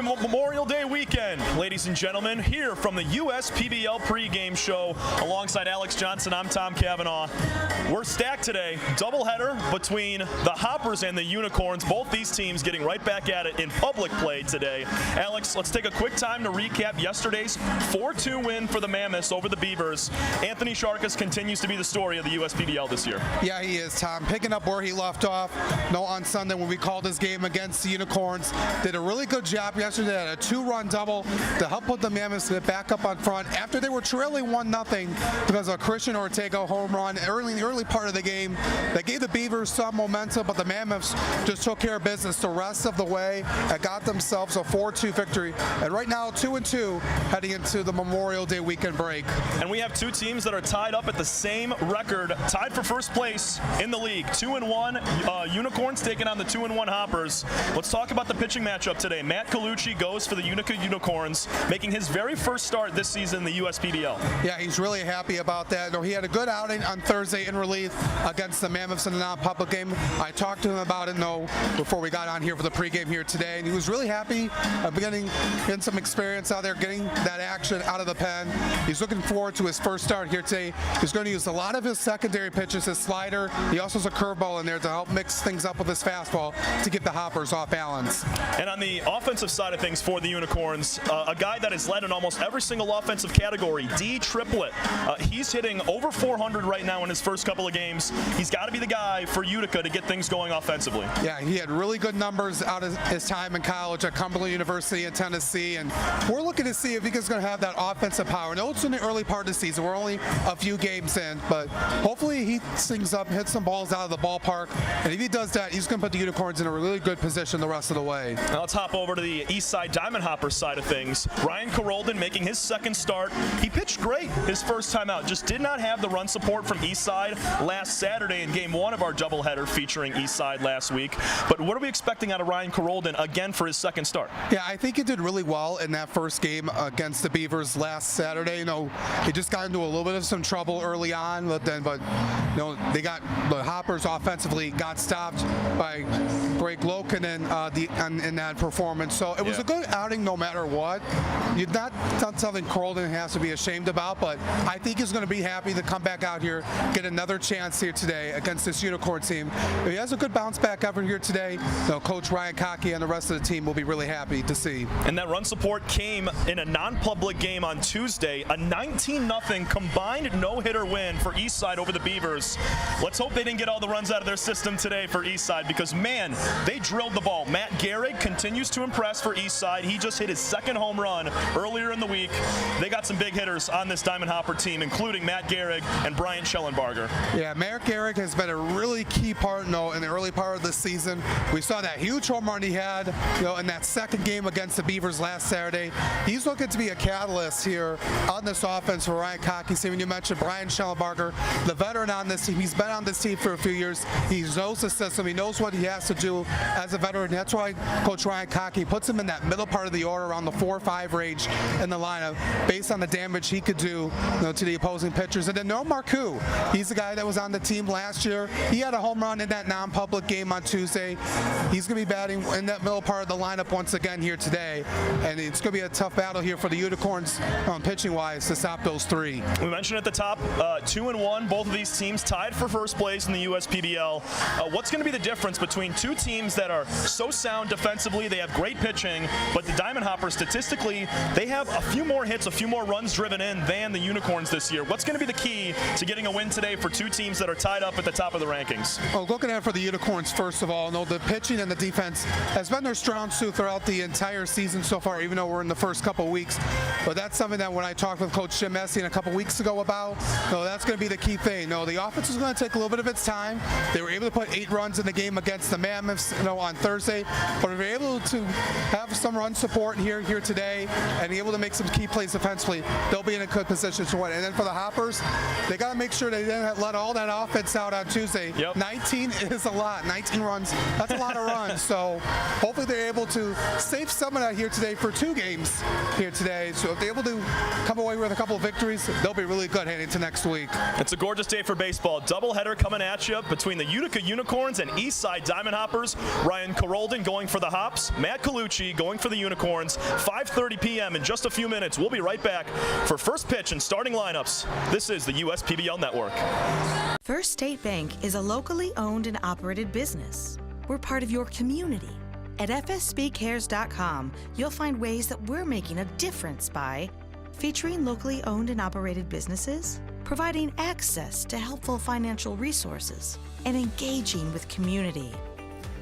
Memorial Day weekend, ladies and gentlemen, here from the USPBL pregame show. Alongside Alex Johnson, I'm Tom Cavanaugh. We're stacked today. Doubleheader between the Hoppers and the Unicorns. Both these teams getting right back at it in public play today. Alex, let's take a quick time to recap yesterday's 4-2 win for the Mammoths over the Beavers. Anthony Sharkus continues to be the story of the USPBL this year. Yeah, he is, Tom. Picking up where he left off. On Sunday when we called this game against the Unicorns, did a really good job yesterday at a 2-run double to help put the Mammoths back up on front after they were trailing 1-0 because of a Christian Ortega home run in the early part of the game. That gave the Beavers some momentum, but the Mammoths just took care of business the rest of the way and got themselves a 4-2 victory. And right now, 2-2 heading into the Memorial Day weekend break. And we have two teams that are tied up at the same record, tied for first place in the league. 2-1 Unicorns taking on the 2-1 Hoppers. Let's talk about the pitching matchup today. Matt Colucci goes for the Utica Unicorns, making his very first start this season in the USPBL. Yeah, he's really happy about that. He had a good outing on Thursday in relief against the Mammoths in the non-public game. I talked to him about it, before we got on here for the pregame here today, and he was really happy getting some experience out there, getting that action out of the pen. He's looking forward to his first start here today. He's going to use a lot of his secondary pitches, his slider. He also has a curveball in there to help mix things up with his fastball to get the Hoppers off balance. And on the offensive side of things for the Unicorns, a guy that has led in almost every single offensive category, D Triplett. He's hitting over 400 right now in his first couple of games. He's got to be the guy for Utica to get things going offensively. Yeah, he had really good numbers out of his time in college at Cumberland University in Tennessee, and we're looking to see if he's going to have that offensive power. No, it's in the early part of the season. We're only a few games in, but hopefully he things up, hits some balls out of the ballpark, and if he does that, he's going to put the Unicorns in a really good position the rest of the way. Now let's hop over to the Eastside Diamond Hoppers side of things. Ryan Carolden making his second start. He pitched great his first time out, just did not have the run support from Eastside last Saturday in game 1 of our doubleheader featuring Eastside last week. But what are we expecting out of Ryan Carolden again for his second start? Yeah, I think he did really well in that first game against the Beavers last Saturday. He just got into a little bit of some trouble early on, but they got the Hoppers offensively got stopped by Greg Lokinen in that performance. So it was a good outing no matter what. You're not something Carolden has to be ashamed about, but I think he's going to be happy to come back out here, get another chance here today against this Unicorn team. If he has a good bounce back effort here today, Coach Ryan Cockey and the rest of the team will be really happy to see. And that run support came in a non-public game on Tuesday, a 19-0 combined no-hitter win for Eastside over the Beavers. Let's hope they didn't get all the runs out of their system today for Eastside because, man, they drilled the ball. Matt Gehrig continues to impress for Eastside. He just hit his second home run earlier in the week. They got some big hitters on this Diamond Hopper team, including Matt Gehrig and Brian Schellenbarger. Yeah, Matt Gehrig has been a really key part in the early part of the season. We saw that huge home run he had in that second game against the Beavers last Saturday. He's looking to be a catalyst here on this offense for Ryan Cockey. See, when you mentioned Brian Schellenbarger, the veteran on this team, he's been on this team for a few years. He knows the system. He knows what he has to do as a veteran. That's why Coach Ryan Cockey puts him in that middle part of the order around the 4-5 range in the lineup based on the damage he could do to the opposing pitchers. And then Marcoux, he's the guy that was on the team last year. He had a home run in that non-public game on Tuesday. He's going to be batting in that middle part of the lineup once again here today. And it's going to be a tough battle here for the Unicorns pitching-wise to stop those three. We mentioned at the top, 2-1, both of these teams tied for first place in the USPBL. What's going to be the difference between two teams that are so sound defensively, they have great pitching, but the Diamond Hoppers statistically, they have a few more hits, a few more runs driven in than the Unicorns this year. What's going to be the key to getting a win today for two teams that are tied up at the top of the rankings? Well, looking at it for the Unicorns, first of all, the pitching and the defense has been their strong suit throughout the entire season so far, even though we're in the first couple weeks. But that's something that when I talked with Coach Jim Messian a couple weeks ago about, that's going to be the key thing. The offense is going to take a little bit of its time. They were able to put 8 runs in the game against the Mammoths, on Thursday, but we were able to have some run support here today. today and able to make some key plays defensively, they'll be in a good position to win. And then for the Hoppers, they got to make sure they didn't let all that offense out on Tuesday. Yep. 19 is a lot. 19 runs, that's a lot of runs. So hopefully they're able to save some of that here today for 2 games here today. So if they're able to come away with a couple of victories, they'll be really good heading to next week. It's a gorgeous day for baseball. Doubleheader coming at you between the Utica Unicorns and Eastside Diamond Hoppers. Ryan Carolden going for the Hops. Matt Colucci going for the Unicorns. 5:30 p.m. in just a few minutes. We'll be right back for first pitch and starting lineups. This is the USPBL Network. First State Bank is a locally owned and operated business. We're part of your community. At fsbcares.com, you'll find ways that we're making a difference by featuring locally owned and operated businesses, providing access to helpful financial resources, and engaging with community.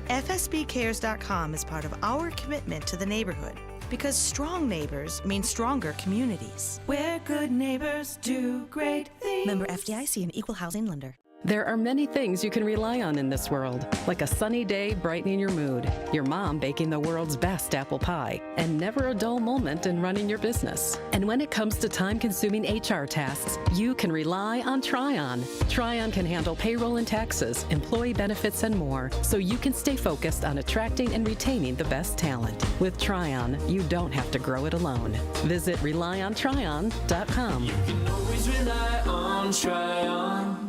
FSBcares.com is part of our commitment to the neighborhood because strong neighbors mean stronger communities. Where good neighbors do great things. Member FDIC and Equal Housing Lender. There are many things you can rely on in this world, like a sunny day brightening your mood, your mom baking the world's best apple pie, and never a dull moment in running your business. And when it comes to time-consuming HR tasks, you can rely on Tryon. Tryon can handle payroll and taxes, employee benefits, and more, so you can stay focused on attracting and retaining the best talent. With Tryon, you don't have to grow it alone. Visit RelyOnTryon.com. You can always rely on Tryon.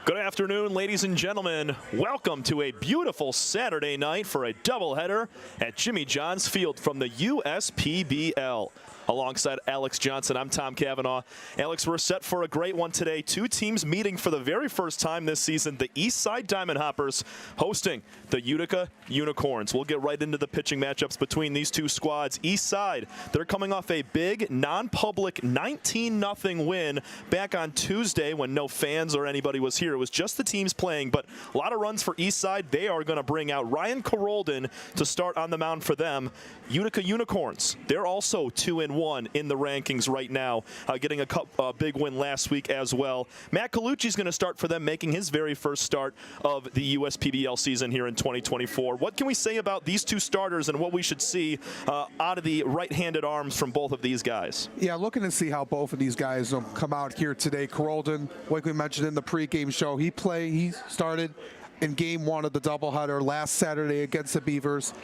Good afternoon, ladies and gentlemen. Welcome to a beautiful Saturday night for a doubleheader at Jimmy John's Field from the USPBL. Alongside Alex Johnson, I'm Tom Cavanaugh. Alex, we're set for a great one today. 2 teams meeting for the very first time this season. The Eastside Diamond Hoppers hosting the Utica Unicorns. We'll get right into the pitching matchups between these 2 squads. Eastside, they're coming off a big non-public 19-0 win back on Tuesday when no fans or anybody was here. It was just the teams playing, but a lot of runs for Eastside. They are going to bring out Ryan Carolden to start on the mound for them. Utica Unicorns, they're also 2-1 in the rankings right now, getting a big win last week as well. Matt Colucci's going to start for them, making his very first start of the USPBL season here in 2024. What can we say about these 2 starters and what we should see out of the right-handed arms from both of these guys? Yeah, looking to see how both of these guys come out here today. Carolden, like we mentioned in the pregame show, he started in game 1 of the doubleheader last Saturday against the Beavers.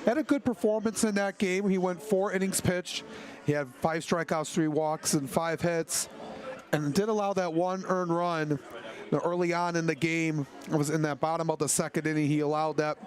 Had a good performance in that game. He went 4 innings pitched. He had 5 strikeouts, 3 walks, and 5 hits, and did allow that 1 earned run early on in the game. It was in that bottom of the 2nd inning. He allowed that,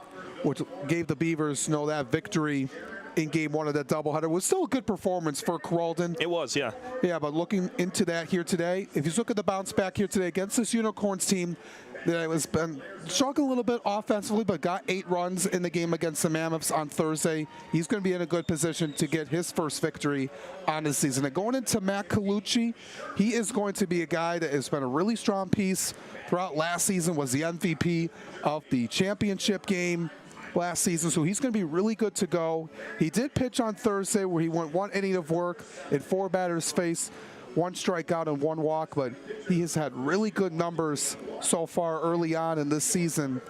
which gave the Beavers that victory in game 1 of that doubleheader. It was still a good performance for Carolden. It was, yeah. Yeah, but looking into that here today, if you look at the bounce back here today against this Unicorns team, that has been struggling a little bit offensively, but got 8 runs in the game against the Mammoths on Thursday. He's going to be in a good position to get his first victory on the season. And going into Matt Colucci, he is going to be a guy that has been a really strong piece throughout last season, was the MVP of the championship game last season, so he's going to be really good to go. He did pitch on Thursday where he went 1 inning of work in 4 batters faced, 1 strikeout and 1 walk, but he has had really good numbers so far early on in this season.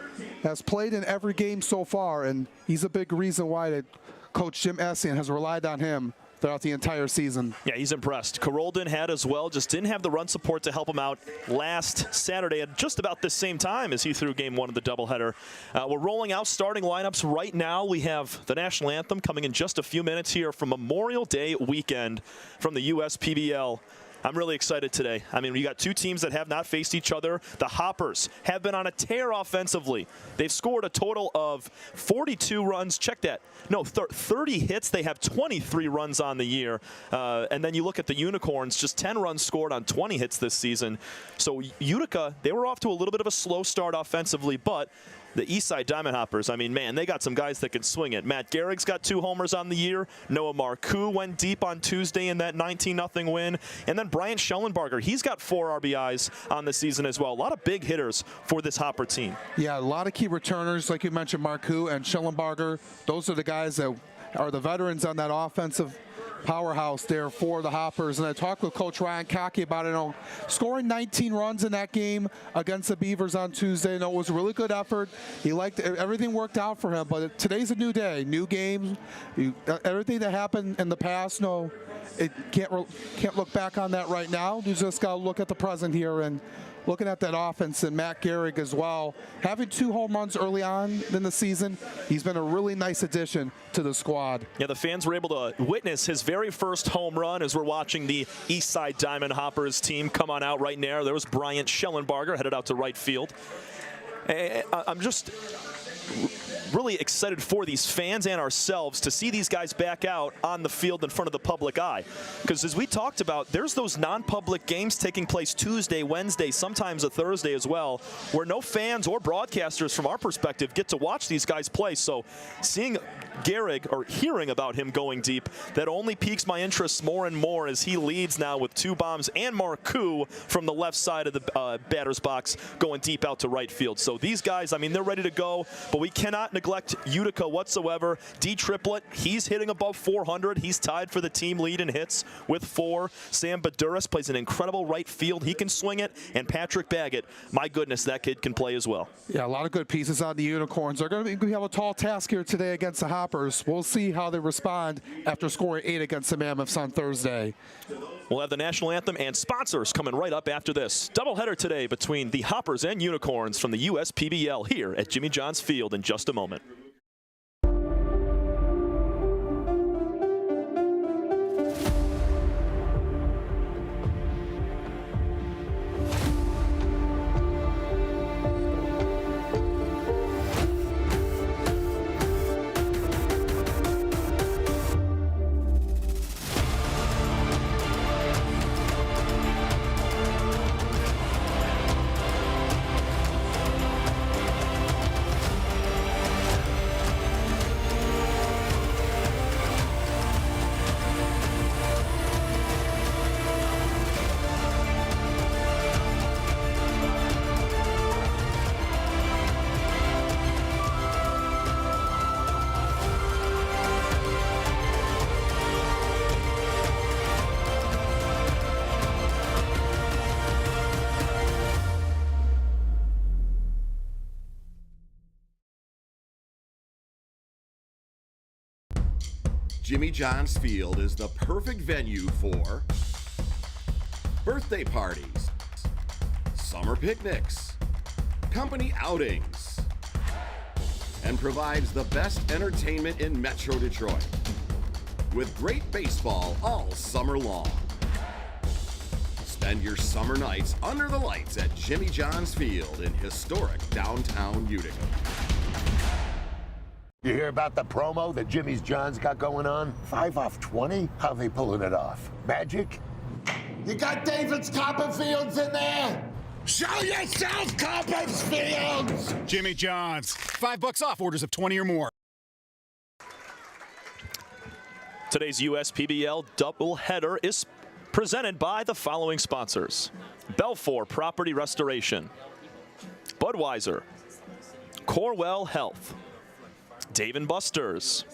Has played in every game so far, and he's a big reason why that Coach Jim Essian has relied on him throughout the entire season. Yeah, he's impressed. Carolden had as well, just didn't have the run support to help him out last Saturday at just about the same time as he threw game 1 of the doubleheader. We're rolling out starting lineups right now. We have the national anthem coming in just a few minutes here from Memorial Day weekend from the USPBL. I'm really excited today. I mean, we got 2 teams that have not faced each other. The Hoppers have been on a tear offensively. They've scored a total of 42 runs. Check that. No, 30 hits. They have 23 runs on the year. And then you look at the Unicorns, just 10 runs scored on 20 hits this season. So Utica, they were off to a little bit of a slow start offensively, but the Eastside Diamond Hoppers, I mean, man, they got some guys that can swing it. Matt Gehrig's got 2 homers on the year. Noah Marcoux went deep on Tuesday in that 19-0 win. And then Bryant Schellenbarger, he's got 4 RBIs on the season as well. A lot of big hitters for this Hopper team. Yeah, a lot of key returners, like you mentioned, Marcoux and Schellenbarger. Those are the guys that are the veterans on that offensive powerhouse there for the Hoppers. And I talked with Coach Ryan Cockey about it. Scoring 19 runs in that game against the Beavers on Tuesday. It was a really good effort. He liked everything worked out for him. But today's a new day, new game. Everything that happened in the past, it can't look back on that right now. You just got to look at the present here and looking at that offense, and Matt Gehrig as well. Having 2 home runs early on in the season, he's been a really nice addition to the squad. Yeah, the fans were able to witness his very first home run as we're watching the Eastside Diamond Hoppers team come on out right now. There was Bryant Schellenbarger headed out to right field. I'm just really excited for these fans and ourselves to see these guys back out on the field in front of the public eye. Because as we talked about, there's those non-public games taking place Tuesday, Wednesday, sometimes a Thursday as well, where no fans or broadcasters from our perspective get to watch these guys play. So seeing Gehrig, or hearing about him going deep, that only piques my interest more and more as he leads now with 2 bombs and Marcoux from the left side of the batter's box going deep out to right field. So these guys, I mean, they're ready to go, but we cannot neglect Utica whatsoever. D Triplett, he's hitting above 400. He's tied for the team lead in hits with 4. Sam Baduras plays an incredible right field. He can swing it. And Patrick Baggett, my goodness, that kid can play as well. Yeah, a lot of good pieces on the Unicorns. They're going to have a tall task here today against the Hoppers. We'll see how they respond after scoring 8 against the Mammoths on Thursday. We'll have the national anthem and sponsors coming right up after this. Doubleheader today between the Hoppers and Unicorns from the USPBL here at Jimmy John's Field in just a moment. Jimmy John's Field is the perfect venue for birthday parties, summer picnics, company outings, and provides the best entertainment in Metro Detroit with great baseball all summer long. Spend your summer nights under the lights at Jimmy John's Field in historic downtown Utica. You hear about the promo that Jimmy's John's got going on? 5 off 20? How they pulling it off? Magic? You got David's Copperfields in there? Show yourself, Copperfields! Jimmy John's. $5 off orders of 20 or more. Today's USPBL doubleheader is presented by the following sponsors: Belfour Property Restoration, Budweiser, Corwell Health, Dave & Buster's,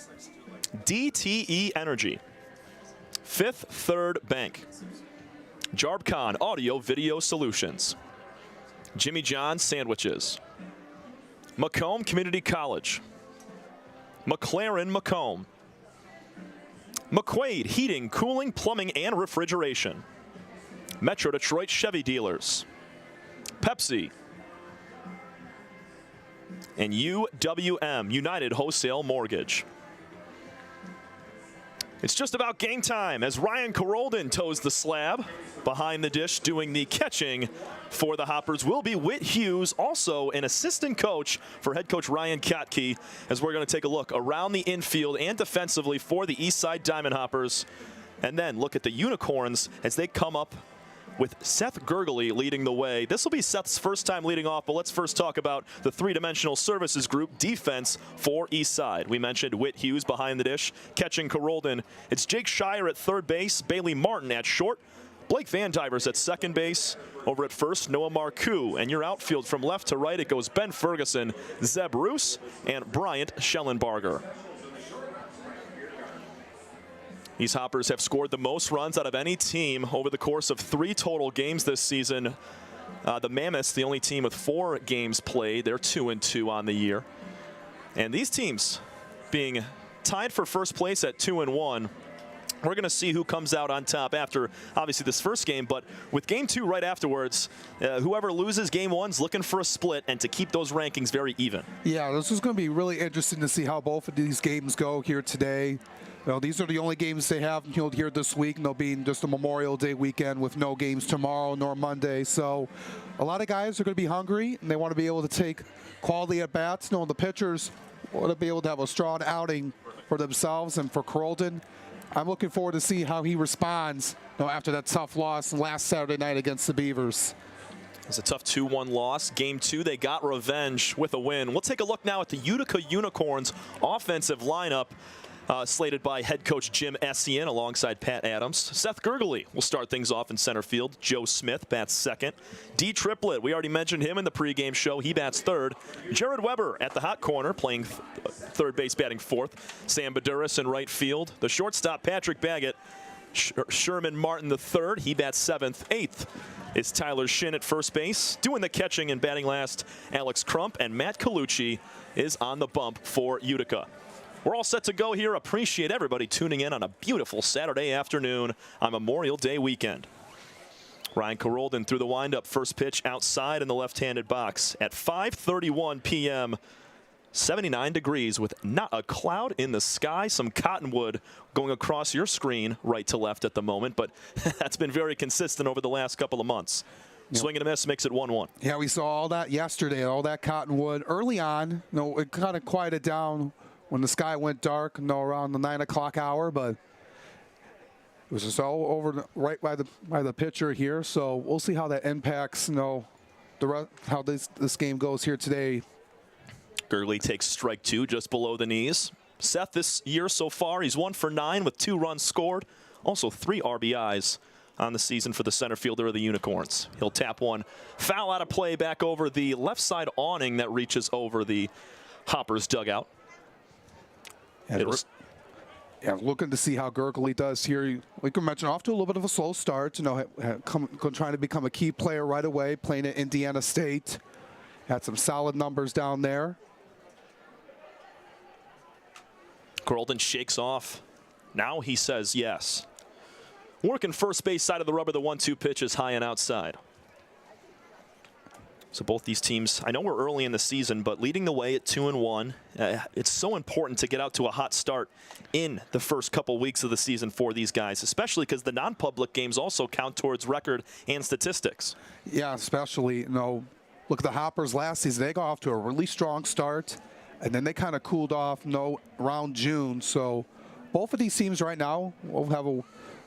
DTE Energy, Fifth Third Bank, Jarbcon Audio Video Solutions, Jimmy John's Sandwiches, Macomb Community College, McLaren Macomb, McQuaid Heating, Cooling, Plumbing, and Refrigeration, Metro Detroit Chevy Dealers, Pepsi, and UWM, United Wholesale Mortgage. It's just about game time as Ryan Carolden toes the slab. Behind the dish doing the catching for the Hoppers will be Whit Hughes, also an assistant coach for head coach Ryan Kottke, as we're going to take a look around the infield and defensively for the Eastside Diamond Hoppers. And then look at the Unicorns as they come up with Seth Gergely leading the way. This will be Seth's first time leading off, but let's first talk about the three-dimensional services group defense for Eastside. We mentioned Whit Hughes behind the dish, catching Carolden. It's Jake Shire at third base, Bailey Martin at short, Blake Van Divers at second base. Over at first, Noah Marcoux. And your outfield from left to right, it goes Ben Ferguson, Zeb Roos, and Bryant Schellenbarger. These Hoppers have scored the most runs out of any team over the course of 3 total games this season. The Mammoths, the only team with 4 games played. They're 2-2 on the year. And these teams being tied for first place at 2-1. We're going to see who comes out on top after, obviously, this first game. But with game 2 right afterwards, whoever loses game 1's looking for a split and to keep those rankings very even. Yeah, this is going to be really interesting to see how both of these games go here today. These are the only games they have here this week, and they'll be just a Memorial Day weekend with no games tomorrow nor Monday. So a lot of guys are going to be hungry, and they want to be able to take quality at-bats. The pitchers want to be able to have a strong outing for themselves and for Carrollton. I'm looking forward to see how he responds after that tough loss last Saturday night against the Beavers. It's a tough 2-1 loss. Game 2, they got revenge with a win. We'll take a look now at the Utica Unicorns offensive lineup. Slated by head coach Jim Essien alongside Pat Adams. Seth Gurgley will start things off in center field. Joe Smith bats second. D. Triplett, we already mentioned him in the pregame show. He bats third. Jared Weber at the hot corner playing third base, batting fourth. Sam Baduras in right field. The shortstop, Patrick Baggett. Sherman Martin the third. He bats seventh. Eighth is Tyler Shin at first base. Doing the catching and batting last, Alex Crump. And Matt Colucci is on the bump for Utica. We're all set to go here. Appreciate everybody tuning in on a beautiful Saturday afternoon on Memorial Day weekend. Ryan Carrollton through the windup. First pitch outside in the left-handed box at 5:31 p.m. 79 degrees with not a cloud in the sky. Some cottonwood going across your screen right to left at the moment, but that's been very consistent over the last couple of months. Yep. Swing and a miss makes it 1-1. Yeah, we saw all that yesterday, all that cottonwood. Early on, it kind of quieted down when the sky went dark, around the 9 o'clock hour, but it was just all over right by the pitcher here. So we'll see how that impacts, how this game goes here today. Gurley takes strike 2 just below the knees. Seth this year so far, he's 1 for 9 with 2 runs scored. Also 3 RBIs on the season for the center fielder of the Unicorns. He'll tap one foul out of play back over the left side awning that reaches over the Hoppers dugout. Looking to see how Gurgley does here. Like we mentioned, off to a little bit of a slow start. Trying to become a key player right away, playing at Indiana State. Had some solid numbers down there. Carrollton shakes off. Now he says yes. Working first base side of the rubber, the 1-2 pitch is high and outside. So both these teams, I know we're early in the season, but leading the way at 2-1. It's so important to get out to a hot start in the first couple weeks of the season for these guys, especially because the non-public games also count towards record and statistics. Yeah, especially, look at the Hoppers last season. They got off to a really strong start, and then they kind of cooled off around June. So both of these teams right now will have a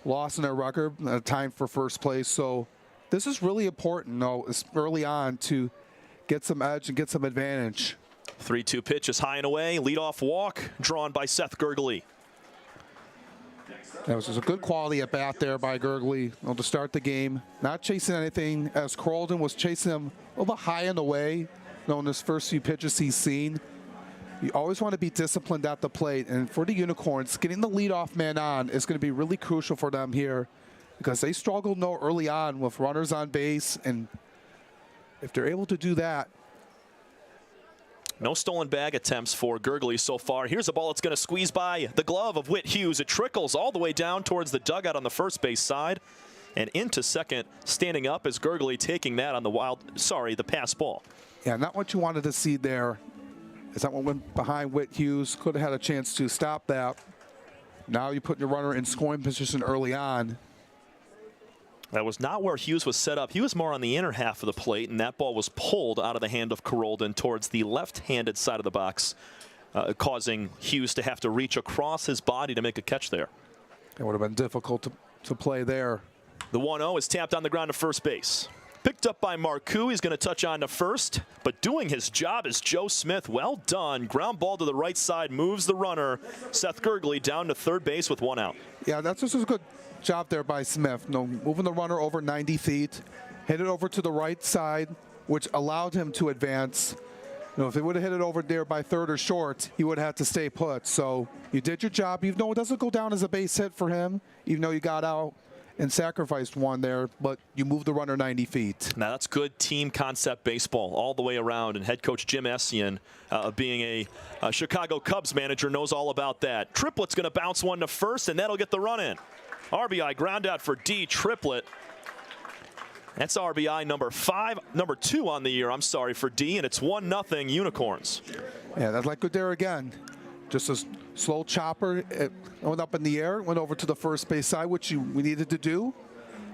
loss in their record, a time for first place. So this is really important, early on to get some edge and get some advantage. 3-2 pitch is high and away. Leadoff walk drawn by Seth Gurgley. That was just a good quality at bat there by Gurgley to start the game. Not chasing anything as Carrollton was chasing him a little bit high and away. In his first few pitches he's seen. You always want to be disciplined at the plate. And for the Unicorns, getting the leadoff man on is going to be really crucial for them here, because they struggled early on with runners on base, and if they're able to do that. No stolen bag attempts for Gurgley so far. Here's a ball that's going to squeeze by the glove of Whit Hughes. It trickles all the way down towards the dugout on the first base side and into second. Standing up is Gurgley taking that on the pass ball. Yeah, not what you wanted to see there. Is that one went behind Whit Hughes. Could have had a chance to stop that. Now you put your runner in scoring position early on. That was not where Hughes was set up. He was more on the inner half of the plate, and that ball was pulled out of the hand of Carrollton towards the left-handed side of the box, causing Hughes to have to reach across his body to make a catch there. It would have been difficult to play there. The 1-0 is tapped on the ground to first base. Picked up by Marcoux. He's going to touch on to first, but doing his job is Joe Smith. Well done. Ground ball to the right side, moves the runner, Seth Gurgley, down to third base with 1 out. Yeah, that's just a good job there by Smith. Moving the runner over 90 feet, hit it over to the right side, which allowed him to advance. If they would have hit it over there by third or short, he would have had to stay put. So you did your job. Even though it doesn't go down as a base hit for him, even though you got out and sacrificed one there, but you moved the runner 90 feet. Now that's good team concept baseball all the way around, and head coach Jim Essian, being a Chicago Cubs manager, knows all about that. Triplet's going to bounce one to first, and that'll get the run in. RBI ground out for D. Triplet. That's RBI number 2 on the year, I'm sorry, for D, and it's 1-0 Unicorns. Yeah, that's like good there again. Just a slow chopper. It went up in the air, went over to the first base side, which we needed to do.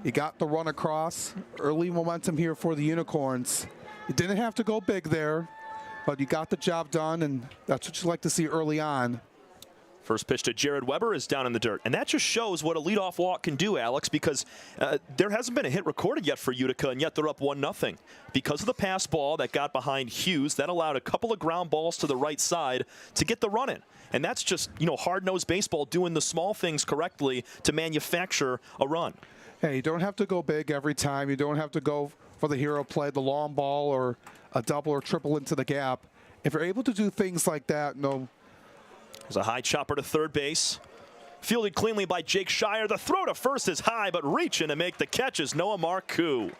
You got the run across. Early momentum here for the Unicorns. You didn't have to go big there, but you got the job done, and that's what you like to see early on. First pitch to Jared Weber is down in the dirt. And that just shows what a leadoff walk can do, Alex, because there hasn't been a hit recorded yet for Utica, and yet they're up 1-0. Because of the pass ball that got behind Hughes, that allowed a couple of ground balls to the right side to get the run in. And that's just, hard-nosed baseball doing the small things correctly to manufacture a run. Hey, you don't have to go big every time. You don't have to go for the hero play, the long ball, or a double or triple into the gap. If you're able to do things like that, There's a high chopper to third base. Fielded cleanly by Jake Shire. The throw to first is high, but reaching to make the catch is Noah Marcoux.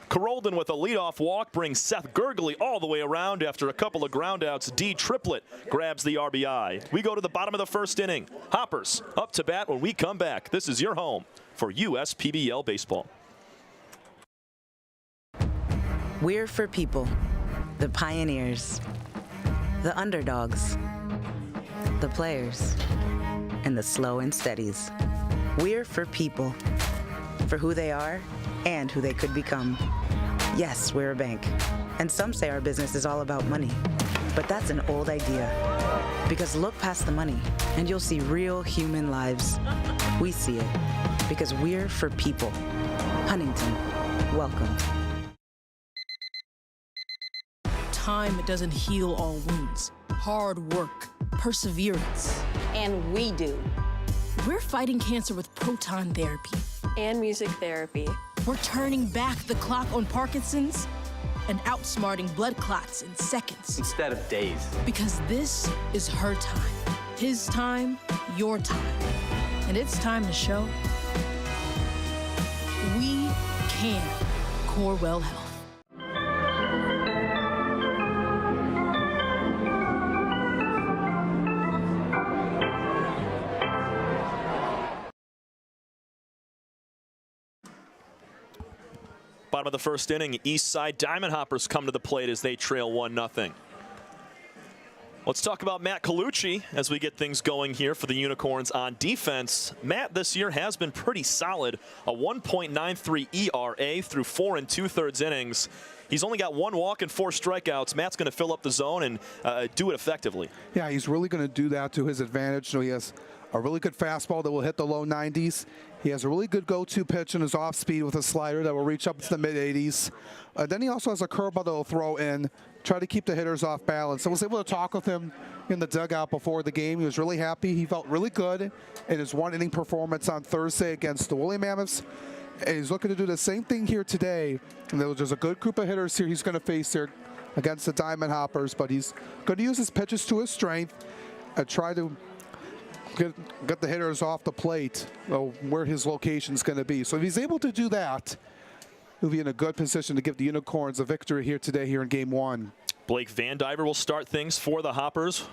Carolden with a leadoff walk brings Seth Gurgley all the way around after a couple of groundouts. D. Triplet grabs the RBI. We go to the bottom of the first inning. Hoppers up to bat when we come back. This is your home for USPBL baseball. We're for people, the pioneers, the underdogs, the players, and the slow and steadies. We're for people, for who they are and who they could become. Yes, we're a bank, and some say our business is all about money, but that's an old idea. Because look past the money, and you'll see real human lives. We see it, because we're for people. Huntington, welcome. Time doesn't heal all wounds. Hard work, perseverance. And we do. We're fighting cancer with proton therapy. And music therapy. We're turning back the clock on Parkinson's and outsmarting blood clots in seconds. Instead of days. Because this is her time. His time, your time. And it's time to show we can. Corewell Health. Bottom of the first inning, Eastside Diamond Hoppers come to the plate as they trail 1-0. Let's talk about Matt Colucci as we get things going here for the Unicorns on defense. Matt this year has been pretty solid, a 1.93 ERA through 4 2/3 innings. He's only got 1 walk and 4 strikeouts. Matt's going to fill up the zone and do it effectively. Yeah, he's really going to do that to his advantage. So he has a really good fastball that will hit the low 90s. He has a really good go-to pitch in his off-speed with a slider that will reach up to the mid-80s. Then he also has a curveball that will throw in, try to keep the hitters off balance. I was able to talk with him in the dugout before the game. He was really happy. He felt really good in his 1-inning performance on Thursday against the Woolly Mammoths. And he's looking to do the same thing here today. And there's a good group of hitters here he's going to face here against the Diamond Hoppers. But he's going to use his pitches to his strength and try to get the hitters off the plate where his location is going to be. So if he's able to do that, he'll be in a good position to give the Unicorns a victory here today here in Game 1. Blake Van Diver will start things for the Hoppers.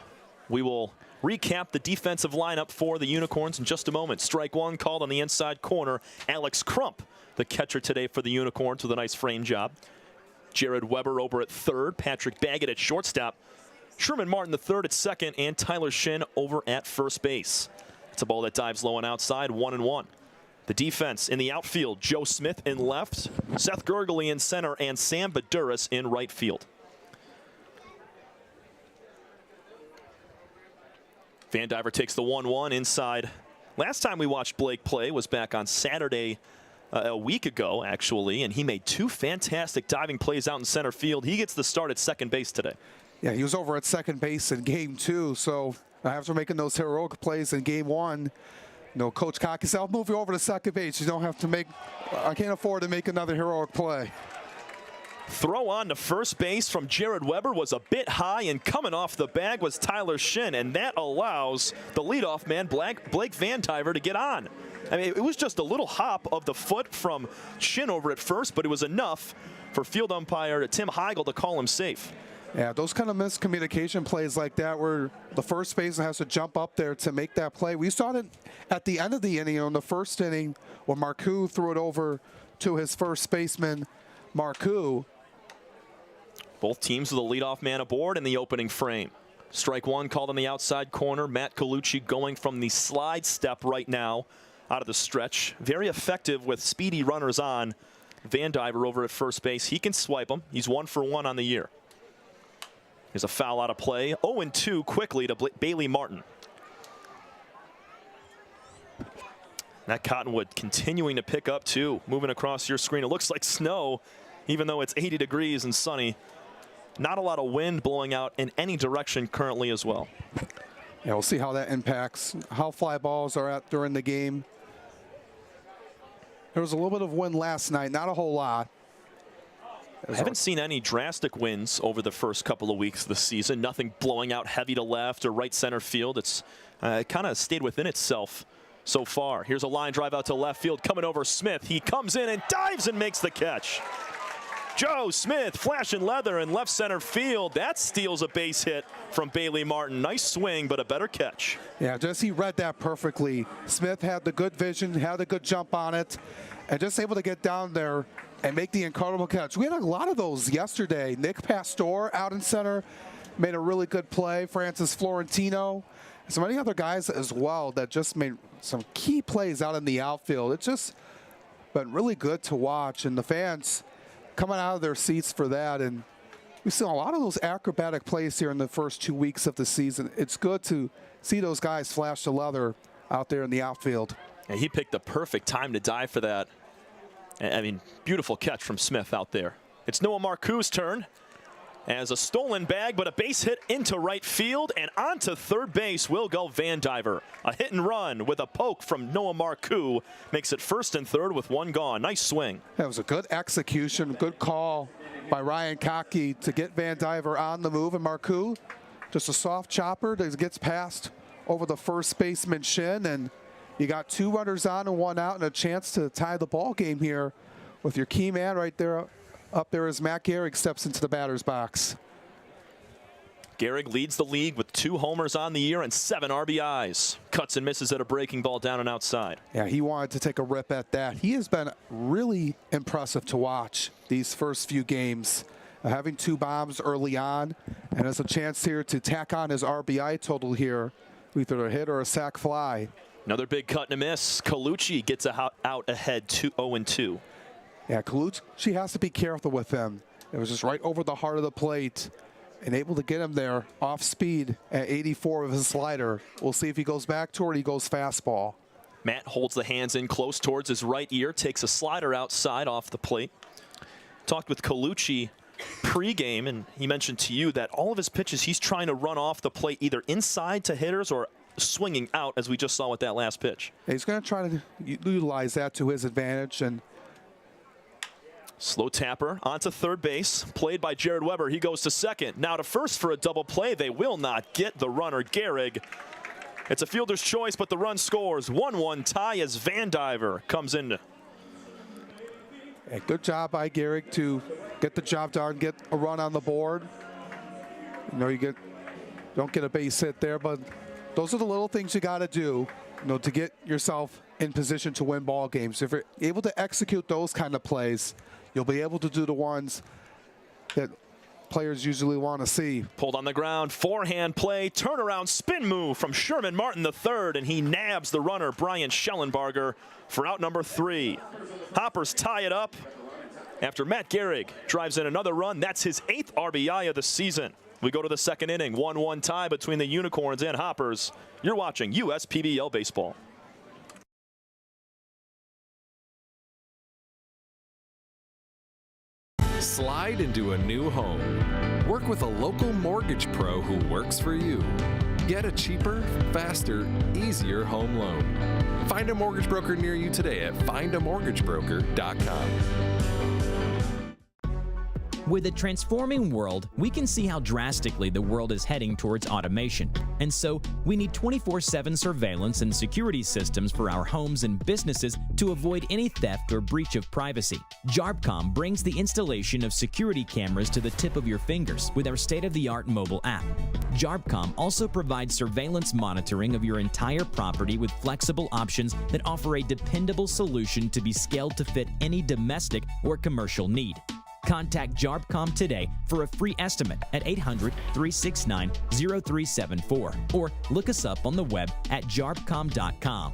We will recap the defensive lineup for the Unicorns in just a moment. Strike one called on the inside corner. Alex Crump, the catcher today for the Unicorns, with a nice frame job. Jared Weber over at third. Patrick Baggett at shortstop. Sherman Martin the third at second, and Tyler Shin over at first base. It's a ball that dives low and outside, 1-1. The defense in the outfield, Joe Smith in left, Seth Gurgley in center, and Sam Baduras in right field. Van Diver takes the 1-1 inside. Last time we watched Blake play was back on Saturday a week ago, actually, and he made 2 fantastic diving plays out in center field. He gets the start at second base today. Yeah, he was over at second base in Game 2, so after making those heroic plays in Game 1, Coach Cocky said, I'll move you over to second base. You don't have to I can't afford to make another heroic play. Throw on to first base from Jared Weber was a bit high, and coming off the bag was Tyler Shin, and that allows the leadoff man, Blake Van Diver, to get on. I mean, it was just a little hop of the foot from Shin over at first, but it was enough for field umpire Tim Heigl to call him safe. Yeah, those kind of miscommunication plays like that where the first baseman has to jump up there to make that play. We saw it at the end of the inning, in the first inning, when Marcoux threw it over to his first baseman, Marcoux. Both teams with a leadoff man aboard in the opening frame. Strike one called on the outside corner. Matt Colucci going from the slide step right now out of the stretch. Very effective with speedy runners on. Van Diver over at first base. He can swipe them. He's 1 for 1 on the year. Here's a foul out of play. 0-2 quickly to Bailey Martin. That Cottonwood continuing to pick up too. Moving across your screen. It looks like snow, even though it's 80 degrees and sunny. Not a lot of wind blowing out in any direction currently as well. Yeah, we'll see how that impacts how fly balls are at during the game. There was a little bit of wind last night, not a whole lot. I haven't seen any drastic winds over the first couple of weeks of the season. Nothing blowing out heavy to left or right center field. It's kind of stayed within itself so far. Here's a line drive out to left field coming over Smith. He comes in and dives and makes the catch. Joe Smith flashing leather in left center field. That steals a base hit from Bailey Martin. Nice swing, but a better catch. Yeah, just he read that perfectly. Smith had the good vision, had a good jump on it, and just able to get down there and make the incredible catch. We had a lot of those yesterday. Nick Pastor out in center made a really good play. Francis Florentino. So many other guys as well that just made some key plays out in the outfield. It's just been really good to watch, and the fans coming out of their seats for that. And we've seen a lot of those acrobatic plays here in the first 2 weeks of the season. It's good to see those guys flash the leather out there in the outfield. And he picked the perfect time to dive for that. I mean, beautiful catch from Smith out there. It's Noah Marcoux's turn as a stolen bag, but a base hit into right field, and onto third base will go Van Diver. A hit and run with a poke from Noah Marcoux makes it first and third with one gone. Nice swing. That was a good execution, good call by Ryan Cockey to get Van Diver on the move, and Marcoux just a soft chopper that gets past over the first baseman Shin, and you got 2 runners on and 1 out and a chance to tie the ball game here with your key man right there. Up there as Matt Gehrig steps into the batter's box. Gehrig leads the league with 2 homers on the year and 7 RBIs. Cuts and misses at a breaking ball down and outside. Yeah, he wanted to take a rip at that. He has been really impressive to watch these first few games. Having 2 bombs early on, and has a chance here to tack on his RBI total here, either a hit or a sac fly. Another big cut and a miss. Colucci gets out ahead 0-2. Yeah, Colucci has to be careful with him. It was just right over the heart of the plate and able to get him there off speed at 84 with his slider. We'll see if he goes back to it or he goes fastball. Matt holds the hands in close towards his right ear, takes a slider outside off the plate. Talked with Colucci pregame, and he mentioned to you that all of his pitches he's trying to run off the plate either inside to hitters or swinging out, as we just saw with that last pitch. He's going to try to utilize that to his advantage. And slow tapper onto third base, played by Jared Weber. He goes to second. Now to first for a double play. They will not get the runner, Gehrig. It's a fielder's choice, but the run scores. 1-1 tie as Van Diver comes in. A good job by Gehrig to get the job done, get a run on the board. You know, don't get a base hit there, but those are the little things you got to do, you know, to get yourself in position to win ball games. If you're able to execute those kind of plays, you'll be able to do the ones that players usually want to see. Pulled on the ground, forehand play, turnaround spin move from Sherman Martin III, and he nabs the runner, Brian Schellenbarger, for out number 3. Hoppers tie it up after Matt Gehrig drives in another run. That's his 8th RBI of the season. We go to the second inning, 1-1 tie between the Unicorns and Hoppers. You're watching USPBL Baseball. Slide into a new home. Work with a local mortgage pro who works for you. Get a cheaper, faster, easier home loan. Find a mortgage broker near you today at findamortgagebroker.com. With a transforming world, we can see how drastically the world is heading towards automation. And so, we need 24/7 surveillance and security systems for our homes and businesses to avoid any theft or breach of privacy. JARBCOM brings the installation of security cameras to the tip of your fingers with our state-of-the-art mobile app. JARBCOM also provides surveillance monitoring of your entire property with flexible options that offer a dependable solution to be scaled to fit any domestic or commercial need. Contact JARBCOM today for a free estimate at 800-369-0374 or look us up on the web at jarbcom.com.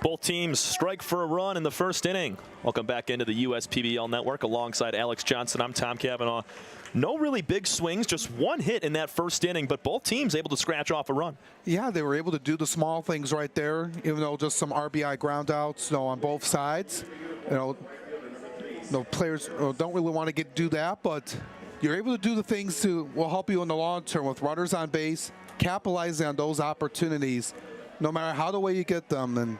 Both teams strike for a run in the first inning. Welcome back into the USPBL Network alongside Alex Johnson. I'm Tom Cavanaugh. No really big swings, just one hit in that first inning, but both teams able to scratch off a run. Yeah, they were able to do the small things right there, even though just some RBI groundouts, on both sides. Players don't really want to do that, but you're able to do the things will help you in the long term with runners on base, capitalizing on those opportunities, no matter how the way you get them. And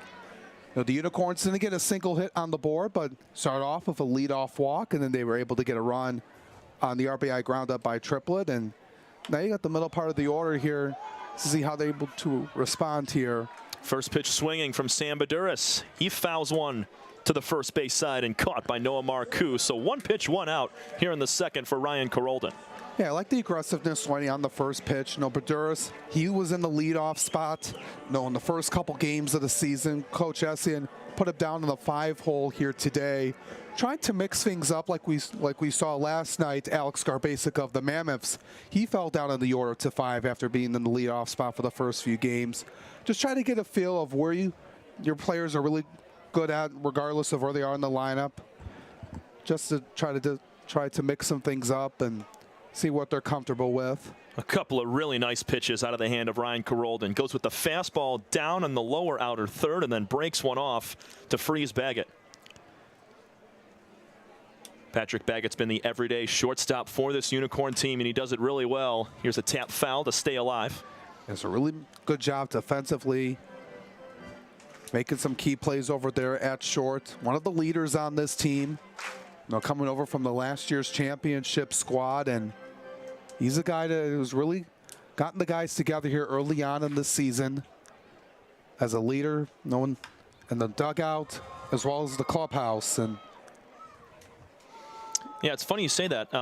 the Unicorns didn't get a single hit on the board, but started off with a leadoff walk, and then they were able to get a run on the RBI ground up by Triplet. And now you got the middle part of the order here to see how they're able to respond here. First pitch swinging from Sam Baduras. He fouls one to the first base side and caught by Noah Marcoux. So one pitch, one out here in the second for Ryan Carolden. Yeah, I like the aggressiveness when on the first pitch. Baduras, he was in the leadoff spot. In the first couple games of the season, Coach Essien put him down in the 5-hole here today, trying to mix things up like we saw last night. Alex Garbasic of the Mammoths, he fell down in the order to 5 after being in the leadoff spot for the first few games. Just try to get a feel of where your players are really good at, regardless of where they are in the lineup. Just to try to mix some things up and see what they're comfortable with. A couple of really nice pitches out of the hand of Ryan Carolden. Goes with the fastball down on the lower outer third and then breaks one off to freeze Baggett. Patrick Baggett's been the everyday shortstop for this Unicorn team, and he does it really well. Here's a tap foul to stay alive. It's a really good job defensively, making some key plays over there at short. One of the leaders on this team, coming over from the last year's championship squad, and he's a guy that has really gotten the guys together here early on in the season as a leader, in the dugout as well as the clubhouse. And yeah, it's funny you say that.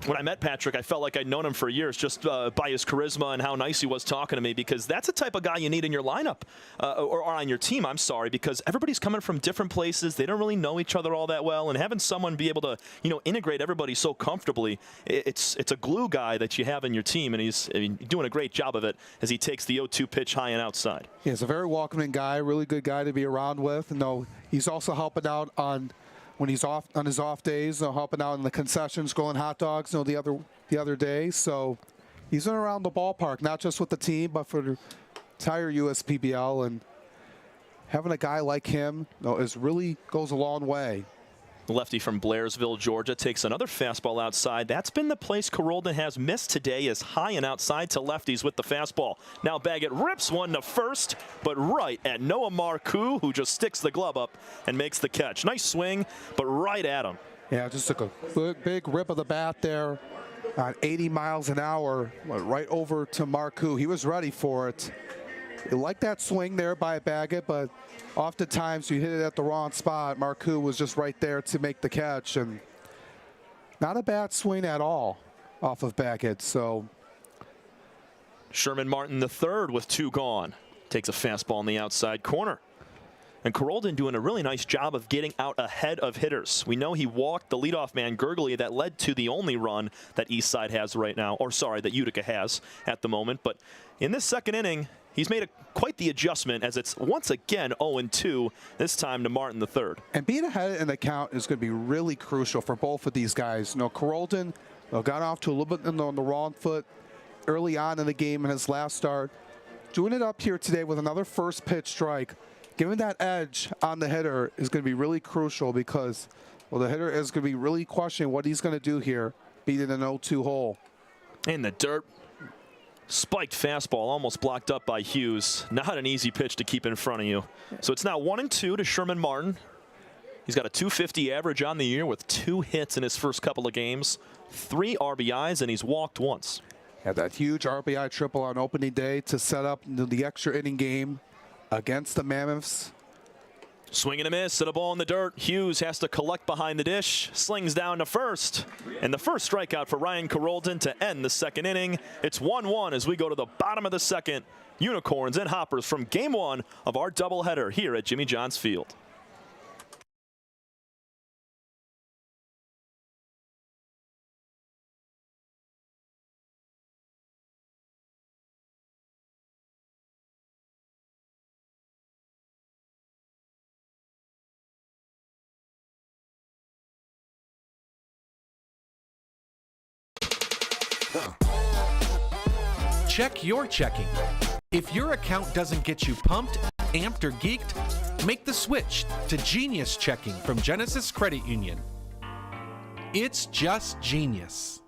When I met Patrick, I felt like I'd known him for years just by his charisma and how nice he was talking to me, because that's the type of guy you need in your lineup or on your team, I'm sorry, because everybody's coming from different places. They don't really know each other all that well, and having someone be able to, integrate everybody so comfortably, it's a glue guy that you have in your team, and he's doing a great job of it as he takes the 0-2 pitch high and outside. Yeah, he's a very welcoming guy, really good guy to be around with. He's also helping out when he's off on his off days, helping out in the concessions, grilling hot dogs, the other day. So he's been around the ballpark, not just with the team, but for the entire USPBL. And having a guy like him, really goes a long way. The lefty from Blairsville, Georgia, takes another fastball outside. That's been the place Carolden has missed today, is high and outside to lefties with the fastball. Now Baggett rips one to first, but right at Noah Marcoux, who just sticks the glove up and makes the catch. Nice swing, but right at him. Yeah, just took a big rip of the bat there at 80 miles an hour, right over to Marcoux. He was ready for it. You like that swing there by Baggett, but oftentimes you hit it at the wrong spot. Marcoux was just right there to make the catch, and not a bad swing at all off of Baggett. So Sherman Martin III with 2 gone takes a fastball in the outside corner. And Carolden doing a really nice job of getting out ahead of hitters. We know he walked the leadoff man, Gurgley, that led to the only run that Eastside has right now, or sorry, that Utica has at the moment. But in this second inning, he's made quite the adjustment, as it's once again 0-2, this time to Martin III. And being ahead in the count is going to be really crucial for both of these guys. Carolden got off to a little bit on the wrong foot early on in the game in his last start. Doing it up here today with another first pitch strike, giving that edge on the hitter is going to be really crucial, because the hitter is going to be really questioning what he's going to do here, beating an 0-2 hole. In the dirt. Spiked fastball, almost blocked up by Hughes. Not an easy pitch to keep in front of you. So it's now 1-2 to Sherman Martin. He's got a .250 average on the year with 2 hits in his first couple of games, 3 RBIs, and he's walked once. Had that huge RBI triple on opening day to set up the extra inning game against the Mammoths. Swing and a miss and a ball in the dirt. Hughes has to collect behind the dish, slings down to first. And the first strikeout for Ryan Carolden to end the second inning. It's 1-1 as we go to the bottom of the second. Unicorns and Hoppers from game 1 of our doubleheader here at Jimmy John's Field. Check your checking. If your account doesn't get you pumped, amped, or geeked, make the switch to Genius Checking from Genesis Credit Union. It's just genius.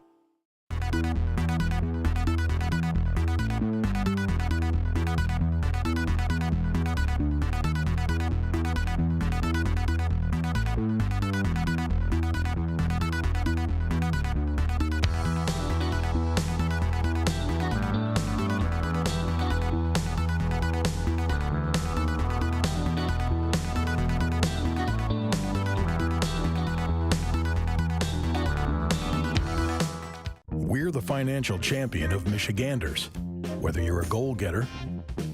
We're the financial champion of Michiganders. Whether you're a goal getter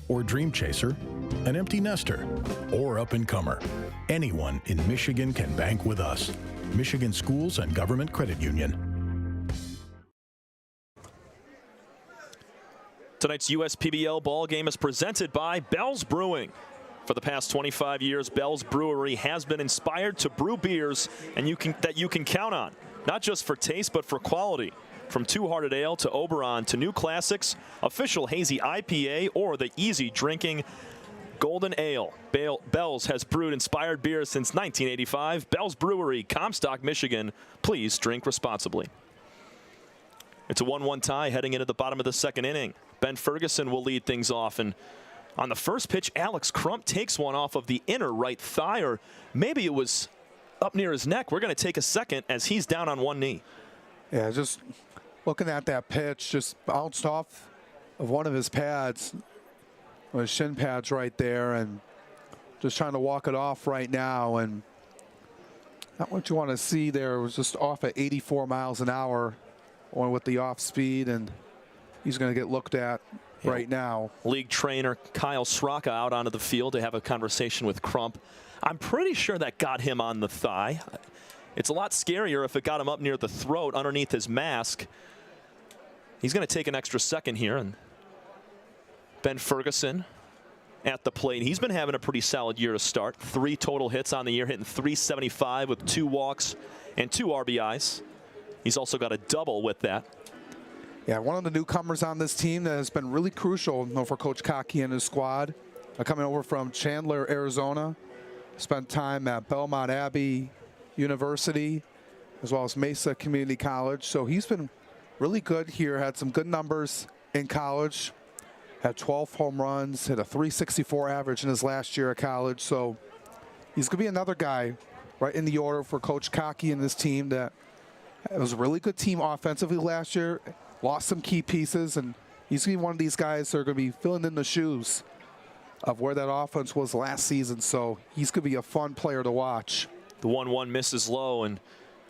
or dream chaser, an empty nester or up-and-comer, anyone in Michigan can bank with us. Michigan Schools and Government Credit Union. Tonight's USPBL ball game is presented by Bell's Brewing. For the past 25 years, Bell's Brewery has been inspired to brew beers that you can count on, not just for taste but for quality. From Two-Hearted Ale to Oberon to new classics, official hazy IPA, or the easy drinking Golden Ale. Bell's has brewed inspired beers since 1985. Bell's Brewery, Comstock, Michigan. Please drink responsibly. It's a 1-1 tie heading into the bottom of the second inning. Ben Ferguson will lead things off, and on the first pitch, Alex Crump takes one off of the inner right thigh, or maybe it was up near his neck. We're going to take a second as he's down on one knee. Yeah, just looking at that pitch, just bounced off of one of his pads, his shin pads right there, and just trying to walk it off right now. And not what you want to see there. It was just off at 84 miles an hour, going with the off speed, and he's going to get looked at right now. League trainer Kyle Sraka out onto the field to have a conversation with Crump. I'm pretty sure that got him on the thigh. It's a lot scarier if it got him up near the throat underneath his mask. He's going to take an extra second here. And Ben Ferguson at the plate. He's been having a pretty solid year to start. 3 total hits on the year, hitting .375 with 2 walks and 2 RBIs. He's also got a double with that. Yeah, one of the newcomers on this team that has been really crucial for Coach Cockey and his squad. Coming over from Chandler, Arizona. Spent time at Belmont Abbey University, as well as Mesa Community College. So he's been really good here, had some good numbers in college, had 12 home runs, hit a .364 average in his last year at college. So he's going to be another guy right in the order for Coach Cockey and this team that was a really good team offensively last year, lost some key pieces, and he's going to be one of these guys that are going to be filling in the shoes of where that offense was last season. So he's going to be a fun player to watch. The 1-1 misses low, and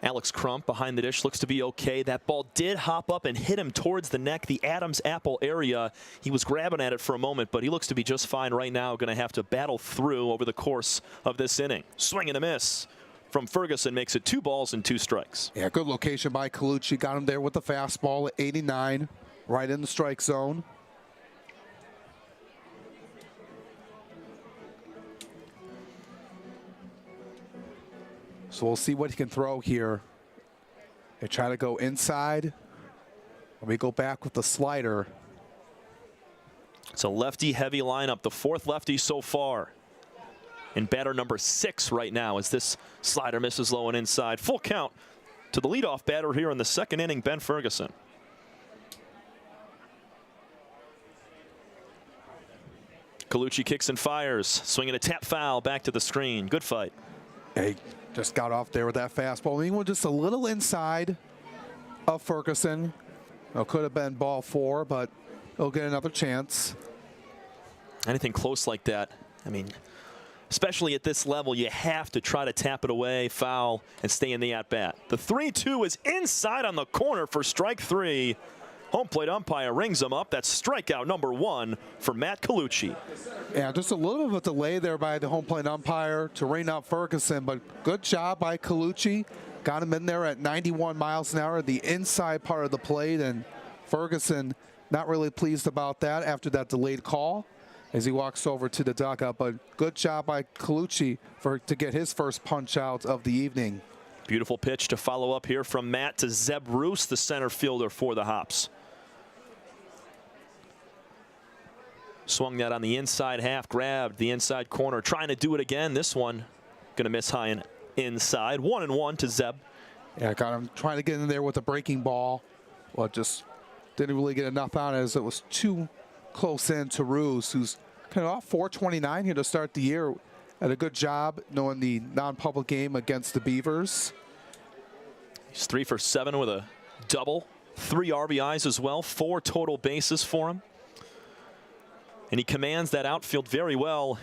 Alex Crump behind the dish looks to be okay. That ball did hop up and hit him towards the neck, the Adam's apple area. He was grabbing at it for a moment, but he looks to be just fine right now. Going to have to battle through over the course of this inning. Swing and a miss from Ferguson makes it 2 balls and 2 strikes. Yeah, good location by Colucci. Got him there with the fastball at 89, right in the strike zone. So we'll see what he can throw here. They try to go inside. Let me go back with the slider. It's a lefty-heavy lineup, the 4th lefty so far. And batter number 6 right now as this slider misses low and inside. Full count to the leadoff batter here in the second inning, Ben Ferguson. Colucci kicks and fires, swinging a tap foul back to the screen. Good fight. He just got off there with that fastball. He went just a little inside of Ferguson. Could have been ball 4, but he'll get another chance. Anything close like that, I mean, especially at this level, you have to try to tap it away, foul, and stay in the at-bat. The 3-2 is inside on the corner for strike 3. Home plate umpire rings him up. That's strikeout number 1 for Matt Colucci. Yeah, just a little bit of a delay there by the home plate umpire to ring out Ferguson, but good job by Colucci. Got him in there at 91 miles an hour, the inside part of the plate, and Ferguson not really pleased about that after that delayed call as he walks over to the dugout. But good job by Colucci to get his first punch out of the evening. Beautiful pitch to follow up here from Matt to Zeb Roos, the center fielder for the Hops. Swung that on the inside half, grabbed the inside corner, trying to do it again. This one going to miss high and inside. 1-1 to Zeb. Yeah, got him trying to get in there with a breaking ball. Well, just didn't really get enough on it as it was too close in to Roos, who's kind of off 429 here to start the year. Had a good job knowing the non-public game against the Beavers. He's 3 for 7 with a double, 3 RBIs as well, 4 total bases for him. And he commands that outfield very well.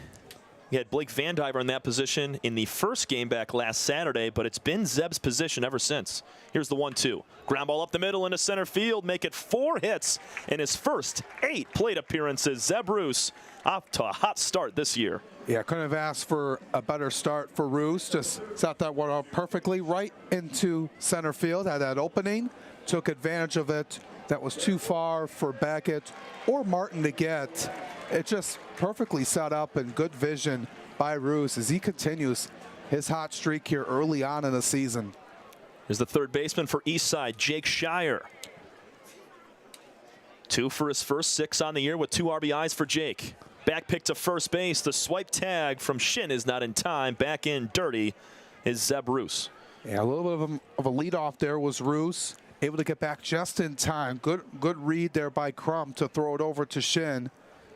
He had Blake Vandiver in that position in the first game back last Saturday, but it's been Zeb's position ever since. Here's the 1-2. Ground ball up the middle into center field, make it 4 hits in his first 8 plate appearances. Zeb Roos off to a hot start this year. Yeah, couldn't have asked for a better start for Roos. Just set that one up perfectly right into center field, had that opening, took advantage of it. That was too far for Beckett or Martin to get. It just perfectly set up and good vision by Roos as he continues his hot streak here early on in the season. Here's the third baseman for Eastside, Jake Shire. 2 for his first 6 on the year with 2 RBIs for Jake. Back pick to first base. The swipe tag from Shin is not in time. Back in dirty is Zeb Roos. Yeah, a little bit of a leadoff there was Roos. Able to get back just in time. Good read there by Crum to throw it over to Shin.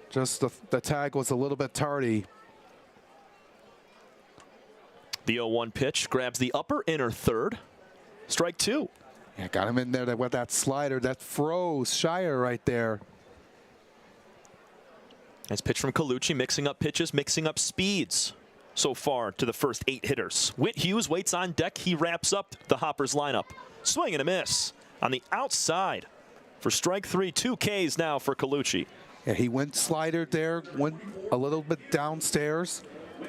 Just the tag was a little bit tardy. The 0-1 pitch grabs the upper inner third. Strike 2. Yeah, got him in there with that slider that froze Shire right there. Nice pitch from Colucci, mixing up pitches, mixing up speeds so far to the first 8 hitters. Whit Hughes waits on deck. He wraps up the Hoppers lineup. Swing and a miss on the outside for strike 3. 2 Ks now for Colucci. Yeah, he went slider there, went a little bit downstairs,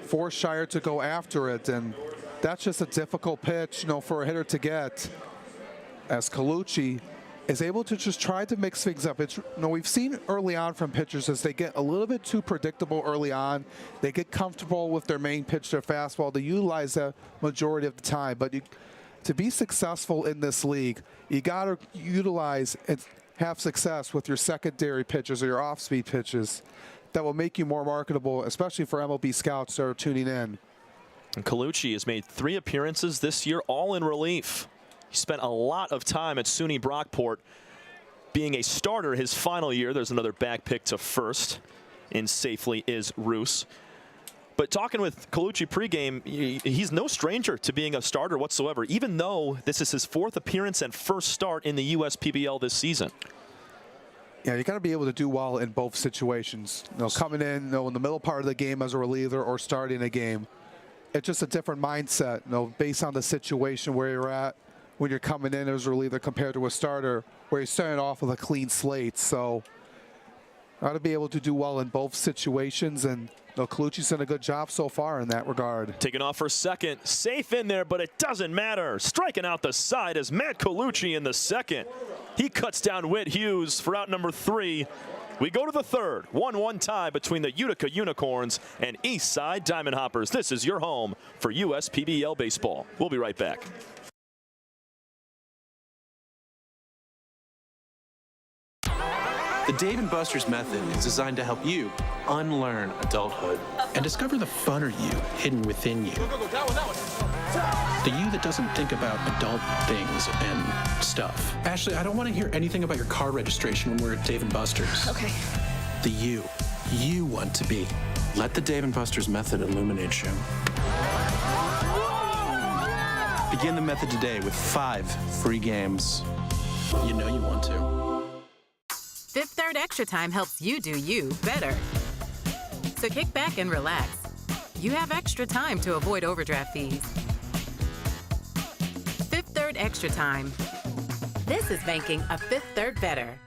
forced Shire to go after it, and that's just a difficult pitch, for a hitter to get. As Colucci is able to just try to mix things up. It's, we've seen early on from pitchers as they get a little bit too predictable early on. They get comfortable with their main pitch, their fastball. They utilize that majority of the time, but to be successful in this league, you got to utilize and have success with your secondary pitches or your off-speed pitches that will make you more marketable, especially for MLB scouts that are tuning in. And Colucci has made 3 appearances this year, all in relief. He spent a lot of time at SUNY Brockport being a starter his final year. There's another back pick to first. In safely is Roos. But talking with Colucci pregame, he's no stranger to being a starter whatsoever, even though this is his 4th appearance and first start in the USPBL this season. Yeah, you got to be able to do well in both situations. Coming in, in the middle part of the game as a reliever or starting a game. It's just a different mindset, based on the situation where you're at when you're coming in as a reliever compared to a starter where you're starting off with a clean slate. So, got to be able to do well in both situations, and Colucci's done a good job so far in that regard. Taking off for second, safe in there, but it doesn't matter. Striking out the side is Matt Colucci in the second. He cuts down Whit Hughes for out number 3. We go to the third. 1-1 tie between the Utica Unicorns and Eastside Diamond Hoppers. This is your home for USPBL baseball. We'll be right back. The Dave & Buster's method is designed to help you unlearn adulthood and discover the funner you hidden within you. The you that doesn't think about adult things and stuff. Ashley, I don't want to hear anything about your car registration when we're at Dave & Buster's. Okay. The you you want to be. Let the Dave & Buster's method illuminate you. Begin the method today with 5 free games. You know you want to. Fifth Third Extra Time helps you do you better. So kick back and relax. You have extra time to avoid overdraft fees. Fifth Third Extra Time. This is banking a Fifth Third better.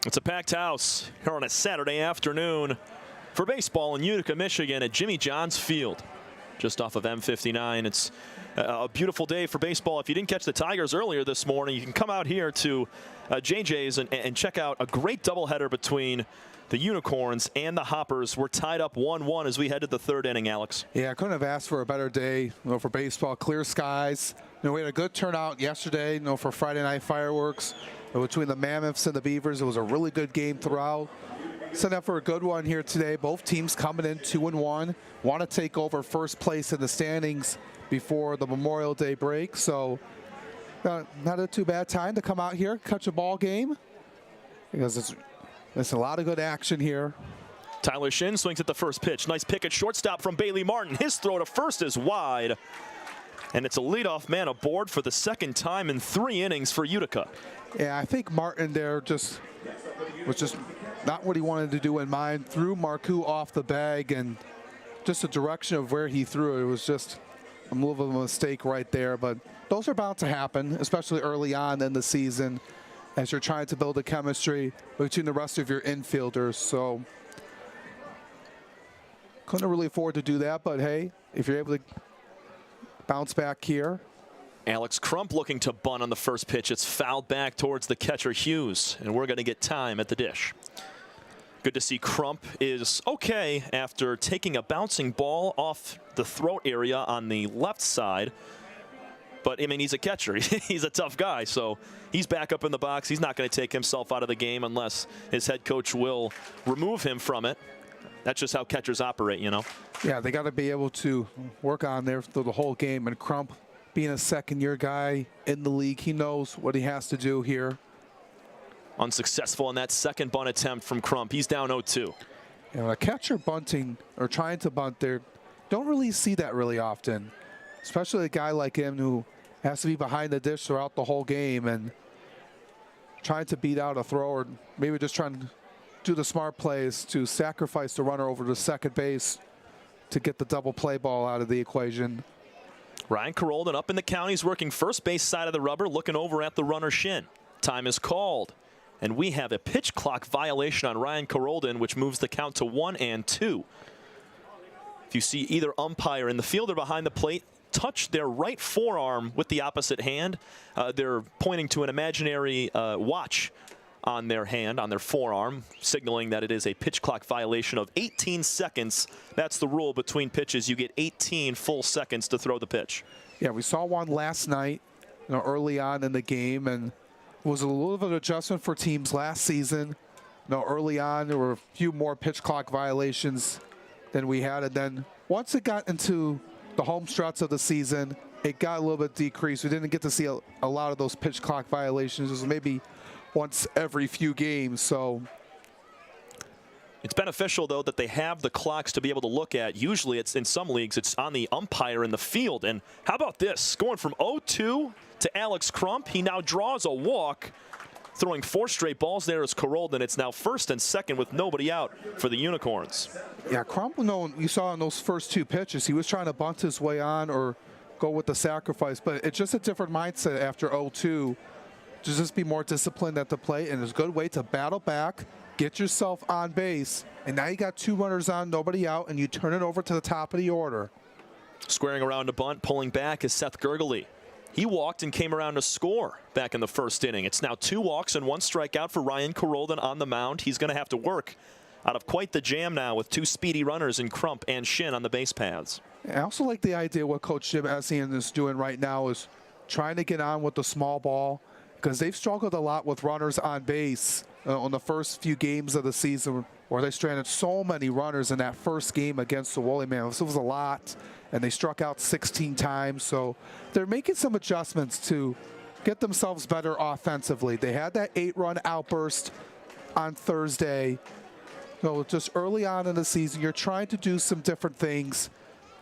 It's a packed house here on a Saturday afternoon for baseball in Utica, Michigan at Jimmy John's Field, just off of M59. It's a beautiful day for baseball. If you didn't catch the Tigers earlier this morning, you can come out here to JJ's and check out a great doubleheader between the Unicorns and the Hoppers. We're tied up 1-1 as we head to the third inning, Alex. Yeah, I couldn't have asked for a better day, for baseball. Clear skies. We had a good turnout yesterday, for Friday night fireworks. Between the Mammoths and the Beavers, it was a really good game throughout. Set up for a good one here today. Both teams coming in 2-1. Want to take over first place in the standings before the Memorial Day break. So not a too bad time to come out here, catch a ball game, because it's a lot of good action here. Tyler Shin swings at the first pitch. Nice pick at shortstop from Bailey Martin. His throw to first is wide. And it's a leadoff man aboard for the second time in 3 innings for Utica. Yeah, I think Martin there was just not what he wanted to do in mind. Threw Marcoux off the bag, and just the direction of where he threw it was just a little bit of a mistake right there. But those are bound to happen, especially early on in the season as you're trying to build a chemistry between the rest of your infielders. So couldn't really afford to do that, but hey, if you're able to bounce back here. Alex Crump looking to bunt on the first pitch. It's fouled back towards the catcher Hughes, and we're going to get time at the dish. Good to see Crump is okay after taking a bouncing ball off the throat area on the left side. But, I mean, he's a catcher. He's a tough guy, so he's back up in the box. He's not going to take himself out of the game unless his head coach will remove him from it. That's just how catchers operate, Yeah, they got to be able to work on there through the whole game. And Crump, being a second-year guy in the league, he knows what he has to do here. Unsuccessful in that second bunt attempt from Crump. He's down 0-2. A catcher bunting or trying to bunt there, don't really see that really often, especially a guy like him who has to be behind the dish throughout the whole game and trying to beat out a throw, or maybe just trying to do the smart plays to sacrifice the runner over to second base to get the double play ball out of the equation. Ryan Carolden up in the count. He's working first base side of the rubber, looking over at the runner Shin. Time is called, and we have a pitch clock violation on Ryan Carolden, which moves the count to 1-2. If you see either umpire in the field or behind the plate touch their right forearm with the opposite hand, they're pointing to an imaginary watch on their hand, on their forearm, signaling that it is a pitch clock violation of 18 seconds. That's the rule between pitches. You get 18 full seconds to throw the pitch. Yeah, we saw one last night, early on in the game, and it was a little bit of adjustment for teams last season. Early on, there were a few more pitch clock violations than we had, and then once it got into the home stretch of the season, it got a little bit decreased. We didn't get to see a lot of those pitch clock violations. It was maybe once every few games. So it's beneficial, though, that they have the clocks to be able to look at. Usually it's in some leagues, it's on the umpire in the field. And how about this? Going from 0-2 to Alex Crump, he now draws a walk, throwing 4 straight balls there as Carolden. It's now first and second with nobody out for the Unicorns. Yeah, Crump, you saw in those first 2 pitches, he was trying to bunt his way on or go with the sacrifice, but it's just a different mindset after 0-2. To just be more disciplined at the plate, and it's a good way to battle back, get yourself on base, and now you got 2 runners on, nobody out, and you turn it over to the top of the order. Squaring around to bunt, pulling back is Seth Gurgley. He walked and came around to score back in the first inning. It's now 2 walks and 1 strikeout for Ryan Carolden on the mound. He's going to have to work out of quite the jam now with 2 speedy runners in Crump and Shin on the base paths. I also like the idea what Coach Jim Essien is doing right now is trying to get on with the small ball, because they've struggled a lot with runners on base on the first few games of the season, where they stranded so many runners in that first game against the Woolly Mammoths. It was a lot, and they struck out 16 times. So they're making some adjustments to get themselves better offensively. They had that 8-run outburst on Thursday. Just early on in the season, you're trying to do some different things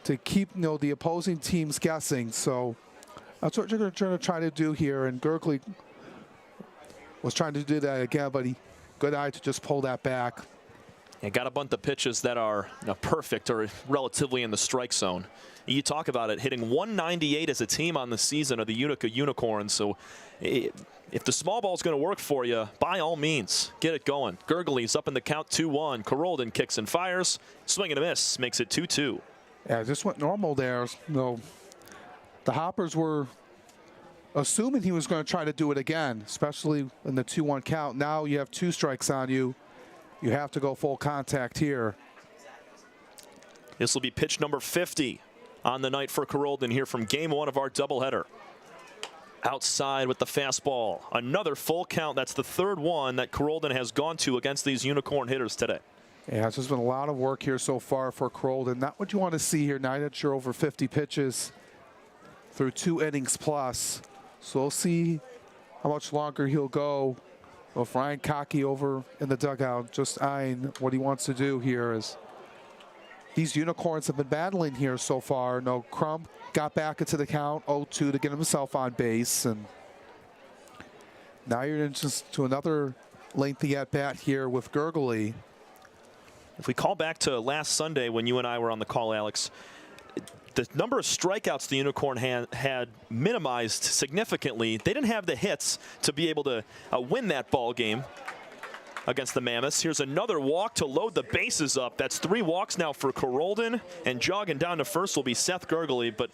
to keep the opposing teams guessing. So that's what you're going to try to do here. And Gurgley was trying to do that again, but good eye to just pull that back. And got to bunt the pitches that are perfect or relatively in the strike zone. You talk about it, hitting 198 as a team on the season of the Utica Unicorns. So if the small ball is going to work for you, by all means, get it going. Gurgley's up in the count 2-1. Carolden kicks and fires. Swing and a miss makes it 2-2. Yeah, it just went normal there. The Hoppers were assuming he was going to try to do it again, especially in the 2-1 count. Now you have 2 strikes on you. You have to go full contact here. This will be pitch number 50 on the night for Carolden here from game 1 of our doubleheader. Outside with the fastball. Another full count. That's the 3rd one that Carolden has gone to against these Unicorn hitters today. Yeah, it's just been a lot of work here so far for Carolden. Not what you want to see here. 9 that you're over 50 pitches through 2 innings plus. So we'll see how much longer he'll go. With Ryan Cockey over in the dugout, just eyeing what he wants to do here. As these Unicorns have been battling here so far. Crump got back into the count 0-2 to get himself on base, and now you're into another lengthy at bat here with Gurgley. If we call back to last Sunday when you and I were on the call, Alex, the number of strikeouts the Unicorn had minimized significantly. They didn't have the hits to be able to win that ball game against the Mammoths. Here's another walk to load the bases up. That's 3 walks now for Carolden, and jogging down to first will be Seth Gurgley. But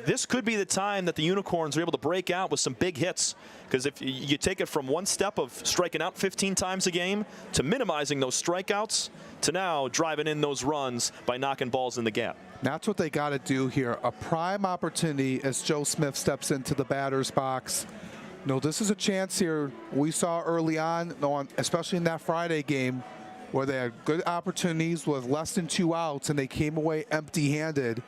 this could be the time that the Unicorns are able to break out with some big hits, because if you take it from one step of striking out 15 times a game to minimizing those strikeouts to now driving in those runs by knocking balls in the gap. That's what they got to do here. A prime opportunity as Joe Smith steps into the batter's box. This is a chance here. We saw early on, especially in that Friday game, where they had good opportunities with less than 2 outs and they came away empty-handed.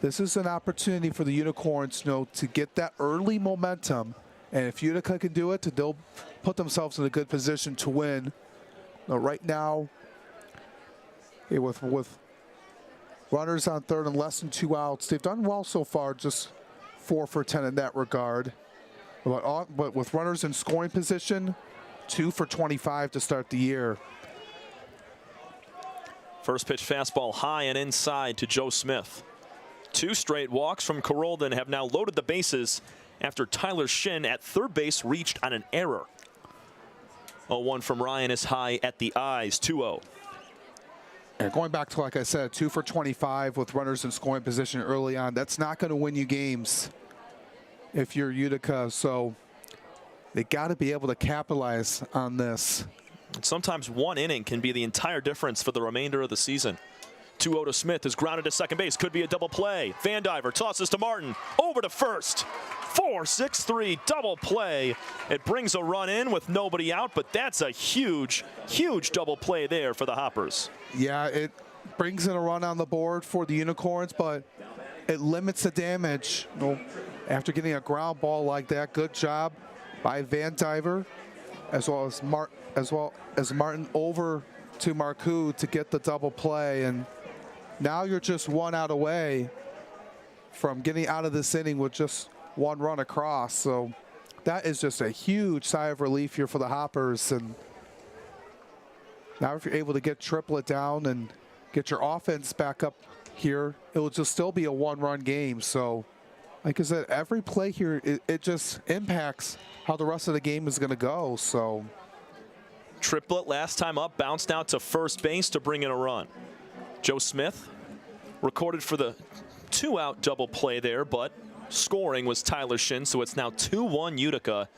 This is an opportunity for the Unicorns to get that early momentum. And if Utica can do it, they'll put themselves in a good position to win. Right now, with runners on third and less than 2 outs, they've done well so far, just 4 for 10 in that regard. But with runners in scoring position, 2 for 25 to start the year. First pitch fastball high and inside to Joe Smith. 2 straight walks from Carolden have now loaded the bases after Tyler Shin at third base reached on an error. 0-1 from Ryan is high at the eyes, 2-0. And going back to, like I said, 2 for 25 with runners in scoring position early on, that's not going to win you games if you're Utica. So they got to be able to capitalize on this. Sometimes 1 inning can be the entire difference for the remainder of the season. 2-0 to Smith is grounded to second base. Could be a double play. Van Diver tosses to Martin. Over to first. 4-6-3 double play. It brings a run in with nobody out, but that's a huge, huge double play there for the Hoppers. Yeah, it brings in a run on the board for the Unicorns, but it limits the damage. After getting a ground ball like that, good job by Van Diver, as well as Martin over to Marcoux to get the double play. And now you're just 1 out away from getting out of this inning with just 1 run across. So that is just a huge sigh of relief here for the Hoppers. And now if you're able to get triplet down and get your offense back up here, it will just still be a 1-run game. So like I said, every play here, it just impacts how the rest of the game is going to go. So triplet last time up, bounced out to first base to bring in a run. Joe Smith recorded for the 2-out double play there, but scoring was Tyler Shin, so it's now 2-1 Utica.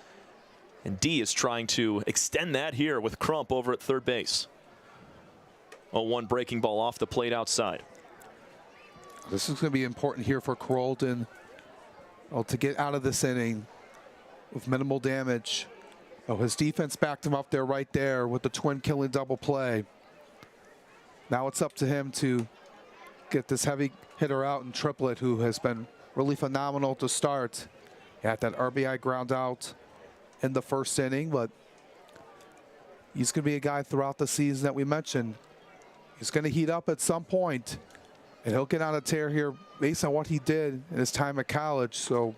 And D is trying to extend that here with Crump over at third base. 0-1 breaking ball off the plate outside. This is going to be important here for Carrollton to get out of this inning with minimal damage. Oh, his defense backed him up there right there with the twin killing double play. Now it's up to him to get this heavy hitter out in Triplett, who has been really phenomenal to start. He had that RBI ground out in the first inning, but he's going to be a guy throughout the season that we mentioned. He's going to heat up at some point, and he'll get on a tear here based on what he did in his time at college. So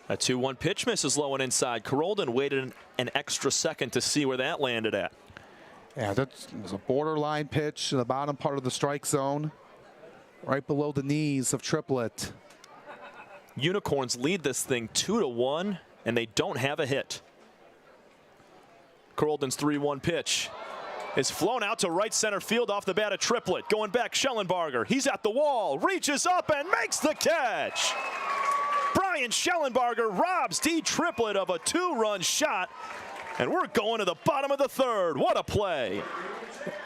a 2-1 pitch misses low and inside. Carrollton waited an extra second to see where that landed at. Yeah, that was a borderline pitch in the bottom part of the strike zone, right below the knees of Triplett. Unicorns lead this thing 2-1, and they don't have a hit. Carrollton's 3-1 pitch is flown out to right center field off the bat of Triplett. Going back, Schellenbarger. He's at the wall, reaches up and makes the catch. Brian Schellenbarger robs D. Triplett of a 2-run shot, and we're going to the bottom of the third. What a play.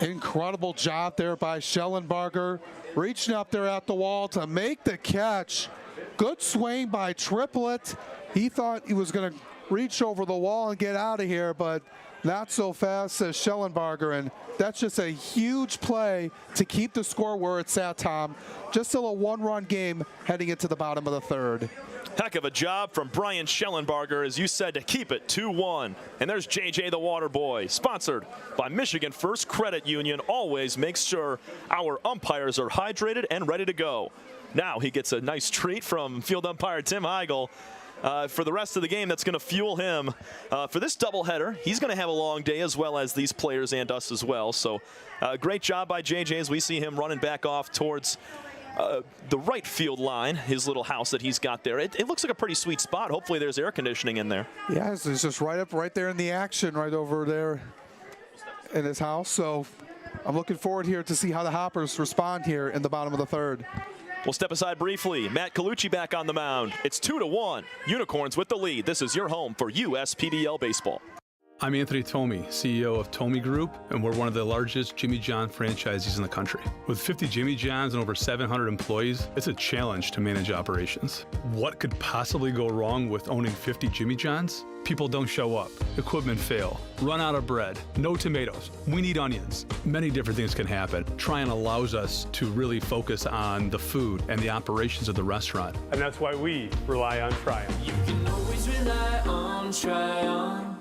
Incredible job there by Schellenbarger, reaching up there at the wall to make the catch. Good swing by Triplett. He thought he was going to reach over the wall and get out of here, but not so fast as Schellenbarger, and that's just a huge play to keep the score where it's at, Tom. Just still a 1-run game heading into the bottom of the third. Heck of a job from Brian Schellenbarger, as you said, to keep it 2-1. And there's JJ the Water Boy, sponsored by Michigan First Credit Union. Always makes sure our umpires are hydrated and ready to go. Now he gets a nice treat from field umpire Tim Heigl. For the rest of the game, that's going to fuel him. For this doubleheader, he's going to have a long day, as well as these players and us as well. So great job by JJ as we see him running back off towards the right field line, his little house that he's got there. It looks like a pretty sweet spot. Hopefully there's air conditioning in there. Yeah, it's just right there in the action, right over there in his house. So I'm looking forward here to see how the Hoppers respond here in the bottom of the third. We'll step aside briefly. Matt Colucci back on the mound. It's 2-1. Unicorns with the lead. This is your home for USPBL baseball. I'm Anthony Tomey, CEO of Tomey Group, and we're one of the largest Jimmy John franchisees in the country. With 50 Jimmy Johns and over 700 employees, it's a challenge to manage operations. What could possibly go wrong with owning 50 Jimmy Johns? People don't show up, equipment fail, run out of bread, no tomatoes, we need onions. Many different things can happen. Tryon allows us to really focus on the food and the operations of the restaurant. And that's why we rely on Tryon. You can always rely on Tryon.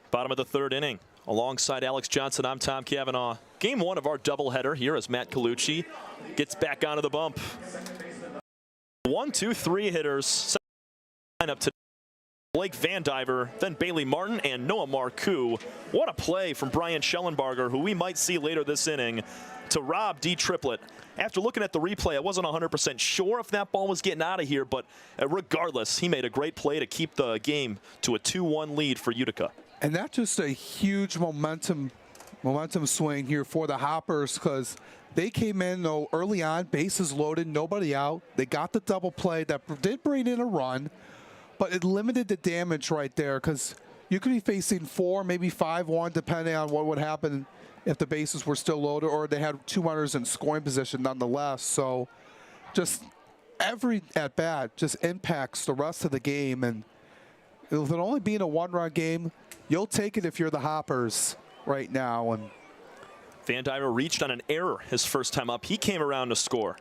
Bottom of the third inning. Alongside Alex Johnson, I'm Tom Cavanaugh. Game one of our doubleheader here as Matt Colucci gets back onto the bump. 1, 2, 3 hitters. Lineup to Blake Vandiver, then Bailey Martin and Noah Marcoux. What a play from Brian Schellenbarger, who we might see later this inning, to rob D. Triplett. After looking at the replay, I wasn't 100% sure if that ball was getting out of here, but regardless, he made a great play to keep the game to a 2-1 lead for Utica. And that's just a huge momentum swing here for the Hoppers, because they came in though early on, bases loaded, nobody out. They got the double play that did bring in a run, but it limited the damage right there, because you could be facing 4, maybe 5-1, depending on what would happen if the bases were still loaded or they had 2 runners in scoring position nonetheless. So just every at-bat just impacts the rest of the game, and with it only being a 1-run game, you'll take it if you're the Hoppers right now. And Vandiver reached on an error his first time up. He came around to score.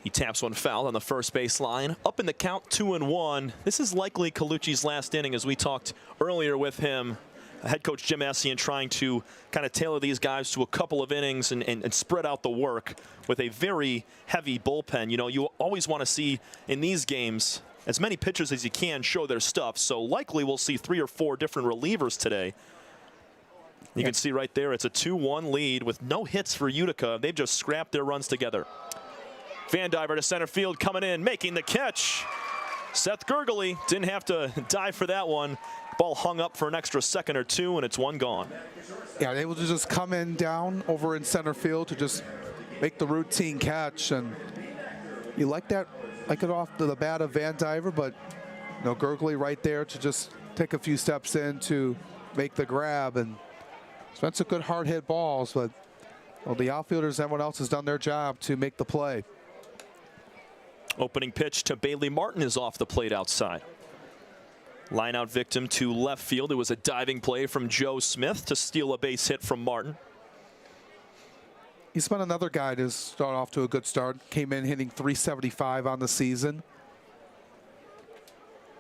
He taps one foul on the first base line. Up in the count, 2-1. This is likely Colucci's last inning, as we talked earlier with him. head coach Jim Essian trying to kind of tailor these guys to a couple of innings and spread out the work with a very heavy bullpen. You know, you always want to see in these games as many pitchers as you can show their stuff. So likely we'll see 3 or 4 different relievers today. You can see right there, it's a 2-1 lead with no hits for Utica. They've just scrapped their runs together. Van Diver to center field, coming in, making the catch. Seth Gurgley didn't have to dive for that one. Ball hung up for an extra second or two, and it's one gone. Yeah, they will just come in down over in center field to just make the routine catch, and you like that, like it off to the bat of Van Diver, but you know, Gurgley right there to just take a few steps in to make the grab, and spent some good hard hit balls, but well, the outfielders, everyone else has done their job to make the play. Opening pitch to Bailey Martin is off the plate outside. Line out victim to left field. It was a diving play from Joe Smith to steal a base hit from Martin. He's been another guy to start off to a good start. Came in hitting .375 on the season.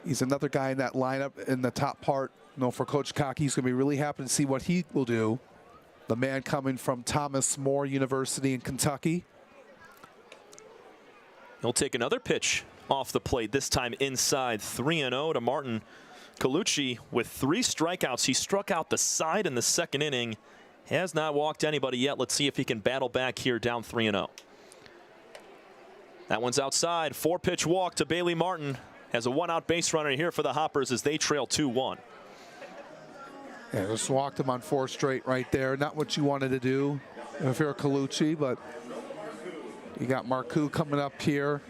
He's another guy in that lineup in the top part. You know, for Coach Cocky, he's going to be really happy to see what he will do. The man coming from Thomas More University in Kentucky. He'll take another pitch off the plate, this time inside. 3-0 to Martin Colucci with 3 strikeouts. He struck out the side in the second inning. Has not walked anybody yet. Let's see if he can battle back here down 3-0. That one's outside. 4-pitch walk to Bailey Martin. Has a 1-out base runner here for the Hoppers as they trail 2-1. Yeah, just walked him on 4 straight right there. Not what you wanted to do if you're a Colucci, but you got Marcoux coming up here.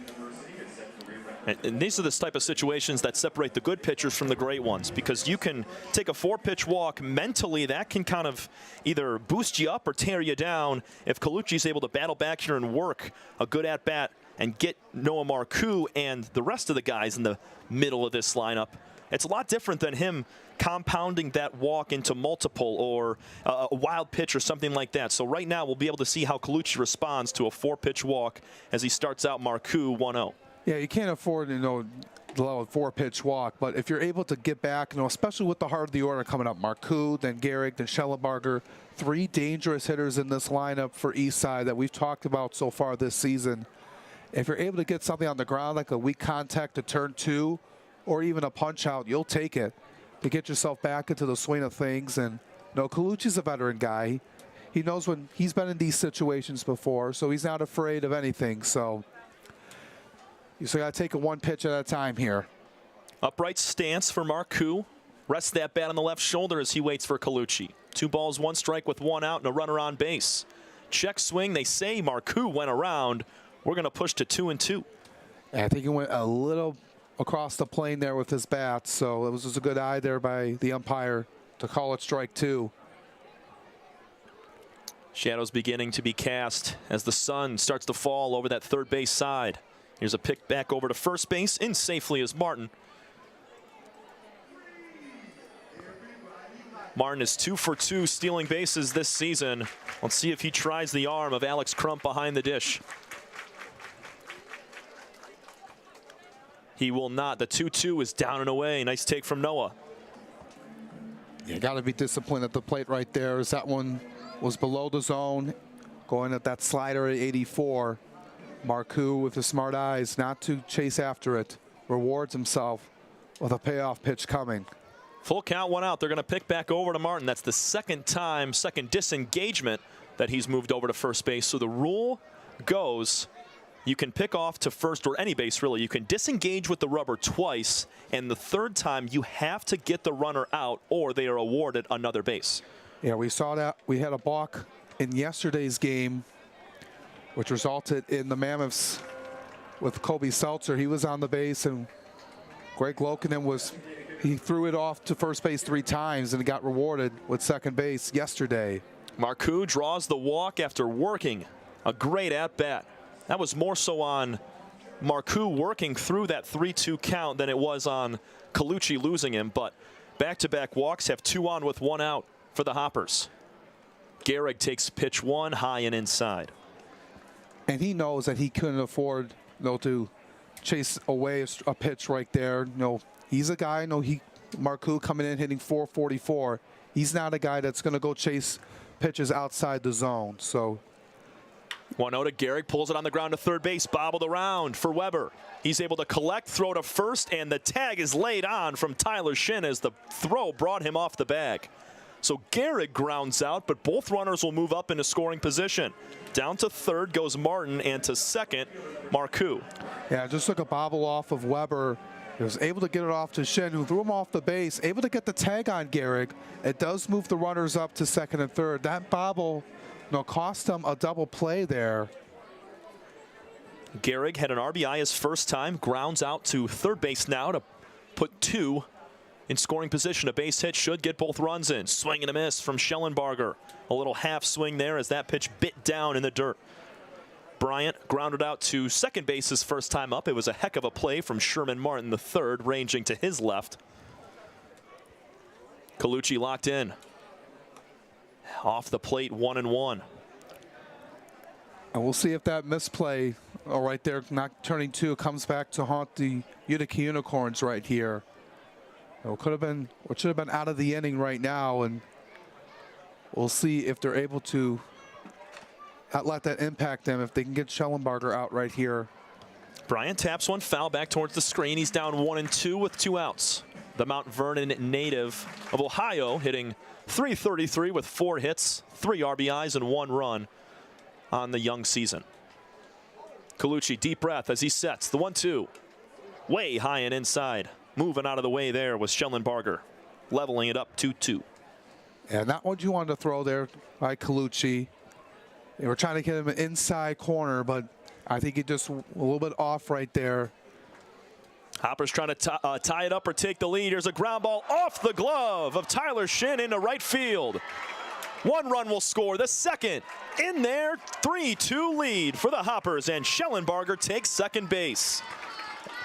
And these are the type of situations that separate the good pitchers from the great ones, because you can take a 4-pitch walk mentally. That can kind of either boost you up or tear you down. If Colucci's able to battle back here and work a good at-bat and get Noah Marcoux and the rest of the guys in the middle of this lineup, it's a lot different than him compounding that walk into multiple or a wild pitch or something like that. So right now we'll be able to see how Colucci responds to a 4-pitch walk as he starts out Marcoux 1-0. Yeah, you can't afford, you know, to allow a 4-pitch walk, but if you're able to get back, you know, especially with the heart of the order coming up, Marcoux, then Gehrig, then Schellenbarger, 3 dangerous hitters in this lineup for Eastside that we've talked about so far this season. If you're able to get something on the ground like a weak contact to turn 2 or even a punch out, you'll take it to get yourself back into the swing of things. And you know, Colucci's a veteran guy. He knows when he's been in these situations before, so he's not afraid of anything. So you still got to take it 1 pitch at a time here. Upright stance for Marcoux. Rests that bat on the left shoulder as he waits for Colucci. 2 balls, 1 strike with 1 out and a runner on base. Check swing. They say Marcoux went around. We're going to push to 2-2. I think he went a little across the plane there with his bat, so it was just a good eye there by the umpire to call it strike 2. Shadows beginning to be cast as the sun starts to fall over that third base side. Here's a pick back over to first base. In safely is Martin. Martin is 2 for 2 stealing bases this season. Let's see if he tries the arm of Alex Crump behind the dish. He will not. The 2-2 is down and away. Nice take from Noah. You got to be disciplined at the plate right there, as that one was below the zone, going at that slider at 84. Marcoux with the smart eyes not to chase after it, rewards himself with a payoff pitch coming. Full count, 1 out. They're going to pick back over to Martin. That's the second disengagement that he's moved over to first base. So the rule goes, you can pick off to first or any base, really. You can disengage with the rubber twice, and the third time you have to get the runner out or they are awarded another base. Yeah, we saw that. We had a balk in yesterday's game, which resulted in the Mammoths with Kobe Seltzer. He was on the base, and Greg Lokinen he threw it off to first base 3 times and got rewarded with second base yesterday. Marcoux draws the walk after working a great at-bat. That was more so on Marcoux working through that 3-2 count than it was on Colucci losing him, but back-to-back walks have 2 on with 1 out for the Hoppers. Gehrig takes pitch 1 high and inside. And he knows that he couldn't afford to chase away a pitch right there. He's a guy, Marcoux coming in hitting .444. he's not a guy that's going to go chase pitches outside the zone. So 1-0 to Gehrig, pulls it on the ground to third base, bobbled around for Weber. He's able to collect, throw to first, and the tag is laid on from Tyler Shin as the throw brought him off the bag. So Gehrig grounds out, but both runners will move up into scoring position. Down to third goes Martin, and to second, Marcoux. Yeah, just took a bobble off of Weber. He was able to get it off to Shin, who threw him off the base, able to get the tag on Gehrig. It does move the runners up to second and third. That bobble, cost him a double play there. Gehrig had an RBI his first time, grounds out to third base now to put 2 in scoring position. A base hit should get both runs in. Swing and a miss from Schellenbarger. A little half swing there as that pitch bit down in the dirt. Bryant grounded out to second base his first time up. It was a heck of a play from Sherman Martin, the third, ranging to his left. Colucci locked in. Off the plate, 1-1. And we'll see if that misplay, right there, not turning 2, comes back to haunt the Utica Unicorns right here. It could have been, or should have been out of the inning right now, and we'll see if they're able to not let that impact them, if they can get Schellenbarger out right here. Bryant taps one foul back towards the screen. He's down 1-2 with 2 outs. The Mount Vernon native of Ohio hitting .333 with 4 hits, 3 RBIs, and 1 run on the young season. Colucci, deep breath as he sets the 1-2. Way high and inside. Moving out of the way there was Schellenbarger, leveling it up 2-2. Yeah, not what you wanted to throw there by Colucci. They were trying to get him an inside corner, but I think he just a little bit off right there. Hoppers trying to tie it up or take the lead. Here's a ground ball off the glove of Tyler Shin into right field. 1 run will score, the second in there. 3-2 lead for the Hoppers, and Schellenbarger takes second base.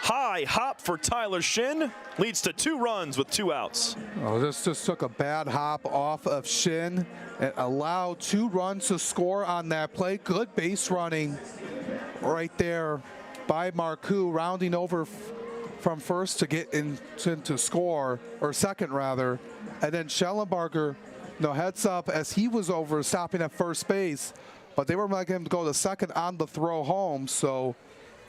High hop for Tyler Shin leads to 2 runs with 2 outs. Oh, this just took a bad hop off of Shin and allowed 2 runs to score on that play. Good base running right there by Marcoux, rounding over from first to get to score, or second rather. And then Schellenbarger, heads up as he was over stopping at first base, but they were making him go to second on the throw home. So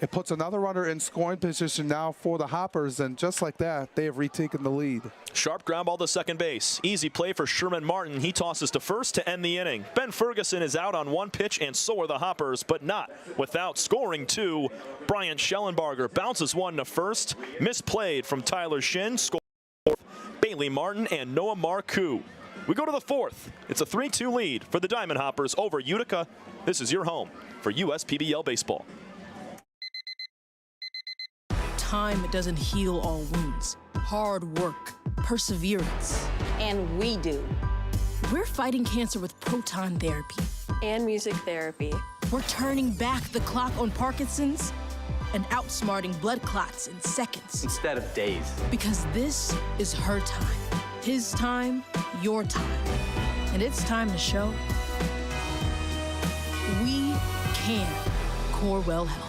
it puts another runner in scoring position now for the Hoppers, and just like that, they have retaken the lead. Sharp ground ball to second base. Easy play for Sherman Martin. He tosses to first to end the inning. Ben Ferguson is out on 1 pitch, and so are the Hoppers, but not without scoring 2. Bryant Schellenbarger bounces 1 to first. Misplayed from Tyler Shin. Score Bailey Martin and Noah Marcoux. We go to the 4th. It's a 3-2 lead for the Diamond Hoppers over Utica. This is your home for USPBL baseball. Time doesn't heal all wounds. Hard work, perseverance. And we do. We're fighting cancer with proton therapy. And music therapy. We're turning back the clock on Parkinson's and outsmarting blood clots in seconds. Instead of days. Because this is her time. His time, your time. And it's time to show we can. Corewell Health.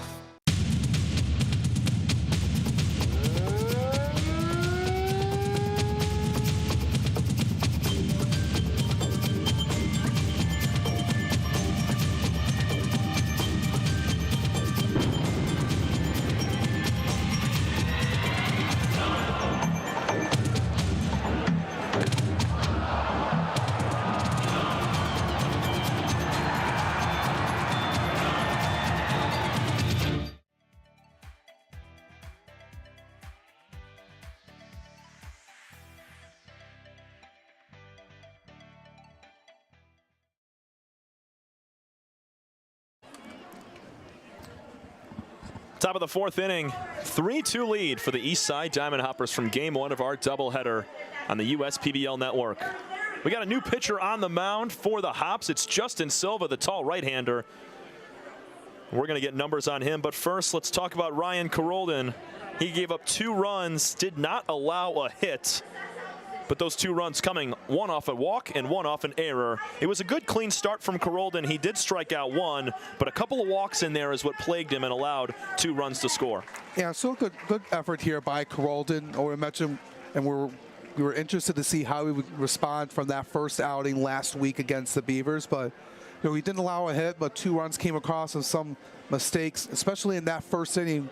Top of the 4th inning, 3-2 lead for the Eastside Diamond Hoppers from Game 1 of our doubleheader on the USPBL network. We got a new pitcher on the mound for the Hops. It's Justin Silva, the tall right-hander. We're going to get numbers on him, but first let's talk about Ryan Carolden. He gave up 2 runs, did not allow a hit, but those 2 runs coming, 1 off a walk and 1 off an error. It was a good clean start from Carolden. He did strike out 1, but a couple of walks in there is what plagued him and allowed 2 runs to score. Yeah, so good effort here by Carolden. Or we mentioned, and we're we were interested to see how he would respond from that first outing last week against the Beavers, but he didn't allow a hit, but 2 runs came across and some mistakes, especially in that first inning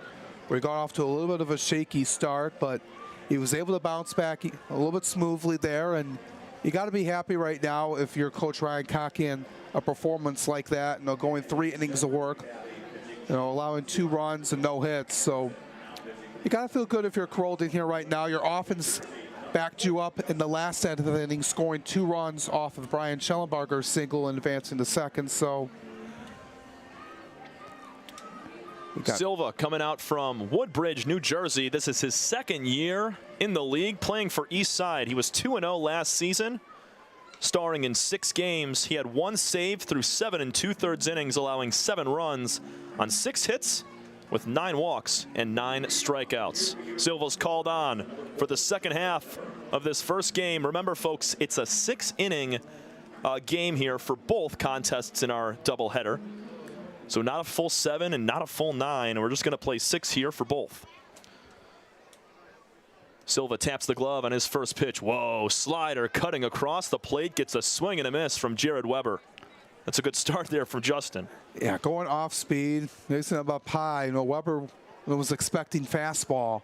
where he got off to a little bit of a shaky start, but he was able to bounce back a little bit smoothly there, and you got to be happy right now if you're Coach Ryan Cockey and a performance like that, going 3 innings of work, allowing 2 runs and no hits. So you got to feel good if you're Carrollton here right now. Your offense backed you up in the last end of the inning, scoring 2 runs off of Brian Schellenbarger's single and advancing to second. So Silva coming out from Woodbridge, New Jersey. This is his 2nd year in the league playing for Eastside. He was 2-0 last season, starring in 6 games. He had 1 save through 7 2/3 innings, allowing 7 runs on 6 hits with 9 walks and 9 strikeouts. Silva's called on for the second half of this first game. Remember, folks, it's a 6-inning game here for both contests in our doubleheader. So not a full 7 and not a full 9. We're just going to play 6 here for both. Silva taps the glove on his first pitch. Whoa, slider cutting across the plate, gets a swing and a miss from Jared Weber. That's a good start there from Justin. Yeah, going off speed. Mason about pie. Weber was expecting fastball,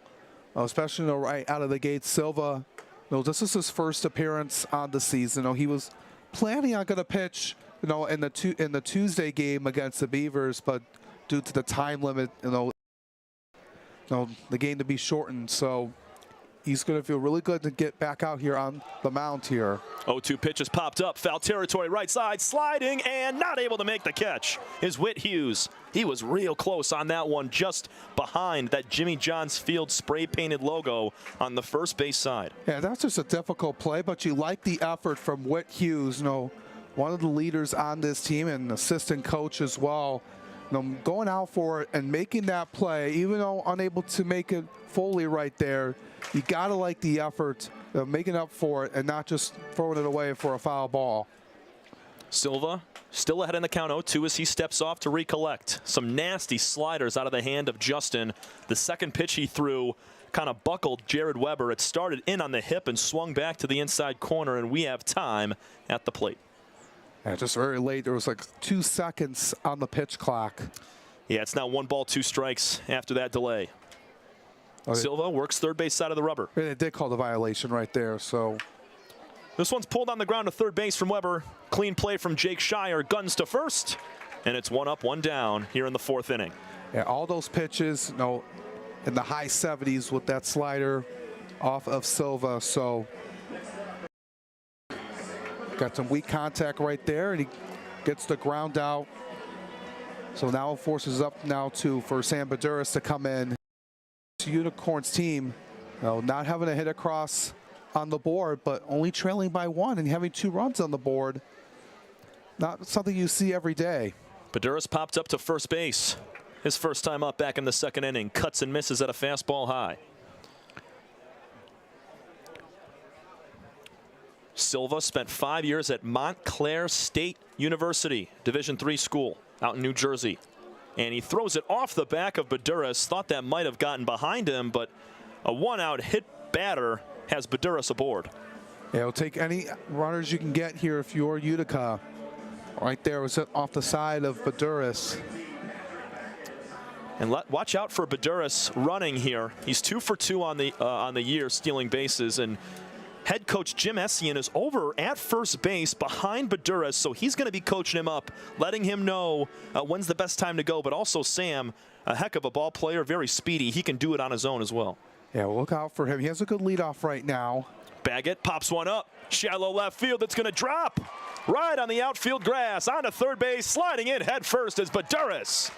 especially right out of the gate. Silva, this is his first appearance on the season. He was planning on going to pitch in the Tuesday game against the Beavers, but due to the time limit, the game to be shortened. So he's going to feel really good to get back out here on the mound here. 0-2 pitch has popped up, foul territory, right side, sliding and not able to make the catch is Whit Hughes. He was real close on that one, just behind that Jimmy John's Field spray-painted logo on the first base side. Yeah, that's just a difficult play, but you like the effort from Whit Hughes, one of the leaders on this team and assistant coach as well. Going out for it and making that play, even though unable to make it fully right there, you got to like the effort of making up for it and not just throwing it away for a foul ball. Silva still ahead in the count 0-2 as he steps off to recollect. Some nasty sliders out of the hand of Justin. The second pitch he threw kind of buckled Jared Weber. It started in on the hip and swung back to the inside corner, and we have time at the plate. Yeah, just very late. There was like 2 seconds on the pitch clock. Yeah, it's now 1 ball, 2 strikes after that delay. Silva works third base side of the rubber. They did call the violation right there, so. This one's pulled on the ground to third base from Weber. Clean play from Jake Shire, guns to first, and it's 1 up, 1 down here in the 4th inning. Yeah, all those pitches, in the high 70s with that slider off of Silva, so. Got some weak contact right there, and he gets the ground out. So now it forces up for Sam Baduras to come in. Unicorns team, not having a hit across on the board, but only trailing by 1 and having 2 runs on the board. Not something you see every day. Baduras popped up to first base. His first time up back in the 2nd inning. Cuts and misses at a fastball high. Silva spent 5 years at Montclair State University, Division III school out in New Jersey. And he throws it off the back of Baduras. Thought that might have gotten behind him, but a 1-out hit batter has Baduras aboard. Yeah, we'll take any runners you can get here if you're Utica. Right there was off the side of Baduras. And watch out for Baduras running here. He's 2 for 2 on the year, stealing bases, and head coach Jim Essien is over at first base behind Baduras, so he's going to be coaching him up, letting him know when's the best time to go. But also Sam, a heck of a ball player, very speedy. He can do it on his own as well. Yeah, well, look out for him. He has a good leadoff right now. Baggett pops one up. Shallow left field. That's going to drop right on the outfield grass. Onto third base. Sliding in head first is Baduras.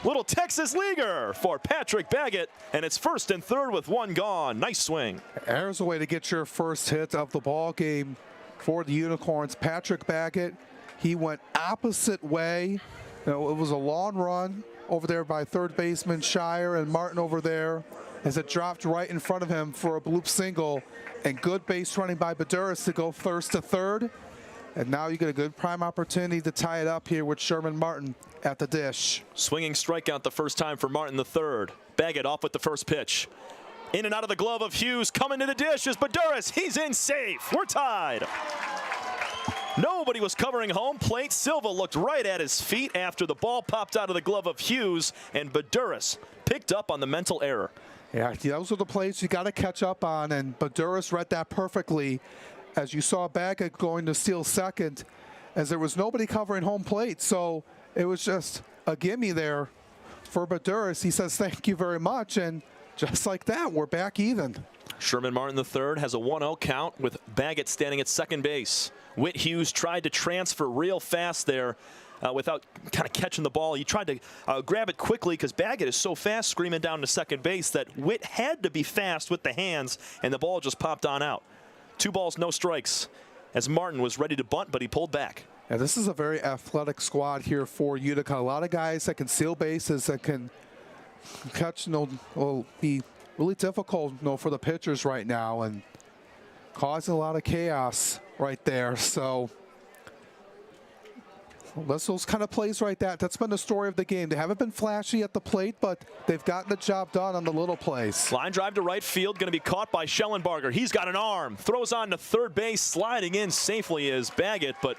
Little Texas leaguer for Patrick Baggett, and it's 1st and 3rd with 1 gone. Nice swing. There's a way to get your first hit of the ball game for the Unicorns. Patrick Baggett, he went opposite way. It was a long run over there by third baseman Shire and Martin over there as it dropped right in front of him for a bloop single, and good base running by Baduras to go first to third. And now you get a good prime opportunity to tie it up here with Sherman Martin at the dish. Swinging strikeout the first time for Martin the third. Baggett off with the first pitch. In and out of the glove of Hughes, coming to the dish is Baduras. He's in safe. We're tied. Nobody was covering home plate. Silva looked right at his feet after the ball popped out of the glove of Hughes, and Baduras picked up on the mental error. Yeah, those are the plays you got to catch up on, and Baduras read that perfectly. As you saw Baggett going to steal second, as there was nobody covering home plate, so it was just a gimme there for Baduras. He says, thank you very much, and just like that, we're back even. Sherman Martin III has a 1-0 count with Baggett standing at second base. Whit Hughes tried to transfer real fast there without kind of catching the ball. He tried to grab it quickly because Baggett is so fast screaming down to second base that Whit had to be fast with the hands, and the ball just popped on out. 2 balls, no strikes, as Martin was ready to bunt, but he pulled back. Yeah, this is a very athletic squad here for Utica. A lot of guys that can steal bases, that can catch, will be really difficult, for the pitchers right now, and causing a lot of chaos right there. So that's those kind of plays right there. That's been the story of the game. They haven't been flashy at the plate, but they've gotten the job done on the little plays. Line drive to right field, going to be caught by Schellenbarger. He's got an arm, throws on to third base, sliding in safely is Baggett, but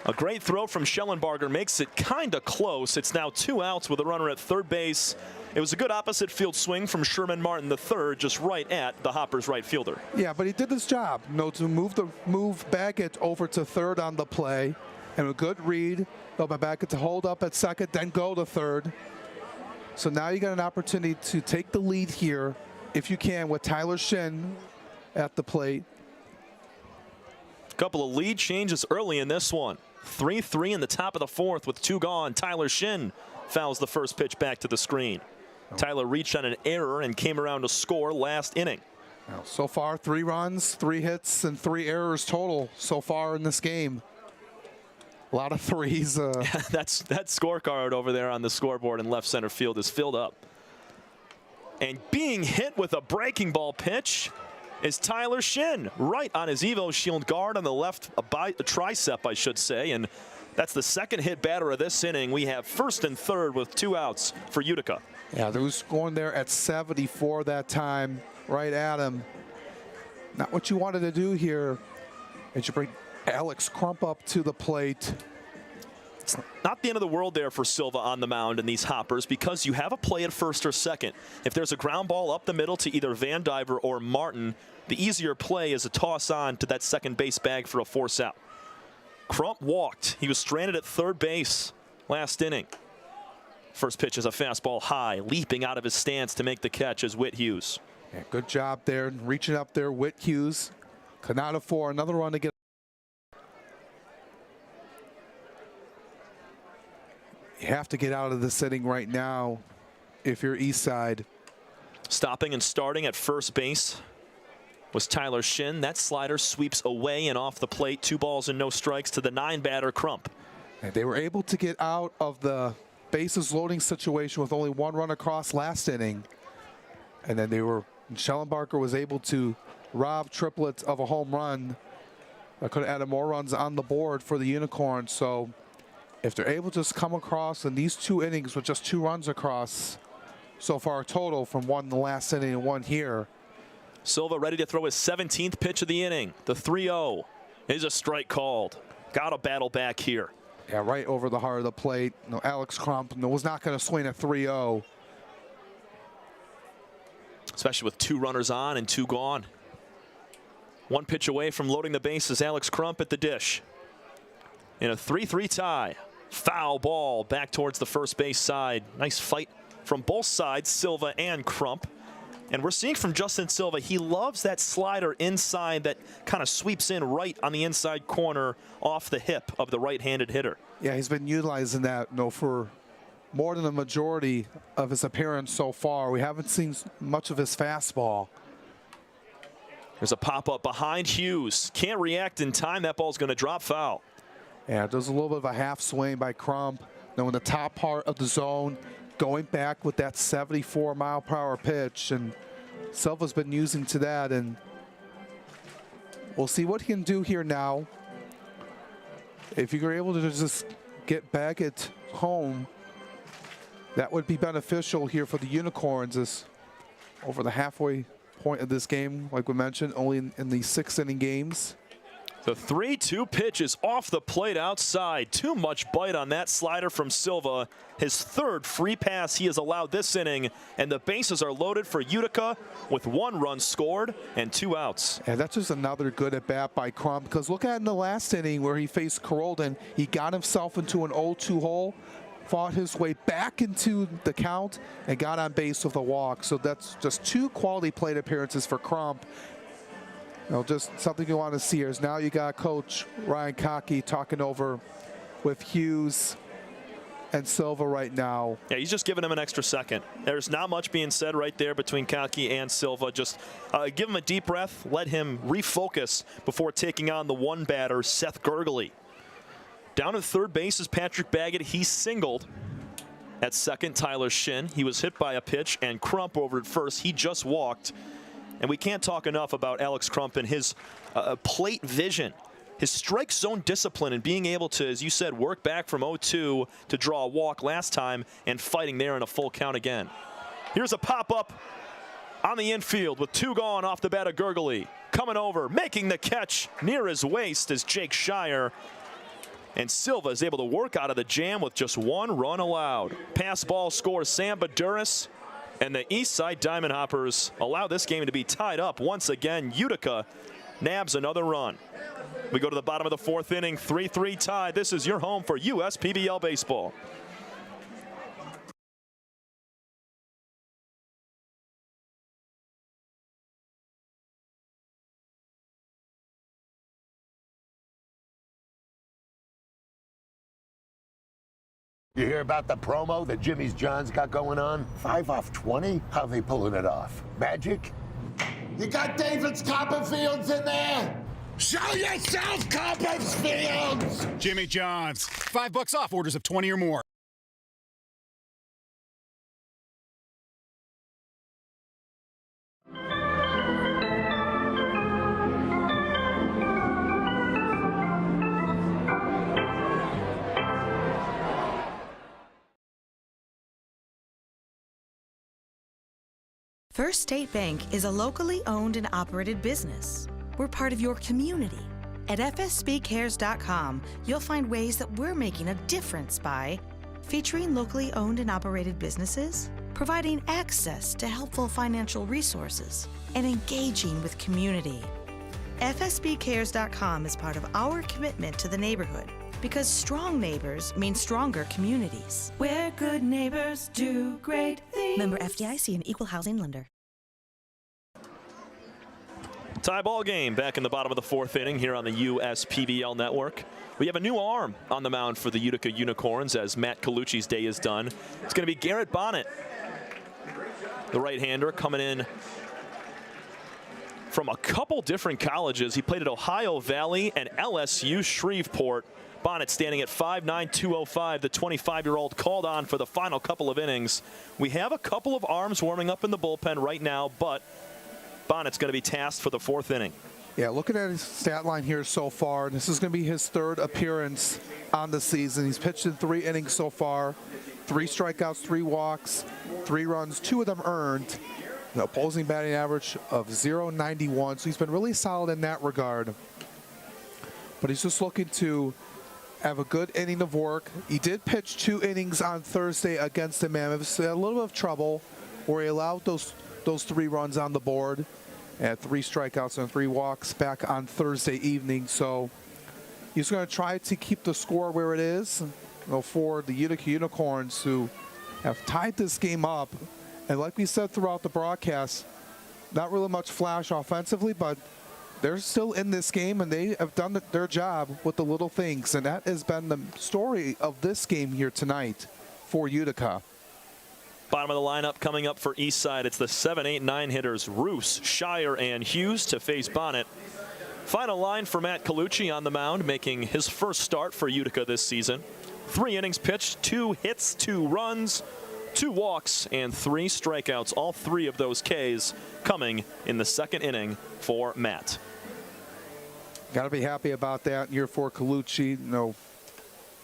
a great throw from Schellenbarger makes it kind of close. It's now 2 outs with a runner at third base. It was a good opposite field swing from Sherman Martin III, just right at the Hoppers right fielder. Yeah, but he did his job, to move Baggett over to third on the play, and a good read. By Baggett to hold up at second, then go to third. So now you got an opportunity to take the lead here, if you can, with Tyler Shin at the plate. A couple of lead changes early in this one. 3-3 in the top of the 4th with 2 gone. Tyler Shin fouls the first pitch back to the screen. Tyler reached on an error and came around to score last inning. Now, so far, 3 runs, 3 hits, and 3 errors total so far in this game. A lot of threes. That scorecard over there on the scoreboard in left center field is filled up. And being hit with a breaking ball pitch is Tyler Shin, right on his Evo Shield guard on the left tricep, I should say. And that's the second hit batter of this inning. We have first and third with 2 outs for Utica. Yeah, there was going there at 74 that time, right at him. Not what you wanted to do here as you bring Alex Crump up to the plate. It's not the end of the world there for Silva on the mound in these Hoppers, because you have a play at first or second. If there's a ground ball up the middle to either Van Diver or Martin, the easier play is a toss on to that second base bag for a force out. Crump walked. He was stranded at third base last inning. First pitch is a fastball high, leaping out of his stance to make the catch is Whit Hughes. Yeah, good job there, reaching up there, Whit Hughes. Could not afford another run to get. You have to get out of this inning right now if you're Eastside. Stopping and starting at first base was Tyler Shin. That slider sweeps away and off the plate. 2 balls and no strikes to the 9-batter Crump. And they were able to get out of the bases loading situation with only 1 run across last inning. And then Schellenbarger was able to rob triplets of a home run. That could have added more runs on the board for the Unicorns. So if they're able to just come across in these 2 innings with just 2 runs across so far total, from 1 in the last inning and 1 here. Silva ready to throw his 17th pitch of the inning. The 3-0 is a strike called. Got to battle back here. Yeah, right over the heart of the plate. Alex Crump was not going to swing a 3-0. Especially with 2 runners on and 2 gone. 1 pitch away from loading the bases, Alex Crump at the dish. In a 3-3 tie. Foul ball back towards the first base side. Nice fight from both sides, Silva and Crump. And we're seeing from Justin Silva, he loves that slider inside that kind of sweeps in right on the inside corner off the hip of the right-handed hitter. Yeah, he's been utilizing that for more than the majority of his appearance so far. We haven't seen much of his fastball. There's a pop-up behind Hughes. Can't react in time. That ball's going to drop foul. Yeah, there's a little bit of a half swing by Crump. Now in the top part of the zone, going back with that 74-mile-per-hour pitch, and Silva's been using to that, and we'll see what he can do here now. If you're able to just get Baggett home, that would be beneficial here for the Unicorns, as over the halfway point of this game, like we mentioned, only in the 6-inning games. The 3-2 pitch is off the plate outside. Too much bite on that slider from Silva. His third free pass he has allowed this inning, and the bases are loaded for Utica with 1 run scored and 2 outs. And that's just another good at bat by Crump, because look at in the last inning where he faced Carolden, he got himself into an 0-2 hole, fought his way back into the count, and got on base with a walk. So that's just 2 quality plate appearances for Crump. You know, just something you want to see here is now you got Coach Ryan Cockey talking over with Hughes and Silva right now. Yeah, he's just giving him an extra second. There's not much being said right there between Cockey and Silva. Just give him a deep breath, let him refocus before taking on the 1 batter, Seth Gurgley. Down at third base is Patrick Baggett. He singled. At second, Tyler Shin. He was hit by a pitch, and Crump over at first. He just walked. And we can't talk enough about Alex Crump and his plate vision, his strike zone discipline, and being able to, as you said, work back from 0-2 to draw a walk last time and fighting there in a full count again. Here's a pop-up on the infield with 2 gone off the bat of Gurgley. Coming over, making the catch near his waist is Jake Shire. And Silva is able to work out of the jam with just 1 run allowed. Pass ball scores Sam Baduras. And the Eastside Diamond Hoppers allow this game to be tied up once again. Utica nabs another run. We go to the bottom of the 4th inning, 3-3 tie. This is your home for USPBL baseball. You hear about the promo that Jimmy's John's got going on? 5 off 20? How they pulling it off? Magic? You got David's Copperfields in there? Show yourself, Copperfields! Jimmy John's. $5 off orders of 20 or more. First State Bank is a locally owned and operated business. We're part of your community. At fsbcares.com, you'll find ways that we're making a difference by featuring locally owned and operated businesses, providing access to helpful financial resources, and engaging with community. fsbcares.com is part of our commitment to the neighborhood, because strong neighbors mean stronger communities. Where good neighbors do great things. Member FDIC, an equal housing lender. Tie ball game back in the bottom of the 4th inning here on the USPBL network. We have a new arm on the mound for the Utica Unicorns as Matt Colucci's day is done. It's going to be Garrett Bonnet, the right-hander, coming in from a couple different colleges. He played at Ohio Valley and LSU Shreveport. Bonnet standing at 5'9", 205, the 25-year-old called on for the final couple of innings. We have a couple of arms warming up in the bullpen right now, but Bonnet's going to be tasked for the 4th inning. Yeah, looking at his stat line here so far, this is going to be his 3rd appearance on the season. He's pitched in 3 innings so far, 3 strikeouts, 3 walks, 3 runs, 2 of them earned. An opposing batting average of .091, so he's been really solid in that regard. But he's just looking to have a good inning of work. He did pitch 2 innings on Thursday against the Mammoths. He had a little bit of trouble where he allowed those 3 runs on the board and 3 strikeouts and 3 walks back on Thursday evening. So he's going to try to keep the score where it is, you know, for the Utica Unicorns, who have tied this game up. And like we said throughout the broadcast, not really much flash offensively, but they're still in this game, and they have done their job with the little things. And that has been the story of this game here tonight for Utica. Bottom of the lineup coming up for Eastside. It's the 7, 8, 9 hitters, Roos, Shire, and Hughes to face Bonnet. Final line for Matt Colucci on the mound, making his first start for Utica this season. 3 innings pitched, 2 hits, 2 runs, 2 walks, and 3 strikeouts. All 3 of those Ks coming in the 2nd inning for Matt. Got to be happy about that here for Colucci. You know,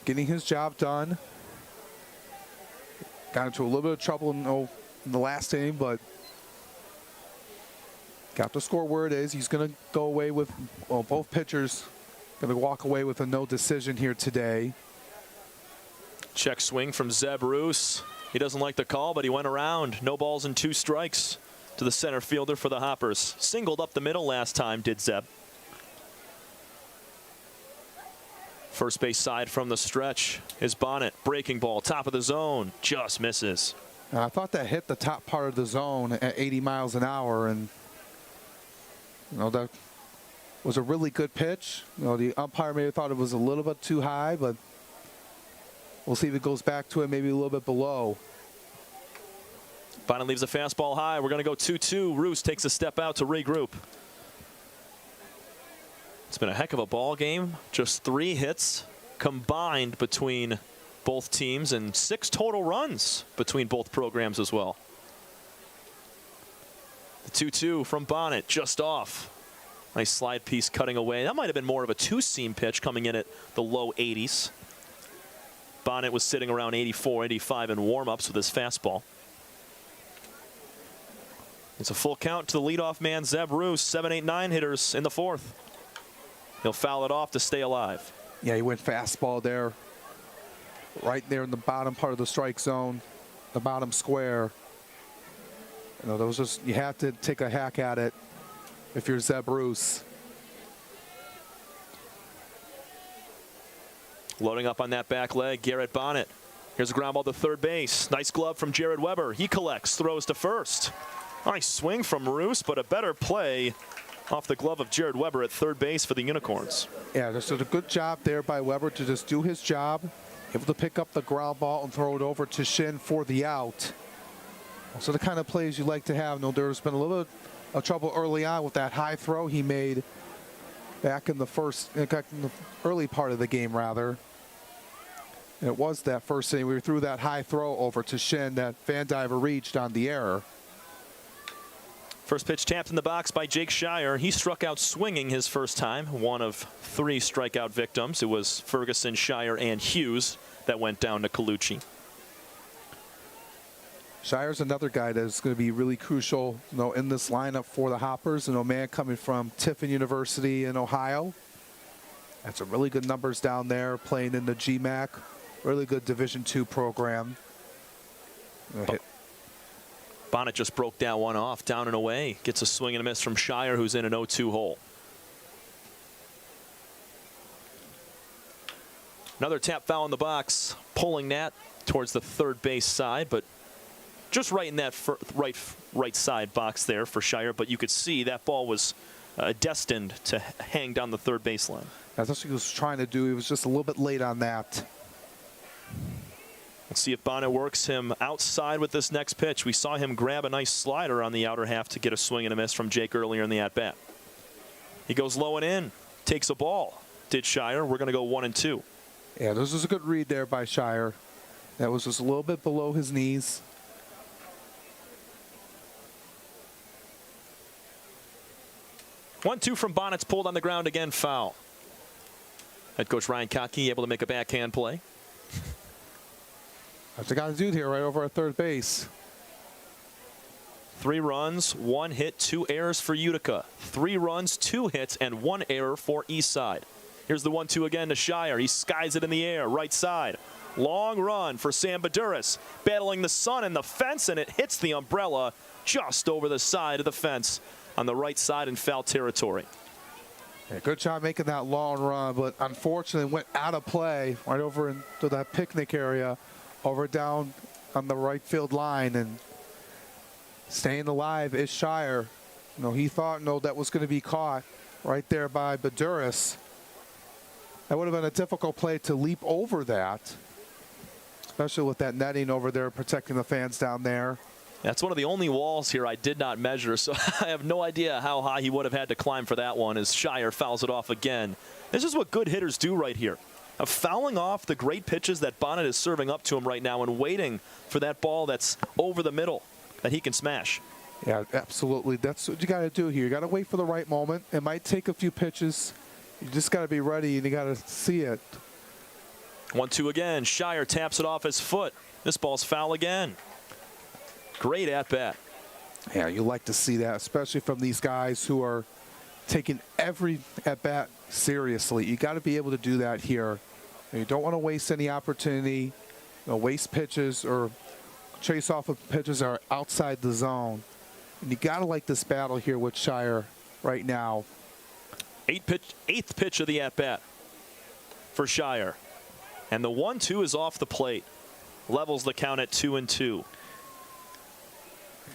getting his job done. Got into a little bit of trouble in the last inning, but Got the score where it is. He's going to go away with, well, both pitchers going to walk away with a no decision here today. Check swing from Zeb Roos. He doesn't like the call, but he went around. No balls and 2 strikes to the center fielder for the Hoppers. Singled up the middle last time, did Zeb. First base side from the stretch is Bonnet. Breaking ball, top of the zone, just misses. I thought that hit the top part of the zone at 80 miles an hour, and that was a really good pitch. The umpire may have thought it was a little bit too high, but we'll see if it goes back to it, maybe a little bit below. Bonnet leaves a fastball high. We're going to go 2-2. Roos takes a step out to regroup. It's been a heck of a ball game. Just 3 hits combined between both teams and 6 total runs between both programs as well. The 2-2 from Bonnet, just off. Nice slide piece cutting away. That might have been more of a 2-seam pitch coming in at the low 80s. Bonnet was sitting around 84, 85 in warm-ups with his fastball. It's a full count to the leadoff man, Zeb Roos. 7, 8, 9 hitters in the 4th. He'll foul it off to stay alive. Yeah, he went fastball there. Right there in the bottom part of the strike zone, the bottom square. Those just, you have to take a hack at it if you're Zeb Roos. Loading up on that back leg, Garrett Bonnet. Here's a ground ball to third base. Nice glove from Jared Weber. He collects, throws to first. Nice swing from Roos, but a better play off the glove of Jared Weber at third base for the Unicorns. Yeah, just a good job there by Weber to just do his job. Able to pick up the ground ball and throw it over to Shin for the out. So the kind of plays you like to have. There's been a little bit of trouble early on with that high throw he made back in the early part of the game, rather. And it was that first inning. We threw that high throw over to Shin that Van Diver reached on the error. First pitch tapped in the box by Jake Shire. He struck out swinging his first time, one of 3 strikeout victims. It was Ferguson, Shire, and Hughes that went down to Colucci. Shire's another guy that's going to be really crucial, in this lineup for the Hoppers. Man coming from Tiffin University in Ohio. Had some really good numbers down there, playing in the GMAC. Really good Division II program. Bonnet just broke that one off, down and away. Gets a swing and a miss from Shire, who's in an 0-2 hole. Another tap foul in the box, pulling that towards the third base side, but just right in that right side box there for Shire. But you could see that ball was destined to hang down the third baseline. That's what he was trying to do. He was just a little bit late on that. Let's see if Bonnet works him outside with this next pitch. We saw him grab a nice slider on the outer half to get a swing and a miss from Jake earlier in the at-bat. He goes low and in, takes a ball. Did Shire. We're going to go 1-2. Yeah, this was a good read there by Shire. That was just a little bit below his knees. One, 2 from Bonnet's pulled on the ground again, foul. Head coach Ryan Kottke able to make a backhand play. That's what got to do here, right over at third base. 3 runs, 1 hit, 2 errors for Utica. 3 runs, 2 hits, and 1 error for Eastside. Here's the 1-2 again to Shire. He skies it in the air, right side. Long run for Sam Baduras, battling the sun and the fence, and it hits the umbrella just over the side of the fence on the right side in foul territory. Yeah, good job making that long run, but unfortunately went out of play right over into that picnic area, over down on the right field line, and staying alive is Shire. He thought that was going to be caught right there by Baduras. That would have been a difficult play to leap over that, especially with that netting over there protecting the fans down there. That's one of the only walls here I did not measure, so I have no idea how high he would have had to climb for that one as Shire fouls it off again. This is what good hitters do right here. Of fouling off the great pitches that Bonnet is serving up to him right now and waiting for that ball that's over the middle that he can smash. Yeah, absolutely. That's what you got to do here. You got to wait for the right moment. It might take a few pitches. You just got to be ready, and you got to see it. 1-2 again. Shire taps it off his foot. This ball's foul again. Great at bat. Yeah, you like to see that, especially from these guys who are taking every at-bat seriously. You got to be able to do that here. You don't want to waste any opportunity, waste pitches or chase off of pitches that are outside the zone. And you got to like this battle here with Shire right now. Eighth pitch of the at-bat for Shire. And the 1-2 is off the plate. Levels the count at 2-2.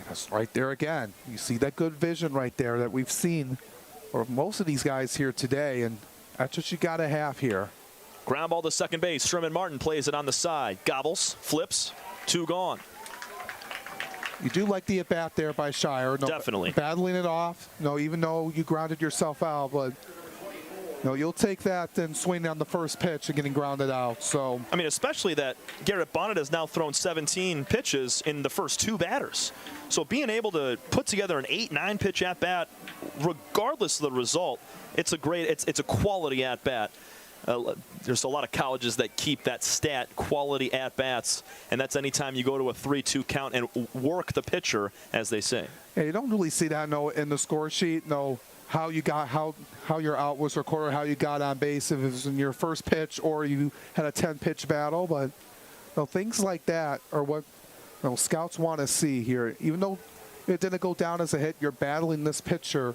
That's right there again. You see that good vision right there that we've seen for most of these guys here today, and that's what you got to have here. Ground ball to second base. Sherman Martin plays it on the side. Gobbles, flips, 2 gone. You do like the at-bat there by Shire. Definitely. Battling it off. Even though you grounded yourself out, but you'll take that and swing on the first pitch and getting grounded out. So I mean, especially that Garrett Bonnet has now thrown 17 pitches in the first 2 batters. So being able to put together an 8-9 pitch at bat, regardless of the result, it's a quality at bat. There's a lot of colleges that keep that stat, quality at bats, and that's anytime you go to a 3-2 count and work the pitcher, as they say. Yeah, you don't really see that in the score sheet. How you got how your out was recorded, how you got on base, if it was in your first pitch or you had a 10-pitch battle. But things like that are what scouts want to see here. Even though it didn't go down as a hit, you're battling this pitcher.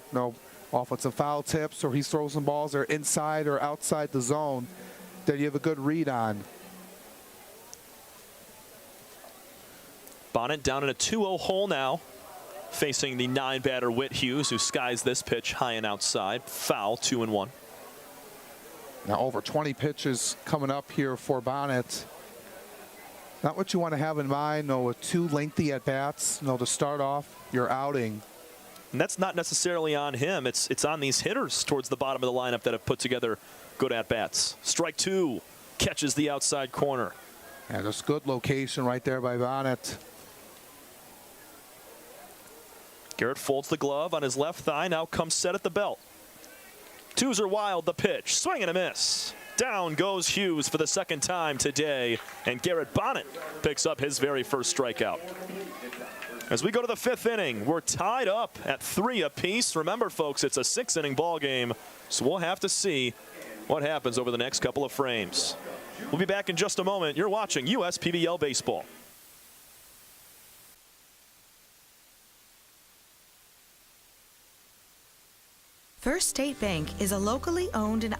Offensive foul tips, or he throws some balls that are inside or outside the zone that you have a good read on. Bonnet down in a 2-0 hole now, facing the 9-batter Whit Hughes, who skies this pitch high and outside. Foul, 2-1. Now over 20 pitches coming up here for Bonnet. Not what you want to have in mind, with 2 lengthy at-bats, to start off your outing. And that's not necessarily on him. It's on these hitters towards the bottom of the lineup that have put together good at-bats. Strike 2, catches the outside corner. Yeah, just good location right there by Bonnet. Garrett folds the glove on his left thigh, now comes set at the belt. 2s are wild, the pitch, swing and a miss. Down goes Hughes for the second time today, and Garrett Bonnet picks up his very first strikeout. As we go to the 5th inning, we're tied up at 3 apiece. Remember, folks, it's a 6-inning ball game, so we'll have to see what happens over the next couple of frames. We'll be back in just a moment. You're watching USPBL Baseball. First State Bank is a locally owned and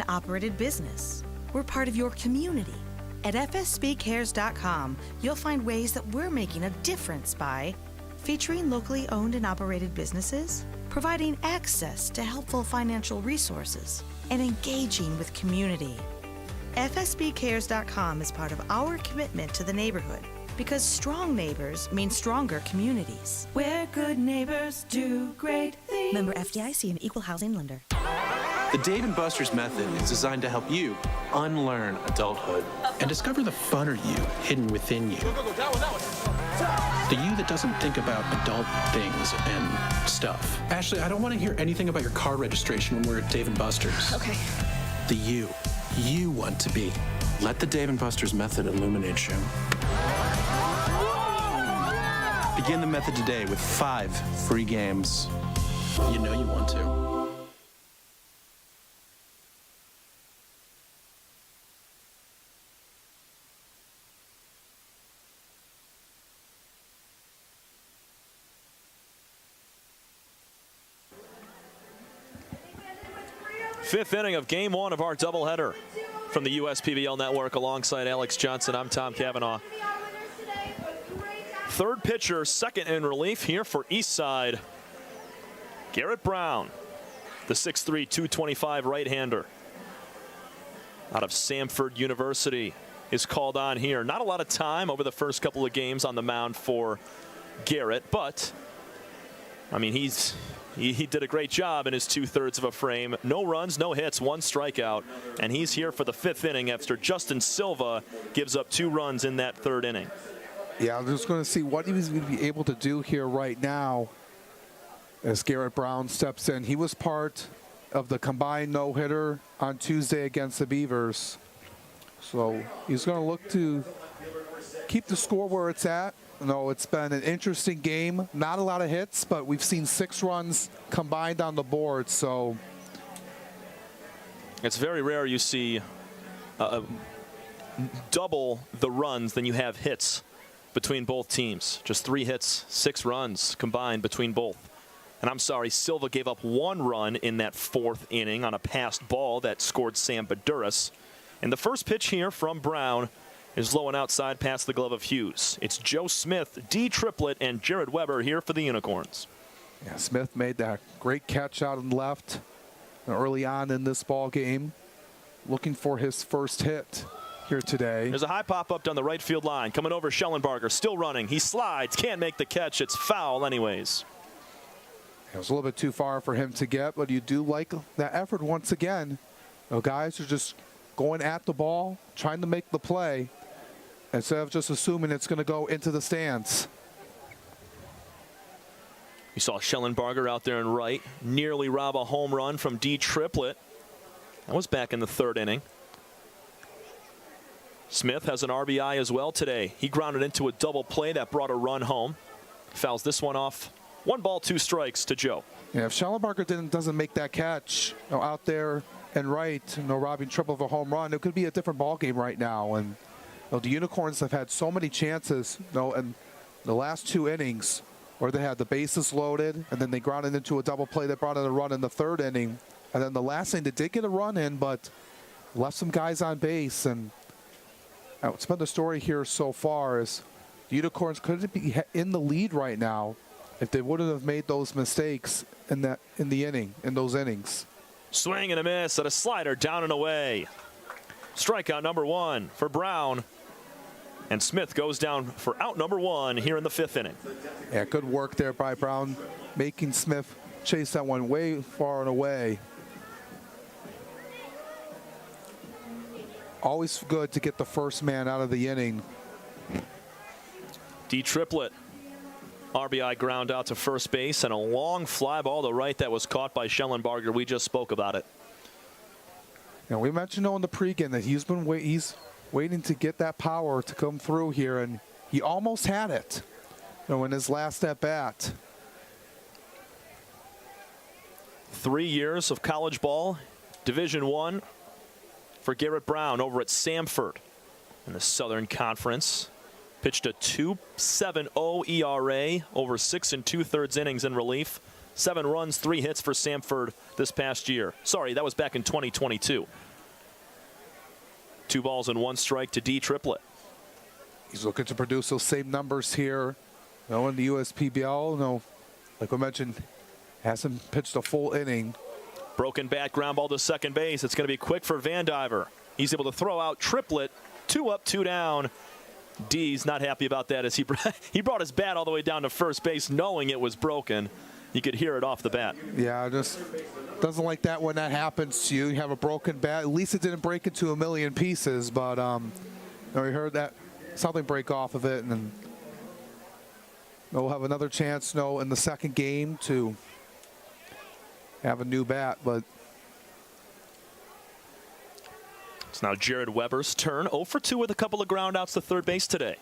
operated business. We're part of your community. At fsbcares.com, you'll find ways that we're making a difference by featuring locally owned and operated businesses, providing access to helpful financial resources, and engaging with community. fsbcares.com is part of our commitment to the neighborhood, because strong neighbors mean stronger communities. Where good neighbors do great things. Member FDIC, an equal housing lender. The Dave & Buster's method is designed to help you unlearn adulthood and discover the funner you hidden within you. The you that doesn't think about adult things and stuff. Ashley, I don't want to hear anything about your car registration when we're at Dave & Buster's. Okay. The you want to be. Let the Dave & Buster's method illuminate you. Begin the method today with 5 free games. You know you want to. Fifth inning of game 1 of our doubleheader from the USPBL Network. Alongside Alex Johnson, I'm Tom Cavanaugh. Third pitcher, second in relief here for Eastside. Garrett Brown, the 6'3", 225 right-hander out of Samford University, is called on here. Not a lot of time over the first couple of games on the mound for Garrett, but I mean, he did a great job in his 2/3 of a frame. No runs, no hits, 1 strikeout, and he's here for the 5th inning after Justin Silva gives up 2 runs in that 3rd inning. Yeah, I'm just going to see what he was going to be able to do here right now as Garrett Brown steps in. He was part of the combined no-hitter on Tuesday against the Beavers. So he's going to look to keep the score where it's at. No, it's been an interesting game. Not a lot of hits, but we've seen 6 runs combined on the board. So it's very rare you see double the runs than you have hits between both teams. Just 3 hits, 6 runs combined between both. And I'm sorry, Silva gave up 1 run in that 4th inning on a passed ball that scored Sam Baduras. And the first pitch here from Brown is low and outside past the glove of Hughes. It's Joe Smith, D. Triplett, and Jared Weber here for the Unicorns. Yeah, Smith made that great catch out and left early on in this ball game, looking for his first hit here today. There's a high pop-up down the right field line. Coming over, Schellenbarger, still running. He slides, can't make the catch. It's foul anyways. It was a little bit too far for him to get, but you do like that effort once again. You know, guys are just going at the ball, trying to make the play, instead of just assuming it's going to go into the stands. You saw Schellenbarger out there in right, nearly rob a home run from D. Triplett. That was back in the 3rd inning. Smith has an RBI as well today. He grounded into a double play that brought a run home. Fouls this one off. 1 ball, 2 strikes to Joe. Yeah, if Schellenbarger doesn't make that catch, you know, out there and right, you know, robbing Triple of a home run, it could be a different ball game right now. And you know, the Unicorns have had so many chances, you know, in the last 2 innings where they had the bases loaded and then they grounded into a double play that brought in a run in the 3rd inning. And then the last inning, they did get a run in, but left some guys on base. And what's been the story here so far is the Unicorns couldn't be in the lead right now if they wouldn't have made those mistakes in those innings. Swing and a miss at a slider down and away. Strikeout number 1 for Brown. And Smith goes down for out number 1 here in the 5th inning. Yeah, good work there by Brown, making Smith chase that one way far and away. Always good to get the first man out of the inning. D. Triplett, RBI ground out to first base, and a long fly ball to right that was caught by Schellenbarger. We just spoke about it. And we mentioned in the pregame that he's waiting to get that power to come through here, and he almost had it, you know, in his last at bat. 3 years of college ball, Division I for Garrett Brown over at Samford in the Southern Conference. Pitched a 2.70 ERA over 6 2/3 innings in relief. 7 runs, 3 hits for Samford this past year. Sorry, that was back in 2022. 2 balls and 1 strike to D. Triplett. He's looking to produce those same numbers here, you know, in the USPBL. You know, like we mentioned, hasn't pitched a full inning. Broken bat, ground ball to second base. It's going to be quick for Vandiver. He's able to throw out Triplett. 2 up, 2 down. D's not happy about that as he brought his bat all the way down to first base knowing it was broken. You could hear it off the bat. Yeah, just doesn't like that when that happens to you. You have a broken bat. At least it didn't break into a million pieces, but you know, we heard that something break off of it, and then we'll have another chance, you know, in the 2nd game to have a new bat, but it's now Jared Weber's turn. 0 for 2 with a couple of ground outs to third base today.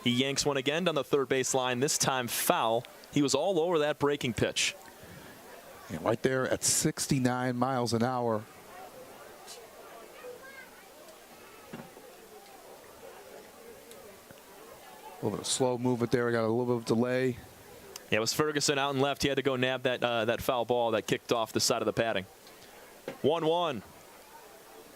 He yanks one again down the third base line, this time foul. He was all over that breaking pitch. Yeah, right there at 69 miles an hour. A little bit of slow movement there. I got a little bit of delay. Yeah, it was Ferguson out and left. He had to go nab that foul ball that kicked off the side of the padding. 1-1.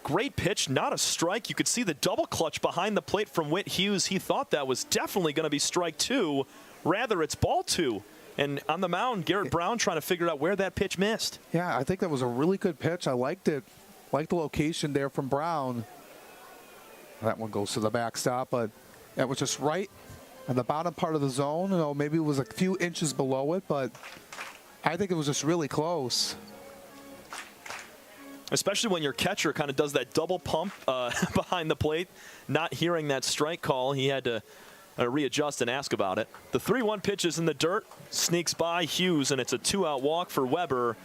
Great pitch, not a strike. You could see the double clutch behind the plate from Whit Hughes. He thought that was definitely going to be strike 2. Rather, it's ball 2. And on the mound, Garrett Brown trying to figure out where that pitch missed. Yeah, I think that was a really good pitch. I liked it. Liked the location there from Brown. That one goes to the backstop, but that was just right on the bottom part of the zone. You know, maybe it was a few inches below it, but I think it was just really close. Especially when your catcher kind of does that double pump behind the plate, not hearing that strike call. He had to readjust and ask about it. The 3-1 pitch is in the dirt, sneaks by Hughes, and it's a 2-out walk for Weber.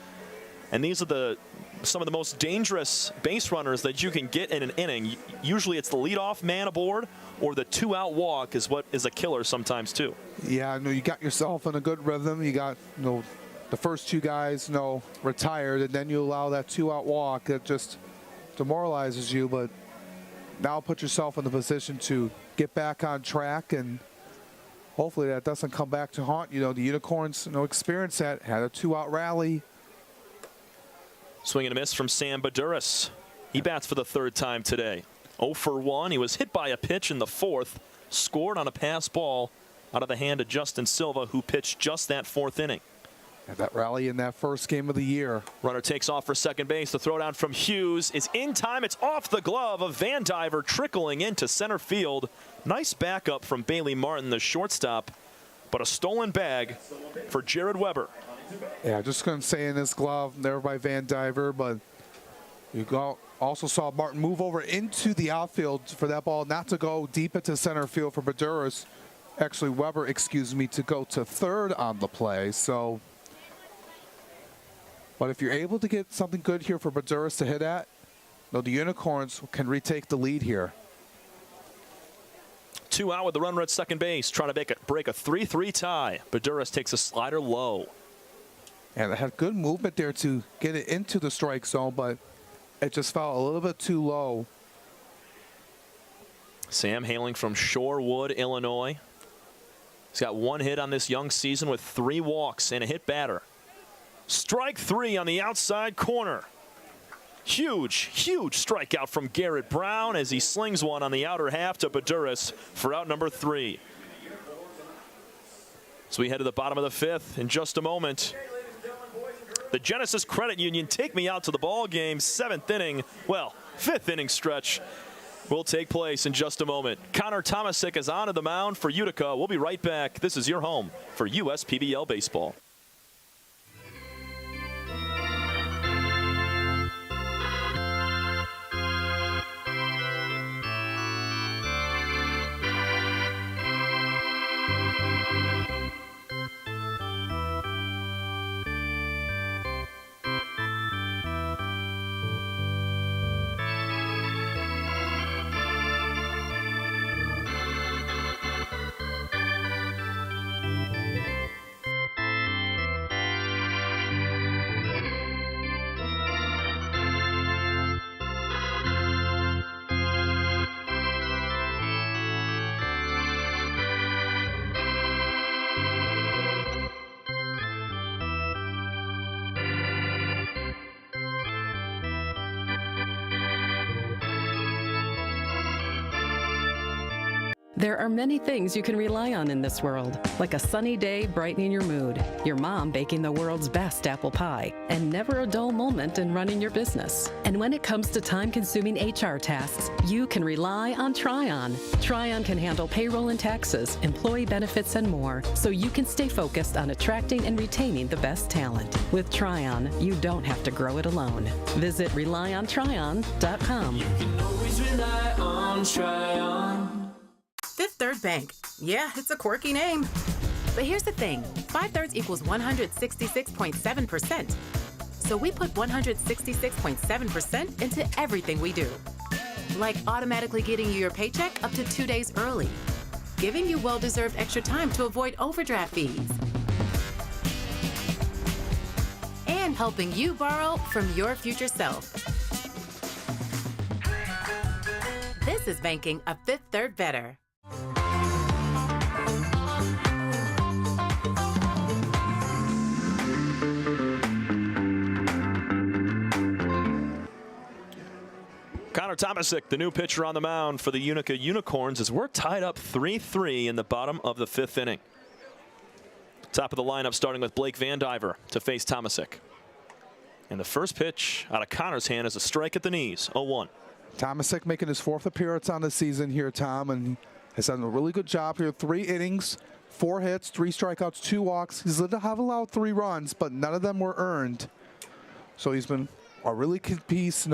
And these are the some of the most dangerous base runners that you can get in an inning. Usually it's the leadoff man aboard, or the 2-out walk is what is a killer sometimes too. Yeah, no, you got yourself in a good rhythm. You got, the first 2 guys, retired, and then you allow that 2-out walk. That just demoralizes you. But now put yourself in the position to get back on track, and hopefully that doesn't come back to haunt you. The Unicorns, experienced that, had a 2-out rally. Swing and a miss from Sam Baduras. He bats for the 3rd time today. 0 for 1. He was hit by a pitch in the 4th, scored on a pass ball out of the hand of Justin Silva, who pitched just that 4th inning. Had that rally in that first game of the year. Runner takes off for second base. The throw down from Hughes is in time. It's off the glove of Van Diver, trickling into center field. Nice backup from Bailey Martin, the shortstop, but a stolen bag for Jared Weber. Yeah, just going to say in his glove there by Van Diver, but you also saw Martin move over into the outfield for that ball not to go deep into center field for Baduras. Actually, Weber, to go to 3rd on the play. So, but if you're able to get something good here for Baduras to hit at, the Unicorns can retake the lead here. 2 out with the runner at second base, trying to break a 3-3 tie. Baduras takes a slider low. And it had good movement there to get it into the strike zone, but it just fell a little bit too low. Sam hailing from Shorewood, Illinois. He's got 1 hit on this young season with 3 walks and a hit batter. Strike 3 on the outside corner. Huge strikeout from Garrett Brown as he slings one on the outer half to Baduras for out number 3. So we head to the bottom of the 5th in just a moment. The Genesis Credit Union take me out to the ball game. 7th inning, 5th inning stretch will take place in just a moment. Connor Tomasic is onto the mound for Utica. We'll be right back. This is your home for USPBL baseball. There are many things you can rely on in this world, like a sunny day brightening your mood, your mom baking the world's best apple pie, and never a dull moment in running your business. And when it comes to time-consuming HR tasks, you can rely on Tryon. Tryon can handle payroll and taxes, employee benefits, and more, so you can stay focused on attracting and retaining the best talent. With Tryon, you don't have to grow it alone. Visit RelyOnTryon.com. You can always rely on Tryon. Fifth Third Bank. Yeah, it's a quirky name. But here's the thing. 5/3 equals 166.7%. So we put 166.7% into everything we do. Like automatically getting you your paycheck up to 2 days early. Giving you well-deserved extra time to avoid overdraft fees. And helping you borrow from your future self. This is banking a Fifth Third better. Connor Tomasic, the new pitcher on the mound for the Utica Unicorns, as we're tied up 3-3 in the bottom of the 5th inning. Top of the lineup starting with Blake Van Diver to face Tomasic. And the first pitch out of Connor's hand is a strike at the knees, 0-1. Tomasic making his 4th appearance on the season here, Tom, and has done a really good job here. 3 innings, 4 hits, 3 strikeouts, 2 walks. He's allowed 3 runs, but none of them were earned. So he's been a really good piece,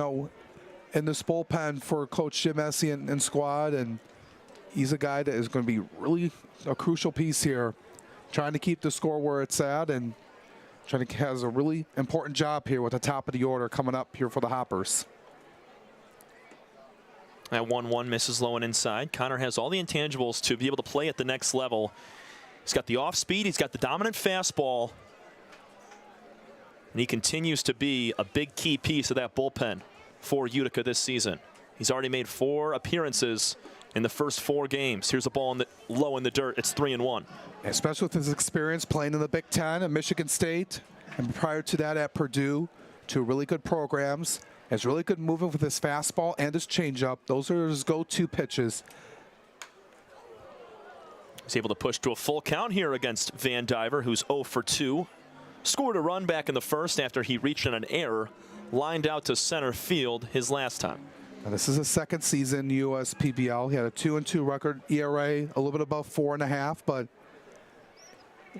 in this bullpen for Coach Jim Essie and squad, and he's a guy that is going to be really a crucial piece here, trying to keep the score where it's at. And has a really important job here with the top of the order coming up here for the Hoppers. That 1-1 misses low and inside. Connor has all the intangibles to be able to play at the next level. He's got the off speed, he's got the dominant fastball, and he continues to be a big key piece of that bullpen for Utica this season. He's already made 4 appearances in the first 4 games. Here's a ball low in the dirt. It's 3-1. Especially with his experience playing in the Big Ten at Michigan State, and prior to that at Purdue, 2 really good programs. Has really good movement with his fastball and his changeup. Those are his go-to pitches. He's able to push to a full count here against Van Diver, who's 0 for 2. Scored a run back in the first after he reached on an error, lined out to center field his last time. Now this is his second season USPBL. He had a 2-2 record, ERA a little bit above 4.5, but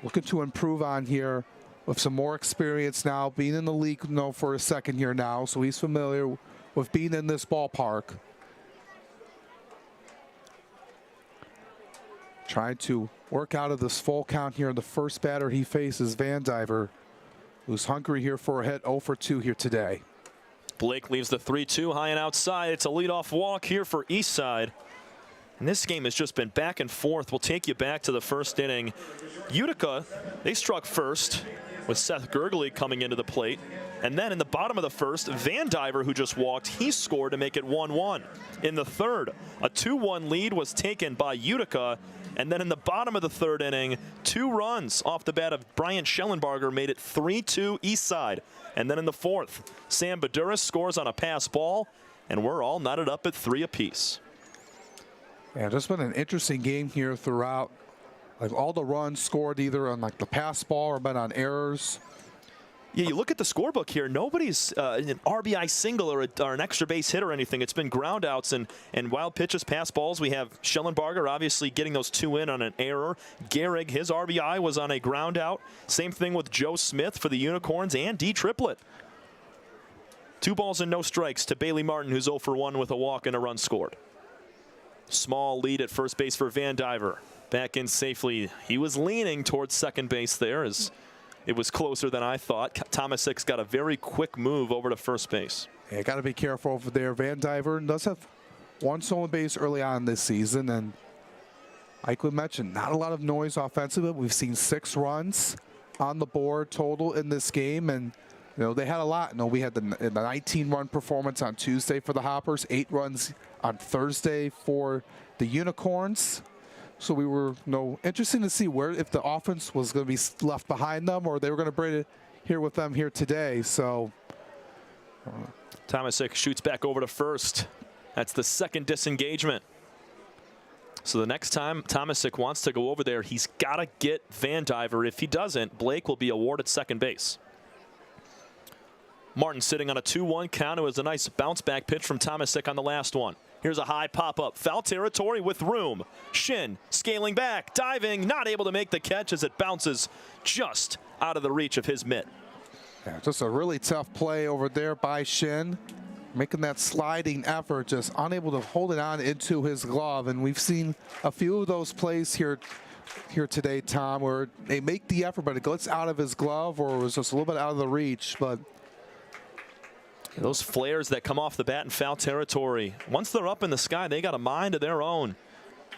looking to improve on here with some more experience now, being in the league for his second year now, so he's familiar with being in this ballpark. Trying to work out of this full count here. The first batter he faces, Van Diver, who's hungry here for a hit, 0 for 2 here today. Blake leaves the 3-2 high and outside. It's a leadoff walk here for Eastside. And this game has just been back and forth. We'll take you back to the first inning. Utica, they struck first with Seth Gergely coming into the plate. And then in the bottom of the first, Van Diver, who just walked, he scored to make it 1-1. In the third, a 2-1 lead was taken by Utica. And then in the bottom of the third inning, 2 runs off the bat of Brian Schellenbarger made it 3-2 Eastside. And then in the fourth, Sam Baduras scores on a pass ball, and we're all knotted up at 3 apiece. Yeah, just been an interesting game here throughout. Like all the runs scored either on like the pass ball or been on errors. Yeah, you look at the scorebook here. Nobody's an RBI single or an extra base hit or anything. It's been ground outs and wild pitches, pass balls. We have Schellenbarger obviously getting those 2 in on an error. Gehrig, his RBI was on a ground out. Same thing with Joe Smith for the Unicorns and D Triplett. 2 balls and no strikes to Bailey Martin, who's 0 for 1 with a walk and a run scored. Small lead at first base for Van Diver. Back in safely. He was leaning towards second base there as it was closer than I thought. Tomasic got a very quick move over to first base. Yeah, got to be careful over there. Van Diver does have 1 stolen base early on this season, and like we mentioned, not a lot of noise offensively. We've seen 6 runs on the board total in this game, and they had a lot. We had the 19-run performance on Tuesday for the Hoppers, 8 runs on Thursday for the Unicorns. So we were interesting to see if the offense was going to be left behind them or they were going to bring it here with them here today. So Tomasic shoots back over to first. That's the second disengagement. So the next time Tomasic wants to go over there, he's got to get Van Diver. If he doesn't, Blake will be awarded second base. Martin sitting on a 2-1 count. It was a nice bounce back pitch from Tomasic on the last one. Here's a high pop-up, foul territory with room. Shin scaling back, diving, not able to make the catch as it bounces just out of the reach of his mitt. Yeah, just a really tough play over there by Shin, making that sliding effort, just unable to hold it on into his glove. And we've seen a few of those plays here today, Tom, where they make the effort, but it goes out of his glove or it was just a little bit out of the reach. But those flares that come off the bat in foul territory, once they're up in the sky, they got a mind of their own.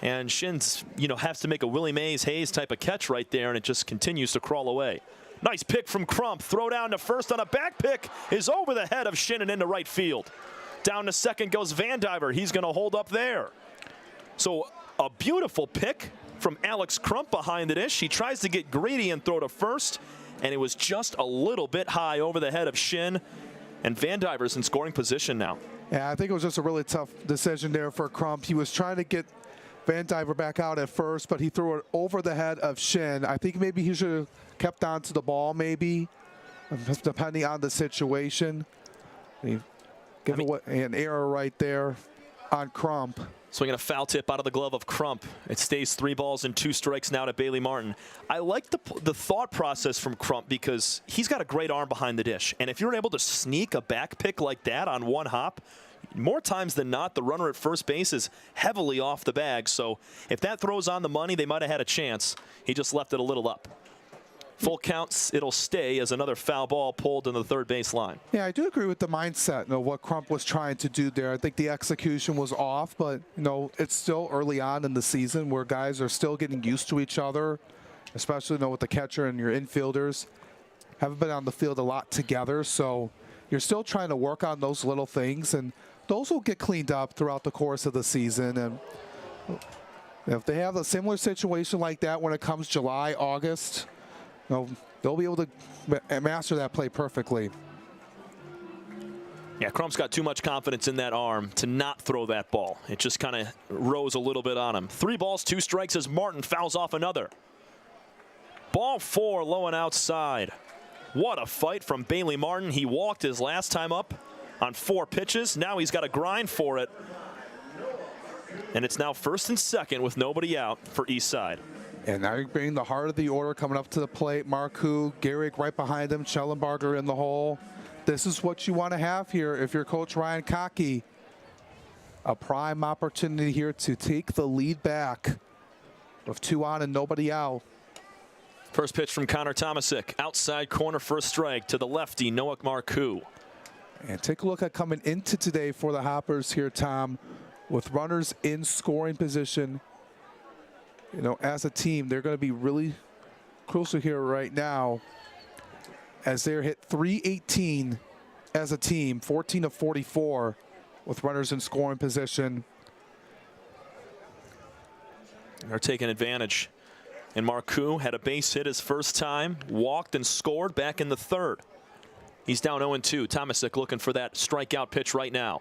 And Shin's, has to make a Willie Mays Hayes type of catch right there, and it just continues to crawl away. Nice pick from Crump. Throw down to first on a back pick is over the head of Shin and into right field. Down to second goes Van Diver. He's going to hold up there. So a beautiful pick from Alex Crump behind the dish. He tries to get greedy and throw to first, and it was just a little bit high over the head of Shin. And Van Diver's in scoring position now. Yeah, I think it was just a really tough decision there for Crump. He was trying to get Van Diver back out at first, but he threw it over the head of Shin. I think maybe he should have kept on to the ball, maybe, depending on the situation. Give away an error right there on Crump. Swinging a foul tip out of the glove of Crump. It stays 3 balls and 2 strikes now to Bailey Martin. I like the thought process from Crump because he's got a great arm behind the dish. And if you're able to sneak a back pick like that on one hop, more times than not, the runner at first base is heavily off the bag. So if that throws on the money, they might have had a chance. He just left it a little up. Full counts, it'll stay as another foul ball pulled in the third base line. Yeah, I do agree with the mindset, what Crump was trying to do there. I think the execution was off, but, it's still early on in the season where guys are still getting used to each other, especially, with the catcher and your infielders. Haven't been on the field a lot together, so you're still trying to work on those little things, and those will get cleaned up throughout the course of the season. And if they have a similar situation like that when it comes July, August, they'll be able to master that play perfectly. Yeah, Crump's got too much confidence in that arm to not throw that ball. It just kind of rose a little bit on him. 3 balls, 2 strikes as Martin fouls off another. Ball 4, low and outside. What a fight from Bailey Martin. He walked his last time up on 4 pitches. Now he's got to grind for it. And it's now 1st and 2nd with nobody out for Eastside. And now you're bringing the heart of the order coming up to the plate. Marcoux, Garrick right behind him, Schellenbarger in the hole. This is what you want to have here if you're Coach Ryan Cockey. A prime opportunity here to take the lead back with 2 on and nobody out. First pitch from Connor Tomasic. Outside corner for a strike to the lefty, Noah Marcoux. And take a look at coming into today for the Hoppers here, Tom, with runners in scoring position. As a team, they're going to be really crucial here right now as they're hit .318 as a team, 14 of 44 with runners in scoring position. They're taking advantage. And Marcoux had a base hit his first time, walked and scored back in the 3rd. He's down 0-2. Tomasic looking for that strikeout pitch right now.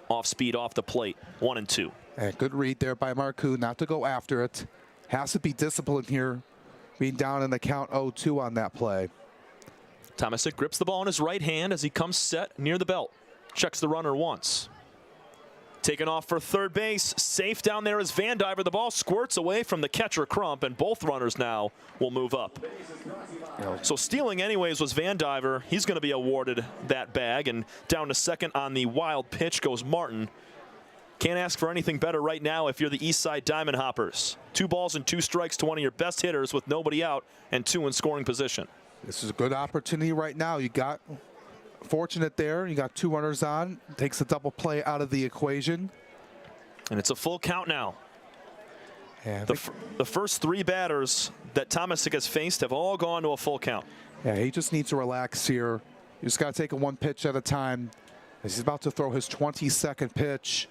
Off speed, off the plate, 1-2. And good read there by Marcoux not to go after it. Has to be disciplined here, being down in the count 0-2 on that play. Tomasic grips the ball in his right hand as he comes set near the belt. Checks the runner once. Taken off for third base. Safe down there is Van Diver. The ball squirts away from the catcher Crump, and both runners now will move up. So stealing anyways was Van Diver. He's going to be awarded that bag, and down to second on the wild pitch goes Martin. Can't ask for anything better right now if you're the Eastside Diamond Hoppers. 2 balls and 2 strikes to one of your best hitters with nobody out and 2 in scoring position. This is a good opportunity right now. You got fortunate there. You got 2 runners on. Takes a double play out of the equation. And it's a full count now. Yeah, the first 3 batters that Tomasic has faced have all gone to a full count. Yeah, he just needs to relax here. You just got to take it 1 pitch at a time. As he's about to throw his 22nd pitch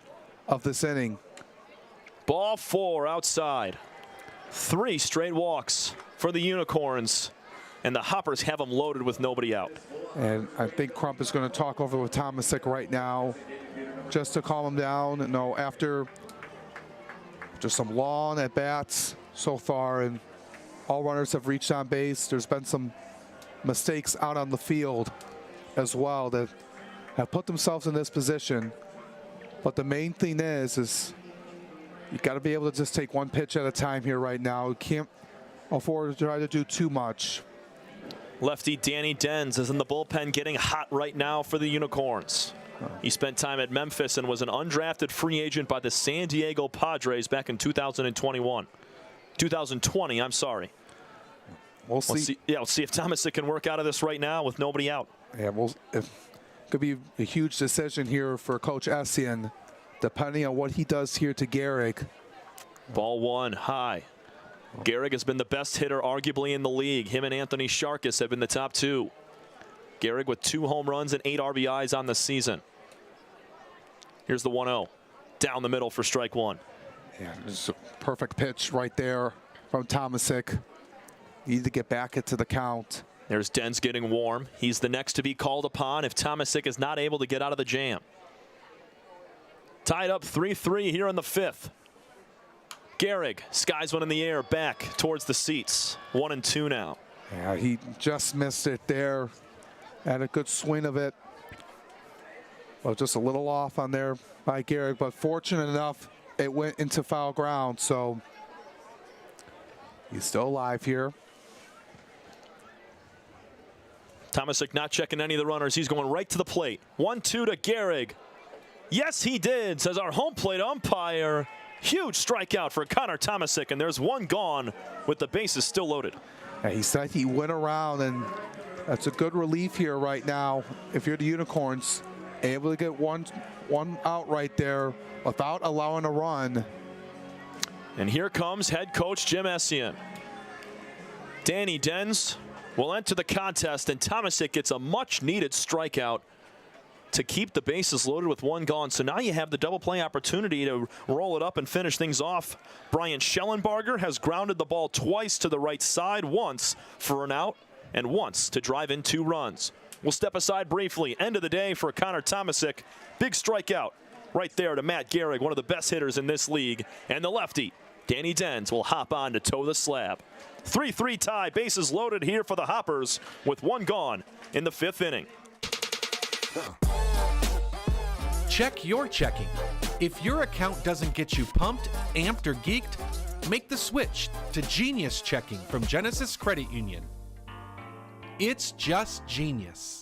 of this inning. Ball 4 outside. 3 straight walks for the Unicorns. And the Hoppers have them loaded with nobody out. And I think Crump is going to talk over with Tomasic right now just to calm him down. After just some long at-bats so far, and all runners have reached on base. There's been some mistakes out on the field as well that have put themselves in this position. But the main thing is you got to be able to just take 1 pitch at a time here right now. You can't afford to try to do too much. Lefty Danny Denz is in the bullpen getting hot right now for the Unicorns. He spent time at Memphis and was an undrafted free agent by the San Diego Padres back in 2020, I'm sorry. We'll see. We'll see if Tomasic can work out of this right now with nobody out. Yeah, it could be a huge decision here for Coach Essien, depending on what he does here to Garrick. Ball 1 high. Garrick has been the best hitter arguably in the league. Him and Anthony Sharkis have been the top 2. Garrick with 2 home runs and 8 RBIs on the season. Here's the 1-0. Down the middle for strike 1. Yeah, this is a perfect pitch right there from Tomasic. Need to get back into the count. There's Denz getting warm. He's the next to be called upon if Tomasic is not able to get out of the jam. Tied up 3-3 here in the 5th. Garrick skies one in the air back towards the seats. 1-2 now. Yeah, he just missed it there. Had a good swing of it. Well, just a little off on there by Garrick, but fortunate enough, it went into foul ground, so he's still alive here. Tomasic not checking any of the runners. He's going right to the plate. 1-2 to Garrick. Yes, he did, says our home plate umpire. Huge strikeout for Connor Tomasic, and there's one gone with the bases still loaded. Yeah, he said he went around, and that's a good relief here right now. If you're the Unicorns, able to get one out right there without allowing a run. And here comes head coach Jim Essien. Danny Dens will enter the contest, and Tomasic gets a much-needed strikeout to keep the bases loaded with one gone. So now you have the double play opportunity to roll it up and finish things off. Brian Schellenbarger has grounded the ball twice to the right side, once for an out and once to drive in 2 runs. We'll step aside briefly. End of the day for Connor Tomasic. Big strikeout right there to Matt Gehrig, one of the best hitters in this league. And the lefty, Danny Dens, will hop on to toe the slab. 3-3 tie, bases loaded here for the Hoppers with one gone in the 5th inning. Check your checking. If your account doesn't get you pumped, amped, or geeked, make the switch to Genius Checking from Genesis Credit Union. It's just genius.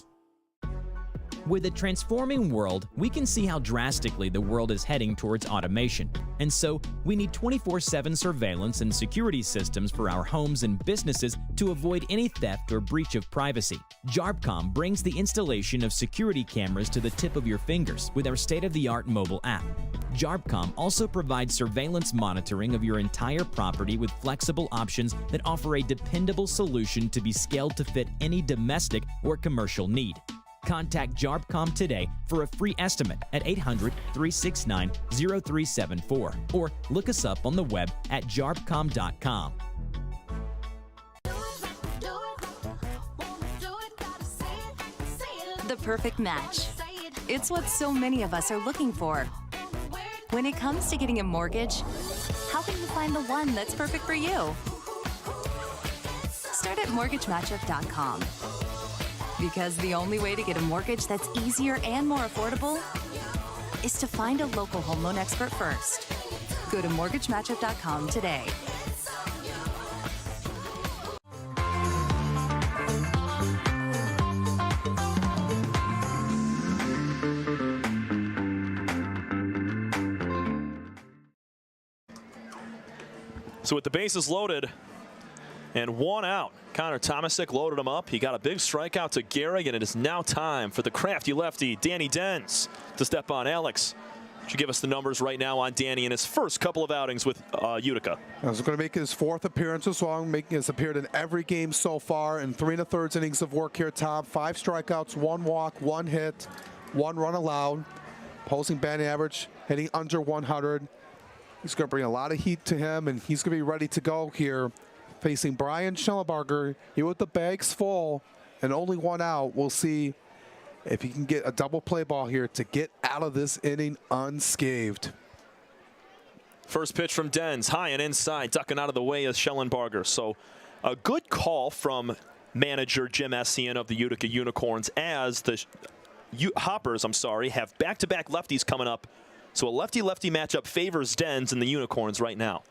With a transforming world, we can see how drastically the world is heading towards automation. And so, we need 24/7 surveillance and security systems for our homes and businesses to avoid any theft or breach of privacy. JARPCOM brings the installation of security cameras to the tip of your fingers with our state-of-the-art mobile app. JARPCOM also provides surveillance monitoring of your entire property with flexible options that offer a dependable solution to be scaled to fit any domestic or commercial need. Contact JARPCOM today for a free estimate at 800-369-0374 or look us up on the web at jarpcom.com. The perfect match. It's what so many of us are looking for. When it comes to getting a mortgage, how can you find the one that's perfect for you? Start at mortgagematchup.com. Because the only way to get a mortgage that's easier and more affordable is to find a local home loan expert first. Go to mortgagematchup.com today. So with the bases loaded and one out, Connor Tomasic loaded him up. He got a big strikeout to Gehrig, and it is now time for the crafty lefty, Danny Dens, to step on. Alex, should give us the numbers right now on Danny in his first couple of outings with Utica. He's going to make his 4th appearance this long, has appeared in every game so far in 3 1/3 innings of work here, Tom. 5 strikeouts, 1 walk, 1 hit, 1 run allowed. Opposing batting average hitting under 100. He's going to bring a lot of heat to him, and he's going to be ready to go here. Facing Brian Schellenbarger, here with the bags full and only 1 out. We'll see if he can get a double play ball here to get out of this inning unscathed. First pitch from Dens, high and inside, ducking out of the way of Schellenbarger. So a good call from manager Jim Essien of the Utica Unicorns, as the Hoppers, have back-to-back lefties coming up. So a lefty-lefty matchup favors Dens and the Unicorns right now.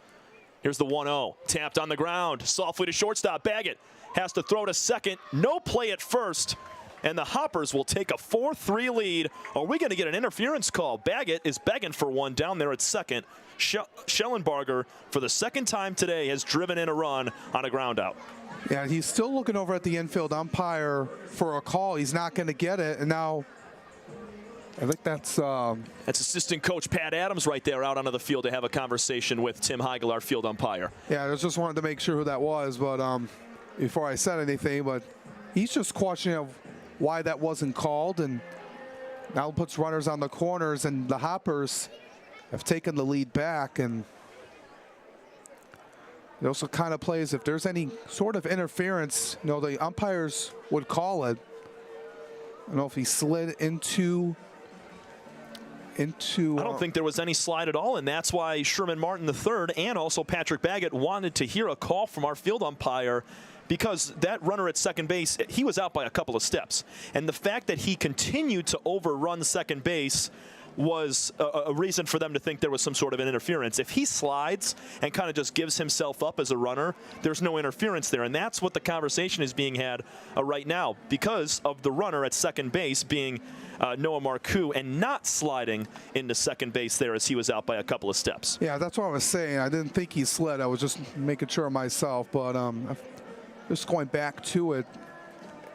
Here's the 1-0, tapped on the ground, softly to shortstop. Baggett has to throw to second, no play at first, and the Hoppers will take a 4-3 lead. Are we going to get an interference call? Baggett is begging for one down there at second. Schellenbarger, for the second time today, has driven in a run on a ground out. Yeah, he's still looking over at the infield umpire for a call. He's not going to get it, and now I think that's assistant coach Pat Adams right there out onto the field to have a conversation with Tim Heigl, our field umpire. Yeah, I just wanted to make sure who that was, but before I said anything, but he's just questioning why that wasn't called, and now puts runners on the corners, and the Hoppers have taken the lead back, and it also kind of plays if there's any sort of interference, the umpires would call it. I don't know if he slid into I don't think there was any slide at all, and that's why Sherman Martin III and also Patrick Baggett wanted to hear a call from our field umpire, because that runner at second base, he was out by a couple of steps. And the fact that he continued to overrun second base was a reason for them to think there was some sort of an interference. If he slides and kind of just gives himself up as a runner, there's no interference there. And that's what the conversation is being had right now because of the runner at second base being Noah Marcoux and not sliding into second base there as he was out by a couple of steps. Yeah, that's what I was saying. I didn't think he slid. I was just making sure of myself. But just going back to it,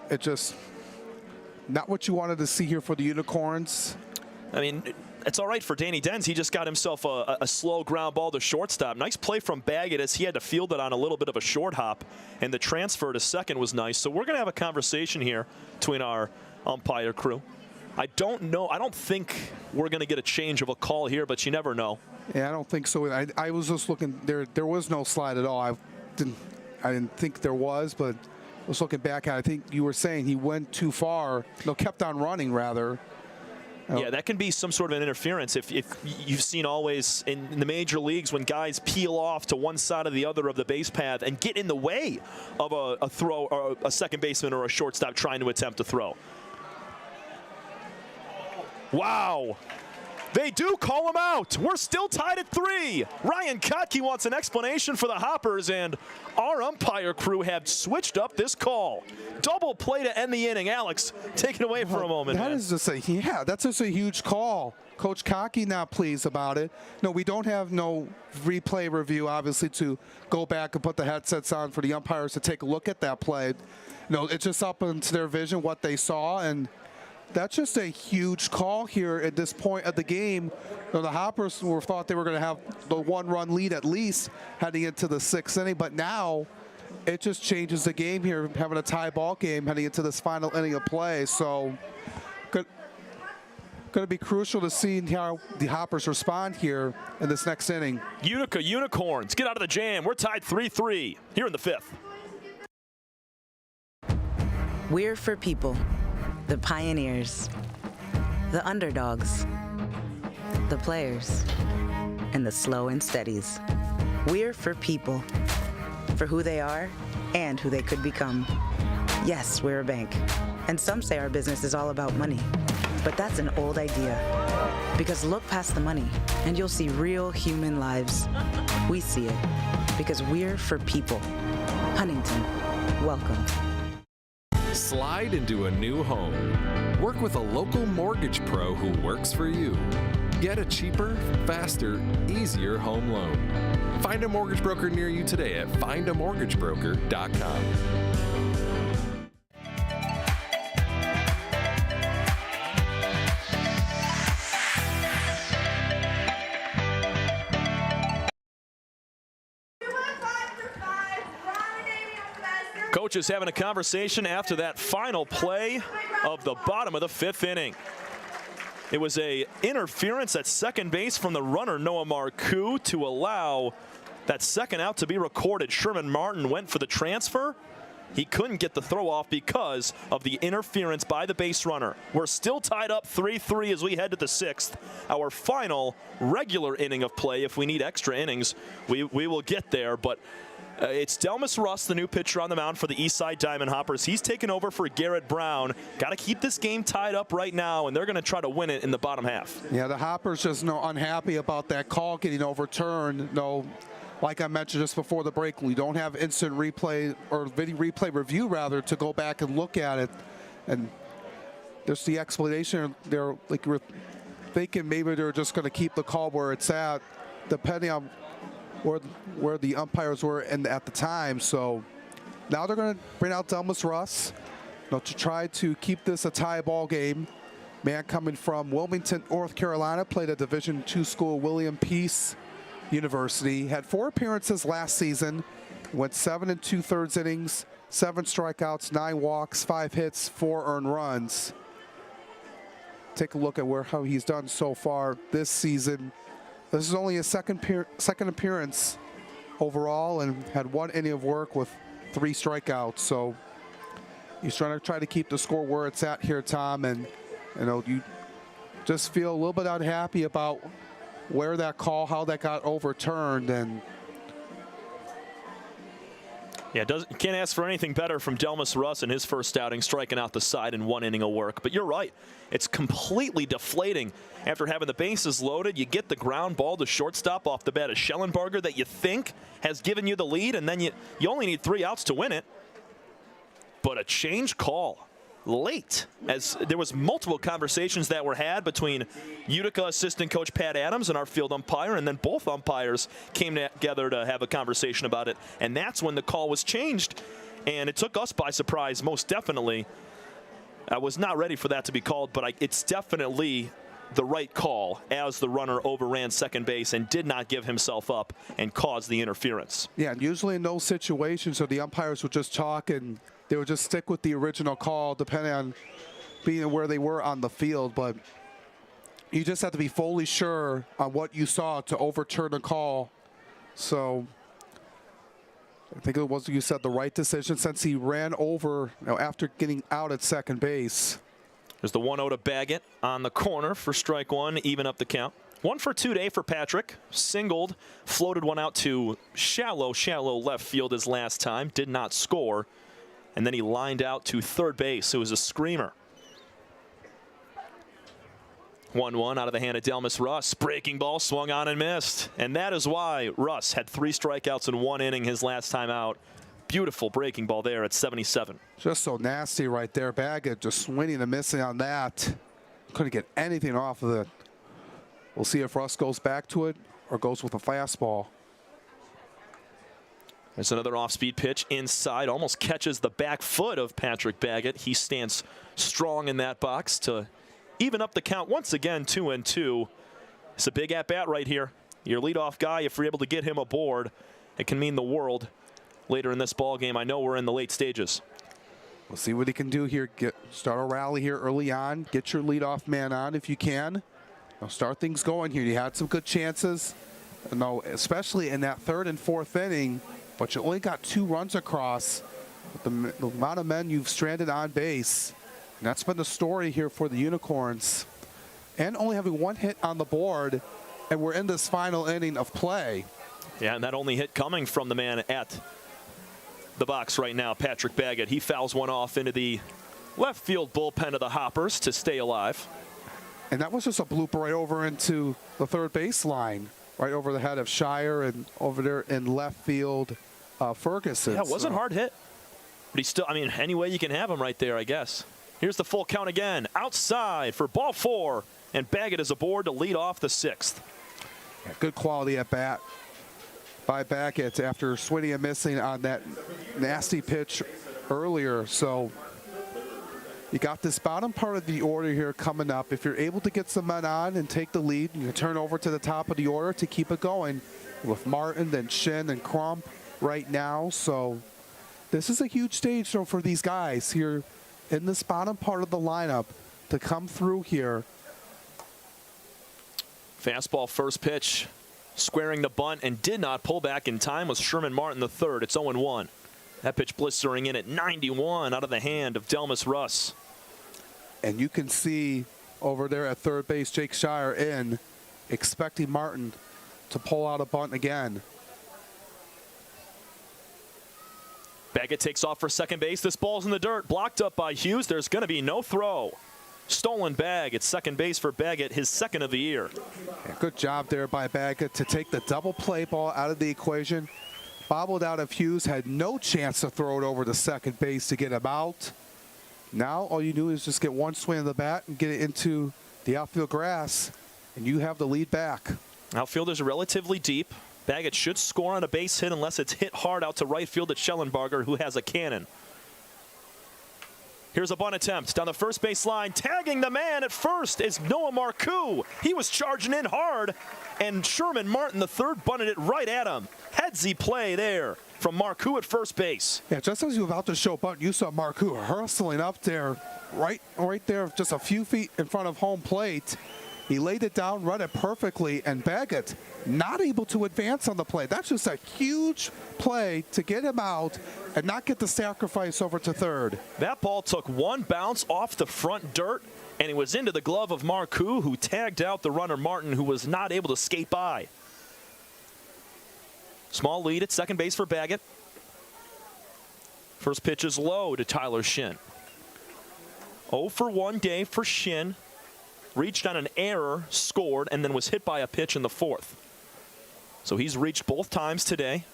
it just not what you wanted to see here for the Unicorns. I mean, it's all right for Danny Dens. He just got himself a slow ground ball to shortstop. Nice play from Baggett as he had to field it on a little bit of a short hop, and the transfer to second was nice. So we're going to have a conversation here between our umpire crew. I don't know. I don't think we're going to get a change of a call here, but you never know. Yeah, I don't think so. I was just looking. There was no slide at all. I didn't think there was, but I was looking back at it. I think you were saying he went too far. No, kept on running rather. Yeah, that can be some sort of an interference. If you've seen always in the major leagues when guys peel off to one side or the other of the base path and get in the way of a throw or a second baseman or a shortstop trying to attempt to throw. Wow. They do call him out. We're still tied at 3. Ryan Kotke wants an explanation for the Hoppers, and our umpire crew have switched up this call. Double play to end the inning. Alex, take it away for a moment. That is just that's just a huge call. Coach Kotke not pleased about it. No, we don't have no replay review, obviously, to go back and put the headsets on for the umpires to take a look at that play. No, it's just up into their vision what they saw, and that's just a huge call here at this point of the game. You know, the Hoppers thought they were going to have the 1-run lead at least heading into the 6th inning, but now it just changes the game here, having a tie ball game heading into this final inning of play. So going to be crucial to see how the Hoppers respond here in this next inning. Utica Unicorns, get out of the jam. We're tied 3-3 here in the 5th. We're for people. The pioneers, the underdogs, the players, and the slow and steadies. We're for people, for who they are and who they could become. Yes, we're a bank, and some say our business is all about money, but that's an old idea. Because look past the money, and you'll see real human lives. We see it, because we're for people. Huntington, welcome. Slide into a new home. Work with a local mortgage pro who works for you. Get a cheaper, faster, easier home loan. Find a mortgage broker near you today at findamortgagebroker.com. Coaches having a conversation after that final play of the bottom of the 5th inning. It was a interference at second base from the runner Noah Marcoux to allow that second out to be recorded. Sherman Martin went for the transfer. He couldn't get the throw off because of the interference by the base runner. We're still tied up 3-3 as we head to the 6th. Our final regular inning of play. If we need extra innings, we will get there. But it's Delmas Russ, the new pitcher on the mound for the Eastside Diamond Hoppers. He's taken over for Garrett Brown. Got to keep this game tied up right now, and they're going to try to win it in the bottom half. Yeah, the Hoppers just unhappy about that call getting overturned. No, like I mentioned just before the break, we don't have instant replay or video replay review rather to go back and look at it. And there's the explanation. They're like we're thinking maybe they're just going to keep the call where it's at, depending on where the umpires were at the time. So now they're going to bring out Delmas Russ to try to keep this a tie ball game. Man coming from Wilmington, North Carolina, played at Division II school, William Peace University. Had 4 appearances last season, went 7 2/3 innings, 7 strikeouts, 9 walks, 5 hits, 4 earned runs. Take a look at how he's done so far this season. This is only his second appearance overall, and had 1 inning of work with 3 strikeouts. So he's trying to keep the score where it's at here, Tom. And you just feel a little bit unhappy about where that call, how that got overturned, and Yeah, can't ask for anything better from Delmas Russ in his first outing, striking out the side in 1 inning of work. But you're right. It's completely deflating after having the bases loaded. You get the ground ball to shortstop off the bat of Schellenberger that you think has given you the lead, and then you only need 3 outs to win it. But a change call late, as there was multiple conversations that were had between Utica assistant coach Pat Adams and our field umpire, and then both umpires came together to have a conversation about it, and that's when the call was changed, and it took us by surprise, most definitely. I was not ready for that to be called, but it's definitely the right call as the runner overran second base and did not give himself up and caused the interference. Yeah, and usually in those situations, so the umpires would just talk and they would just stick with the original call depending on being where they were on the field. But you just have to be fully sure on what you saw to overturn a call. So I think it was, you said, the right decision since he ran over after getting out at second base. There's the 1-0 to Baggett on the corner for strike one, even up the count. 1 for 2 today for Patrick. Singled, floated one out to shallow left field his last time. Did not score. And then he lined out to third base. It was a screamer. 1-1 out of the hand of Delmas Russ. Breaking ball swung on and missed. And that is why Russ had 3 strikeouts in 1 inning his last time out. Beautiful breaking ball there at 77. Just so nasty right there. Baggett just swinging and missing on that. Couldn't get anything off of it. We'll see if Russ goes back to it or goes with a fastball. There's another off-speed pitch inside. Almost catches the back foot of Patrick Baggett. He stands strong in that box to even up the count once again, 2-2. It's a big at-bat right here. Your leadoff guy, if you're able to get him aboard, it can mean the world later in this ball game. I know we're in the late stages. We'll see what he can do here. Start a rally here early on. Get your leadoff man on if you can. Start things going here. You had some good chances, especially in that 3rd and 4th inning, but you only got 2 runs across with the amount of men you've stranded on base. And that's been the story here for the Unicorns. And only having 1 hit on the board, and we're in this final inning of play. Yeah, and that only hit coming from the man at the box right now, Patrick Baggett. He fouls one off into the left field bullpen of the Hoppers to stay alive. And that was just a blooper right over into the third base line, right over the head of Shire and over there in left field, Ferguson. Yeah, it wasn't hard hit. But he's still, any way you can have him right there, I guess. Here's the full count again. Outside for ball 4. And Baggett is aboard to lead off the 6th. Yeah, good quality at bat by Baggett after swinging and missing on that nasty pitch earlier. So you got this bottom part of the order here coming up. If you're able to get some men on and take the lead, you can turn over to the top of the order to keep it going with Martin, then Shin, and Crump right now. So this is a huge stage for these guys here in this bottom part of the lineup to come through here. Fastball first pitch, squaring the bunt and did not pull back in time was Sherman Martin the third. It's 0-1. That pitch blistering in at 91 out of the hand of Delmas Russ. And you can see over there at third base, Jake Shire in, expecting Martin to pull out a bunt again. Baggett takes off for second base. This ball's in the dirt, blocked up by Hughes. There's going to be no throw. Stolen bag at second base for Baggett, his 2nd of the year. Yeah, good job there by Baggett to take the double play ball out of the equation. Bobbled out of Hughes, had no chance to throw it over to second base to get him out. Now all you do is just get one swing of the bat and get it into the outfield grass, and you have the lead back. Outfielders are relatively deep. Baggett should score on a base hit unless it's hit hard out to right field at Schellenberger, who has a cannon. Here's a bunt attempt down the first base line. Tagging the man at first is Noah Marcoux. He was charging in hard, and Sherman Martin the third bunted it right at him. Headsy play there from Marcoux at first base. Yeah, just as you were about to show bunt, you saw Marcoux hustling up there, right there, just a few feet in front of home plate. He laid it down, run it perfectly, and Baggett not able to advance on the play. That's just a huge play to get him out and not get the sacrifice over to third. That ball took one bounce off the front dirt, and it was into the glove of Marcoux, who tagged out the runner Martin, who was not able to skate by. Small lead at second base for Baggett. First pitch is low to Tyler Shin. 0 for 1 day for Shin. Reached on an error, scored, and then was hit by a pitch in the 4th. So he's reached both times today.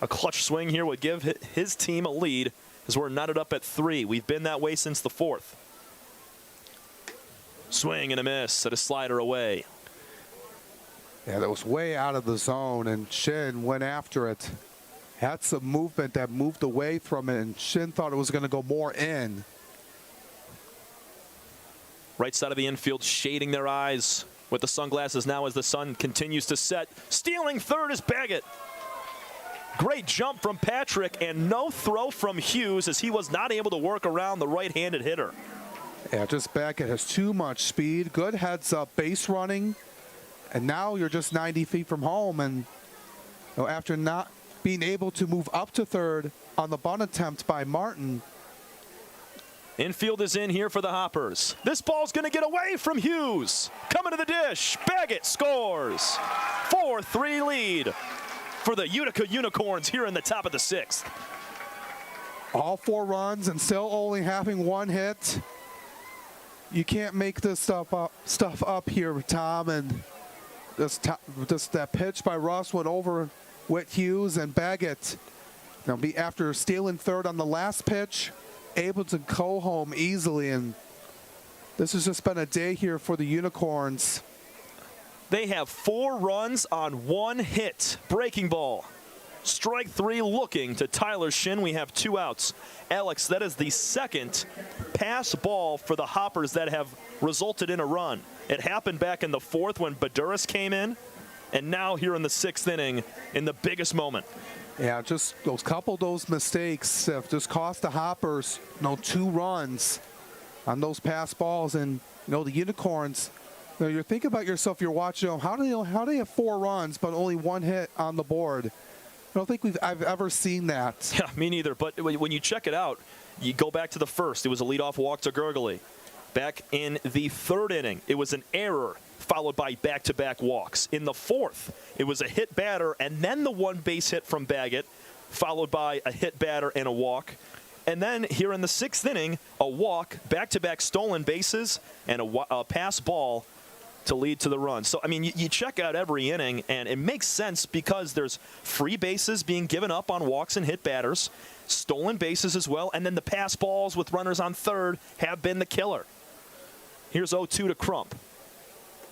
A clutch swing here would give his team a lead as we're knotted up at 3. We've been that way since the 4th. Swing and a miss at a slider away. Yeah, that was way out of the zone, and Shin went after it. Had some movement that moved away from it, and Shin thought it was going to go more in. Right side of the infield shading their eyes with the sunglasses now as the sun continues to set. Stealing third is Baggett. Great jump from Patrick and no throw from Hughes as he was not able to work around the right-handed hitter. Yeah, just Baggett has too much speed. Good heads-up base running. And now you're just 90 feet from home. And after not being able to move up to third on the bunt attempt by Martin. Infield is in here for the Hoppers. This ball's going to get away from Hughes. Coming to the dish. Baggett scores. 4-3 lead for the Utica Unicorns here in the top of the 6th. All 4 runs and still only having 1 hit. You can't make this stuff up here, Tom. And just that pitch by Russ went over with Hughes, and Baggett, after stealing third on the last pitch, able to go home easily. And this has just been a day here for the Unicorns. They have 4 runs on 1 hit. Breaking ball. Strike 3 looking to Tyler Shin. We have 2 outs. Alex, that is the second pass ball for the Hoppers that have resulted in a run. It happened back in the 4th when Baduras came in, and now here in the 6th inning in the biggest moment. Yeah, just those couple of those mistakes have just cost the Hoppers 2 runs on those pass balls. And the Unicorns, you're thinking about yourself, you're watching them, how do they have 4 runs but only 1 hit on the board? I don't think I've ever seen that. Yeah, me neither. But when you check it out, you go back to the 1st. It was a leadoff walk to Gurgley. Back in the 3rd inning, it was an error followed by back-to-back walks. In the 4th, it was a hit batter and then the 1 base hit from Baggett, followed by a hit batter and a walk. And then here in the 6th inning, a walk, back-to-back stolen bases, and a pass ball to lead to the run. So, I mean, you check out every inning, and it makes sense because there's free bases being given up on walks and hit batters, stolen bases as well, and then the pass balls with runners on third have been the killer. Here's 0-2 to Crump.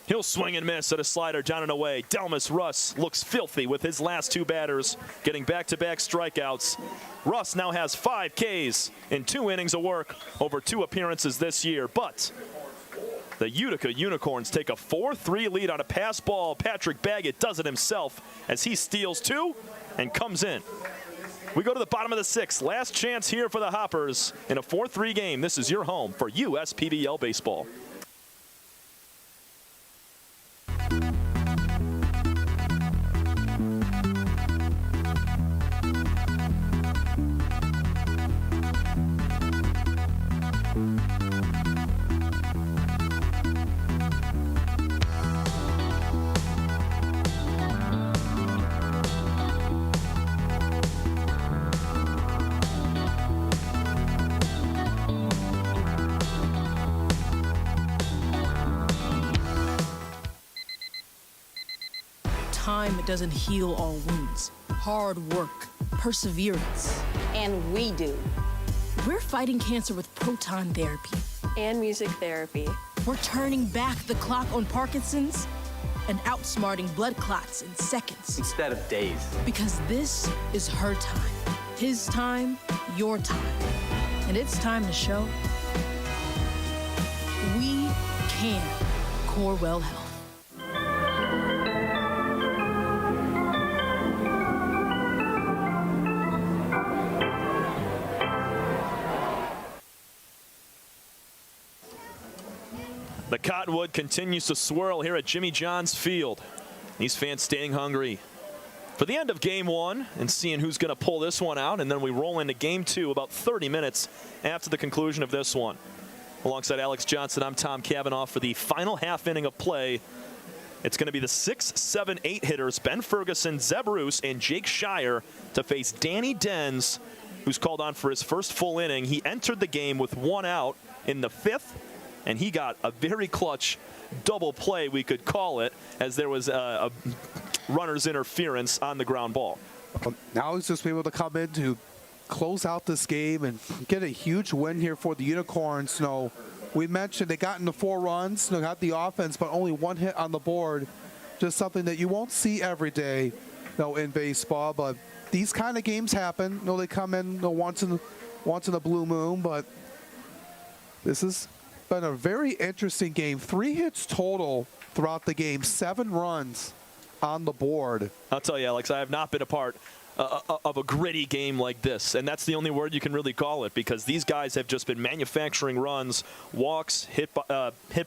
He'll swing and miss at a slider down and away. Delmas Russ looks filthy with his last 2 batters, getting back-to-back strikeouts. Russ now has 5 Ks in 2 innings of work over 2 appearances this year, but the Utica Unicorns take a 4-3 lead on a pass ball. Patrick Baggett does it himself as he steals 2 and comes in. We go to the bottom of the 6th. Last chance here for the Hoppers in a 4-3 game. This is your home for USPBL baseball. Time doesn't heal all wounds. Hard work, perseverance. And we do. We're fighting cancer with proton therapy. And music therapy. We're turning back the clock on Parkinson's and outsmarting blood clots in seconds. Instead of days. Because this is her time. His time, your time. And it's time to show we can. Corewell Health. The Cottonwood continues to swirl here at Jimmy John's Field. These fans staying hungry for the end of Game 1 and seeing who's going to pull this one out. And then we roll into Game 2 about 30 minutes after the conclusion of this one. Alongside Alex Johnson, I'm Tom Cavanaugh for the final half inning of play. It's going to be the 6, 7, 8 hitters, Ben Ferguson, Zeb Roos, and Jake Shire to face Danny Dens who's called on for his first full inning. He entered the game with 1 out in the 5th, and he got a very clutch double play, we could call it, as there was a runner's interference on the ground ball. Now he's just able to come in to close out this game and get a huge win here for the Unicorns. You know, we mentioned they got into 4 runs, you know, got the offense, but only 1 hit on the board. Just something that you won't see every day, you know, in baseball. But these kind of games happen. You know, they come in, you know, once in a blue moon. But this has been a very interesting game. 3 hits total throughout the game, 7 runs on the board. I'll tell you, Alex, I have not been a part of a gritty game like this, and that's the only word you can really call it, because these guys have just been manufacturing runs, walks, hit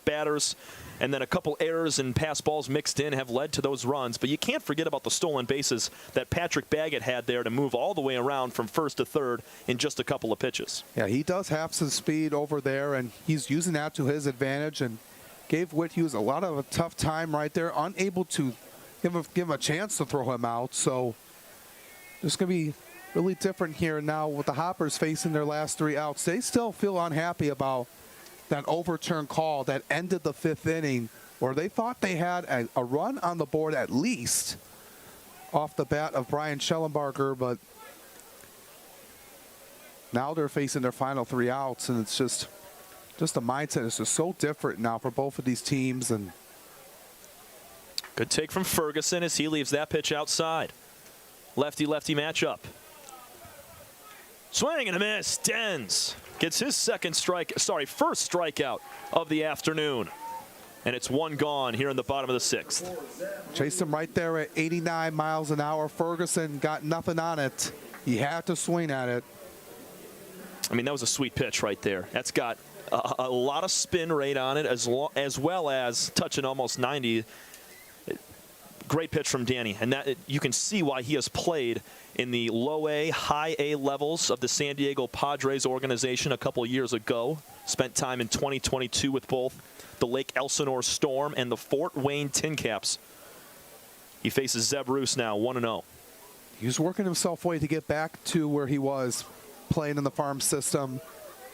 batters, and then a couple errors and pass balls mixed in have led to those runs. But you can't forget about the stolen bases that Patrick Baggett had there to move all the way around from first to third in just a couple of pitches. Yeah, he does have some speed over there, and he's using that to his advantage, and gave Whit Hughes a lot of a tough time right there, unable to give him a chance to throw him out. So it's going to be really different here now with the Hoppers facing their last 3 outs. They still feel unhappy about that overturned call that ended the 5th inning, where they thought they had a run on the board at least off the bat of Brian Schellenbarger, but now they're facing their final 3 outs, and it's just the mindset is just so different now for both of these teams. And good take from Ferguson as he leaves that pitch outside. Lefty-lefty matchup. Swing and a miss. Dens gets his first strikeout of the afternoon. And it's 1 gone here in the bottom of the 6th. Chased him right there at 89 miles an hour. Ferguson got nothing on it. He had to swing at it. I mean, that was a sweet pitch right there. That's got a lot of spin rate on it, as well as touching almost 90. Great pitch from Danny, and that you can see why he has played in the low A, high A levels of the San Diego Padres organization a couple years ago. Spent time in 2022 with both the Lake Elsinore Storm and the Fort Wayne Tin Caps. He faces Zeb Roos now, 1-0. He was working himself away to get back to where he was playing in the farm system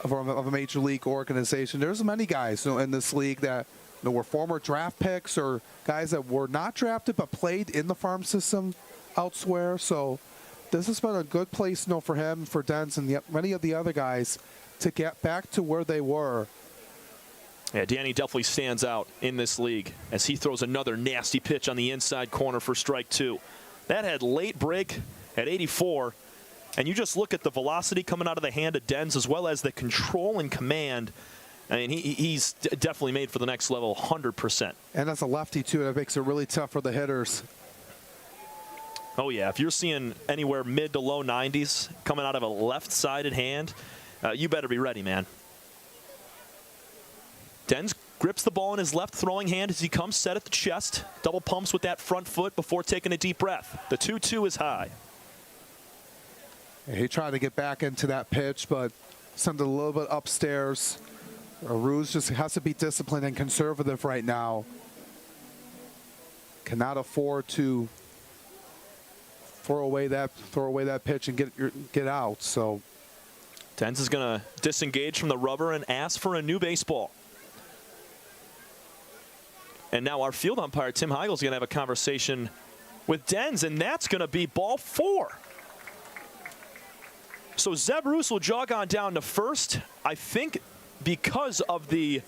of a major league organization. There's many guys, you know, in this league that, you know, were former draft picks or guys that were not drafted but played in the farm system elsewhere. So this has been a good place, you know, for him, for Dens, and many of the other guys to get back to where they were. Yeah, Danny definitely stands out in this league as he throws another nasty pitch on the inside corner for strike 2. That had late break at 84, and you just look at the velocity coming out of the hand of Dens, as well as the control and command. I mean, he's definitely made for the next level, 100%. And that's a lefty, too. That makes it really tough for the hitters. Oh, yeah. If you're seeing anywhere mid to low 90s coming out of a left-sided hand, you better be ready, man. Dens grips the ball in his left throwing hand as he comes set at the chest. Double pumps with that front foot before taking a deep breath. The 2-2 is high. He tried to get back into that pitch, but sent it a little bit upstairs. Roos just has to be disciplined and conservative right now. Cannot afford to throw away that pitch and get out. So Dens is going to disengage from the rubber and ask for a new baseball. And now our field umpire, Tim Heigl, is going to have a conversation with Dens, and that's going to be ball 4. So Zeb Roos will jog on down to first. I think because of the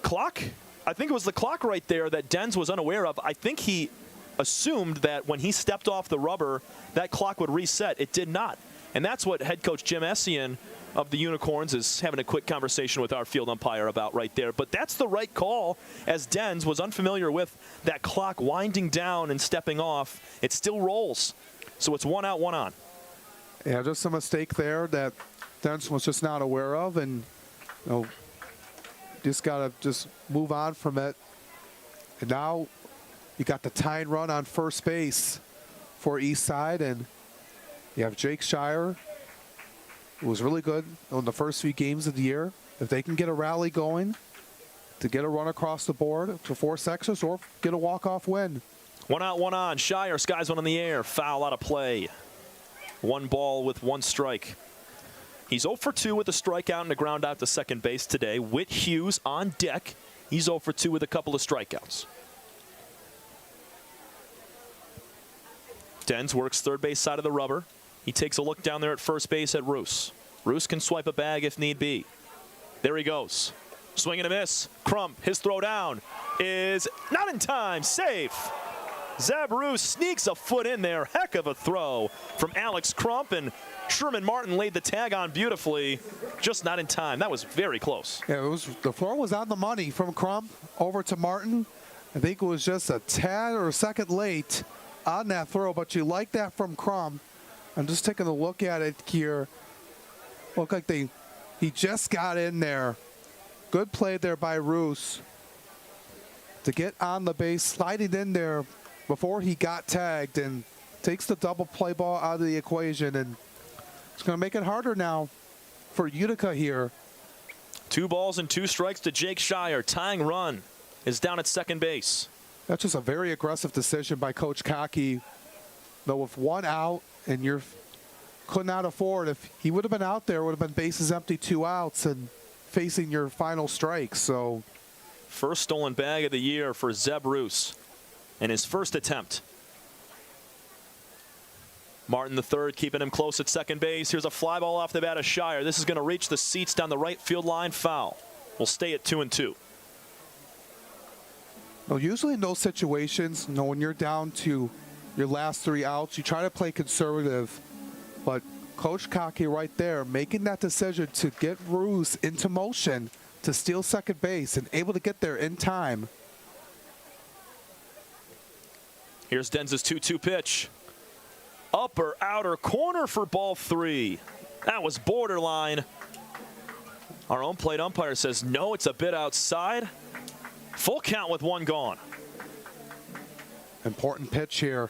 clock, I think it was the clock right there that Dens was unaware of. I think he assumed that when he stepped off the rubber, that clock would reset. It did not. And that's what head coach Jim Essien of the Unicorns is having a quick conversation with our field umpire about right there. But that's the right call, as Dens was unfamiliar with that clock winding down and stepping off. It still rolls. So it's 1 out, 1 on. Yeah, just a mistake there that Dens was just not aware of, and you know, just got to move on from it. And now you got the tying run on first base for Eastside, and you have Jake Shire, who was really good in the first few games of the year. If they can get a rally going to get a run across the board to force extras or get a walk-off win. 1 out, 1 on. Shire skies one in the air. Foul out of play. 1 ball with 1 strike. He's 0 for 2 with a strikeout and a ground out to second base today. Whit Hughes on deck. He's 0 for 2 with a couple of strikeouts. Dens works third base side of the rubber. He takes a look down there at first base at Roos. Roos can swipe a bag if need be. There he goes. Swing and a miss. Crump, his throw down is not in time. Safe. Zeb Roos sneaks a foot in there. Heck of a throw from Alex Crump, and Sherman Martin laid the tag on beautifully. Just not in time. That was very close. Yeah, the throw was on the money from Crump over to Martin. I think it was just a tad or a second late on that throw, but you like that from Crump. I'm just taking a look at it here. Look like he just got in there. Good play there by Roos to get on the base, sliding in there before he got tagged, and takes the double play ball out of the equation, and it's going to make it harder now for Utica here. 2 balls and 2 strikes to Jake Shire. Tying run is down at second base. That's just a very aggressive decision by Coach Cockey. Though with 1 out and you could not afford, if he would have been out there, it would have been bases empty, 2 outs, and facing your final strike. So, first stolen bag of the year for Zeb Roos in his first attempt. Martin the third keeping him close at second base. Here's a fly ball off the bat of Shire. This is going to reach the seats down the right field line. Foul. We'll stay at 2-2. Well, usually in those situations, when you're down to your last 3 outs, you try to play conservative. But Coach Cockey right there making that decision to get Roos into motion to steal second base and able to get there in time. Here's Denz's 2-2 pitch. Upper outer corner for ball 3. That was borderline. Our own plate umpire says no, it's a bit outside. Full count with 1 gone. Important pitch here.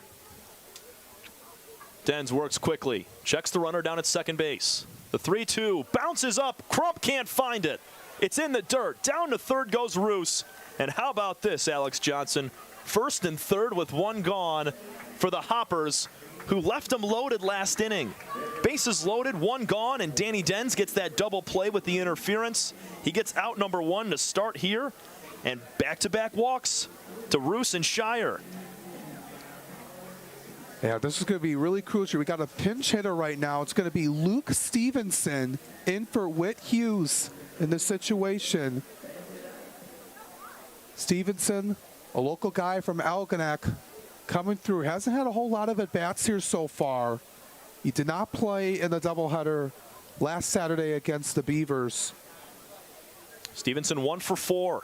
Dens works quickly, checks the runner down at second base. The 3-2 bounces up. Crump can't find it. It's in the dirt. Down to third goes Roos. And how about this, Alex Johnson? First and third with 1 gone for the Hoppers, who left them loaded last inning. Bases loaded, 1 gone, and Danny Dens gets that double play with the interference. He gets out number 1 to start here, and back-to-back walks to Roos and Shire. Yeah, this is going to be really crucial. We got a pinch hitter right now. It's going to be Luke Stevenson in for Whit Hughes in this situation. Stevenson, a local guy from Algonac, coming through. Hasn't had a whole lot of at-bats here so far. He did not play in the doubleheader last Saturday against the Beavers. Stevenson 1 for 4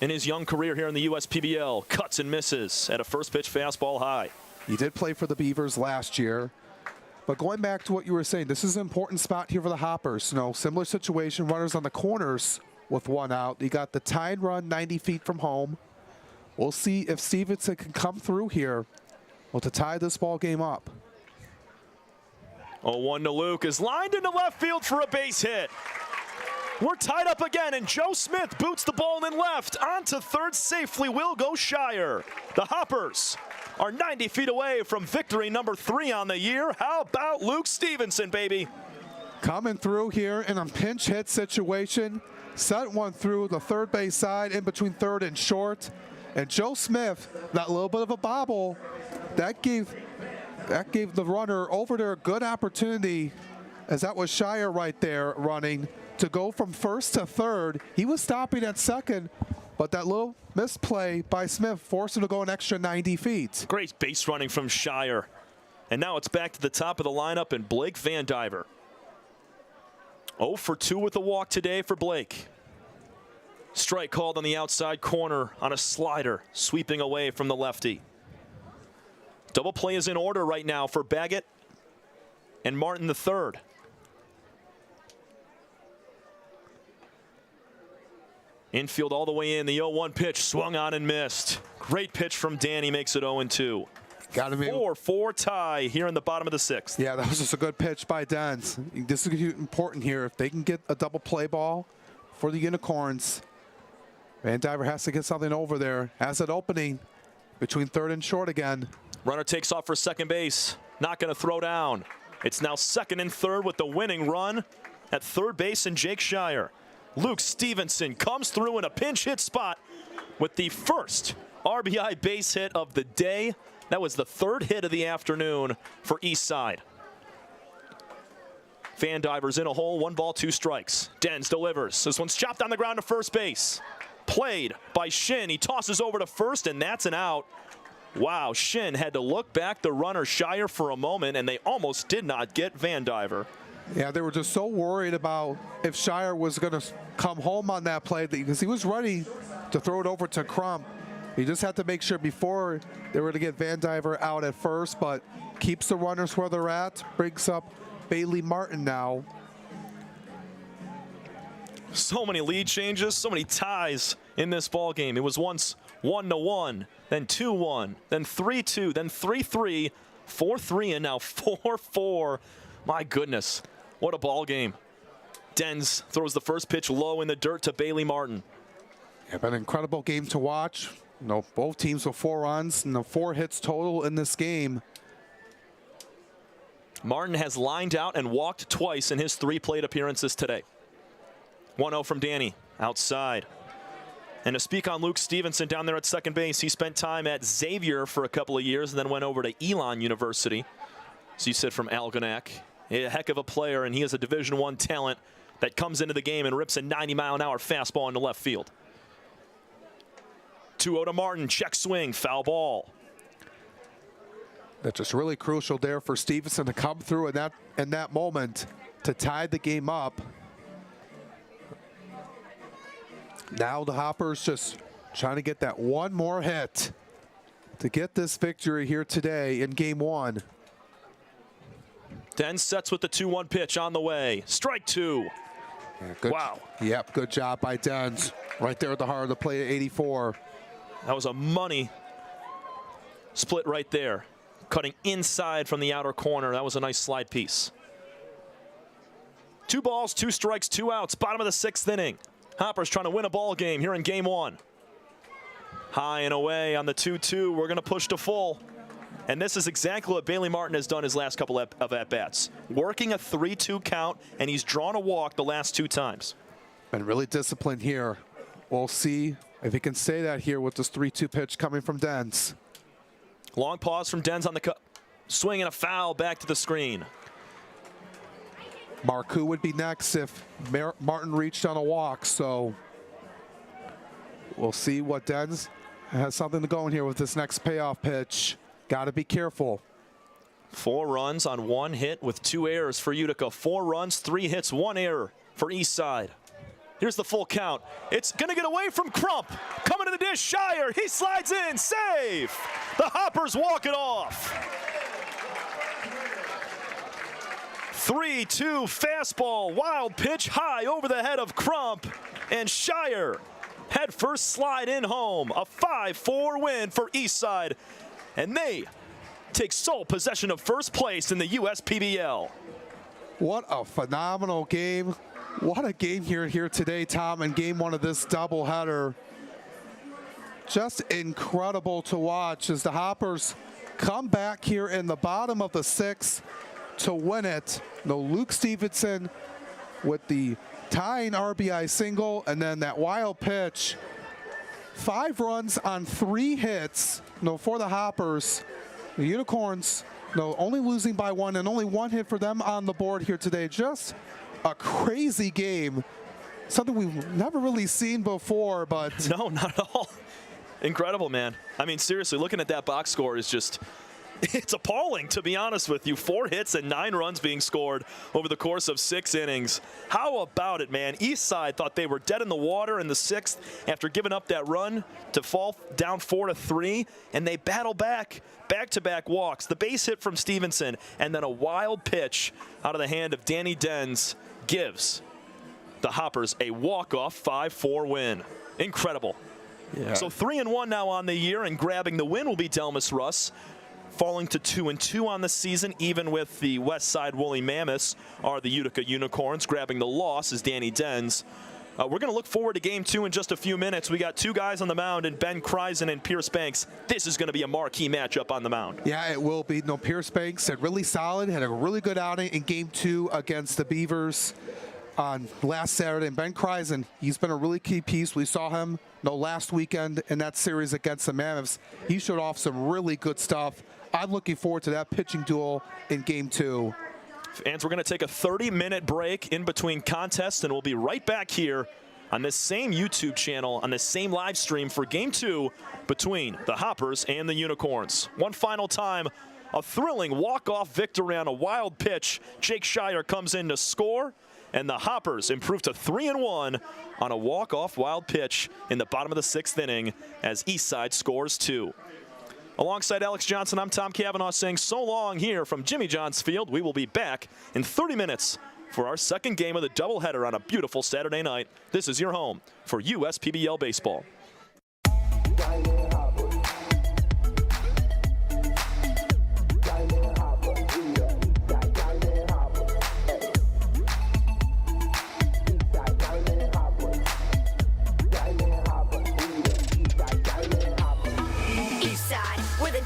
in his young career here in the USPBL. Cuts and misses at a first pitch fastball high. He did play for the Beavers last year. But going back to what you were saying, this is an important spot here for the Hoppers. Similar situation, runners on the corners with 1 out. You got the tied run 90 feet from home. We'll see if Stevenson can come through here to tie this ball game up. 0-1 to Luke is lined into left field for a base hit. We're tied up again, and Joe Smith boots the ball in left. On to third safely will go Shire. The Hoppers are 90 feet away from victory number 3 on the year. How about Luke Stevenson, baby? Coming through here in a pinch hit situation. Set one through the third base side in between third and short. And Joe Smith, that little bit of a bobble, that gave the runner over there a good opportunity, as that was Shire right there running, to go from first to third. He was stopping at second, but that little misplay by Smith forced him to go an extra 90 feet. Great base running from Shire. And now it's back to the top of the lineup and Blake Van Diver. 0 for 2 with a walk today for Blake. Strike called on the outside corner on a slider, sweeping away from the lefty. Double play is in order right now for Baggett and Martin the third. Infield all the way in. The 0-1 pitch swung on and missed. Great pitch from Danny, makes it 0-2. 4-4 tie here in the bottom of the 6th. Yeah, that was just a good pitch by Dens. This is important here. If they can get a double play ball for the Unicorns, Van Diver has to get something over there. Has it opening between third and short again. Runner takes off for second base. Not going to throw down. It's now second and third with the winning run at third base and Jake Shire. Luke Stevenson comes through in a pinch hit spot with the first RBI base hit of the day. That was the third hit of the afternoon for Eastside. Van Diver's in a hole, 1 ball, 2 strikes. Dens delivers. This one's chopped on the ground to first base. Played by Shin. He tosses over to first, and that's an out. Wow, Shin had to look back the runner Shire for a moment, and they almost did not get Van Diver. Yeah, they were just so worried about if Shire was going to come home on that play because he was ready to throw it over to Crump. He just had to make sure before they were to get Van Diver out at first, but keeps the runners where they're at, brings up Bailey Martin now. So many lead changes, so many ties in this ball game. It was once 1-1, then 2-1, then 3-2, then 3-3, 4-3, and now 4-4. My goodness, what a ball game. Dens throws the first pitch low in the dirt to Bailey Martin. Yeah, been an incredible game to watch. You know, both teams with 4 runs and 4 hits total in this game. Martin has lined out and walked twice in his 3 plate appearances today. 1-0 from Danny, outside. And to speak on Luke Stevenson down there at second base, he spent time at Xavier for a couple of years and then went over to Elon University. So you said from Algonac. A heck of a player, and he is a Division I talent that comes into the game and rips a 90-mile-an-hour fastball into left field. 2-0 to Martin, check swing, foul ball. That's just really crucial there for Stevenson to come through in that moment to tie the game up. Now the Hoppers just trying to get that one more hit to get this victory here today in game 1. Dens sets with the 2-1 pitch on the way. Strike 2. Yeah, wow. Yep, good job by Dens. Right there at the heart of the plate at 84. That was a money split right there. Cutting inside from the outer corner. That was a nice slide piece. 2 balls, 2 strikes, 2 outs. Bottom of the 6th inning. Hoppers trying to win a ball game here in game 1. High and away on the 2-2. We're going to push to full. And this is exactly what Bailey Martin has done his last couple of at-bats. Working a 3-2 count, and he's drawn a walk the last 2 times. Been really disciplined here. We'll see if he can say that here with this 3-2 pitch coming from Dens. Long pause from Dens on the cut. Swing and a foul back to the screen. Marcoux would be next if Martin reached on a walk, so we'll see what Dens has something to go in here with this next payoff pitch. Got to be careful. 4 runs on 1 hit with 2 errors for Utica. 4 runs, 3 hits, 1 error for Eastside. Here's the full count. It's going to get away from Crump. Coming to the dish, Shire. He slides in. Save. The Hoppers walk it off. 3-2 fastball. Wild pitch high over the head of Crump. And Shire head first slide in home. A 5-4 win for Eastside. And they take sole possession of first place in the USPBL. What a phenomenal game. What a game here today, Tom, in game 1 of this doubleheader. Just incredible to watch as the Hoppers come back here in the bottom of the 6th to win it. No, Luke Stevenson with the tying RBI single, and then that wild pitch. 5 runs on 3 hits, for the Hoppers. The Unicorns, only losing by 1 and only 1 hit for them on the board here today. Just a crazy game. Something we've never really seen before, but... No, not at all. Incredible, man. I mean, seriously, looking at that box score is just... It's appalling, to be honest with you. 4 hits and 9 runs being scored over the course of 6 innings. How about it, man? Eastside thought they were dead in the water in the 6th after giving up that run to fall down 4-3, and they battle back-to-back walks. The base hit from Stevenson, and then a wild pitch out of the hand of Danny Dens gives the Hoppers a walk-off 5-4 win. Incredible. Yeah. So 3-1 now on the year, and grabbing the win will be Delmas Russ. Falling to 2-2 on the season, even with the West Side Woolly Mammoths, are the Utica Unicorns. Grabbing the loss is Danny Dens. We're going to look forward to Game 2 in just a few minutes. We got two guys on the mound, and Ben Kreisen and Pierce Banks. This is going to be a marquee matchup on the mound. Yeah, it will be. No, Pierce Banks had really solid, had a really good outing in Game 2 against the Beavers on last Saturday. And Ben Kreisen, he's been a really key piece. We saw him last weekend in that series against the Mammoths. He showed off some really good stuff. I'm looking forward to that pitching duel in Game 2. And we're going to take a 30-minute break in between contests, and we'll be right back here on this same YouTube channel, on this same live stream for Game 2 between the Hoppers and the Unicorns. One final time, a thrilling walk-off victory on a wild pitch. Jake Shire comes in to score, and the Hoppers improve to 3-1 on a walk-off wild pitch in the bottom of the 6th inning as Eastside scores 2. Alongside Alex Johnson, I'm Tom Cavanaugh saying so long here from Jimmy John's Field. We will be back in 30 minutes for our second game of the doubleheader on a beautiful Saturday night. This is your home for USPBL baseball.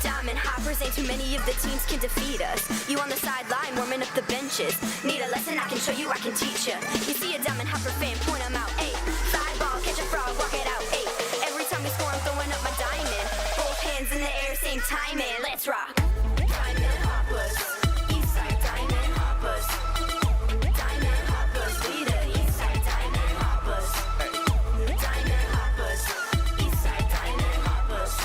Diamond Hoppers, ain't too many of the teams can defeat us. You on the sideline warming up the benches. Need a lesson? I can show you, I can teach ya. You see a Diamond Hopper fan, point 'em out. Ayy, fly ball, catch a frog, walk it out. Ayy, every time we score, I'm throwing up my diamond. Both hands in the air, same time, and let's rock. Diamond Hoppers, Eastside Diamond Hoppers. Diamond Hoppers, we the Eastside Diamond Hoppers. Diamond Hoppers, Eastside Diamond Hoppers.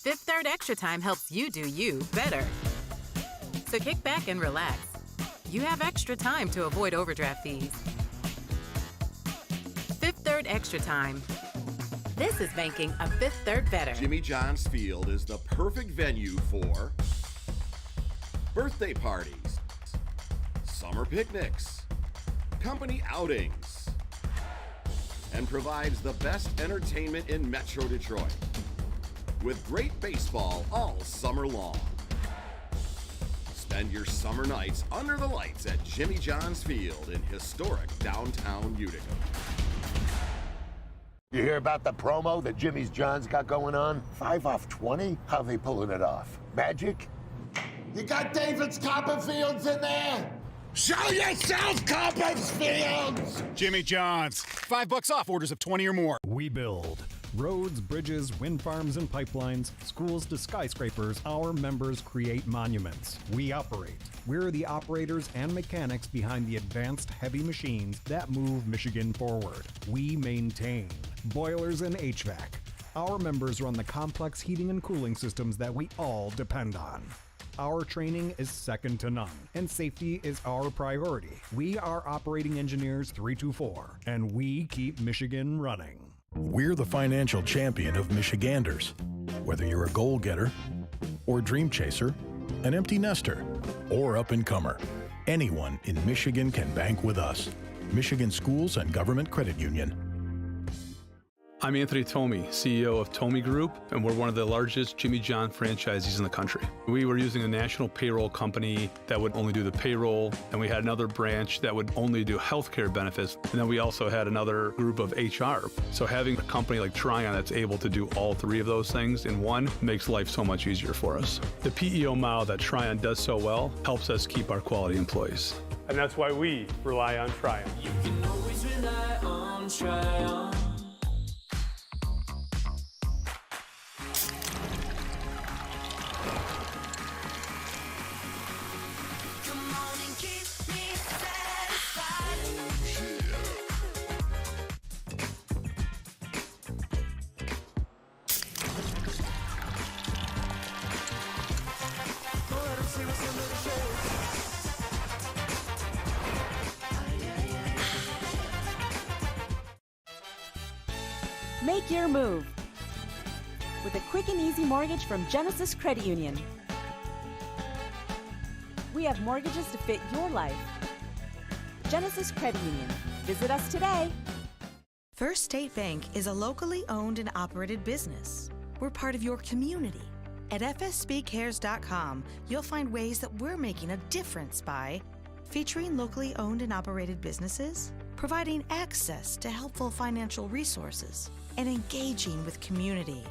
Fifth Third Extra Time helps you do you better. So kick back and relax. You have extra time to avoid overdraft fees. Fifth Third Extra Time. This is banking a Fifth Third better. Jimmy John's Field is the perfect venue for birthday parties, summer picnics, company outings, and provides the best entertainment in Metro Detroit, with great baseball all summer long. Spend your summer nights under the lights at Jimmy John's Field in historic downtown Utica. You hear about the promo that Jimmy's John's got going on? 5 off 20? How they pulling it off? Magic? You got David's Copperfields in there? Show yourself, Copperfields! Jimmy John's. $5 off orders of 20 or more. We build roads, bridges, wind farms, and pipelines, schools to skyscrapers. Our members create monuments. We operate. We're the operators and mechanics behind the advanced heavy machines that move Michigan forward. We maintain boilers and HVAC. Our members run the complex heating and cooling systems that we all depend on. Our training is second to none, and safety is our priority. We are Operating Engineers 324, and we keep Michigan running. We're the financial champion of Michiganders. Whether you're a goal getter or dream chaser, an empty nester or up-and-comer, anyone in Michigan can bank with us. Michigan Schools and Government Credit Union. I'm Anthony Tomey, CEO of Tomey Group, and we're one of the largest Jimmy John franchisees in the country. We were using a national payroll company that would only do the payroll, and we had another branch that would only do healthcare benefits, and then we also had another group of HR. So having a company like Tryon that's able to do all three of those things in one makes life so much easier for us. The PEO model that Tryon does so well helps us keep our quality employees. And that's why we rely on Tryon. You can always rely on Tryon. Make your move with a quick and easy mortgage from Genesis Credit Union. We have mortgages to fit your life. Genesis Credit Union. Visit us today. First State Bank is a locally owned and operated business. We're part of your community. At fsbcares.com, you'll find ways that we're making a difference by featuring locally owned and operated businesses, providing access to helpful financial resources, and engaging with community.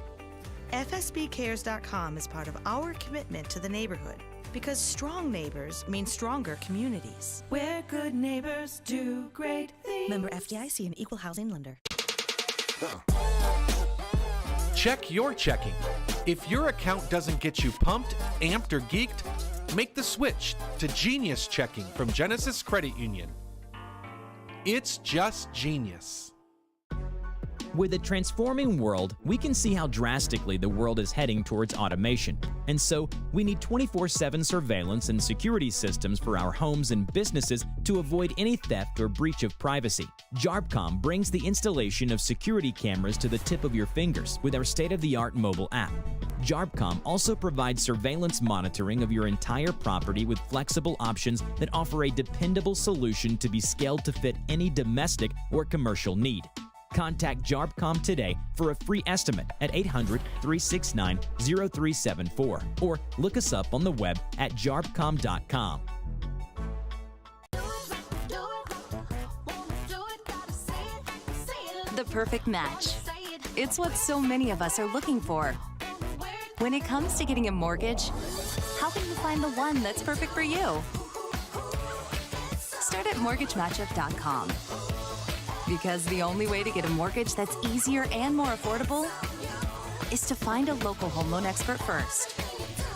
fsbcares.com is part of our commitment to the neighborhood because strong neighbors mean stronger communities. Where good neighbors do great things. Member FDIC and Equal Housing Lender. Check your checking. If your account doesn't get you pumped, amped, or geeked, make the switch to Genius Checking from Genesis Credit Union. It's just genius. With a transforming world, we can see how drastically the world is heading towards automation. And so, we need 24/7 surveillance and security systems for our homes and businesses to avoid any theft or breach of privacy. JARBCOM brings the installation of security cameras to the tip of your fingers with our state-of-the-art mobile app. JARBCOM also provides surveillance monitoring of your entire property with flexible options that offer a dependable solution to be scaled to fit any domestic or commercial need. Contact JARBCOM today for a free estimate at 800-369-0374 or look us up on the web at jarbcom.com. The perfect match. It's what so many of us are looking for. When it comes to getting a mortgage, how can you find the one that's perfect for you? Start at mortgagematchup.com. Because the only way to get a mortgage that's easier and more affordable is to find a local home loan expert first.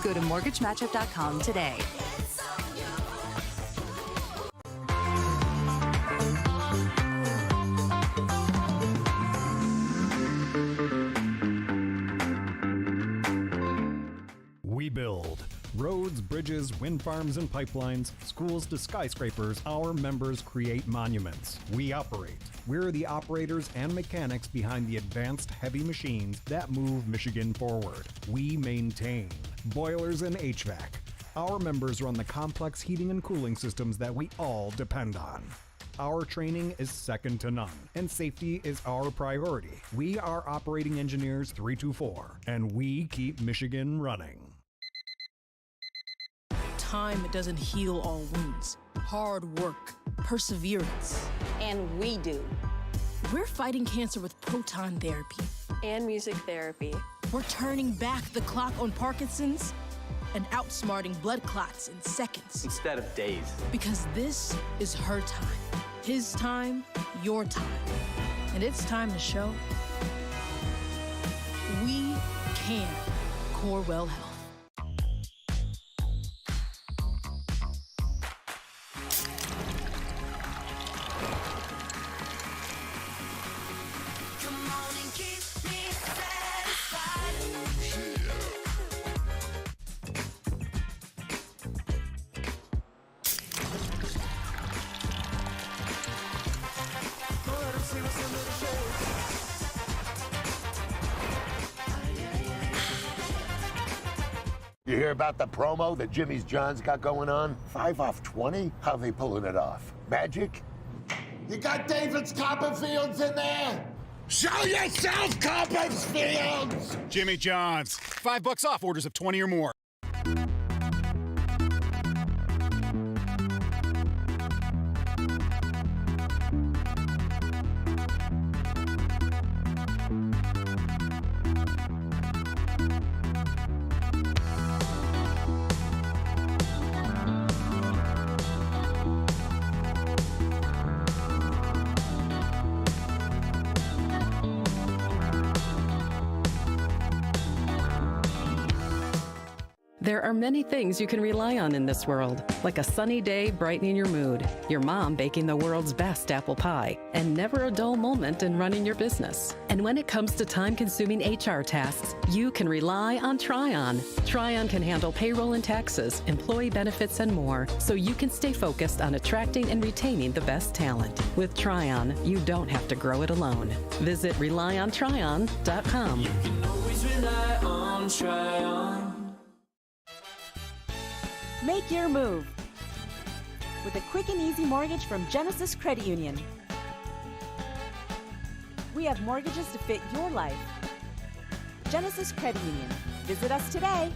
Go to mortgagematchup.com today. We build roads, bridges, wind farms, and pipelines, schools to skyscrapers. Our members create monuments. We operate. We're the operators and mechanics behind the advanced heavy machines that move Michigan forward. We maintain boilers and HVAC. Our members run the complex heating and cooling systems that we all depend on. Our training is second to none, and safety is our priority. We are Operating Engineers 324, and we keep Michigan running. Time doesn't heal all wounds. Hard work, perseverance. And we do. We're fighting cancer with proton therapy. And music therapy. We're turning back the clock on Parkinson's and outsmarting blood clots in seconds. Instead of days. Because this is her time. His time, your time. And it's time to show we can. Corewell Health. You hear about the promo that Jimmy's John's got going on? 5 off 20? How they pulling it off? Magic? You got David's Copperfields in there? Show yourself, Copperfields! Jimmy John's. $5 off orders of 20 or more. There are many things you can rely on in this world, like a sunny day brightening your mood, your mom baking the world's best apple pie, and never a dull moment in running your business. And when it comes to time-consuming HR tasks, you can rely on Tryon. Tryon can handle payroll and taxes, employee benefits, and more, so you can stay focused on attracting and retaining the best talent. With Tryon, you don't have to grow it alone. Visit RelyOnTryon.com. You can always rely on Tryon. Make your move with a quick and easy mortgage from Genesis Credit Union. We have mortgages to fit your life. Genesis Credit Union. Visit us today.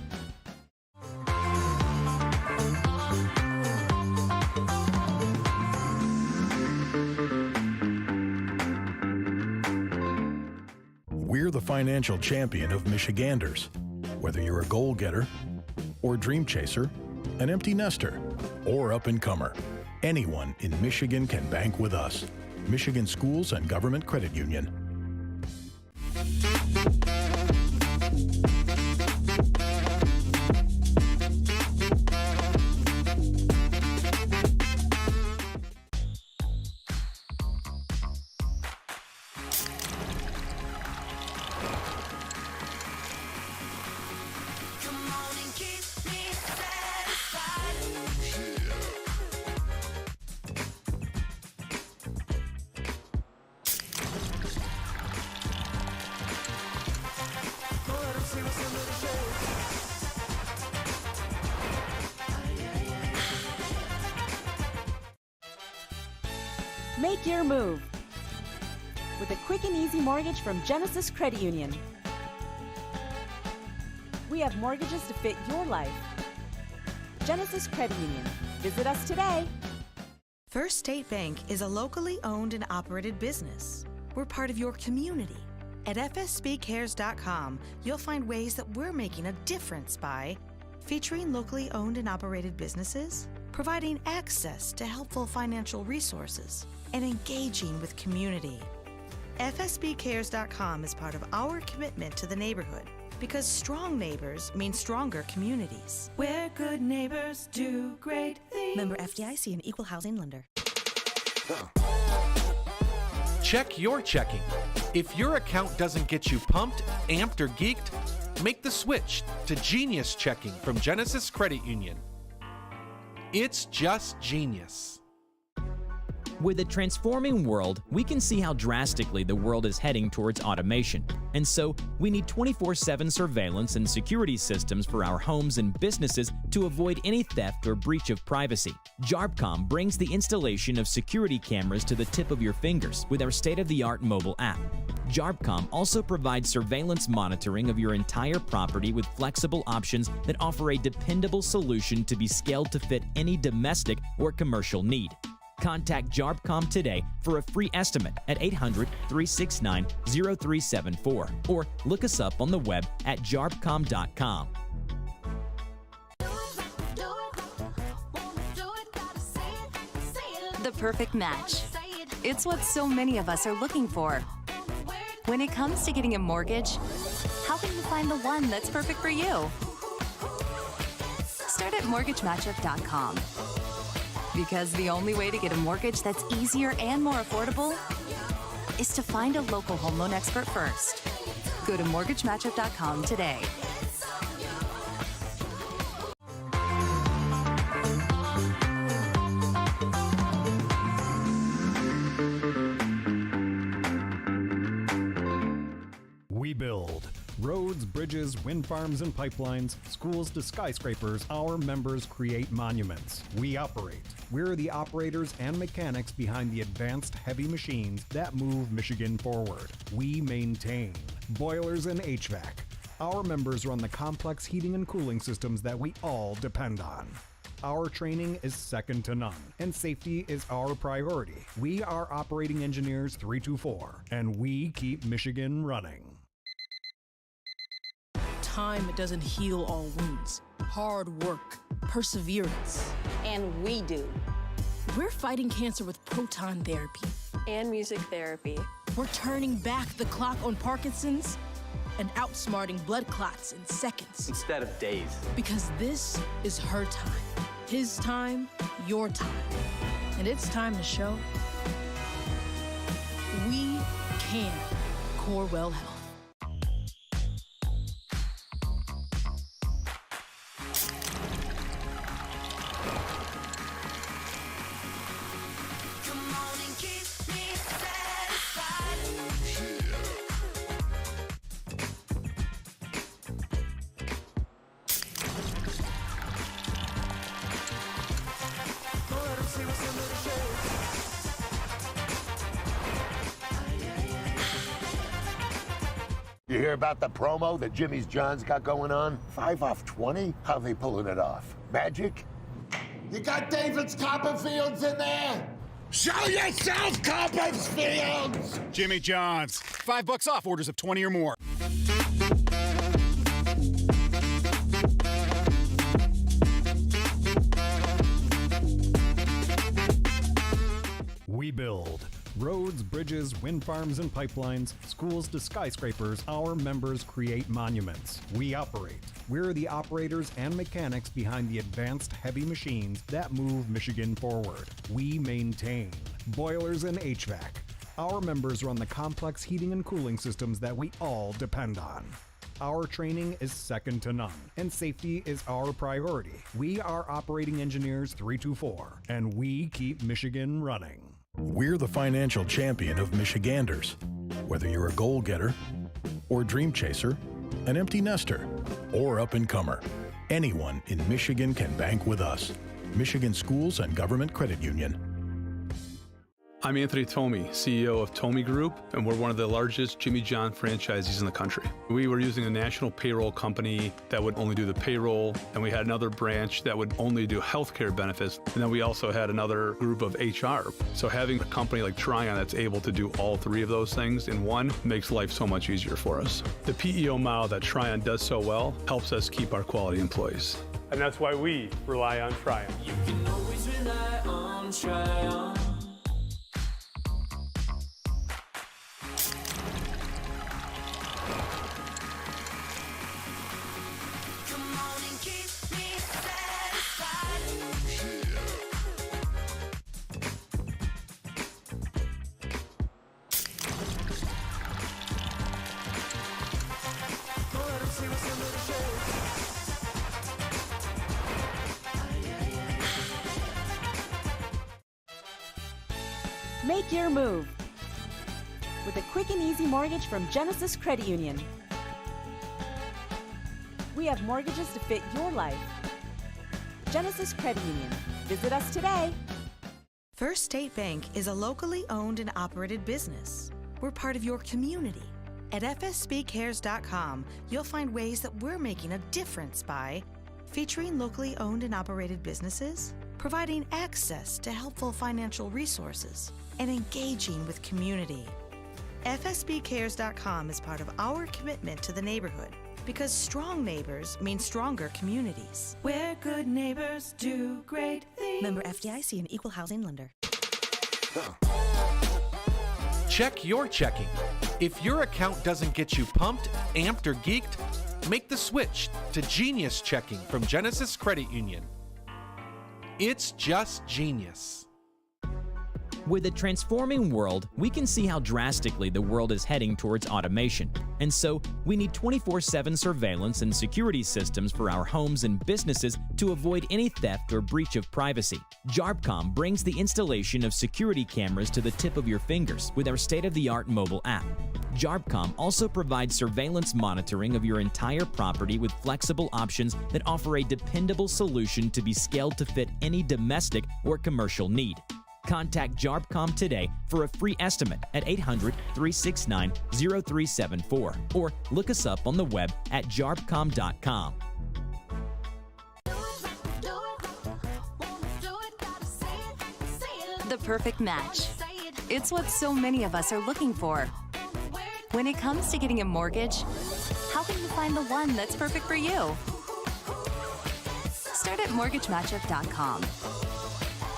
We're the financial champion of Michiganders. Whether you're a goal getter or dream chaser, an empty nester, or up-and-comer, anyone in Michigan can bank with us. Michigan Schools and Government Credit Union. Make your move with a quick and easy mortgage from Genesis Credit Union. We have mortgages to fit your life. Genesis Credit Union. Visit us today. First State Bank is a locally owned and operated business. We're part of your community. At fsbcares.com, you'll find ways that we're making a difference by featuring locally owned and operated businesses, providing access to helpful financial resources, and engaging with community. FSBcares.com is part of our commitment to the neighborhood because strong neighbors mean stronger communities. Where good neighbors do great things. Member FDIC and Equal Housing Lender. Check your checking. If your account doesn't get you pumped, amped, or geeked, make the switch to Genius Checking from Genesis Credit Union. It's just genius. With a transforming world, we can see how drastically the world is heading towards automation. And so, we need 24/7 surveillance and security systems for our homes and businesses to avoid any theft or breach of privacy. JARPCOM brings the installation of security cameras to the tip of your fingers with our state-of-the-art mobile app. JARPCOM also provides surveillance monitoring of your entire property with flexible options that offer a dependable solution to be scaled to fit any domestic or commercial need. Contact JARPCOM today for a free estimate at 800-369-0374 or look us up on the web at jarpcom.com. The perfect match. It's what so many of us are looking for. When it comes to getting a mortgage, how can you find the one that's perfect for you? Start at mortgagematchup.com. Because the only way to get a mortgage that's easier and more affordable is to find a local home loan expert first. Go to mortgagematchup.com today. We build roads, bridges, wind farms, and pipelines, schools to skyscrapers. Our members create monuments. We operate. We're the operators and mechanics behind the advanced heavy machines that move Michigan forward. We maintain boilers and HVAC. Our members run the complex heating and cooling systems that we all depend on. Our training is second to none, and safety is our priority. We are Operating Engineers 324, and we keep Michigan running. Time doesn't heal all wounds. Hard work, perseverance. And we do. We're fighting cancer with proton therapy. And music therapy. We're turning back the clock on Parkinson's and outsmarting blood clots in seconds. Instead of days. Because this is her time. His time, your time. And it's time to show we can. Corewell Health. You hear about the promo that Jimmy's John's got going on? 5 off 20? How they pulling it off? Magic? You got David's Copperfields in there? Show yourself, Copperfields! Jimmy John's. $5 off orders of 20 or more. We build roads, bridges, wind farms and pipelines, schools to skyscrapers. Our members create monuments. We operate. We're the operators and mechanics behind the advanced heavy machines that move Michigan forward. We maintain boilers and HVAC. Our members run the complex heating and cooling systems that we all depend on. Our training is second to none, and safety is our priority. We are Operating Engineers 324, and we keep Michigan running. We're the financial champion of Michiganders. Whether you're a goal getter or dream chaser, an empty nester, or up-and-comer, anyone in Michigan can bank with us. Michigan Schools and Government Credit Union. I'm Anthony Tomey, CEO of Tomey Group, and we're one of the largest Jimmy John franchisees in the country. We were using a national payroll company that would only do the payroll, and we had another branch that would only do healthcare benefits, and then we also had another group of HR. So having a company like Tryon that's able to do all three of those things in one makes life so much easier for us. The PEO model that Tryon does so well helps us keep our quality employees. And that's why we rely on Tryon. You can always rely on Tryon. Make your move with a quick and easy mortgage from Genesis Credit Union. We have mortgages to fit your life. Genesis Credit Union. Visit us today. First State Bank is a locally owned and operated business. We're part of your community. At fsbcares.com, you'll find ways that we're making a difference by featuring locally owned and operated businesses, providing access to helpful financial resources, and engaging with community. FSBcares.com is part of our commitment to the neighborhood because strong neighbors mean stronger communities. Where good neighbors do great things. Member FDIC and Equal Housing Lender. Check your checking. If your account doesn't get you pumped, amped, or geeked, make the switch to Genius Checking from Genesis Credit Union. It's just genius. With a transforming world, we can see how drastically the world is heading towards automation. And so, we need 24/7 surveillance and security systems for our homes and businesses to avoid any theft or breach of privacy. JARPCOM brings the installation of security cameras to the tip of your fingers with our state-of-the-art mobile app. JARPCOM also provides surveillance monitoring of your entire property with flexible options that offer a dependable solution to be scaled to fit any domestic or commercial need. Contact JARPCOM today for a free estimate at 800-369-0374 or look us up on the web at jarpcom.com. The perfect match. It's what so many of us are looking for. When it comes to getting a mortgage, how can you find the one that's perfect for you? Start at mortgagematchup.com.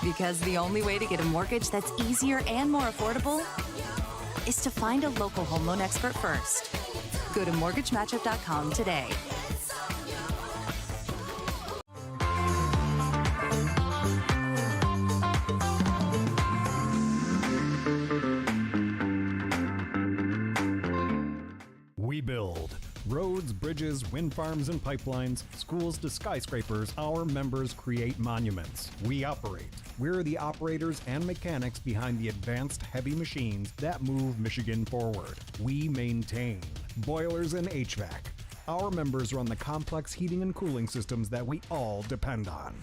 Because the only way to get a mortgage that's easier and more affordable is to find a local home loan expert first. Go to mortgagematchup.com today. We build roads, bridges, wind farms and pipelines, schools to skyscrapers. Our members create monuments. We operate. We're the operators and mechanics behind the advanced heavy machines that move Michigan forward. We maintain boilers and HVAC. Our members run the complex heating and cooling systems that we all depend on.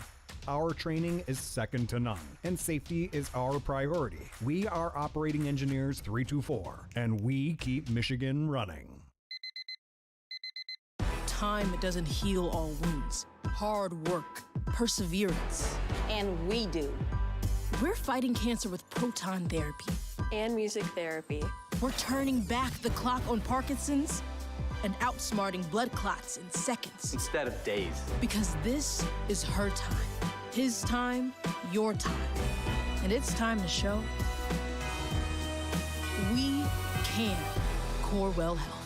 Our training is second to none, and safety is our priority. We are Operating Engineers 324, and we keep Michigan running. Time doesn't heal all wounds. Hard work, perseverance. And we do. We're fighting cancer with proton therapy. And music therapy. We're turning back the clock on Parkinson's and outsmarting blood clots in seconds. Instead of days. Because this is her time. His time, your time. And it's time to show we can. Corewell Health.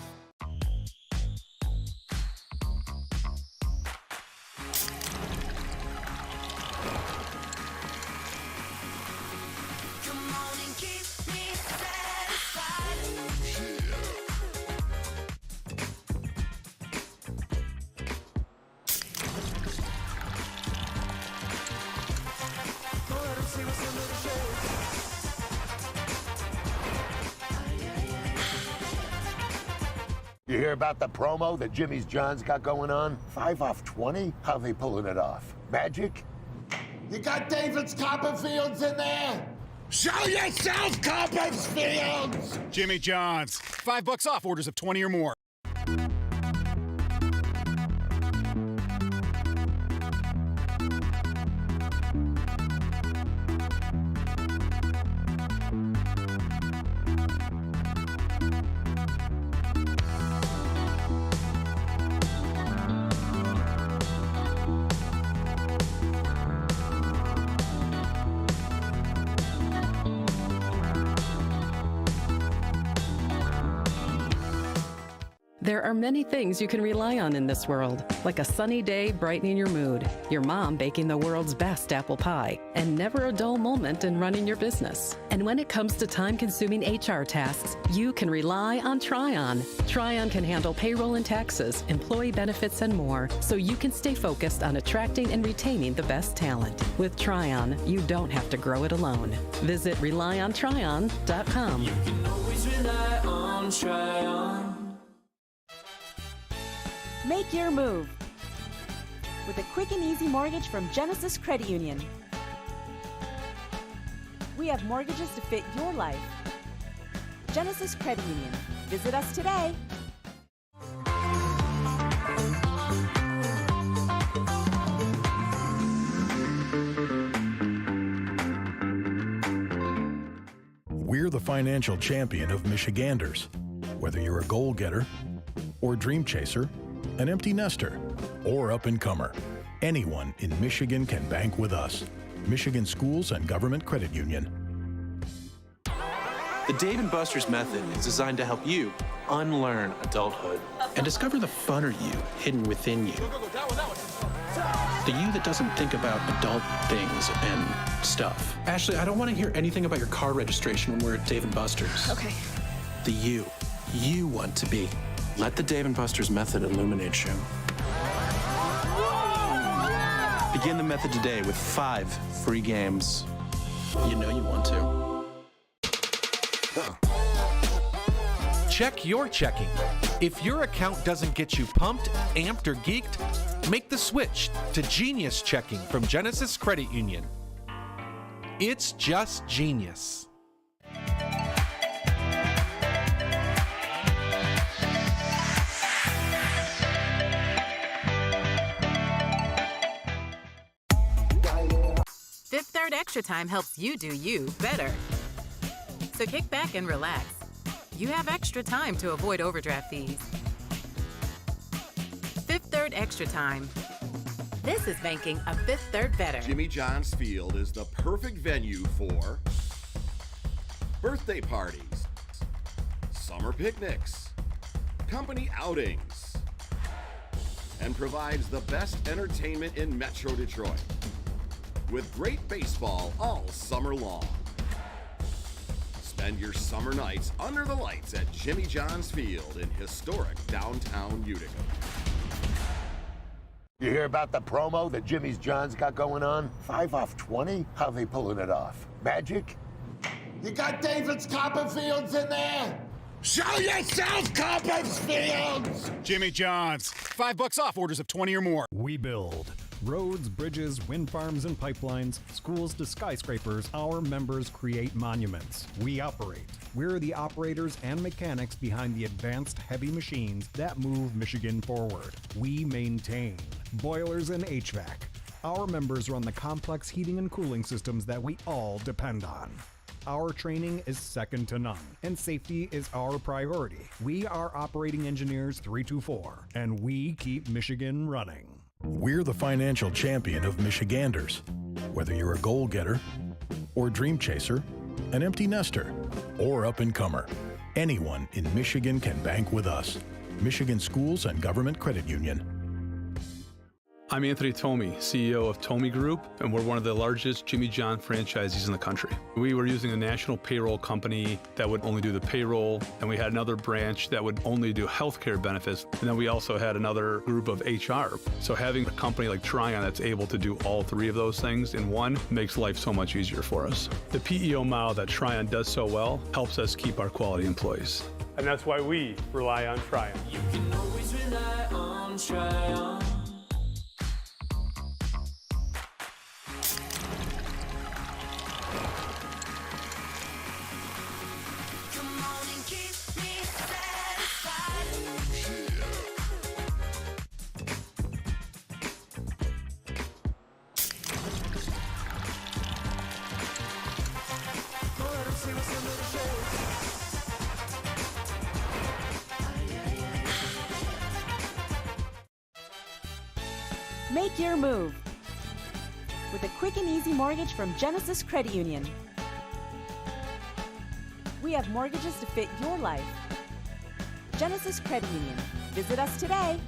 You hear about the promo that Jimmy's John's got going on? 5 off 20? How they pulling it off? Magic? You got David's Copperfields in there? Show yourself, Copperfields! Jimmy John's. $5 off orders of 20 or more. There are many things you can rely on in this world, like a sunny day brightening your mood, your mom baking the world's best apple pie, and never a dull moment in running your business. And when it comes to time-consuming HR tasks, you can rely on Tryon. Tryon can handle payroll and taxes, employee benefits, and more, so you can stay focused on attracting and retaining the best talent. With Tryon, you don't have to grow it alone. Visit RelyOnTryon.com. You can always rely on Tryon. Make your move with a quick and easy mortgage from Genesis Credit Union. We have mortgages to fit your life. Genesis Credit Union. Visit us today. We're the financial champion of Michiganders. Whether you're a goal getter or dream chaser, an empty nester, or up-and-comer, anyone in Michigan can bank with us. Michigan Schools and Government Credit Union. The Dave & Buster's method is designed to help you unlearn adulthood and discover the funner you hidden within you. The you that doesn't think about adult things and stuff. Ashley, I don't want to hear anything about your car registration when we're at Dave & Buster's. Okay. The you want to be. Let the Dave & Buster's method illuminate you. Begin the method today with 5 free games. You know you want to. Check your checking. If your account doesn't get you pumped, amped, or geeked, make the switch to Genius Checking from Genesis Credit Union. It's just genius. Fifth Third Extra Time helps you do you better. So kick back and relax. You have extra time to avoid overdraft fees. Fifth Third Extra Time. This is banking a Fifth Third better. Jimmy John's Field is the perfect venue for birthday parties, summer picnics, company outings, and provides the best entertainment in Metro Detroit with great baseball all summer long. Spend your summer nights under the lights at Jimmy John's Field in historic downtown Utica. You hear about the promo that Jimmy's John's got going on? 5 off 20? How they pulling it off? Magic? You got David's Copperfields in there? Show yourself, Copperfields! Jimmy John's. $5 off orders of 20 or more. We build roads, bridges, wind farms, and pipelines, schools to skyscrapers. Our members create monuments. We operate. We're the operators and mechanics behind the advanced heavy machines that move Michigan forward. We maintain boilers and HVAC. Our members run the complex heating and cooling systems that we all depend on. Our training is second to none, and safety is our priority. We are Operating Engineers 324, and we keep Michigan running. We're the financial champion of Michiganders. Whether you're a goal getter or dream chaser, an empty nester, or up-and-comer, anyone in Michigan can bank with us. Michigan Schools and Government Credit Union. I'm Anthony Tomey, CEO of Tomey Group, and we're one of the largest Jimmy John franchisees in the country. We were using a national payroll company that would only do the payroll, and we had another branch that would only do healthcare benefits, and then we also had another group of HR. So having a company like Tryon that's able to do all three of those things in one makes life so much easier for us. The PEO model that Tryon does so well helps us keep our quality employees. And that's why we rely on Tryon. You can always rely on Tryon. Make your move with a quick and easy mortgage from Genesis Credit Union. We have mortgages to fit your life. Genesis Credit Union. Visit us today.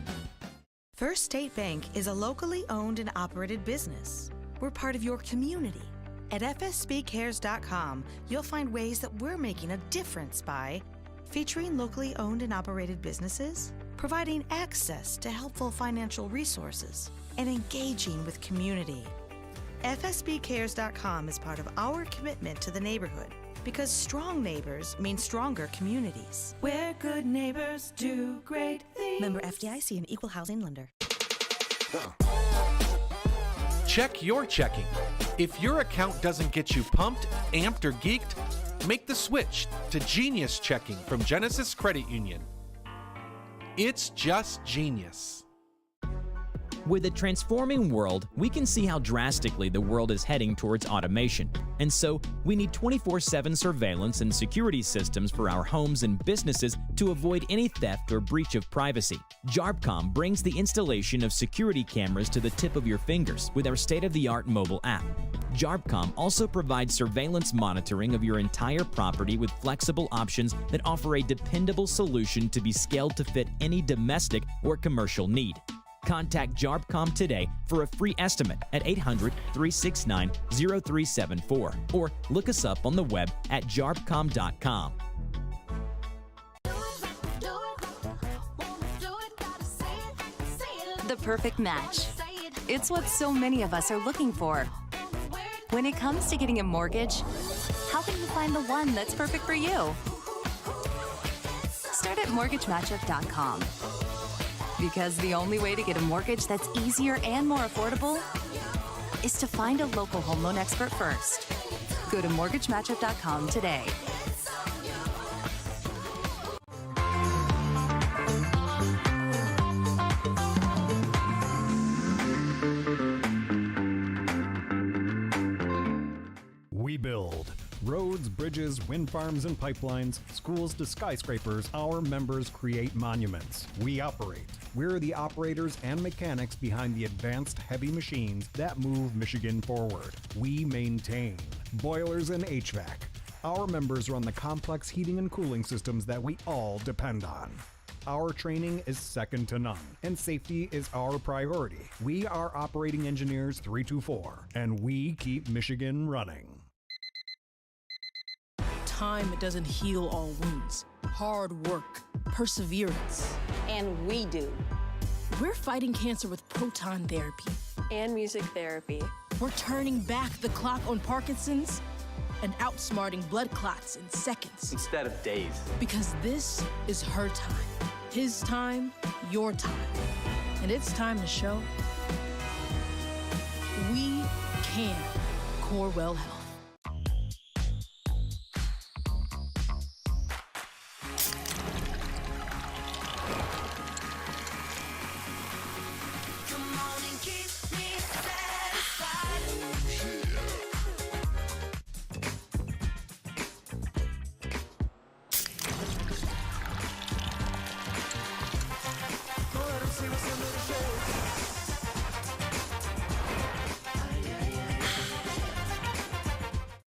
First State Bank is a locally owned and operated business. We're part of your community. At fsbcares.com, you'll find ways that we're making a difference by featuring locally owned and operated businesses, providing access to helpful financial resources, and engaging with community. FSBcares.com is part of our commitment to the neighborhood because strong neighbors mean stronger communities. Where good neighbors do great things. Member FDIC and Equal Housing Lender. Check your checking. If your account doesn't get you pumped, amped, or geeked, make the switch to Genius Checking from Genesis Credit Union. It's just genius. With a transforming world, we can see how drastically the world is heading towards automation. And so, we need 24/7 surveillance and security systems for our homes and businesses to avoid any theft or breach of privacy. JARPCOM brings the installation of security cameras to the tip of your fingers with our state-of-the-art mobile app. JARPCOM also provides surveillance monitoring of your entire property with flexible options that offer a dependable solution to be scaled to fit any domestic or commercial need. Contact JARPCOM today for a free estimate at 800-369-0374 or look us up on the web at jarpcom.com. The perfect match. It's what so many of us are looking for. When it comes to getting a mortgage, how can you find the one that's perfect for you? Start at mortgagematchup.com. Because the only way to get a mortgage that's easier and more affordable is to find a local home loan expert first. Go to mortgagematchup.com today. We build roads, bridges, wind farms, and pipelines, schools to skyscrapers. Our members create monuments. We operate. We're the operators and mechanics behind the advanced heavy machines that move Michigan forward. We maintain boilers and HVAC. Our members run the complex heating and cooling systems that we all depend on. Our training is second to none, and safety is our priority. We are operating engineers 324, and we keep Michigan running. Time doesn't heal all wounds. Hard work, perseverance. And we do. We're fighting cancer with proton therapy. And music therapy. We're turning back the clock on Parkinson's and outsmarting blood clots in seconds. Instead of days. Because this is her time. His time, your time. And it's time to show we can. Corewell Health.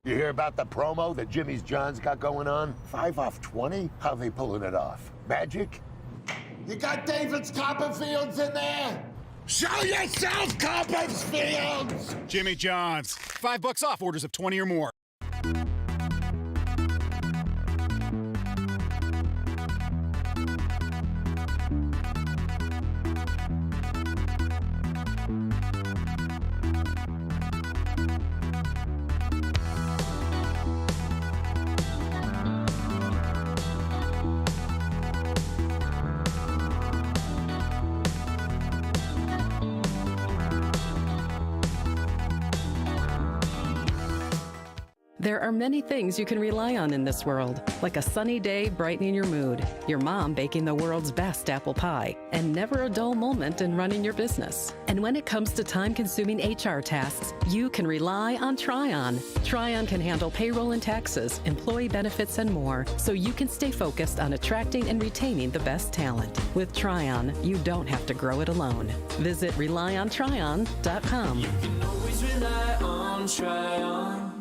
You hear about the promo that Jimmy's John's got going on? 5 off 20? How they pulling it off? Magic? You got David's Copperfields in there? Show yourself, Copperfields! Jimmy John's. $5 off orders of 20 or more. There are many things you can rely on in this world, like a sunny day brightening your mood, your mom baking the world's best apple pie, and never a dull moment in running your business. And when it comes to time-consuming HR tasks, you can rely on Tryon. Tryon can handle payroll and taxes, employee benefits, and more, so you can stay focused on attracting and retaining the best talent. With Tryon, you don't have to grow it alone. Visit RelyOnTryon.com. You can always rely on Tryon.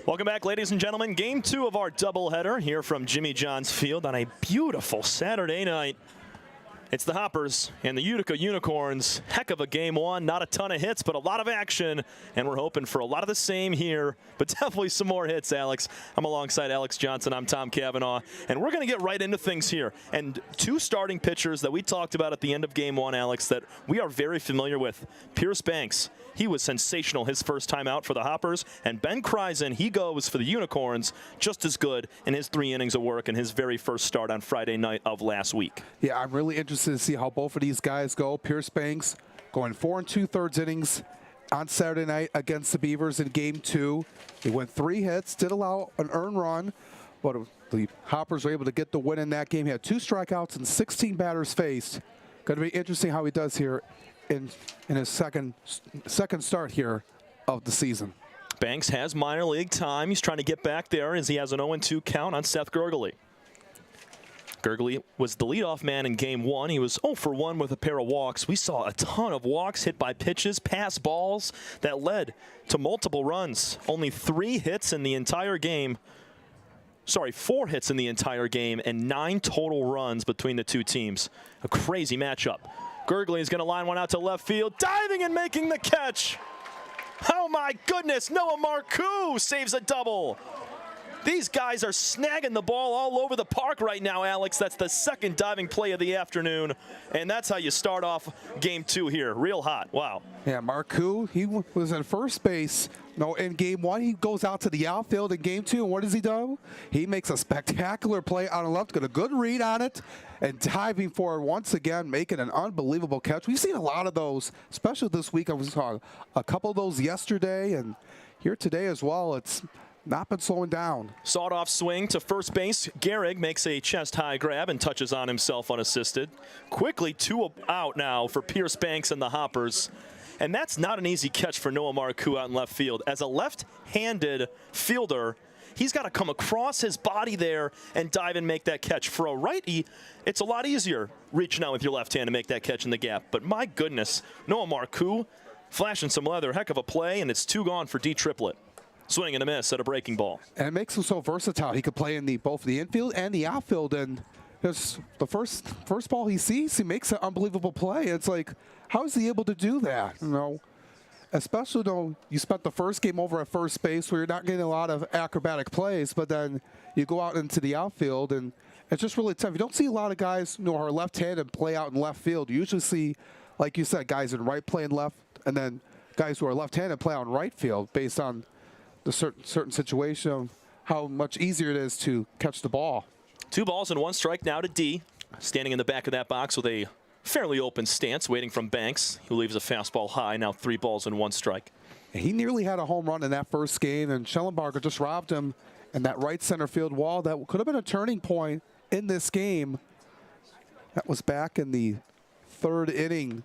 Welcome back, ladies and gentlemen. Game 2 of our doubleheader here from Jimmy John's Field on a beautiful Saturday night. It's the Hoppers and the Utica Unicorns. Heck of a game 1. Not a ton of hits, but a lot of action. And we're hoping for a lot of the same here, but definitely some more hits, Alex. I'm alongside Alex Johnson. I'm Tom Cavanaugh. And we're going to get right into things here. And 2 starting pitchers that we talked about at the end of game 1, Alex, that we are very familiar with. Pierce Banks. He was sensational his first time out for the Hoppers. And Ben Kreisen, he goes for the Unicorns, just as good in his 3 innings of work in his very first start on Friday night of last week. Yeah, I'm really interested to see how both of these guys go. Pierce Banks going 4 2/3 innings on Saturday night against the Beavers in game 2. He went 3 hits, did allow an earned run, but the Hoppers were able to get the win in that game. He had 2 strikeouts and 16 batters faced. Going to be interesting how he does here in his second start here of the season. Banks has minor league time. He's trying to get back there as he has an 0-2 count on Seth Gurgley. Gurgley was the leadoff man in game 1. He was 0 for 1 with a pair of walks. We saw a ton of walks hit by pitches, pass balls that led to multiple runs. Only 3 hits in the entire game. Sorry, 4 hits in the entire game and 9 total runs between the 2 teams. A crazy matchup. Gurgley is going to line one out to left field, diving and making the catch. Oh my goodness, Noah Marcoux saves a double. These guys are snagging the ball all over the park right now, Alex. That's the second diving play of the afternoon, and that's how you start off game 2 here. Real hot. Wow. Yeah, Marcoux, he was in first base. No, in game 1, he goes out to the outfield. In game 2, and what does he do? He makes a spectacular play on the left, got a good read on it, and diving forward once again, making an unbelievable catch. We've seen a lot of those, especially this week. I saw a couple of those yesterday, and here today as well. It's not been slowing down. Sawed-off swing to first base. Gehrig makes a chest-high grab and touches on himself unassisted. Quickly 2 out now for Pierce Banks and the Hoppers. And that's not an easy catch for Noah Marcoux out in left field. As a left-handed fielder, he's got to come across his body there and dive and make that catch. For a righty, it's a lot easier reaching out with your left hand to make that catch in the gap. But my goodness, Noah Marcoux flashing some leather. Heck of a play, and it's 2 gone for D Triplett. Swing and a miss at a breaking ball. And it makes him so versatile. He could play in both the infield and the outfield. And the first ball he sees, he makes an unbelievable play. It's like, how is he able to do that? You know, especially though you spent the first game over at first base where you're not getting a lot of acrobatic plays, but then you go out into the outfield and it's just really tough. You don't see a lot of guys who are left-handed play out in left field. You usually see, like you said, guys in right playing left, and then guys who are left-handed play out in right field based on the certain situation of how much easier it is to catch the ball. 2 balls and 1 strike now to D. Standing in the back of that box with a fairly open stance, waiting from Banks, who leaves a fastball high. Now 3 balls and 1 strike. He nearly had a home run in that first game, and Schellenbarger just robbed him in that right center field wall. That could have been a turning point in this game. That was back in the 3rd inning.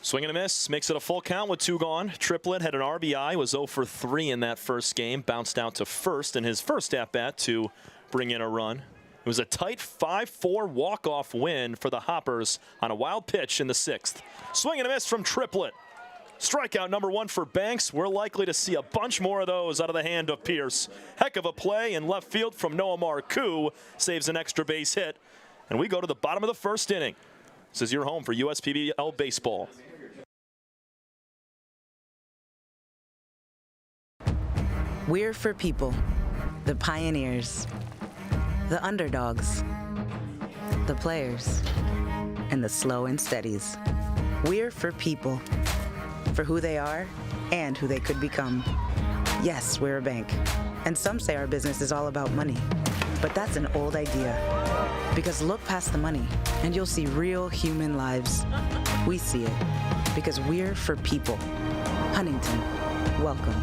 Swing and a miss, makes it a full count with 2 gone. Triplett had an RBI, was 0 for 3 in that first game, bounced out to first in his first at-bat to bring in a run. It was a tight 5-4 walk-off win for the Hoppers on a wild pitch in the 6th. Swing and a miss from Triplett. Strikeout number 1 for Banks. We're likely to see a bunch more of those out of the hand of Pierce. Heck of a play in left field from Noah Marcoux. Saves an extra base hit. And we go to the bottom of the 1st inning. This is your home for USPBL baseball. We're for people, the pioneers, the underdogs, the players, and the slow and steadies. We're for people, for who they are and who they could become. Yes, we're a bank, and some say our business is all about money, but that's an old idea. Because look past the money, and you'll see real human lives. We see it, because we're for people. Huntington, welcome.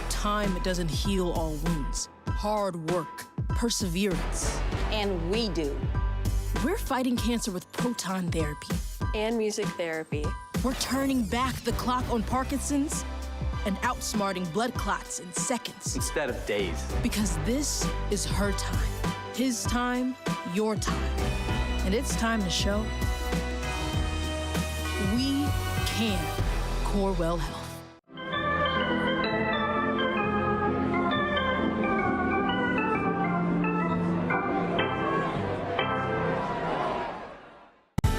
Time doesn't heal all wounds. Hard work, perseverance. And we do. We're fighting cancer with proton therapy. And music therapy. We're turning back the clock on Parkinson's and outsmarting blood clots in seconds. Instead of days. Because this is her time. His time, your time. And it's time to show we can. Corewell Health.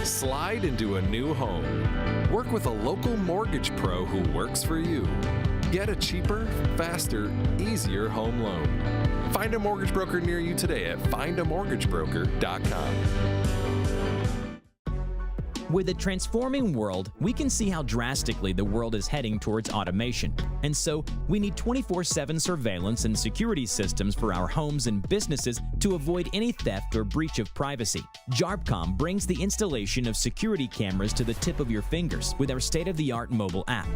Slide into a new home. Work with a local mortgage pro who works for you. Get a cheaper, faster, easier home loan. Find a mortgage broker near you today at findamortgagebroker.com. With a transforming world, we can see how drastically the world is heading towards automation. And so, we need 24/7 surveillance and security systems for our homes and businesses to avoid any theft or breach of privacy. JARPCOM brings the installation of security cameras to the tip of your fingers with our state-of-the-art mobile app.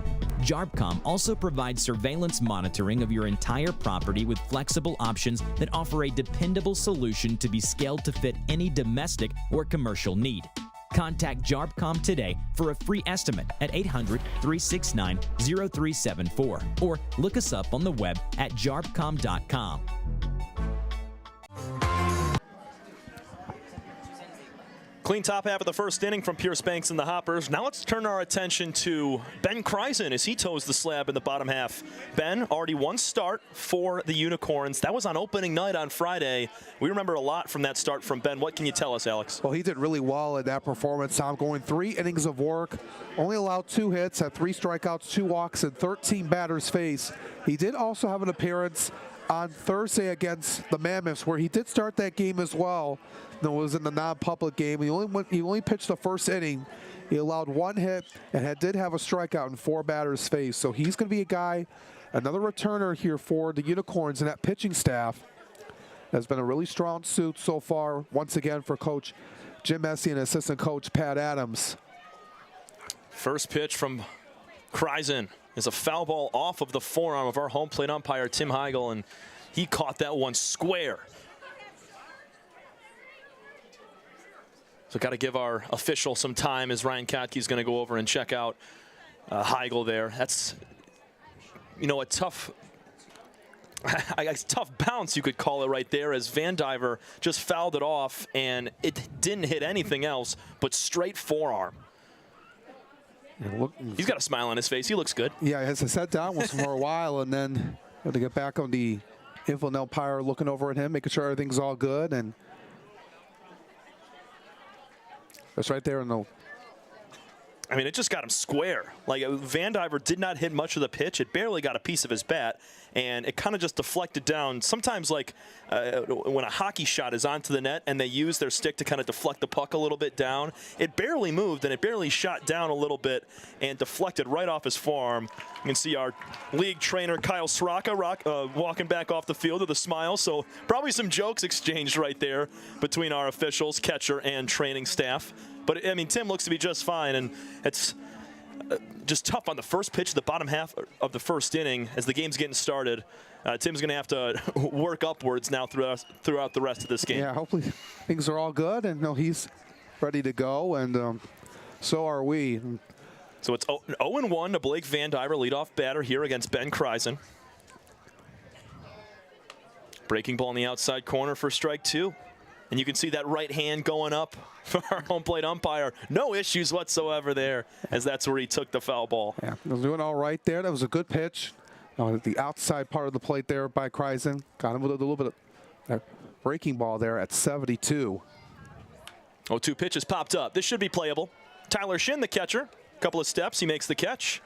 JARPCOM also provides surveillance monitoring of your entire property with flexible options that offer a dependable solution to be scaled to fit any domestic or commercial need. Contact JARPCOM today for a free estimate at 800-369-0374 or look us up on the web at jarpcom.com. Clean top half of the first inning from Pierce Banks and the Hoppers. Now let's turn our attention to Ben Kreisen as he toes the slab in the bottom half. Ben, already one start for the Unicorns. That was on opening night on Friday. We remember a lot from that start from Ben. What can you tell us, Alex? Well, he did really well in that performance, Tom, going 3 innings of work, only allowed 2 hits, had 3 strikeouts, 2 walks, and 13 batters faced. He did also have an appearance on Thursday against the Mammoths, where he did start that game as well. It was in the non-public game. He only pitched the first inning. He allowed 1 hit and did have a strikeout and 4 batters faced. So he's going to be a guy, another returner here for the Unicorns, and that pitching staff has been a really strong suit so far, once again, for Coach Jim Messy and assistant coach Pat Adams. First pitch from Kreisen is a foul ball off of the forearm of our home plate umpire, Tim Heigl, and he caught that one square. So got to give our official some time as Ryan Kotke's going to go over and check out Heigl there. That's, you know, a tough bounce, you could call it right there, as Van Diver just fouled it off, and it didn't hit anything else but straight forearm. He's got a smile on his face. He looks good. Yeah, he has to sit down with him for a while, and then had to get back on the infield umpire looking over at him, making sure everything's all good. And that's right there in the... I mean, it just got him square. Like, Van Diver did not hit much of the pitch. It barely got a piece of his bat, and it kind of just deflected down. Sometimes, like, when a hockey shot is onto the net and they use their stick to kind of deflect the puck a little bit down, it barely moved, and it barely shot down a little bit and deflected right off his forearm. You can see our league trainer, Kyle Sraka, walking back off the field with a smile. So probably some jokes exchanged right there between our officials, catcher, and training staff. But, I mean, Tim looks to be just fine, and it's just tough on the first pitch of the bottom half of the first inning as the game's getting started. Tim's going to have to work upwards now throughout the rest of this game. Yeah, hopefully things are all good, and he's ready to go, and so are we. So it's 0-1 to Blake Van Diver, leadoff batter here against Ben Kreisen. Breaking ball in the outside corner for strike 2. And you can see that right hand going up for our home plate umpire. No issues whatsoever there, as that's where he took the foul ball. Yeah, he was doing all right there. That was a good pitch. The outside part of the plate there by Kreisen. Got him with a little bit of that breaking ball there at 72. 0-2 pitches popped up. This should be playable. Tyler Shin, the catcher. Couple of steps, he makes the catch.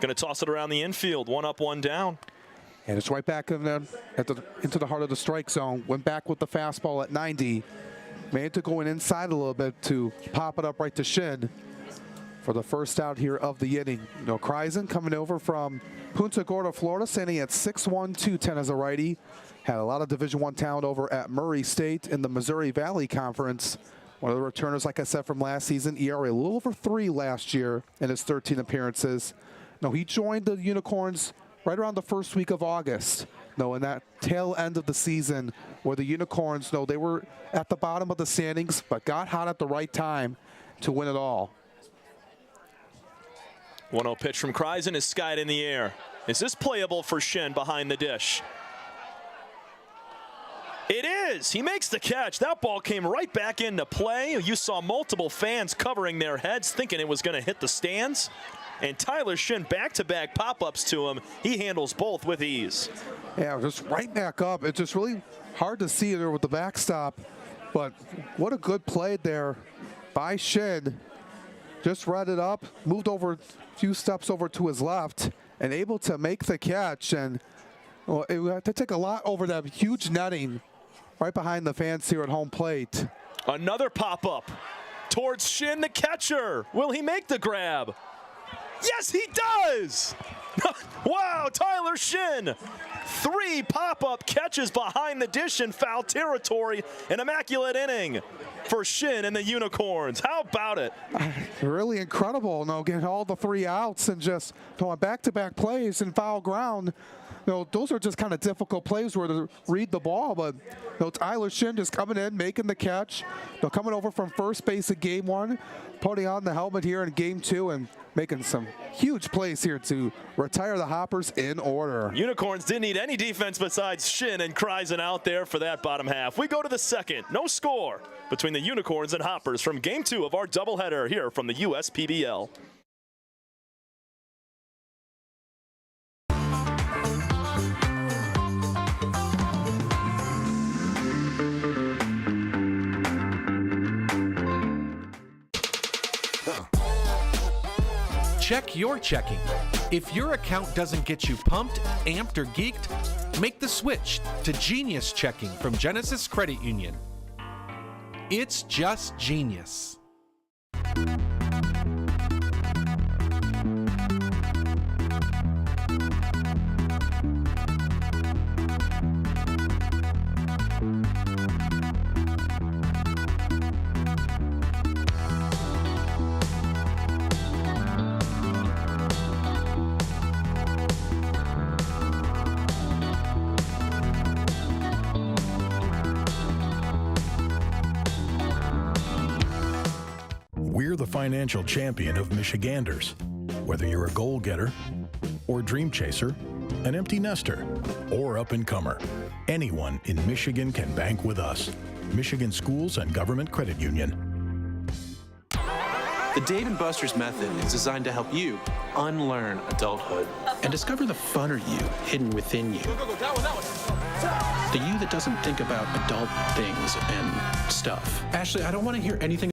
Going to toss it around the infield. 1 up, 1 down. And it's right back into the heart of the strike zone. Went back with the fastball at 90. Made to going inside a little bit to pop it up right to Shin for the first out here of the inning. Kreisen coming over from Punta Gorda, Florida, standing at 6'1", 210 as a righty. Had a lot of Division I talent over at Murray State in the Missouri Valley Conference. One of the returners, like I said, from last season. ERA a little over 3 last year in his 13 appearances. He joined the Unicorns right around the first week of August. In that tail end of the season where the Unicorns, they were at the bottom of the standings, but got hot at the right time to win it all. 1-0 pitch from Kreisen is skied in the air. Is this playable for Shin behind the dish? It is. He makes the catch. That ball came right back into play. You saw multiple fans covering their heads thinking it was going to hit the stands. And Tyler Shin, back-to-back pop-ups to him. He handles both with ease. Yeah, just right back up. It's just really hard to see there with the backstop. But what a good play there by Shin. Just read it up, moved over a few steps over to his left, and able to make the catch. And it had to take a lot over that huge netting right behind the fans here at home plate. Another pop-up towards Shin, the catcher. Will he make the grab? Yes, he does! Wow, Tyler Shin. 3 pop-up catches behind the dish in foul territory. An immaculate inning for Shin and the Unicorns. How about it? Really incredible. Getting all the 3 outs and just going back-to-back plays in foul ground. those are just kind of difficult plays where to read the ball, but Tyler Shin just coming in, making the catch. Coming over from first base in game 1, putting on the helmet here in game 2, and making some huge plays here to retire the Hoppers in order. Unicorns didn't need any defense besides Shin and Kreisen out there for that bottom half. We go to the second. No score between the Unicorns and Hoppers from game 2 of our doubleheader here from the USPBL. Check your checking. If your account doesn't get you pumped, amped, or geeked, make the switch to Genius Checking from Genesis Credit Union. It's just genius. We're the financial champion of Michiganders. Whether you're a goal getter or dream chaser, an empty nester, or up-and-comer, anyone in Michigan can bank with us. Michigan Schools and Government Credit Union. The Dave & Buster's method is designed to help you unlearn adulthood and discover the funner you hidden within you. The you that doesn't think about adult things and stuff. Ashley, I don't want to hear anything.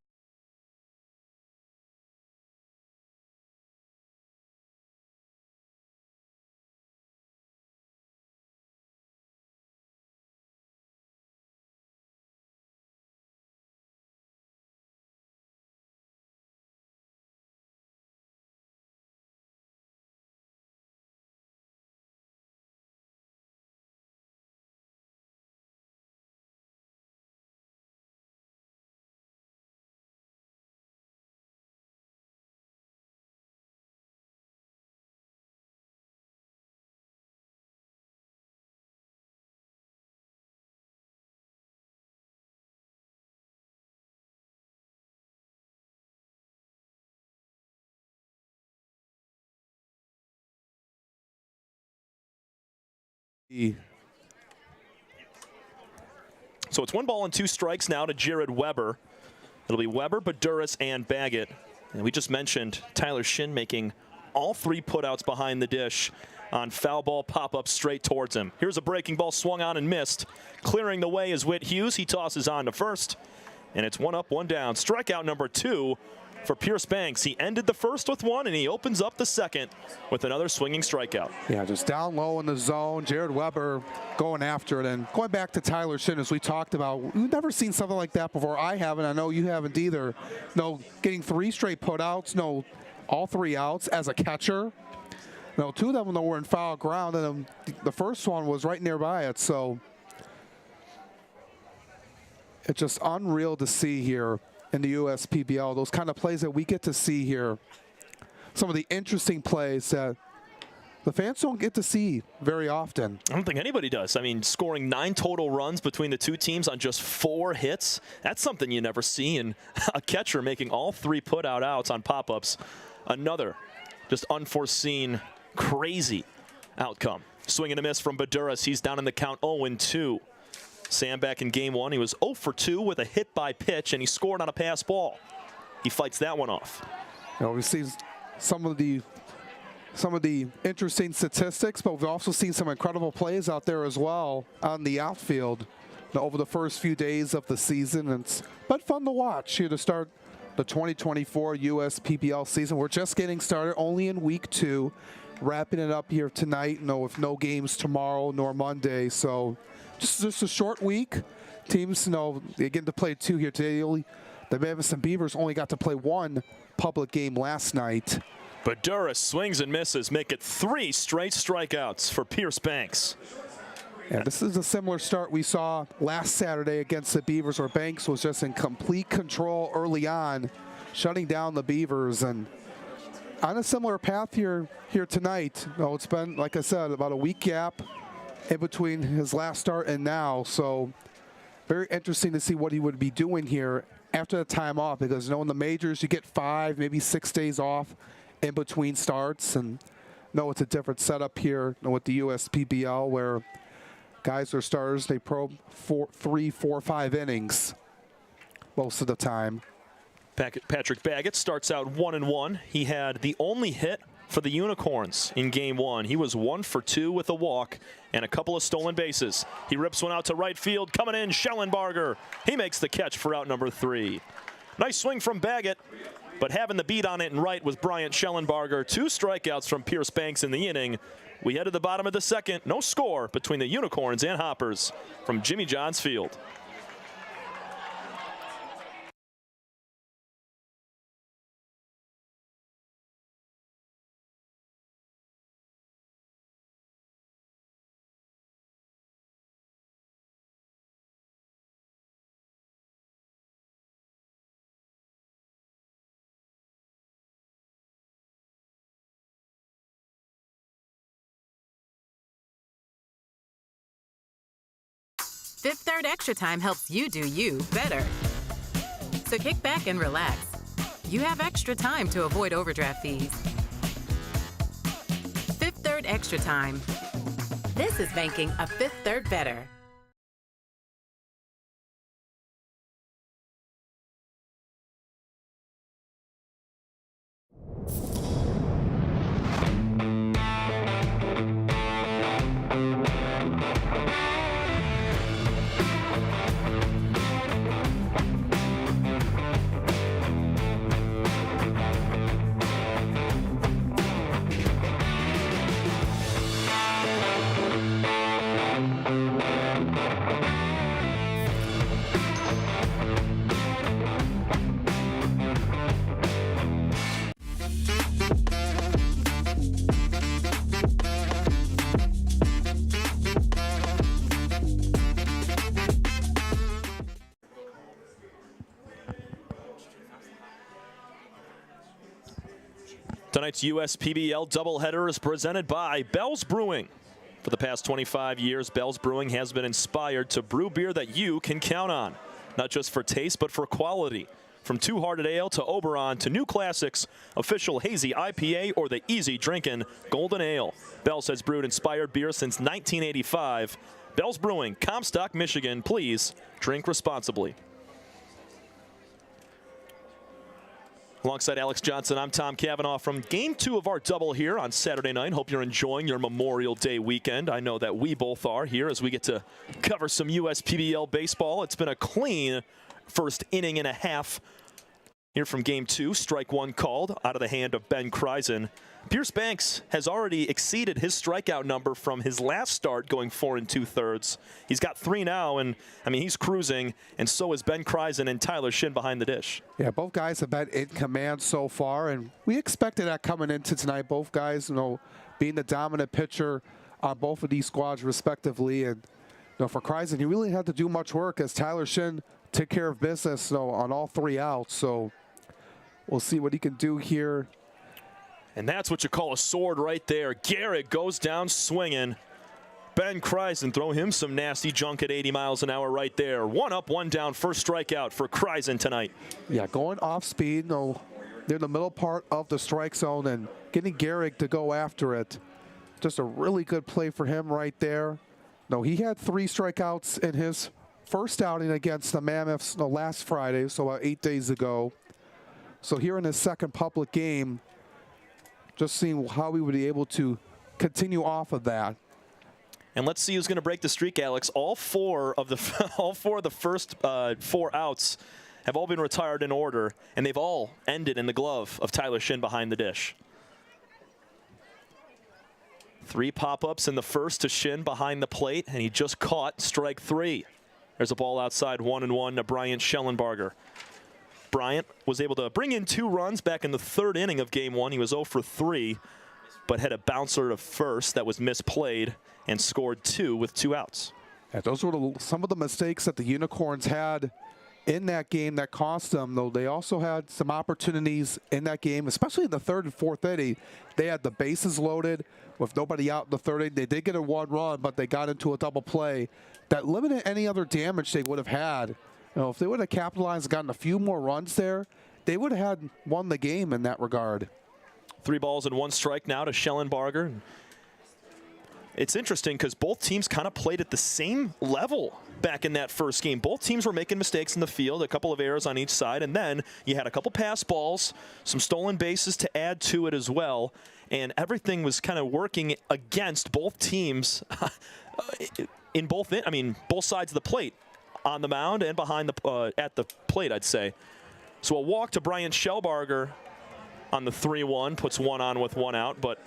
So it's 1-2 strikes now to Jared Weber. It'll be Weber, Baduras, and Baggett. And we just mentioned Tyler Shin making all 3 putouts behind the dish on foul ball pop-ups straight towards him. Here's a breaking ball swung on and missed. Clearing the way is Whit Hughes. He tosses on to first. And it's 1 up, 1 down. Strikeout number 2 for Pierce Banks. He ended the first with 1, and he opens up the second with another swinging strikeout. Yeah, just down low in the zone. Jared Weber going after it. And going back to Tyler Shin, as we talked about, we've never seen something like that before. I haven't. I know you haven't either. No, getting 3 straight putouts. No, all 3 outs as a catcher. No, 2 of them were in foul ground, and the first one was right nearby it. So it's just unreal to see here in the USPBL, those kind of plays that we get to see here. Some of the interesting plays that the fans don't get to see very often. I don't think anybody does. I mean, scoring 9 total runs between the 2 teams on just 4 hits, that's something you never see. And a catcher making all 3 put-out outs on pop-ups. Another just unforeseen, crazy outcome. Swing and a miss from Baduras. He's down in the count 0-2. Sam back in game 1, he was 0 for 2 with a hit by pitch, and he scored on a pass ball. He fights that one off. We've seen some of the interesting statistics, but we've also seen some incredible plays out there as well on the outfield over the first few days of the season. It's been fun to watch here to start the 2024 USPBL season. We're just getting started, only in week 2, wrapping it up here tonight. With no games tomorrow nor Monday, so just a short week. Teams, they get to play 2 here today. The Madison Beavers only got to play 1 public game last night. Baduras swings and misses, make it 3 straight strikeouts for Pierce Banks. Yeah, this is a similar start we saw last Saturday against the Beavers, where Banks was just in complete control early on, shutting down the Beavers. And on a similar path here tonight. It's been, like I said, about a week gap in between his last start and now. So very interesting to see what he would be doing here after the time off, because in the majors you get 5, maybe 6 days off in between starts, and it's a different setup here with the USPBL where guys are starters. They probe 3, 4, 5 innings most of the time. Patrick Baggett starts out 1-1. He had the only hit for the Unicorns in Game 1. He was 1 for 2 with a walk and a couple of stolen bases. He rips one out to right field. Coming in, Schellenbarger. He makes the catch for out number 3. Nice swing from Baggett, but having the beat on it and right was Bryant Schellenbarger. 2 strikeouts from Pierce Banks in the inning. We head to the bottom of the second. No score between the Unicorns and Hoppers from Jimmy John's Field. Fifth Third Extra Time helps you do you better. So kick back and relax. You have extra time to avoid overdraft fees. Fifth Third Extra Time. This is banking a Fifth Third better. Tonight's USPBL doubleheader is presented by Bell's Brewing. For the past 25 years, Bell's Brewing has been inspired to brew beer that you can count on, not just for taste, but for quality. From Two-Hearted Ale to Oberon to new classics, official hazy IPA, or the easy drinking Golden Ale. Bell's has brewed inspired beer since 1985. Bell's Brewing, Comstock, Michigan. Please drink responsibly. Alongside Alex Johnson, I'm Tom Cavanaugh from Game 2 of our double here on Saturday night. Hope you're enjoying your Memorial Day weekend. I know that we both are here as we get to cover some USPBL baseball. It's been a clean first inning and a half here from Game 2. Strike 1 called out of the hand of Ben Kreisen. Pierce Banks has already exceeded his strikeout number from his last start, going 4 2/3. He's got 3 now, and I mean, he's cruising, and so is Ben Kreisen and Tyler Shin behind the dish. Yeah, both guys have been in command so far, and we expected that coming into tonight. Both guys, being the dominant pitcher on both of these squads respectively, and for Kreisen, he really had to do much work as Tyler Shin took care of business on all 3 outs. So we'll see what he can do here. And that's what you call a sword right there. Garrett goes down swinging. Ben Kreisen, throw him some nasty junk at 80 miles an hour right there. 1 up, 1 down, first strikeout for Kreisen tonight. Yeah, going off speed, near the middle part of the strike zone and getting Garrett to go after it. Just a really good play for him right there. He had 3 strikeouts in his first outing against the Mammoths last Friday, so about 8 days ago. So here in his second public game, just seeing how we would be able to continue off of that. And let's see who's going to break the streak, Alex. All four of the first 4 outs have all been retired in order, and they've all ended in the glove of Tyler Shin behind the dish. 3 pop-ups in the first to Shin behind the plate, and he just caught strike 3. There's a ball outside, 1-1 to Bryant Schellenbarger. Bryant was able to bring in 2 runs back in the 3rd inning of Game 1. He was 0 for 3, but had a bouncer to first that was misplayed and scored 2 with 2 outs. Yeah, those were some of the mistakes that the Unicorns had in that game that cost them, though they also had some opportunities in that game, especially in the third and fourth inning. They had the bases loaded with nobody out in the third inning. They did get a 1 run, but they got into a double play that limited any other damage they would have had. If they would have capitalized and gotten a few more runs there, they would have won the game in that regard. 3 balls and 1 strike now to Schellenbarger. It's interesting because both teams kind of played at the same level back in that first game. Both teams were making mistakes in the field, a couple of errors on each side, and then you had a couple pass balls, some stolen bases to add to it as well, and everything was kind of working against both teams in both sides of the plate, on the mound and behind the at the plate, I'd say. So a walk to Brian Schellenbarger on the 3-1, puts 1 on with 1 out, but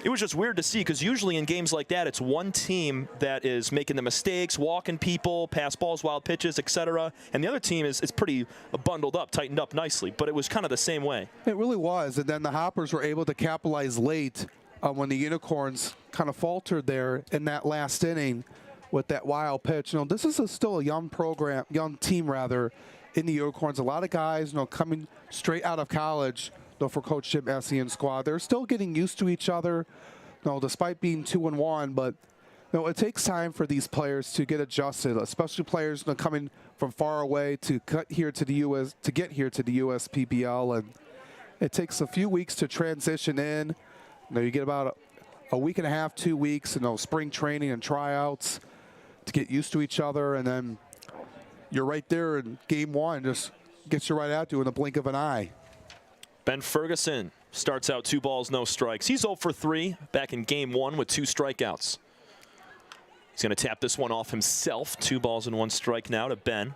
it was just weird to see because usually in games like that, it's one team that is making the mistakes, walking people, pass balls, wild pitches, etc., and the other team is pretty bundled up, tightened up nicely, but it was kind of the same way. It really was, and then the Hoppers were able to capitalize late when the Unicorns kind of faltered there in that last inning with that wild pitch. This is still a young team in the Unicorns. A lot of guys, coming straight out of college. For Coach Jim Essien squad, they're still getting used to each other, despite being 2-1. But it takes time for these players to get adjusted, especially players coming from far away to get here to the USPBL, and it takes a few weeks to transition in. You get about a week and a half, 2 weeks, spring training and tryouts to get used to each other, and then you're right there in game 1, just gets you right out to in the blink of an eye. Ben Ferguson starts out 2 balls, no strikes. He's 0 for 3 back in game 1 with 2 strikeouts. He's going to tap this one off himself. 2 balls and 1 strike now to Ben.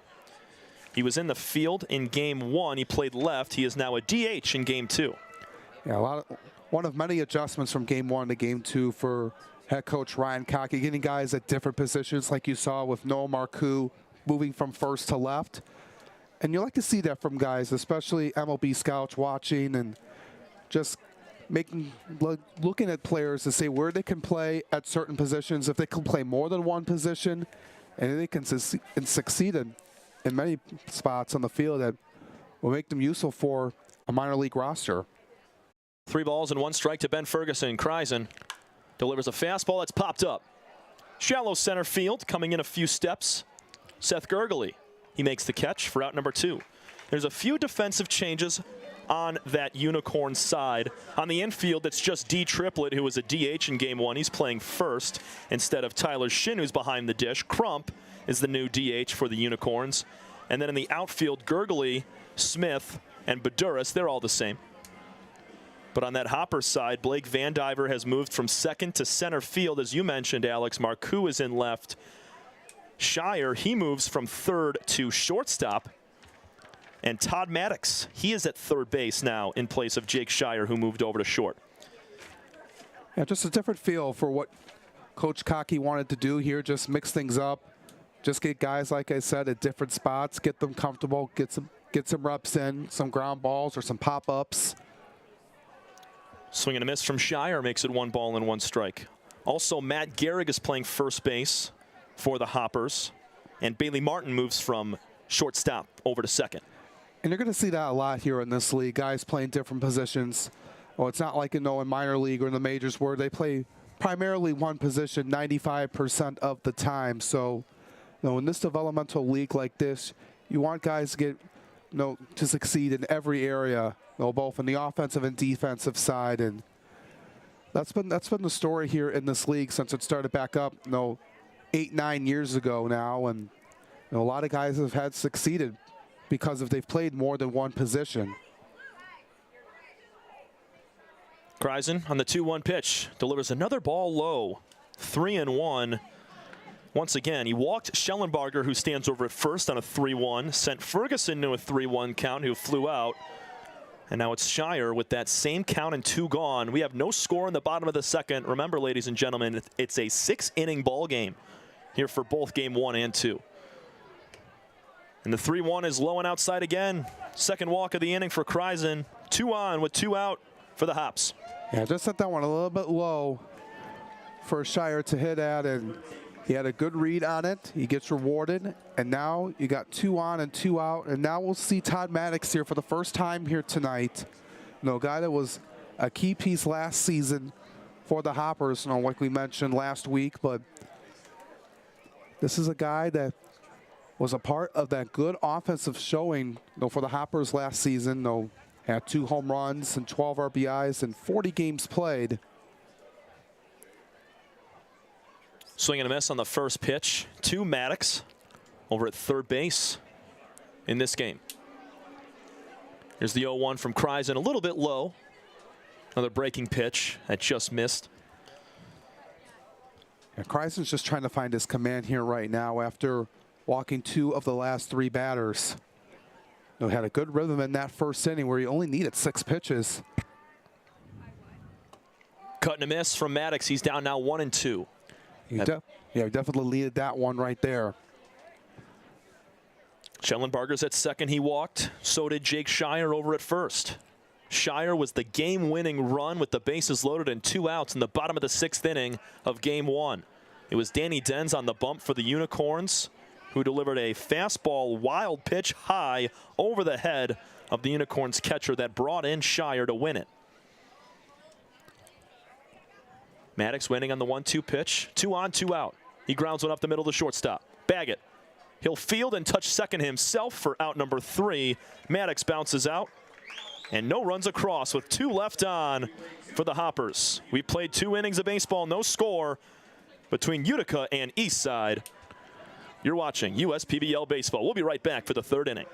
He was in the field in game 1. He played left. He is now a DH in game 2. Yeah, one of many adjustments from game 1 to game 2 for head coach Ryan Cockey, getting guys at different positions like you saw with Noah Marcoux moving from first to left. And you like to see that from guys, especially MLB scouts watching and just looking at players to say where they can play at certain positions, if they can play more than one position, and they can succeed in many spots on the field that will make them useful for a minor league roster. 3 balls and 1 strike to Ben Ferguson. Kreisen delivers a fastball that's popped up. Shallow center field, coming in a few steps. Seth Gurgley. He makes the catch for out number 2. There's a few defensive changes on that Unicorn side. On the infield, it's just D. Triplett, who was a DH in game 1. He's playing first instead of Tyler Shin, who's behind the dish. Crump is the new DH for the Unicorns. And then in the outfield, Gurgley, Smith, and Baduras, they're all the same. But on that Hopper side, Blake Vandiver has moved from second to center field. As you mentioned, Alex, Marcoux is in left. Shire, he moves from third to shortstop. And Todd Maddox, he is at third base now in place of Jake Shire, who moved over to short. Yeah, just a different feel for what Coach Cockey wanted to do here, just mix things up. Just get guys, like I said, at different spots, get them comfortable, get some reps in, some ground balls or some pop-ups. Swing and a miss from Shire makes it 1 ball and 1 strike. Also, Matt Gehrig is playing first base for the Hoppers, and Bailey Martin moves from shortstop over to second. And you're going to see that a lot here in this league, guys playing different positions. Well, it's not like in minor league or in the majors where they play primarily one position 95% of the time. So, in this developmental league like this, you want guys to get to succeed in every area, both in the offensive and defensive side, and that's been the story here in this league since it started back up 8-9 years ago now, and a lot of guys have had succeeded because they've played more than one position. Kreisen on the 2-1 pitch delivers another ball low. 3-1. Once again, he walked Schellenbarger, who stands over at first on a 3-1, sent Ferguson to a 3-1 count, who flew out. And now it's Shire with that same count and 2 gone. We have no score in the bottom of the second. Remember, ladies and gentlemen, it's a 6-inning ball game here for both game 1 and 2. And the 3-1 is low and outside again. Second walk of the inning for Kreisen. 2 on with 2 out for the Hops. Yeah, just set that one a little bit low for Shire to hit at, and He had a good read on it. He gets rewarded. And now you got 2 on and 2 out. And now we'll see Todd Maddox here for the first time here tonight. A guy that was a key piece last season for the Hoppers, like we mentioned last week. But this is a guy that was a part of that good offensive showing for the Hoppers last season. Had 2 home runs and 12 RBIs and 40 games played. Swing and a miss on the first pitch to Maddox over at third base in this game. Here's the 0-1 from Kreisen, a little bit low. Another breaking pitch that just missed. Yeah, Kreisen's just trying to find his command here right now after walking 2 of the last 3 batters. Had a good rhythm in that first inning where he only needed 6 pitches. Cut and a miss from Maddox. He's down now 1-2. He definitely needed that one right there. Schellenbarger's at second. He walked. So did Jake Shire over at first. Shire was the game-winning run with the bases loaded and 2 outs in the bottom of the 6th inning of Game 1. It was Danny Denz on the bump for the Unicorns, who delivered a fastball wild pitch high over the head of the Unicorns catcher that brought in Shire to win it. Maddox waiting on the 1-2 pitch. 2 on, 2 out. He grounds one up the middle to shortstop. Baggett. He'll field and touch second himself for out number 3. Maddox bounces out. And no runs across with 2 left on for the Hoppers. We played 2 innings of baseball, no score between Utica and Eastside. You're watching USPBL Baseball. We'll be right back for the 3rd inning.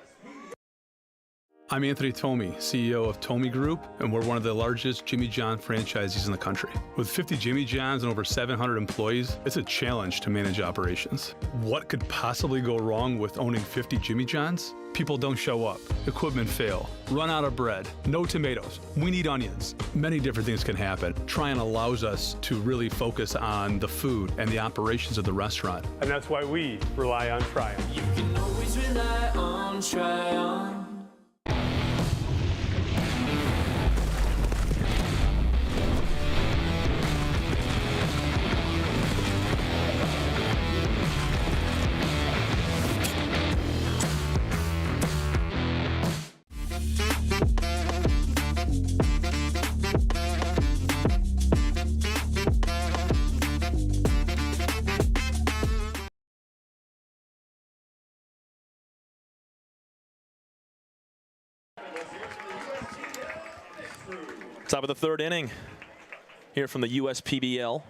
I'm Anthony Tomey, CEO of Tomey Group, and we're one of the largest Jimmy John franchisees in the country. With 50 Jimmy Johns and over 700 employees, it's a challenge to manage operations. What could possibly go wrong with owning 50 Jimmy Johns? People don't show up, equipment fail, run out of bread, no tomatoes, we need onions. Many different things can happen. Tryon allows us to really focus on the food and the operations of the restaurant. And that's why we rely on Tryon. You can always rely on Tryon. Top of the 3rd inning here from the USPBL.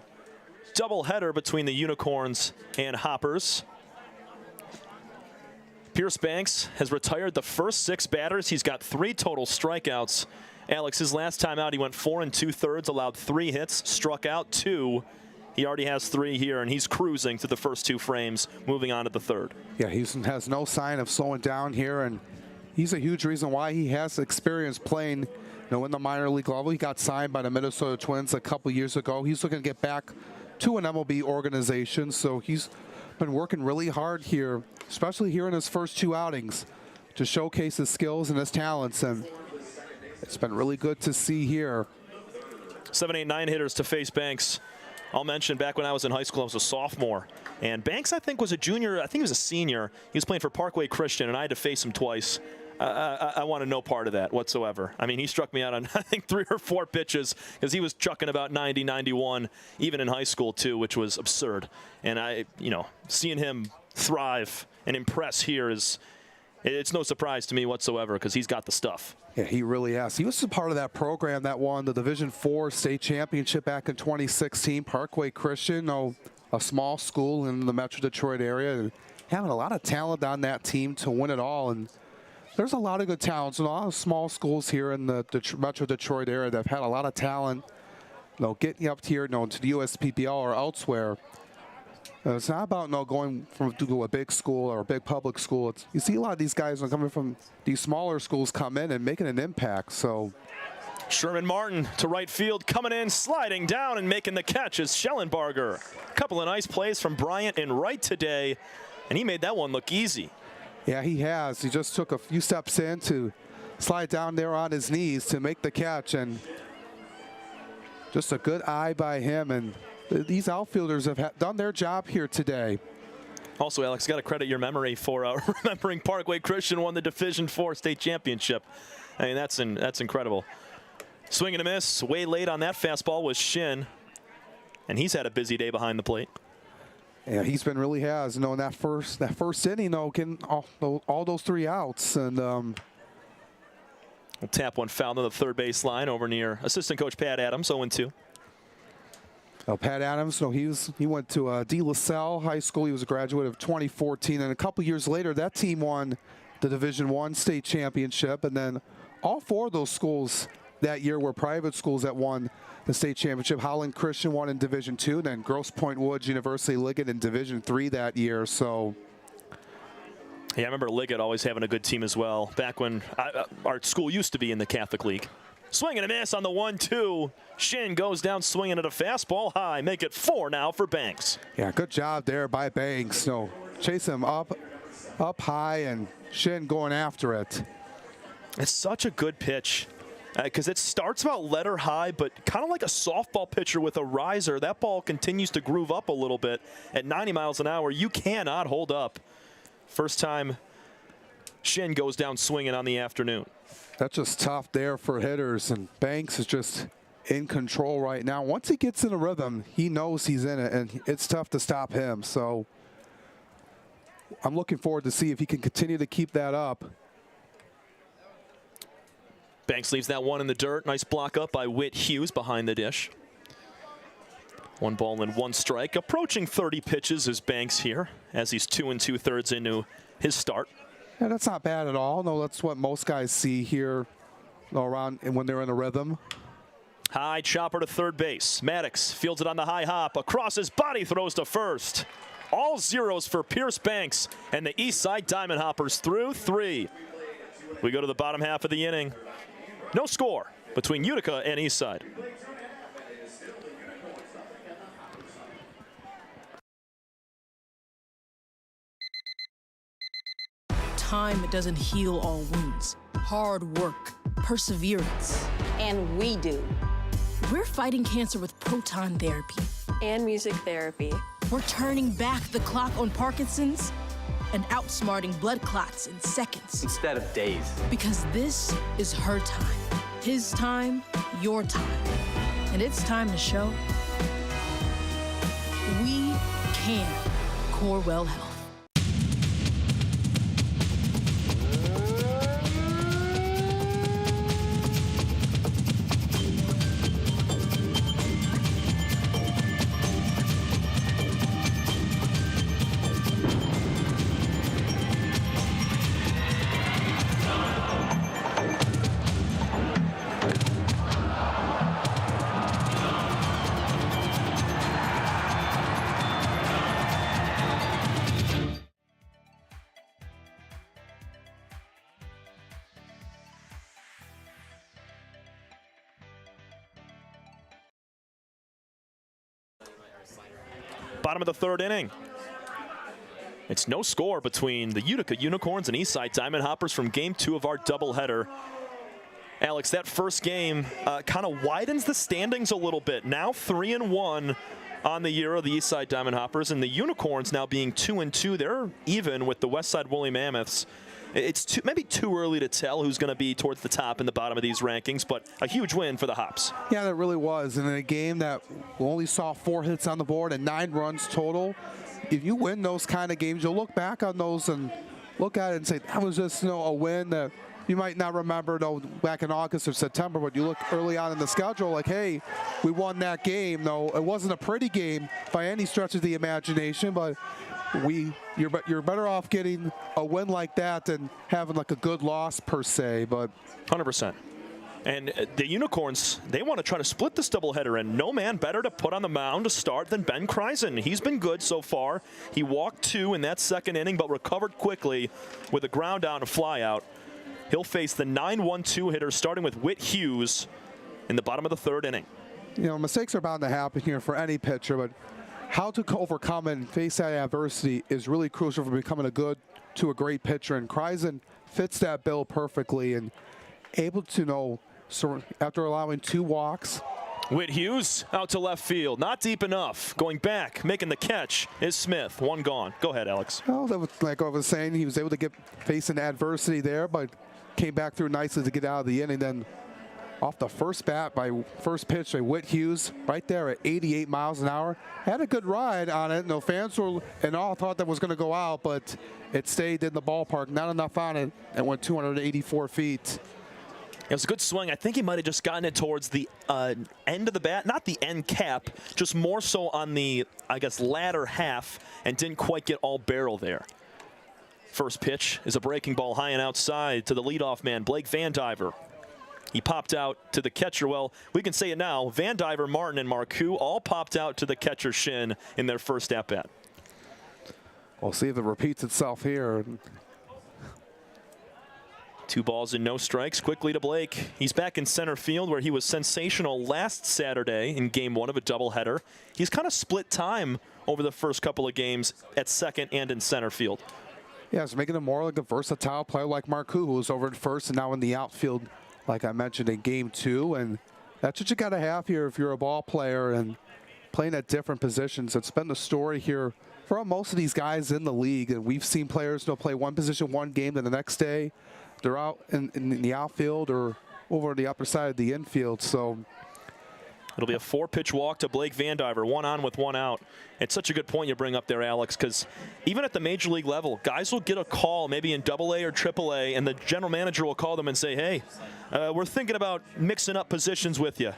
Doubleheader between the Unicorns and Hoppers. Pierce Banks has retired the first 6 batters. He's got 3 total strikeouts. Alex, his last time out, he went 4 2/3, allowed 3 hits, struck out 2. He already has 3 here, and he's cruising through the first 2 frames, moving on to the 3rd. Yeah, he has no sign of slowing down here, and he's a huge reason why he has experience playing in the minor league level. He got signed by the Minnesota Twins a couple years ago. He's looking to get back to an MLB organization, so he's been working really hard here, especially here in his first 2 outings, to showcase his skills and his talents, and it's been really good to see here. 7, 8, 9 hitters to face Banks. I'll mention back when I was in high school, I was a sophomore, and Banks, I think, was a junior. I think he was a senior. He was playing for Parkway Christian, and I had to face him twice. I wanted no part of that whatsoever. I mean, he struck me out on, I think, 3 or 4 pitches because he was chucking about 90, 91, even in high school, too, which was absurd. And seeing him thrive and impress here it's no surprise to me whatsoever because he's got the stuff. Yeah, he really has. He was a part of that program that won the Division IV state championship back in 2016, Parkway Christian, a small school in the Metro Detroit area, and having a lot of talent on that team to win it all. And there's a lot of good talents and a lot of small schools here in the Metro Detroit area that have had a lot of talent, getting up here, to the USPBL or elsewhere. It's not about going to a big school or a big public school. You see a lot of these guys coming from these smaller schools come in and making an impact. So Sherman Martin to right field, coming in, sliding down, and making the catch is Schellenbarger. A couple of nice plays from Bryant in right today, and he made that one look easy. Yeah, he has. He just took a few steps in to slide down there on his knees to make the catch, and just a good eye by him, and these outfielders have done their job here today. Also, Alex, got to credit your memory for remembering Parkway Christian won the Division IV state championship. I mean, that's incredible. Swing and a miss. Way late on that fastball was Shin, and he's had a busy day behind the plate. Yeah, he's been really has. You know, in that first inning, though, getting all those 3 outs, and we'll tap one foul to the third base line over near assistant coach Pat Adams, 0-2. Pat Adams, he went to De La Salle High School. He was a graduate of 2014, and a couple years later, that team won the Division I state championship, and then all 4 of those schools that year were private schools that won the state championship. Holland Christian won in Division II, and then Grosse Pointe Woods University Liggett in Division III that year. So, yeah, I remember Liggett always having a good team as well. Back when our school used to be in the Catholic League. Swing and a miss on the 1-2. Shin goes down swinging at a fastball high. Make it 4 now for Banks. Yeah, good job there by Banks. No, chase him up high, and Shin going after it. It's such a good pitch. Because it starts about letter high, but kind of like a softball pitcher with a riser. That ball continues to groove up a little bit at 90 miles an hour. You cannot hold up. First time Shin goes down swinging on the afternoon. That's just tough there for hitters, and Banks is just in control right now. Once he gets in a rhythm, he knows he's in it, and it's tough to stop him. So I'm looking forward to see if he can continue to keep that up. Banks leaves that one in the dirt. Nice block up by Whit Hughes behind the dish. 1 ball and 1 strike. Approaching 30 pitches is Banks here as he's 2 2/3 into his start. Yeah, that's not bad at all. No, that's what most guys see here around when they're in a rhythm. High chopper to third base. Maddox fields it on the high hop. Across his body, throws to first. All zeros for Pierce Banks and the Eastside Diamond Hoppers through 3. We go to the bottom half of the inning. No score between Utica and Eastside. Time doesn't heal all wounds. Hard work, perseverance. And we do. We're fighting cancer with proton therapy. And music therapy. We're turning back the clock on Parkinson's and outsmarting blood clots in seconds. Instead of days. Because this is her time. His time, your time. And it's time to show we can. Corewell Health. Bottom of the third inning. It's no score between the Utica Unicorns and Eastside Diamond Hoppers from Game 2 of our doubleheader. Alex, that first game kind of widens the standings a little bit. Now 3-1 on the year of the Eastside Diamond Hoppers, and the Unicorns now being 2-2. They're even with the Westside Woolly Mammoths. It's maybe too early to tell who's going to be towards the top and the bottom of these rankings, but a huge win for the Hops. Yeah, that really was. And in a game that only saw 4 hits on the board and 9 runs total, if you win those kind of games, you'll look back on those and look at it and say, that was just a win that you might not remember back in August or September, but you look early on in the schedule like, hey, we won that game. No, it wasn't a pretty game by any stretch of the imagination, but you're better off getting a win like that than having like a good loss per se. But 100%. And the Unicorns, they want to try to split this doubleheader, and no man better to put on the mound to start than Ben Kreisen. He's been good so far. He walked 2 in that second inning, but recovered quickly with a ground down and fly out. He'll face the 9-1-2 hitter, starting with Whit Hughes in the bottom of the third inning. You know, mistakes are bound to happen here for any pitcher, but how to overcome and face that adversity is really crucial for becoming a good to a great pitcher. And Kreisen fits that bill perfectly and able to so after allowing 2 walks, Whit Hughes out to left field. Not deep enough. Going back, making the catch is Smith. One gone. Go ahead, Alex. Well, that was, like I was saying, he was able to face an adversity there, but came back through nicely to get out of the inning. Then off the first pitch by Whit Hughes, right there at 88 miles an hour. Had a good ride on it. No fans were and all thought that was going to go out, but it stayed in the ballpark. Not enough on it and went 284 feet. It was a good swing. I think he might have just gotten it towards the end of the bat, not the end cap, just more so on the, I guess, latter half, and didn't quite get all barrel there. First pitch is a breaking ball high and outside to the leadoff man, Blake Vandiver. He popped out to the catcher. Well, we can say it now. Vandiver, Martin, and Marcoux all popped out to the catcher shin in their first at-bat. We'll see if it repeats itself here. 2 balls and no strikes. Quickly to Blake. He's back in center field where he was sensational last Saturday in Game 1 of a doubleheader. He's kind of split time over the first couple of games at second and in center field. Yeah, it's making him more like a versatile player like Marcoux, who was over at first and now in the outfield, like I mentioned in Game 2. And that's what you got to have here if you're a ball player and playing at different positions. It's been the story here for most of these guys in the league. And we've seen players play one position one game, then the next day they're out in the outfield or over the upper side of the infield. So it'll be a 4-pitch walk to Blake Vandiver, 1 on with 1 out. It's such a good point you bring up there, Alex, because even at the major league level, guys will get a call maybe in AA or AAA, and the general manager will call them and say, hey, we're thinking about mixing up positions with you.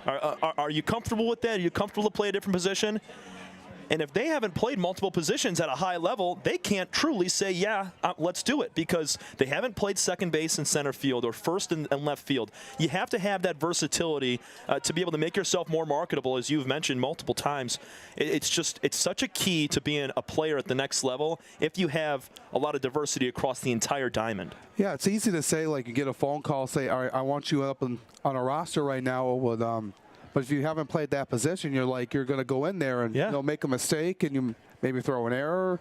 Are you comfortable with that? Are you comfortable to play a different position? And if they haven't played multiple positions at a high level, they can't truly say, yeah, let's do it, because they haven't played second base and center field or first and left field. You have to have that versatility to be able to make yourself more marketable, as you've mentioned multiple times. It's such a key to being a player at the next level if you have a lot of diversity across the entire diamond. Yeah, it's easy to say, like, you get a phone call, say, all right, I want you up on a roster right now with but if you haven't played that position, you're going to go in there and make a mistake and you maybe throw an error.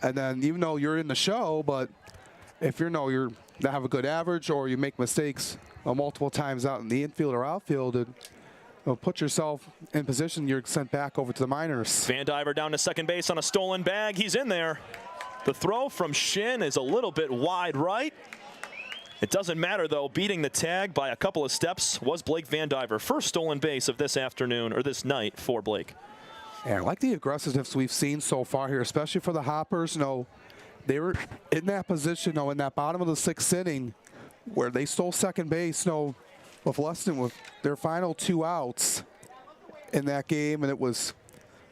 And then even though you're in the show, but if you're not have a good average or you make mistakes multiple times out in the infield or outfield, and put yourself in position, you're sent back over to the minors. Vandiver down to second base on a stolen bag. He's in there. The throw from Shin is a little bit wide right. It doesn't matter, though. Beating the tag by a couple of steps was Blake Vandiver. First stolen base of this afternoon, or this night, for Blake. Yeah, I like the aggressiveness we've seen so far here, especially for the Hoppers. They were in that position, in that bottom of the 6th inning, where they stole second base, with their final 2 outs in that game, and it was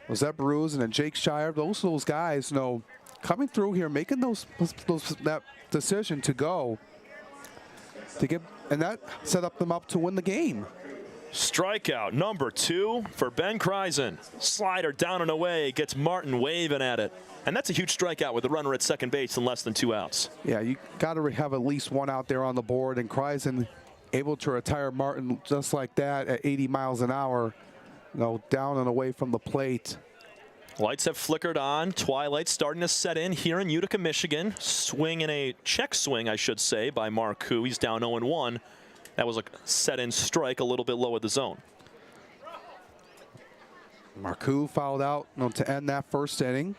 Ed Bruce and then Jake Shire. Those guys, coming through here, making that decision to go. And that set them up to win the game. Strikeout number 2 for Ben Kreisen. Slider down and away, gets Martin waving at it. And that's a huge strikeout with a runner at second base and less than 2 outs. Yeah, you got to have at least 1 out there on the board, and Kreisen able to retire Martin just like that at 80 miles an hour, down and away from the plate. Lights have flickered on. Twilight starting to set in here in Utica, Michigan. Swing in a check swing, I should say, by Marcoux. He's down 0-1. That was a set-in strike a little bit low at the zone. Marcoux fouled out to end that first inning.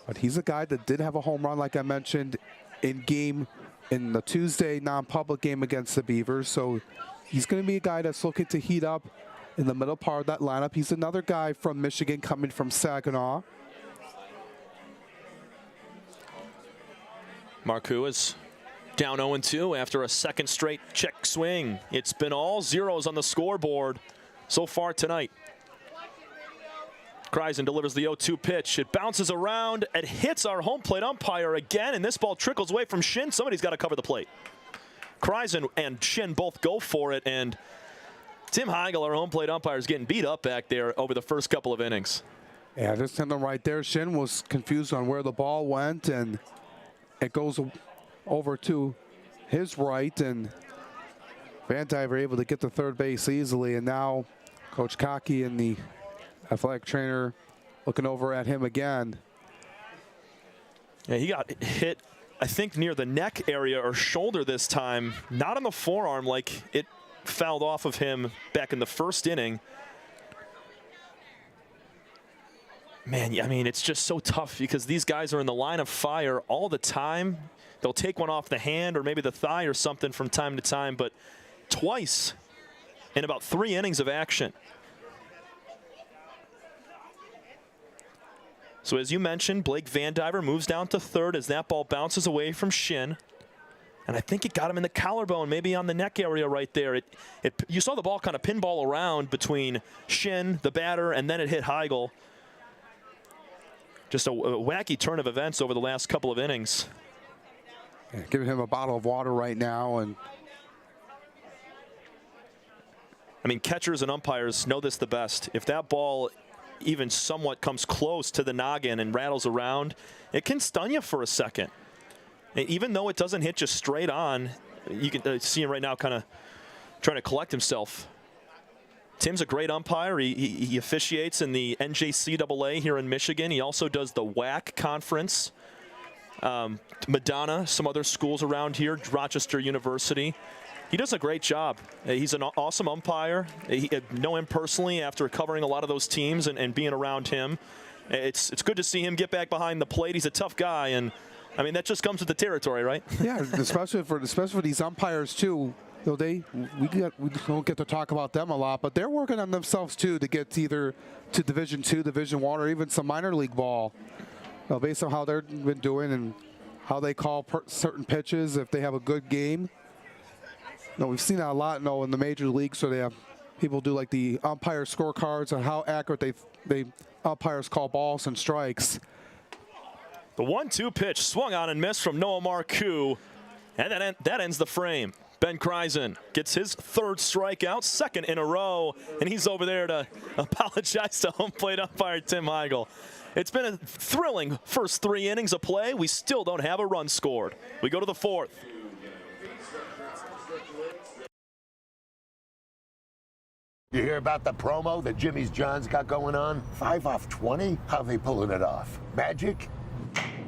But he's a guy that did have a home run, like I mentioned, in the Tuesday non-public game against the Beavers. So he's going to be a guy that's looking to heat up in the middle part of that lineup. He's another guy from Michigan coming from Saginaw. Marcoux is down 0-2 after a second straight check swing. It's been all zeros on the scoreboard so far tonight. Kreisen delivers the 0-2 pitch. It bounces around. It hits our home plate umpire again, and this ball trickles away from Shin. Somebody's got to cover the plate. Kreisen and Shin both go for it, and Tim Heigl, our home plate umpire, is getting beat up back there over the first couple of innings. Yeah, just something right there. Shin was confused on where the ball went, and it goes over to his right, and Vandiver able to get to third base easily. And now Coach Cocky and the athletic trainer looking over at him again. Yeah, he got hit, I think, near the neck area or shoulder this time. Not on the forearm like it fouled off of him back in the first inning. Man, I mean, it's just so tough because these guys are in the line of fire all the time. They'll take one off the hand or maybe the thigh or something from time to time, but twice in about 3 innings of action. So as you mentioned, Blake Vandiver moves down to third as that ball bounces away from Shin. And I think it got him in the collarbone, maybe on the neck area right there. You saw the ball kind of pinball around between Shin, the batter, and then it hit Heigl. Just a wacky turn of events over the last couple of innings. Yeah, giving him a bottle of water right now. And I mean, catchers and umpires know this the best. If that ball even somewhat comes close to the noggin and rattles around, it can stun you for a second. And even though it doesn't hit you straight on, you can see him right now kind of trying to collect himself. Tim's a great umpire. He officiates in the NJCAA here in Michigan. He also does the WAC conference. Madonna, some other schools around here, Rochester University. He does a great job. He's an awesome umpire. I know him personally after covering a lot of those teams and being around him. It's good to see him get back behind the plate. He's a tough guy, and I mean that just comes with the territory, right? Yeah, especially for these umpires too. You know, we don't get to talk about them a lot, but they're working on themselves too to get either to Division II, Division I, or even some minor league ball. You know, based on how they've been doing and how they call certain pitches, if they have a good game. You know, we've seen that a lot in the major leagues, so they have people do like the umpire scorecards on how accurate they umpires call balls and strikes. The 1-2 pitch swung on and missed from Noah Marcoux, and that ends the frame. Ben Kreisen gets his 3rd strikeout, 2nd in a row, and he's over there to apologize to home plate umpire Tim Heigl. It's been a thrilling first 3 innings of play. We still don't have a run scored. We go to the 4th. You hear about the promo that Jimmy's John's got going on? 5 off 20? How they pulling it off? Magic?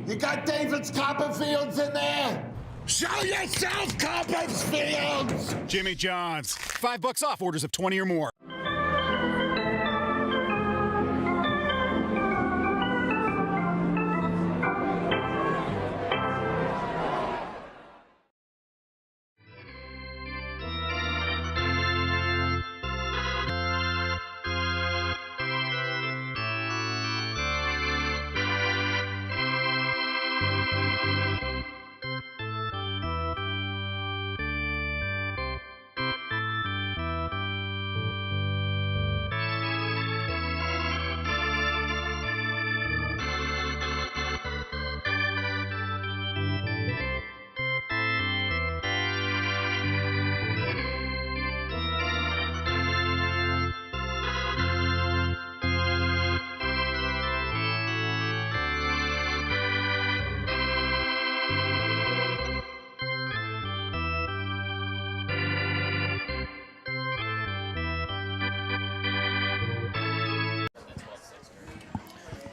You got David's Copperfields in there? Show yourself, Copperfields! Jimmy John's. $5 off orders of 20 or more.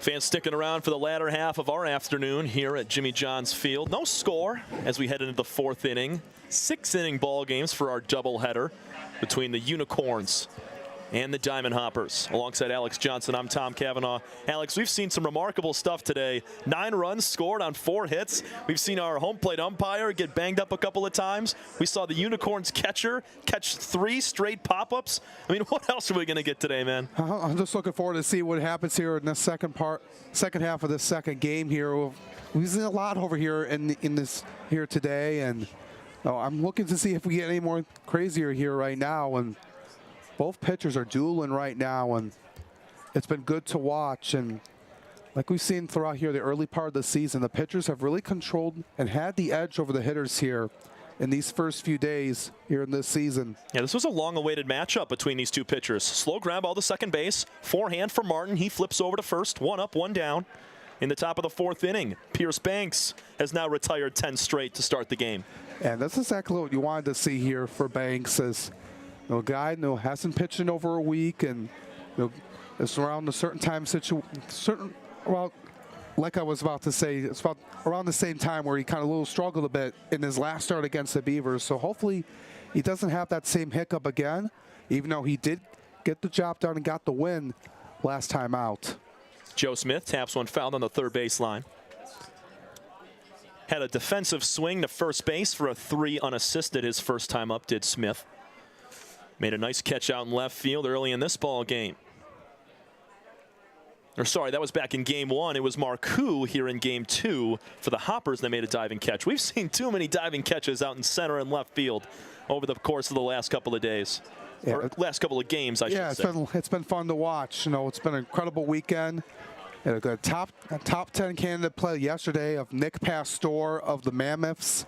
Fans sticking around for the latter half of our afternoon here at Jimmy John's Field. No score as we head into the 4th inning. 6-inning ball games for our doubleheader between the Unicorns and the Diamond Hoppers. Alongside Alex Johnson, I'm Tom Cavanaugh. Alex, we've seen some remarkable stuff today. 9 runs scored on 4 hits. We've seen our home plate umpire get banged up a couple of times. We saw the Unicorns catcher catch 3 straight pop-ups. I mean, what else are we going to get today, man? I'm just looking forward to see what happens here in the second half of this second game here. We've seen a lot over here in this here today, and I'm looking to see if we get any more crazier here right now. And both pitchers are dueling right now, and it's been good to watch. And like we've seen throughout here the early part of the season, the pitchers have really controlled and had the edge over the hitters here in these first few days here in this season. Yeah, this was a long-awaited matchup between these two pitchers. Slow grab all to second base, forehand for Martin. He flips over to first, 1 up, 1 down. In the top of the 4th inning, Pierce Banks has now retired 10 straight to start the game. And that's exactly what you wanted to see here for Banks, as a guy hasn't pitched in over a week, and it's around a certain time like I was about to say, it's about around the same time where he kind of struggled a bit in his last start against the Beavers. So hopefully he doesn't have that same hiccup again, even though he did get the job done and got the win last time out. Joe Smith taps one fouled on the third baseline. Had a defensive swing to first base for a 3 unassisted his first time up, did Smith. Made a nice catch out in left field early in this ball game. Or sorry, that was back in game 1. It was Marcoux here in game 2 for the Hoppers that made a diving catch. We've seen too many diving catches out in center and left field over the course of the last couple of days. Yeah, or last couple of games, I should say. Yeah, it's been fun to watch. You know, it's been an incredible weekend. A good top 10 candidate play yesterday of Nick Pastor of the Mammoths.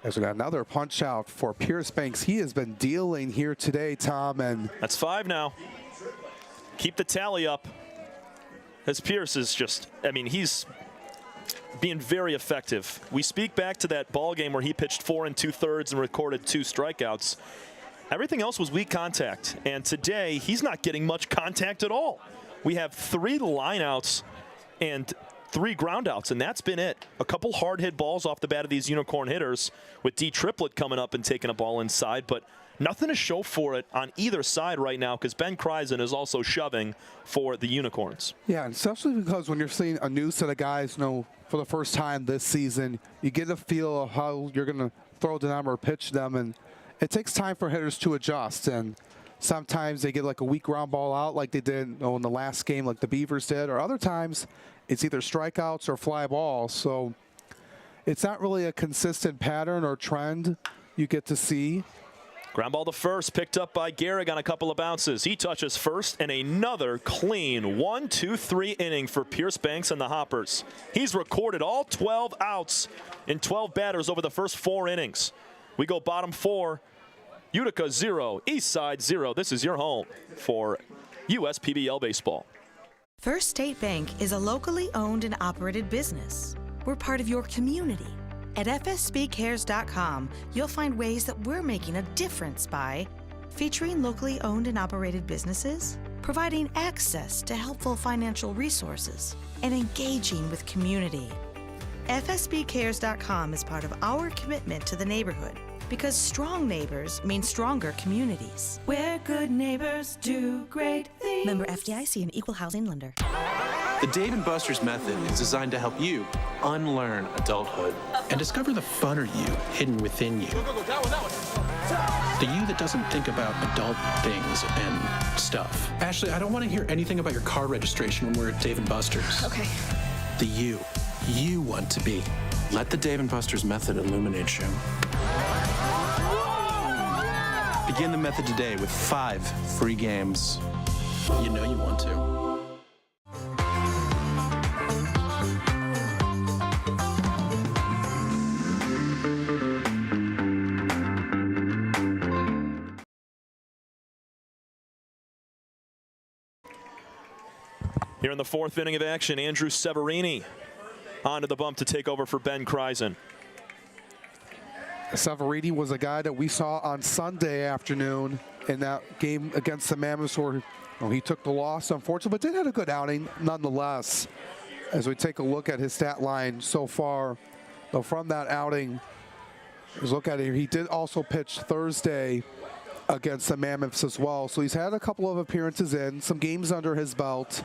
As we got another punch out for Pierce Banks. He has been dealing here today, Tom, and that's 5 now. Keep the tally up. As Pierce is just, I mean, he's being very effective. We speak back to that ball game where he pitched 4 2/3 and recorded 2 strikeouts. Everything else was weak contact, and today he's not getting much contact at all. We have 3 lineouts and 3 groundouts, and that's been it. A couple hard hit balls off the bat of these Unicorn hitters, with D Triplett coming up and taking a ball inside, but nothing to show for it on either side right now because Ben Kreisen is also shoving for the Unicorns. Yeah, and especially because when you're seeing a new set of guys, you know, for the first time this season, you get a feel of how you're going to throw to them or pitch them, and it takes time for hitters to adjust. And sometimes they get like a weak ground ball out like they did in the last game like the Beavers did, or other times it's either strikeouts or fly balls. So it's not really a consistent pattern or trend you get to see. Ground ball to first, picked up by Gehrig on a couple of bounces. He touches first, and another clean 1-2-3 inning for Pierce Banks and the Hoppers. He's recorded all 12 outs in 12 batters over the first 4 innings. We go bottom 4. Utica 0, Eastside 0. This is your home for USPBL baseball. First State Bank is a locally owned and operated business. We're part of your community. At fsbcares.com, you'll find ways that we're making a difference by featuring locally owned and operated businesses, providing access to helpful financial resources, and engaging with community. fsbcares.com is part of our commitment to the neighborhood, because strong neighbors mean stronger communities. Where good neighbors do great things. Member FDIC and Equal Housing Lender. The Dave & Buster's method is designed to help you unlearn adulthood and discover the funner you hidden within you. The you that doesn't think about adult things and stuff. Ashley, I don't want to hear anything about your car registration when we're at Dave & Buster's. Okay. The you want to be. Let the Dave & Buster's method illuminate you. Begin the method today with 5 free games. You know you want to. Here in the 4th inning of action, Andrew Severini onto the bump to take over for Ben Kreisen. Severini was a guy that we saw on Sunday afternoon in that game against the Mammoths where he took the loss, unfortunately, but did have a good outing nonetheless. As we take a look at his stat line so far, from that outing, let's look at it. He did also pitch Thursday against the Mammoths as well. So he's had a couple of appearances in, some games under his belt.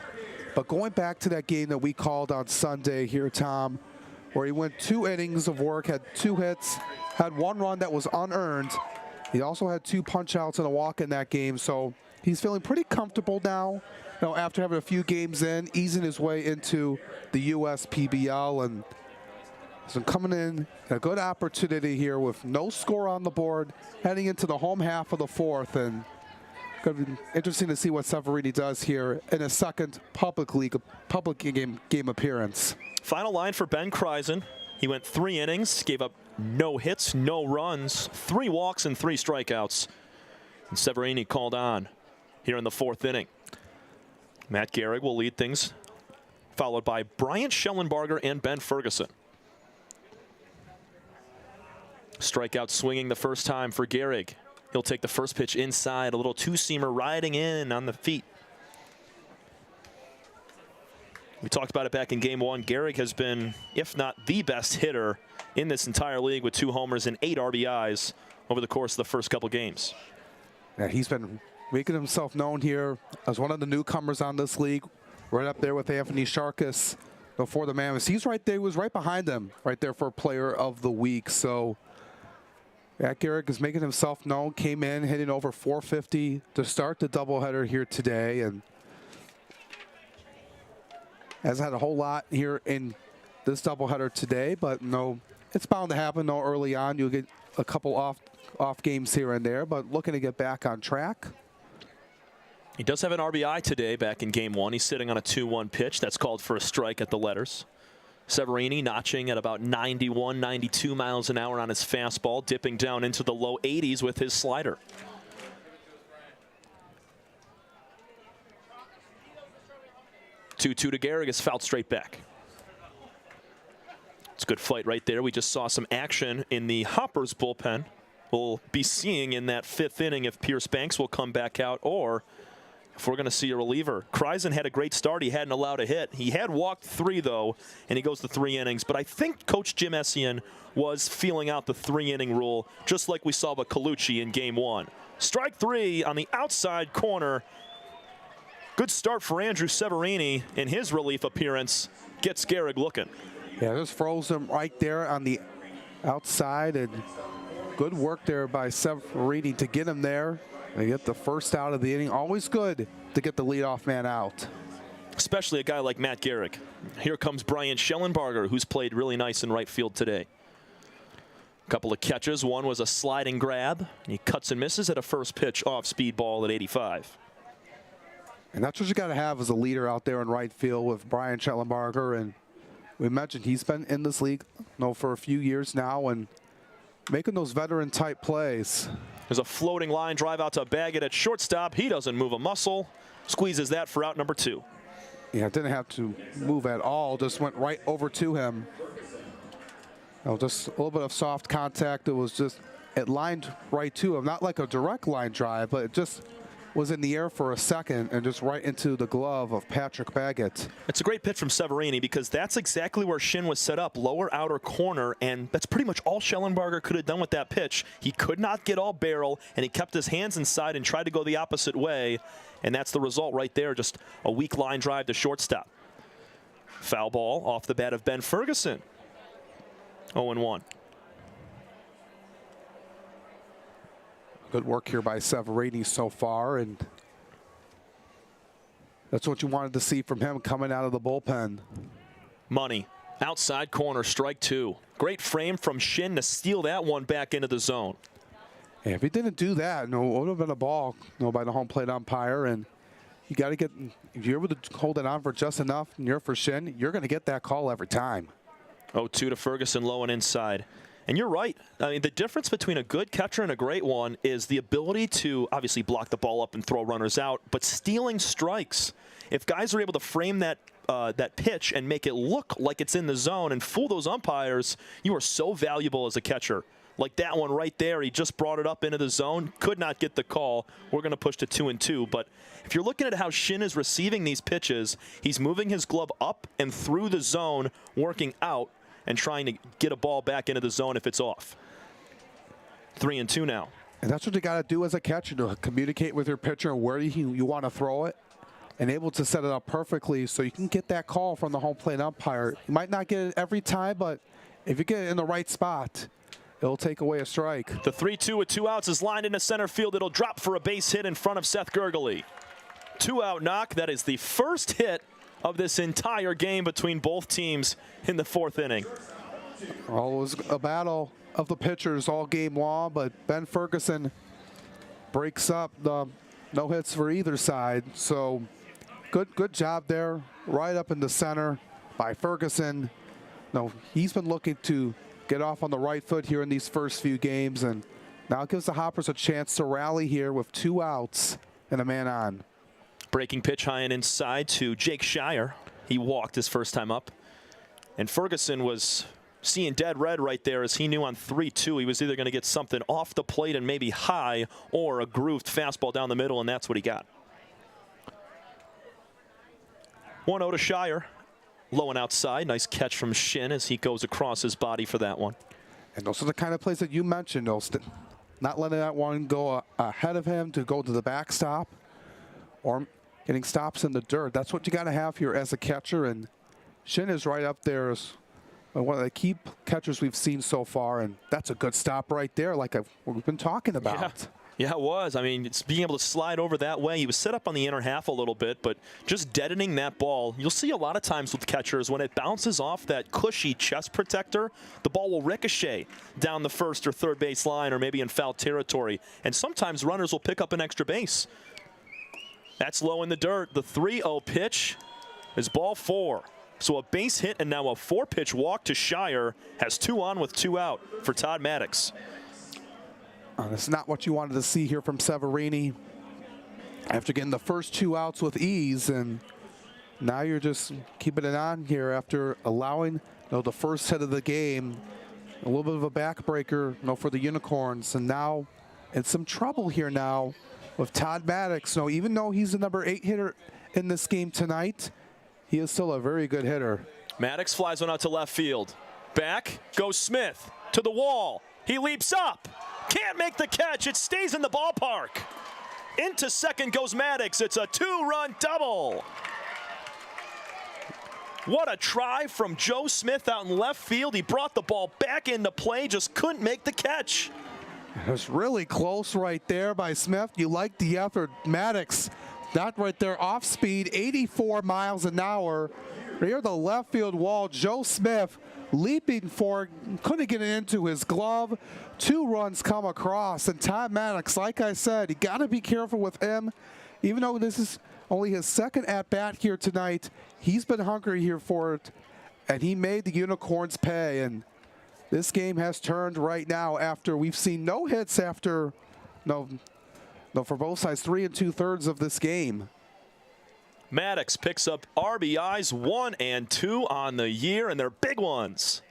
But going back to that game that we called on Sunday here, Tom, where he went 2 innings of work, had 2 hits, had 1 run that was unearned. He also had 2 punch-outs and a walk in that game. So he's feeling pretty comfortable now, after having a few games in, easing his way into the USPBL. And so coming in, a good opportunity here with no score on the board, heading into the home half of the 4th. And going to be interesting to see what Severini does here in his second public game appearance. Final line for Ben Kreisen. He went 3 innings, gave up no hits, no runs, 3 walks and 3 strikeouts. And Severini called on here in the 4th inning. Matt Gehrig will lead things, followed by Bryant Schellenbarger and Ben Ferguson. Strikeout swinging the first time for Gehrig. He'll take the first pitch inside, a little 2-seamer riding in on the feet. We talked about it back in game 1. Gehrig has been, if not the best hitter in this entire league with 2 homers and 8 RBIs over the course of the first couple games. Yeah, he's been making himself known here as one of the newcomers on this league, right up there with Anthony Sharkis before the Mammoths. He's right there, was right behind him, right there for Player of the Week. So, yeah, Gehrig is making himself known, came in hitting over 450 to start the doubleheader here today, and hasn't had a whole lot here in this doubleheader today, but no, it's bound to happen. No, early on you'll get a couple off games here and there, but looking to get back on track. He does have an RBI today back in game 1. He's sitting on a 2-1 pitch. That's called for a strike at the letters. Severini notching at about 91, 92 miles an hour on his fastball, dipping down into the low 80s with his slider. Two to Gehrig is fouled straight back. It's a good fight right there. We just saw some action in the Hoppers bullpen. We'll be seeing in that 5th inning if Pierce Banks will come back out or if we're going to see a reliever. Kreisen had a great start. He hadn't allowed a hit. He had walked 3, though, and he goes to 3 innings. But I think Coach Jim Essien was feeling out the 3-inning rule, just like we saw with Colucci in game 1. Strike 3 on the outside corner. Good start for Andrew Severini in his relief appearance. Gets Gehrig looking. Yeah, just froze him right there on the outside, and good work there by Severini to get him there and get the first out of the inning. Always good to get the leadoff man out. Especially a guy like Matt Gehrig. Here comes Brian Schellenbarger, who's played really nice in right field today. A couple of catches. One was a sliding grab. He cuts and misses at a first pitch off speed ball at 85. And that's what you got to have as a leader out there in right field with Brian Schellenbarger. And we mentioned he's been in this league for a few years now and making those veteran-type plays. There's a floating line drive out to Baggett at shortstop. He doesn't move a muscle. Squeezes that for out number 2. Yeah, didn't have to move at all. Just went right over to him. Just a little bit of soft contact. It lined right to him. Not like a direct line drive, but it just was in the air for a second and just right into the glove of Patrick Baggett. It's a great pitch from Severini because that's exactly where Shin was set up, lower outer corner, and that's pretty much all Schellenbarger could have done with that pitch. He could not get all barrel, and he kept his hands inside and tried to go the opposite way, and that's the result right there, just a weak line drive to shortstop. Foul ball off the bat of Ben Ferguson. 0-1. Good work here by Severini so far, and that's what you wanted to see from him coming out of the bullpen. Money. Outside corner, strike 2. Great frame from Shin to steal that one back into the zone. Yeah, if he didn't do that, it would have been a ball by the home plate umpire. And you got to get, if you're able to hold it on for just enough and you're for Shin, you're going to get that call every time. 0-2 to Ferguson, low and inside. And you're right. I mean, the difference between a good catcher and a great one is the ability to obviously block the ball up and throw runners out, but stealing strikes. If guys are able to frame that pitch and make it look like it's in the zone and fool those umpires, you are so valuable as a catcher. Like that one right there, he just brought it up into the zone, could not get the call. We're going to push to 2-2. But if you're looking at how Shin is receiving these pitches, he's moving his glove up and through the zone, working out, and trying to get a ball back into the zone if it's off. 3-2 now. And that's what you got to do as a catcher, to communicate with your pitcher and where you want to throw it and able to set it up perfectly so you can get that call from the home plate umpire. You might not get it every time, but if you get it in the right spot, it'll take away a strike. The 3-2 with 2 outs is lined into center field. It'll drop for a base hit in front of Seth Gurgley. 2-out knock. That is the first hit of this entire game between both teams in the 4th inning. Well, it was a battle of the pitchers all game long, but Ben Ferguson breaks up the no hits for either side. So good job there, right up in the center by Ferguson. He's been looking to get off on the right foot here in these first few games, and now it gives the Hoppers a chance to rally here with 2 outs and a man on. Breaking pitch high and inside to Jake Shire. He walked his first time up. And Ferguson was seeing dead red right there as he knew on 3-2 he was either going to get something off the plate and maybe high or a grooved fastball down the middle, and that's what he got. 1-0 to Shire. low and outside. Nice catch from Shin as he goes across his body for that one. And those are the kind of plays that you mentioned, not letting that one go ahead of him to go to the backstop or getting stops in the dirt. That's what you got to have here as a catcher. And Shin is right up there as one of the key catchers we've seen so far. And that's a good stop right there, like we've been talking about. Yeah, it was. I mean, it's being able to slide over that way. He was set up on the inner half a little bit, but just deadening that ball. You'll see a lot of times with catchers, when it bounces off that cushy chest protector, the ball will ricochet down the first or third base line or maybe in foul territory. And sometimes runners will pick up an extra base. That's low in the dirt. The 3-0 pitch is ball 4. So a base hit and now a 4-pitch walk to Shire has 2 on with 2 out for Todd Maddox. It's not what you wanted to see here from Severini after getting the first 2 outs with ease, and now you're just keeping it on here after allowing the first hit of the game. A little bit of a backbreaker for the Unicorns, and now in some trouble here now with Todd Maddox. Even though he's the number 8 hitter in this game tonight, he is still a very good hitter. Maddox flies one out to left field. Back goes Smith to the wall. He leaps up. Can't make the catch. It stays in the ballpark. Into second goes Maddox. It's a 2-run double. What a try from Joe Smith out in left field. He brought the ball back into play, just couldn't make the catch. It was really close right there by Smith. You like the effort. Maddox, that right there off speed, 84 miles an hour. Near the left field wall, Joe Smith leaping for it, couldn't get it into his glove. 2 runs come across, and Todd Maddox, like I said, you got to be careful with him. Even though this is only his second at-bat here tonight, he's been hungry here for it, and he made the Unicorns pay. And this game has turned right now after we've seen no hits after, for both sides, 3 2/3 of this game. Maddox picks up RBIs 1 and 2 on the year, and they're big ones.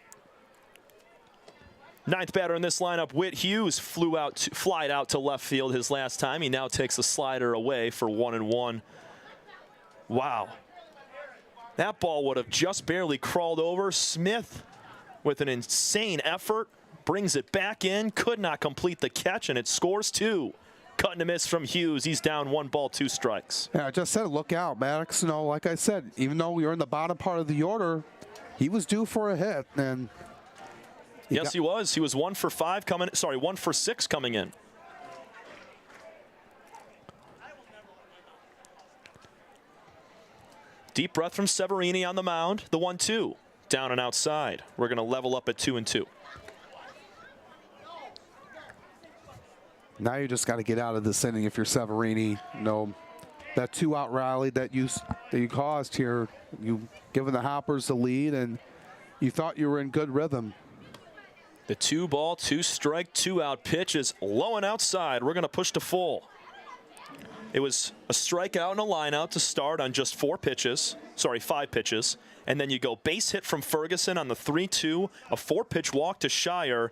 9th batter in this lineup, Whit Hughes, flied out to left field his last time. He now takes a slider away for 1-1. Wow. That ball would have just barely crawled over. Smith, with an insane effort, brings it back in, could not complete the catch, and it scores 2. Cut and a miss from Hughes. He's down 1 ball, 2 strikes. Yeah, I just said, look out, Maddox. Like I said, even though we were in the bottom part of the order, he was due for a hit. And yes, he was. He was 1 for 5 coming. Sorry, 1 for 6 coming in. Deep breath from Severini on the mound. The 1-2 down and outside. We're going to level up at 2-2. Now you just got to get out of this inning if you're Severini. That 2-out rally that you caused here, you given the Hoppers the lead, and you thought you were in good rhythm. The 2-ball, 2-strike, 2-out pitch is low and outside. We're going to push to full. It was a strikeout and a line-out to start on just 5 pitches. And then you go base hit from Ferguson on the 3-2, a 4-pitch walk to Shire,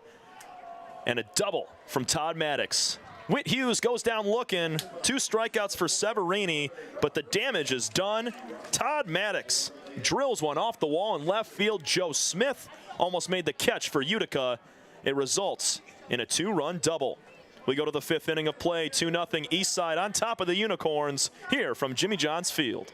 and a double from Todd Maddox. Whit Hughes goes down looking. 2 strikeouts for Severini, but the damage is done. Todd Maddox drills one off the wall in left field. Joe Smith almost made the catch for Utica. It results in a 2-run double. We go to the 5th inning of play. 2-0 Eastside on top of the Unicorns here from Jimmy John's Field.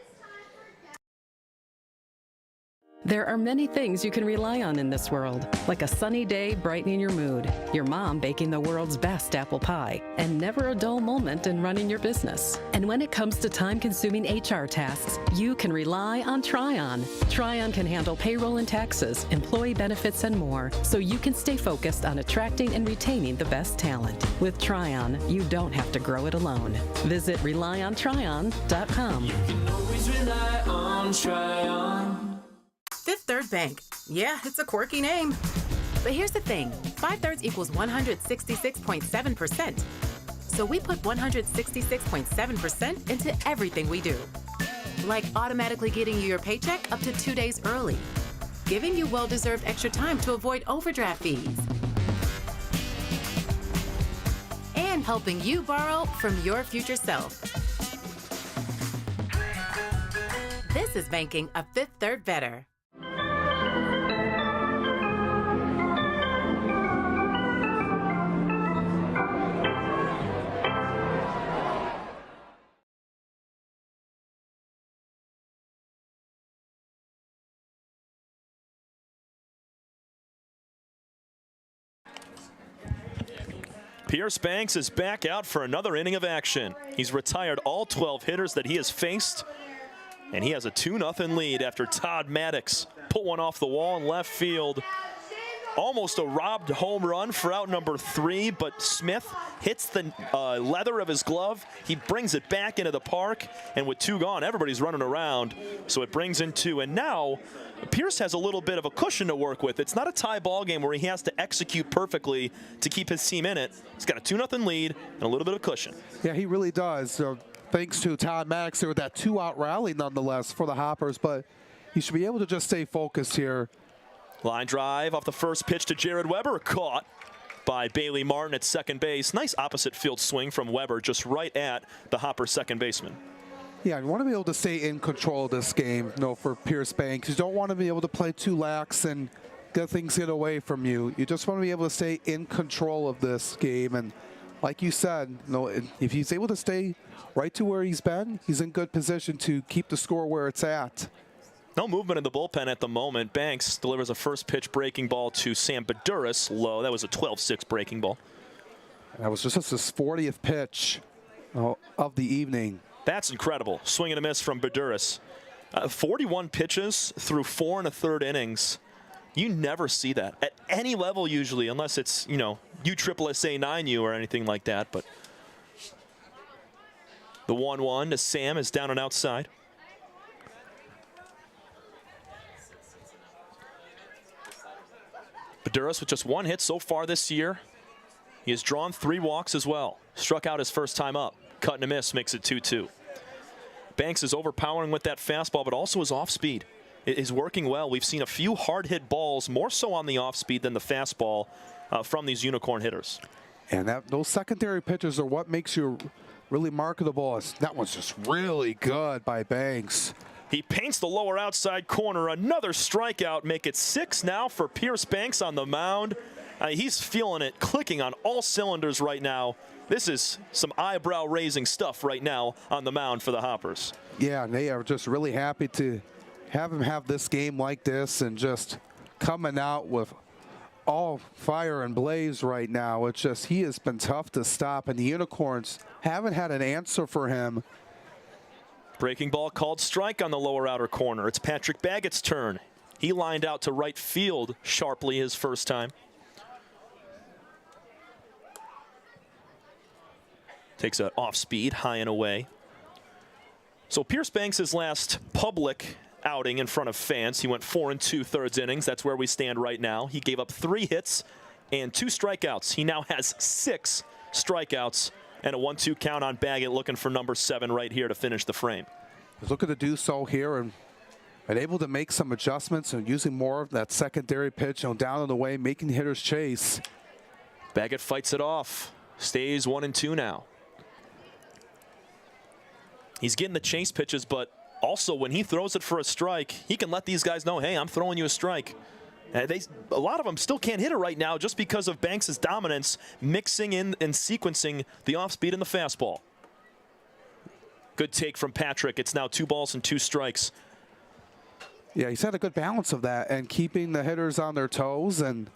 There are many things you can rely on in this world, like a sunny day brightening your mood, your mom baking the world's best apple pie, and never a dull moment in running your business. And when it comes to time-consuming HR tasks, you can rely on Tryon. Tryon can handle payroll and taxes, employee benefits, and more, so you can stay focused on attracting and retaining the best talent. With Tryon, you don't have to grow it alone. Visit RelyOnTryon.com. You can always rely on Tryon. Fifth Third Bank. Yeah, it's a quirky name. But here's the thing. 5/3 equals 166.7%. So we put 166.7% into everything we do. Like automatically getting you your paycheck up to 2 days early. Giving you well-deserved extra time to avoid overdraft fees. And helping you borrow from your future self. This is banking a Fifth Third better. Pierce Banks is back out for another inning of action. He's retired all 12 hitters that he has faced, and he has a 2-0 lead after Todd Maddox put one off the wall in left field. Almost a robbed home run for out number 3, but Smith hits the leather of his glove. He brings it back into the park, and with 2 gone, everybody's running around, so it brings in 2. And now Pierce has a little bit of a cushion to work with. It's not a tie ball game where he has to execute perfectly to keep his team in it. He's got a 2-0 lead and a little bit of cushion. Yeah, he really does. Thanks to Todd Maddox, there was that 2-out rally nonetheless for the Hoppers, but he should be able to just stay focused here. Line drive off the first pitch to Jared Weber, caught by Bailey Martin at second base. Nice opposite field swing from Weber, just right at the Hopper second baseman. Yeah, you want to be able to stay in control of this game, for Pierce Banks. You don't want to be able to play too lax and get things get away from you. You just want to be able to stay in control of this game. And like you said, if he's able to stay right to where he's been, he's in good position to keep the score where it's at. No movement in the bullpen at the moment. Banks delivers a first pitch breaking ball to Sam Baduras low. That was a 12-6 breaking ball. That was just his 40th pitch of the evening. That's incredible. Swing and a miss from Baduras. 41 pitches through 4 1/3 innings. You never see that at any level usually, unless it's, USSSA 9U or anything like that. But the 1-1 to Sam is down and outside. Baduras with just 1 hit so far this year. He has drawn 3 walks as well. Struck out his first time up. Cut and a miss makes it 2-2. Banks is overpowering with that fastball, but also his off-speed is working well. We've seen a few hard-hit balls, more so on the off-speed than the fastball from these Unicorn hitters. And those secondary pitches are what makes you really marketable. That one's just really good by Banks. He paints the lower outside corner. Another strikeout. Make it 6 now for Pierce Banks on the mound. He's feeling it, clicking on all cylinders right now. This is some eyebrow-raising stuff right now on the mound for the Hoppers. Yeah, and they are just really happy to have him have this game like this and just coming out with all fire and blaze right now. It's just he has been tough to stop, and the Unicorns haven't had an answer for him. Breaking ball called strike on the lower outer corner. It's Patrick Baggett's turn. He lined out to right field sharply his first time. Takes an off speed, high and away. So Pierce Banks' last public outing in front of fans, he went 4 2/3 innings. That's where we stand right now. He gave up 3 hits and 2 strikeouts. He now has 6 strikeouts and a 1-2 count on Baggett, looking for number 7 right here to finish the frame. He's looking to do so here and able to make some adjustments and using more of that secondary pitch down and away, making hitters chase. Baggett fights it off. Stays 1-2 now. He's getting the chase pitches, but also when he throws it for a strike, he can let these guys know, hey, I'm throwing you a strike. A lot of them still can't hit it right now just because of Banks' dominance, mixing in and sequencing the off-speed and the fastball. Good take from Patrick. It's now 2 balls and 2 strikes. Yeah, he's had a good balance of that and keeping the hitters on their toes and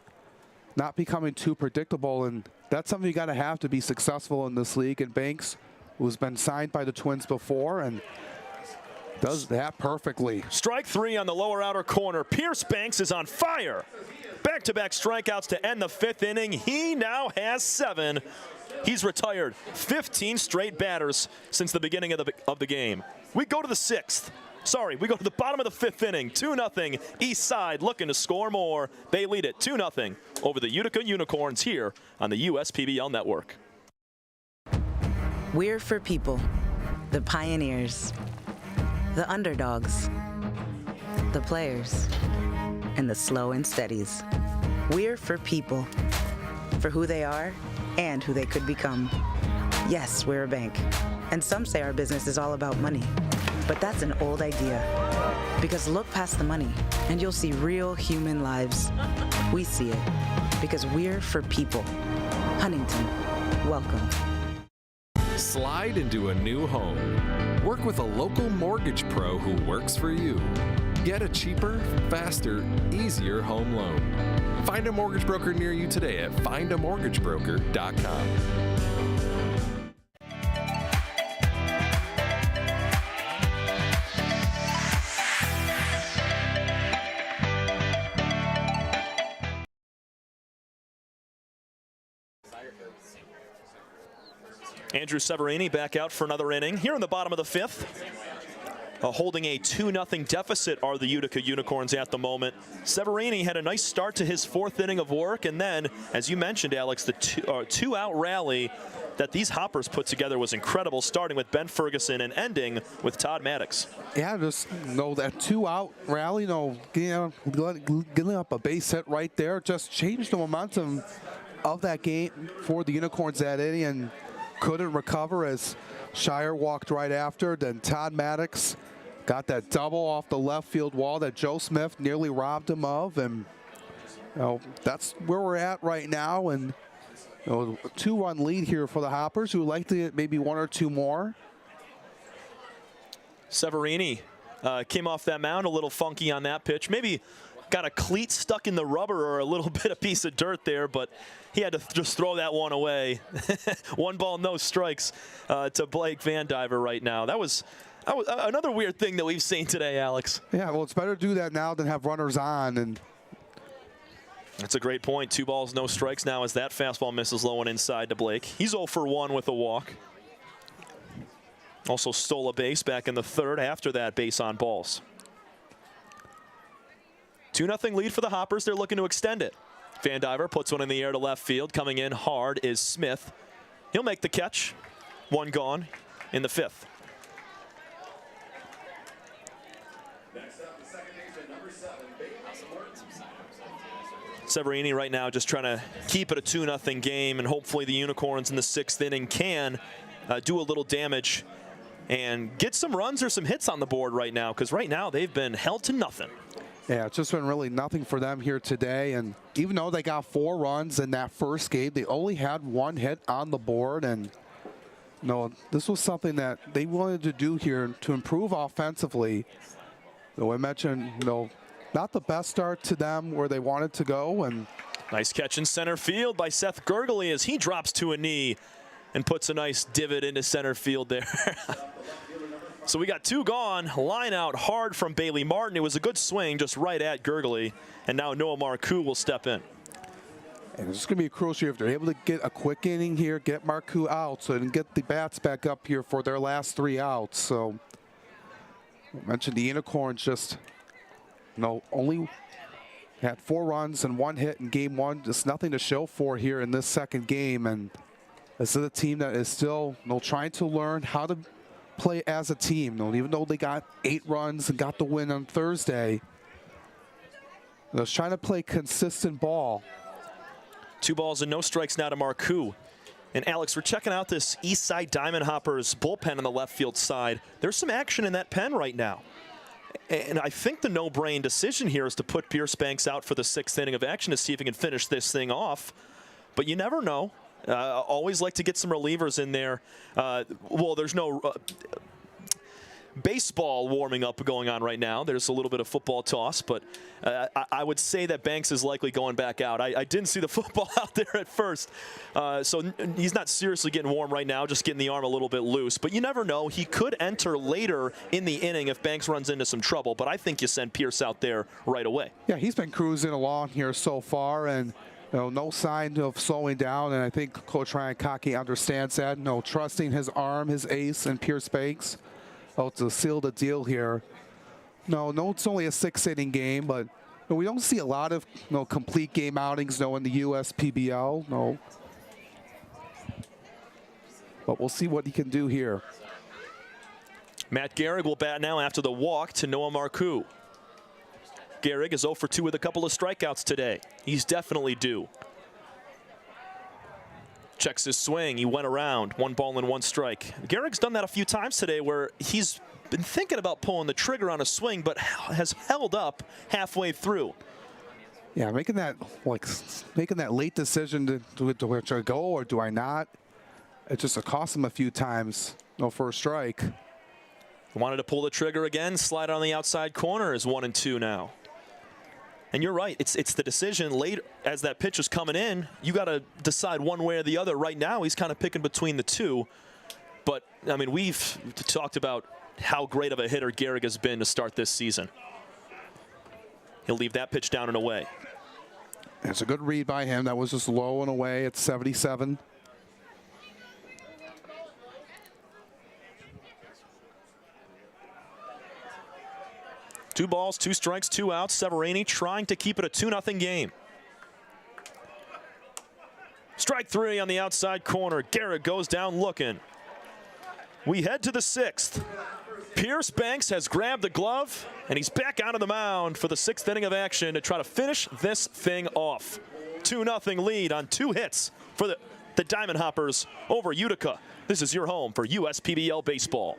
not becoming too predictable. And that's something you got to have to be successful in this league. And Banks, who's been signed by the Twins before, and does that perfectly. Strike 3 on the lower outer corner. Pierce Banks is on fire. Back-to-back strikeouts to end the 5th inning. He now has 7. He's retired 15 straight batters since the beginning of the game. We go to the 6th. Sorry, we go to the bottom of the 5th inning. 2-0. Eastside looking to score more. They lead it 2-0 over the Utica Unicorns here on the USPBL Network. We're for people, the pioneers, the underdogs, the players, and the slow and steadies. We're for people, for who they are and who they could become. Yes, we're a bank, and some say our business is all about money, but that's an old idea. Because look past the money, and you'll see real human lives. We see it, because we're for people. Huntington, welcome. Slide into a new home. Work with a local mortgage pro who works for you. Get a cheaper, faster, easier home loan. Find a mortgage broker near you today at findamortgagebroker.com. Andrew Severini back out for another inning here in the bottom of the fifth. Holding a 2-0 deficit are the Utica Unicorns at the moment. Severini had a nice start to his fourth inning of work, and then, as you mentioned, Alex, the two-out rally that these Hoppers put together was incredible, starting with Ben Ferguson and ending with Todd Maddox. Yeah, just that two-out rally, getting up a base hit right there, just changed the momentum of that game for the Unicorns that inning, and couldn't recover as Shire walked right after. Then Todd Maddox got that double off the left field wall that Joe Smith nearly robbed him of, and that's where we're at right now. And a 2-run lead here for the Hoppers, who like to get maybe one or two more. Severini came off that mound a little funky on that pitch. Maybe got a cleat stuck in the rubber or a little bit of piece of dirt there, but he had to just throw that one away. 1 ball, no strikes to Blake Van Diver right now. That was another weird thing that we've seen today, Alex. Yeah, well, it's better to do that now than have runners on. And that's a great point. 2 balls, no strikes now as that fastball misses low and inside to Blake. He's 0 for 1 with a walk. Also stole a base back in the third after that base on balls. 2-0 lead for the Hoppers. They're looking to extend it. Van Diver puts one in the air to left field. Coming in hard is Smith. He'll make the catch. 1 gone in the fifth. Severini right now just trying to keep it a 2-0 game, and hopefully the Unicorns in the 6th inning can do a little damage and get some runs or some hits on the board right now, because right now they've been held to nothing. Yeah, it's just been really nothing for them here today. And even though they got 4 runs in that first game, they only had 1 hit on the board. And this was something that they wanted to do here to improve offensively. So I mentioned, not the best start to them where they wanted to go. And nice catch in center field by Seth Gurgley as he drops to a knee and puts a nice divot into center field there. So we got 2 gone. Line out hard from Bailey Martin. It was a good swing just right at Gurgley. And now Noah Marcoux will step in. And it's going to be crucial if they're able to get a quick inning here, get Marcoux out, so they can get the bats back up here for their last 3 outs. So I mentioned the Unicorns just, only had 4 runs and 1 hit in game 1. Just nothing to show for here in this second game. And this is a team that is still trying to learn how to play as a team. Even though they got 8 runs and got the win on Thursday, they're trying to play consistent ball. 2 balls and no strikes now to Marcoux. And Alex, we're checking out this Eastside Diamond Hoppers bullpen on the left field side. There's some action in that pen right now. And I think the no-brain decision here is to put Pierce Banks out for the 6th inning of action to see if he can finish this thing off. But you never know. Always like to get some relievers in there. Well, there's no baseball warming up going on right now. There's a little bit of football toss, but I would say that Banks is likely going back out. I didn't see the football out there at first, so he's not seriously getting warm right now, just getting the arm a little bit loose. But you never know. He could enter later in the inning if Banks runs into some trouble, but I think you send Pierce out there right away. Yeah, he's been cruising along here so far, and no sign of slowing down, and I think Coach Ryan Cockey understands that. Trusting his arm, his ace, and Pierce Banks to seal the deal here. It's only a 6-inning game, but we don't see a lot of complete game outings in the USPBL. But we'll see what he can do here. Matt Gehrig will bat now after the walk to Noah Marcoux. Gehrig is 0 for 2 with a couple of strikeouts today. He's definitely due. Checks his swing. He went around. 1 ball and 1 strike. Gehrig's done that a few times today where he's been thinking about pulling the trigger on a swing, but has held up halfway through. Yeah, making that late decision to I go or do I not? It just cost him a few times. For a strike. Wanted to pull the trigger again, slide on the outside corner is 1-2 now. And you're right, it's the decision later as that pitch is coming in. You got to decide one way or the other. Right now, he's kind of picking between the two. But, I mean, we've talked about how great of a hitter Gehrig has been to start this season. He'll leave that pitch down and away. It's a good read by him. That was just low and away at 77. Two balls, 2 strikes, 2 outs. Severini trying to keep it a 2-0 game. Strike 3 on the outside corner. Gehrig goes down looking. We head to the 6th. Pierce Banks has grabbed the glove, and he's back out of the mound for the 6th inning of action to try to finish this thing off. 2-0 lead on 2 hits for the Diamond Hoppers over Utica. This is your home for USPBL baseball.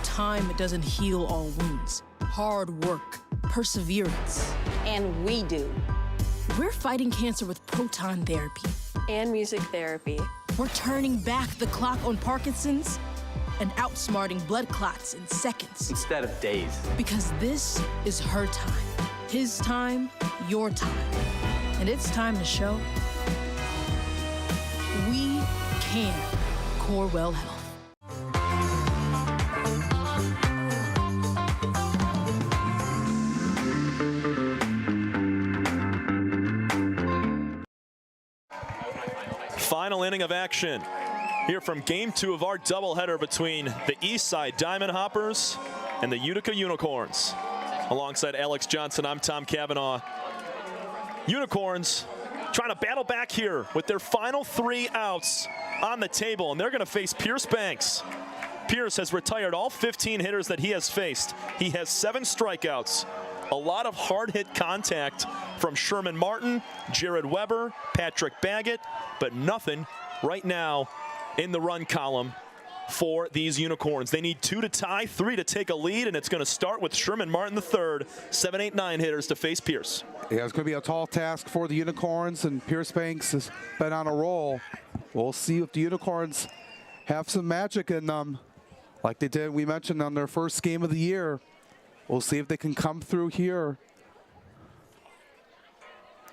Time doesn't heal all wounds. Hard work, perseverance. And we do. We're fighting cancer with proton therapy. And music therapy. We're turning back the clock on Parkinson's and outsmarting blood clots in seconds. Instead of days. Because this is her time. His time, your time. And it's time to show we can. Corewell Health. Final inning of action here from Game 2 of our doubleheader between the Eastside Diamond Hoppers and the Utica Unicorns. Alongside Alex Johnson, I'm Tom Cavanaugh. Unicorns trying to battle back here with their final 3 outs on the table, and they're going to face Pierce Banks. Pierce has retired all 15 hitters that he has faced. He has 7 strikeouts. A lot of hard-hit contact from Sherman Martin, Jared Weber, Patrick Baggett, but nothing right now in the run column for these Unicorns. They need 2 to tie, 3 to take a lead, and it's going to start with Sherman Martin III, 7, 8, 9 hitters to face Pierce. Yeah, it's going to be a tall task for the Unicorns, and Pierce Banks has been on a roll. We'll see if the Unicorns have some magic in them, like they did, we mentioned, on their first game of the year. We'll see if they can come through here.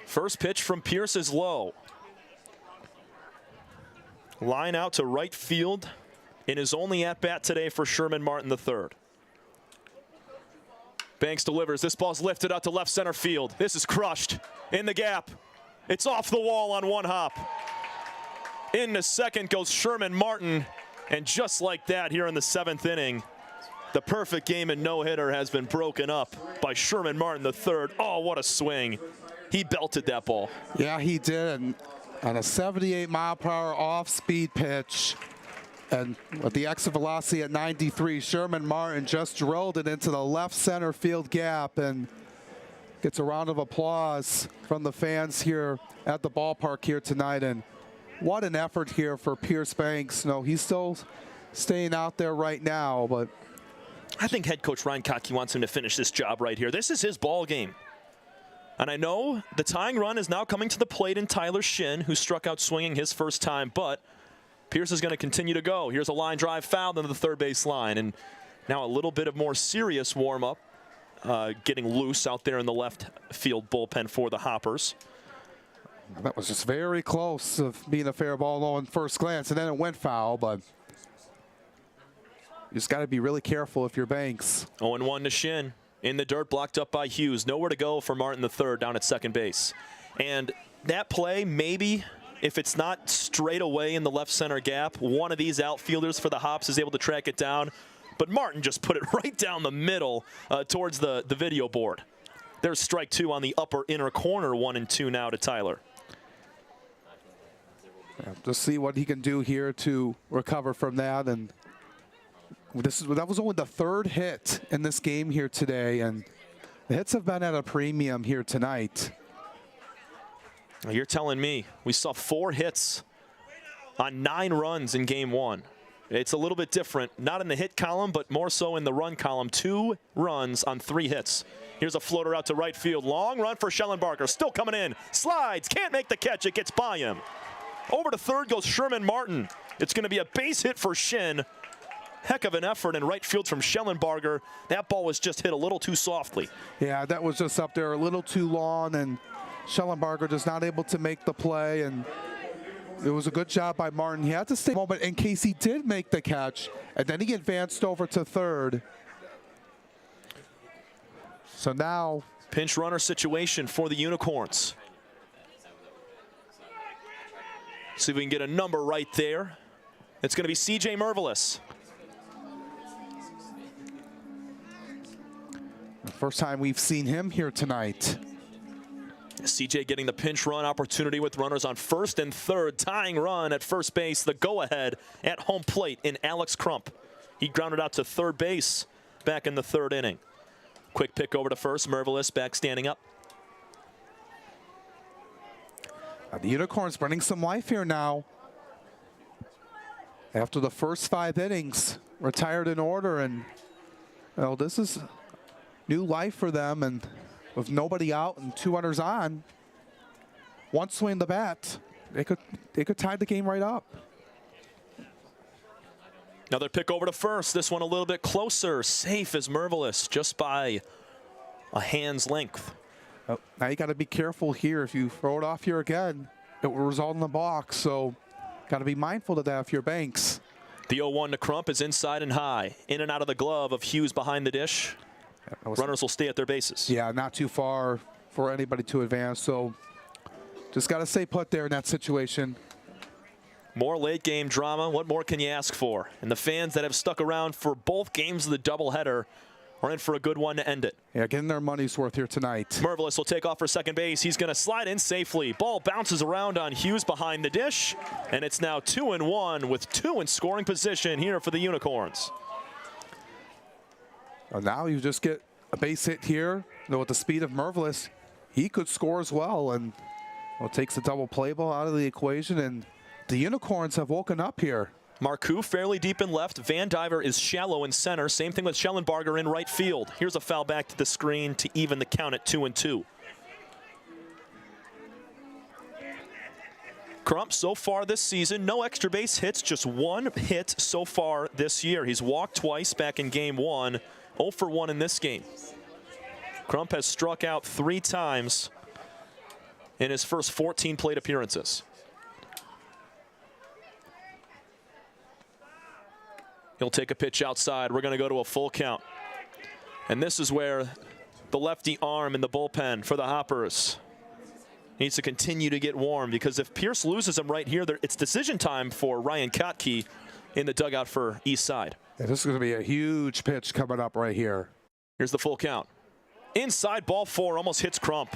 First pitch from Pierce is low. Line out to right field in his only at-bat today for Sherman Martin III. Banks delivers. This ball's lifted out to left center field. This is crushed in the gap. It's off the wall on 1 hop. Into second goes Sherman Martin, and just like that here in the 7th inning, the perfect game and no-hitter has been broken up by Sherman Martin III. Oh, what a swing. He belted that ball. Yeah, he did. And on a 78-mile-per-hour off-speed pitch, and with the exit velocity at 93, Sherman Martin just drilled it into the left center field gap and gets a round of applause from the fans here at the ballpark here tonight. And what an effort here for Pierce Banks. No, he's still staying out there right now, but I think head coach Ryan Kottke wants him to finish this job right here. This is his ball game. And I know the tying run is now coming to the plate in Tyler Shin, who struck out swinging his first time, but Pierce is going to continue to go. Here's a line drive foul into the third base line, and now a little bit of more serious warm-up, getting loose out there in the left field bullpen for the Hoppers. That was just very close of being a fair ball low in first glance, and then it went foul, but you just got to be really careful if you're Banks. 0-1 to Shin. In the dirt, blocked up by Hughes. Nowhere to go for Martin III down at second base. And that play, maybe, if it's not straight away in the left center gap, one of these outfielders for the Hops is able to track it down. But Martin just put it right down the middle towards the video board. There's strike 2 on the upper inner corner, 1-2 now to Tyler. Just see what he can do here to recover from that. And that was only the third hit in this game here today, and the hits have been at a premium here tonight. You're telling me we saw 4 hits on 9 runs in game 1. It's a little bit different, not in the hit column, but more so in the run column. 2 runs on 3 hits. Here's a floater out to right field. Long run for Schellenbarger, still coming in. Slides, can't make the catch, it gets by him. Over to third goes Sherman Martin. It's going to be a base hit for Shin. Heck of an effort in right field from Schellenbarger. That ball was just hit a little too softly. Yeah, that was just up there a little too long, and Schellenbarger just not able to make the play, and it was a good job by Martin. He had to stay a moment in case he did make the catch, and then he advanced over to third. So now, pinch runner situation for the Unicorns. See if we can get a number right there. It's going to be C.J. Mervelis. First time we've seen him here tonight. CJ getting the pinch run opportunity with runners on first and third. Tying run at first base. The go-ahead at home plate in Alex Crump. He grounded out to third base back in the 3rd inning. Quick pick over to first. Mervelis back standing up. The Unicorns bringing some life here now. After the first 5 innings, retired in order, and well, this is new life for them, and with nobody out and 2 runners on, one swing the bat, they could tie the game right up. Another pick over to first. This one a little bit closer. Safe as Mervelis, just by a hand's length. Oh, now you got to be careful here. If you throw it off here again, it will result in the box. So got to be mindful of that if you're Banks. The 0-1 to Crump is inside and high. In and out of the glove of Hughes behind the dish. Runners will stay at their bases. Yeah, not too far for anybody to advance. So just got to stay put there in that situation. More late game drama. What more can you ask for? And the fans that have stuck around for both games of the doubleheader are in for a good one to end it. Yeah, getting their money's worth here tonight. Mervelis will take off for second base. He's going to slide in safely. Ball bounces around on Hughes behind the dish. And it's now 2-1 with 2 in scoring position here for the Unicorns. Well, now you just get a base hit here. You know, with the speed of Mervelis, he could score as well. And well, takes the double play ball out of the equation. And the Unicorns have woken up here. Marcoux fairly deep in left. Van Diver is shallow in center. Same thing with Schellenbarger in right field. Here's a foul back to the screen to even the count at 2-2. Crump so far this season, no extra base hits, just 1 hit so far this year. He's walked twice back in game 1, 0 for 1 in this game. Crump has struck out 3 times in his first 14 plate appearances. He'll take a pitch outside. We're going to go to a full count. And this is where the lefty arm in the bullpen for the Hoppers needs to continue to get warm, because if Pierce loses him right here, it's decision time for Ryan Kotke in the dugout for Eastside. Yeah, this is going to be a huge pitch coming up right here. Here's the full count. Inside, ball 4, almost hits Crump.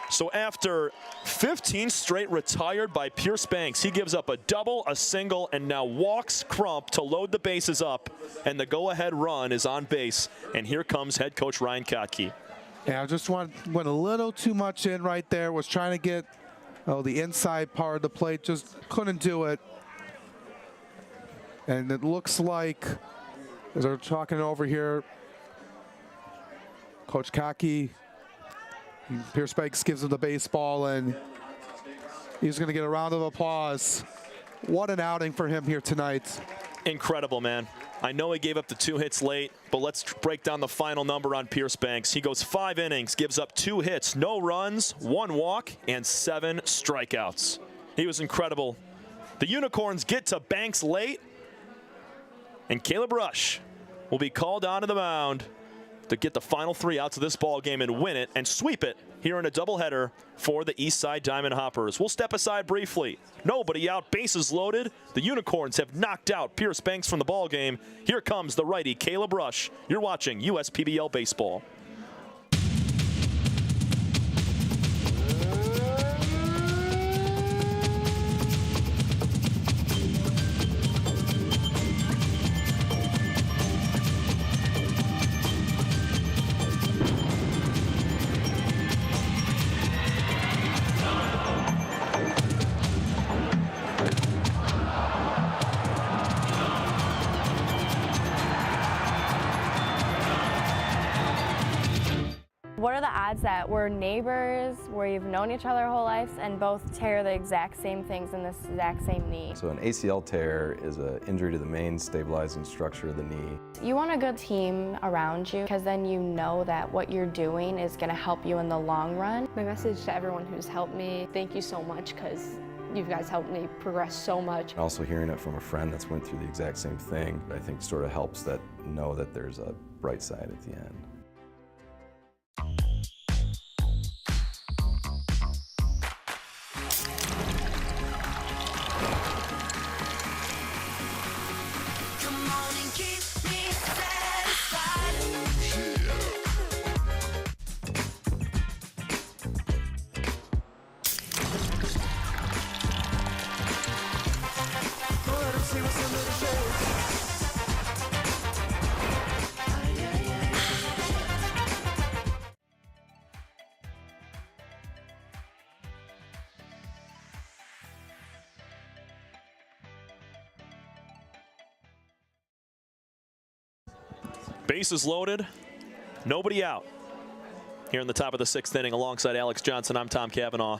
So after 15 straight retired by Pierce Banks, he gives up a double, a single, and now walks Crump to load the bases up, and the go-ahead run is on base. And here comes head coach Ryan Kotke. Yeah, I just went a little too much in right there. Was trying to get the inside part of the plate, just couldn't do it. And it looks like, as they're talking over here, Coach Kotke, Pierce Banks gives him the baseball, and he's going to get a round of applause. What an outing for him here tonight. Incredible, man. I know he gave up the 2 hits late, but let's break down the final number on Pierce Banks. He goes 5 innings, gives up 2 hits, no runs, 1 walk, and 7 strikeouts. He was incredible. The Unicorns get to Banks late, and Caleb Rush will be called onto the mound to get the final 3 outs of this ball game and win it and sweep it here in a doubleheader for the Eastside Diamond Hoppers. We'll step aside briefly. Nobody out, bases loaded. The Unicorns have knocked out Pierce Banks from the ball game. Here comes the righty Caleb Rush. You're watching USPBL Baseball. What are the odds that we're neighbors, we've known each other our whole lives, and both tear the exact same things in this exact same knee? So an ACL tear is an injury to the main stabilizing structure of the knee. You want a good team around you because then you know that what you're doing is going to help you in the long run. My message to everyone who's helped me, thank you so much because you guys helped me progress so much. Also hearing it from a friend that's went through the exact same thing, I think sort of helps that know that there's a bright side at the end. Bases loaded, nobody out. Here in the top of the 6th inning alongside Alex Johnson, I'm Tom Cavanaugh.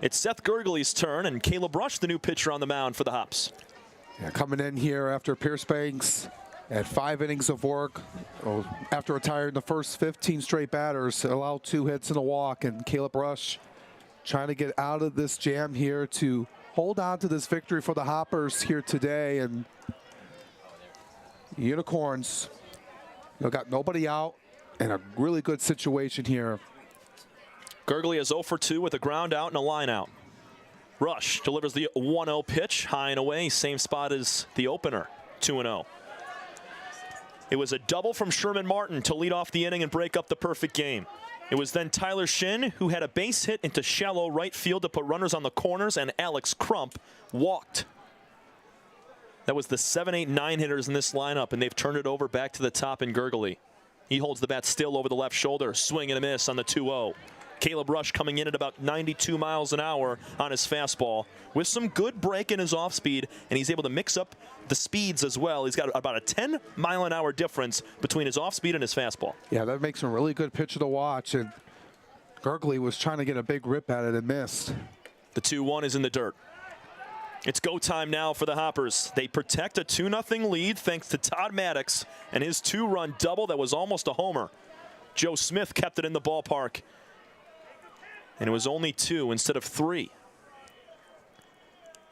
It's Seth Gurgley's turn, and Caleb Rush, the new pitcher on the mound for the Hops. Yeah, coming in here after Pierce Banks had 5 innings of work. After retiring the first 15 straight batters, allowed 2 hits and a walk, and Caleb Rush trying to get out of this jam here to hold on to this victory for the Hoppers here today. And Unicorns, got nobody out in a really good situation here. Gurgley is 0 for 2 with a ground out and a line out. Rush delivers the 1-0 pitch, high and away, same spot as the opener, 2-0. It was a double from Sherman Martin to lead off the inning and break up the perfect game. It was then Tyler Shin who had a base hit into shallow right field to put runners on the corners, and Alex Crump walked. That was the 7, 8, 9 hitters in this lineup, and they've turned it over back to the top in Gurgley. He holds the bat still over the left shoulder, swing and a miss on the 2-0. Caleb Rush coming in at about 92 miles an hour on his fastball with some good break in his off speed, and he's able to mix up the speeds as well. He's got about a 10-mile-an-hour difference between his off speed and his fastball. Yeah, that makes a really good pitcher to watch, and Gurgley was trying to get a big rip at it and missed. The 2-1 is in the dirt. It's go time now for the Hoppers. They protect a 2-0 lead thanks to Todd Maddox and his 2-run double that was almost a homer. Joe Smith kept it in the ballpark, and it was only 2 instead of 3.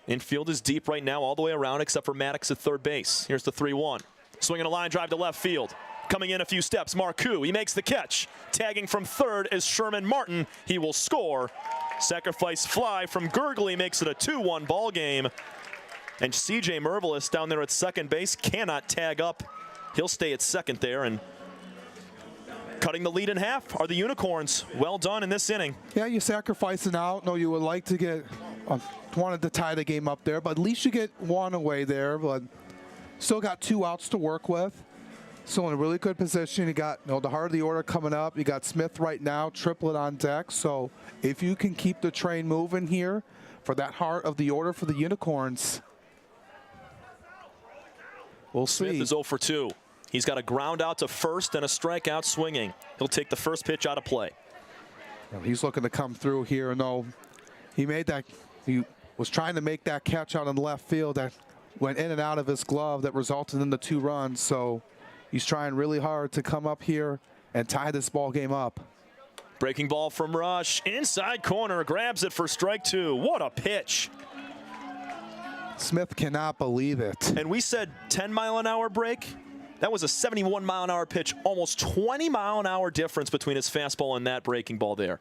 Infield is deep right now all the way around except for Maddox at third base. Here's the 3-1. Swinging a line drive to left field. Coming in a few steps, Marcoux. He makes the catch. Tagging from third is Sherman Martin. He will score. Sacrifice fly from Gurgley makes it a 2-1 ball game. And C.J. Mervelis down there at second base cannot tag up. He'll stay at second there, and cutting the lead in half are the Unicorns. Well done in this inning. Yeah, you're sacrificing out. No, you would like to get, wanted to tie the game up there, but at least you get 1 away there. But still got 2 outs to work with. So in a really good position. You got the heart of the order coming up. You got Smith right now, triplet on deck. So if you can keep the train moving here for that heart of the order for the Unicorns, we'll see. Smith is 0 for 2. He's got a ground out to first and a strikeout swinging. He'll take the first pitch out of play. He's looking to come through here. No, he made that. He was trying to make that catch out in left field that went in and out of his glove that resulted in the 2 runs. So he's trying really hard to come up here and tie this ball game up. Breaking ball from Rush. Inside corner, grabs it for strike 2. What a pitch. Smith cannot believe it. And we said 10-mile-an-hour break. That was a 71-mile-an-hour pitch. Almost 20-mile-an-hour difference between his fastball and that breaking ball there.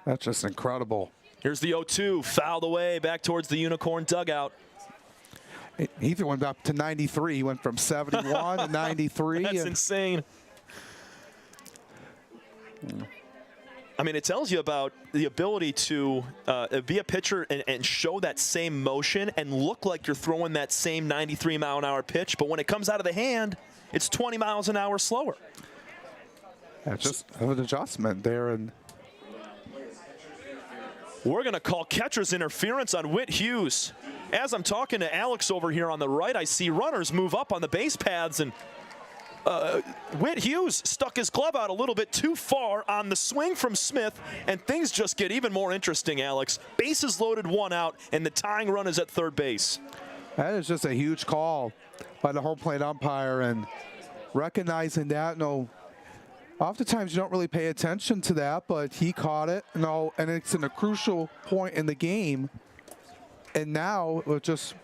That's just incredible. Here's the 0-2, fouled away back towards the Unicorn dugout. He even went up to 93. He went from 71 to 93. That's insane. I mean, it tells you about the ability to be a pitcher and show that same motion and look like you're throwing that same 93-mile-an-hour pitch, but when it comes out of the hand, it's 20 miles an hour slower. That's just an adjustment there. And we're going to call catcher's interference on Whit Hughes. As I'm talking to Alex over here on the right, I see runners move up on the base paths, and Whit Hughes stuck his glove out a little bit too far on the swing from Smith, and things just get even more interesting, Alex. Bases loaded, 1 out, and the tying run is at third base. That is just a huge call by the home plate umpire, and recognizing that, oftentimes you don't really pay attention to that, but he caught it, and it's in a crucial point in the game. And now, with just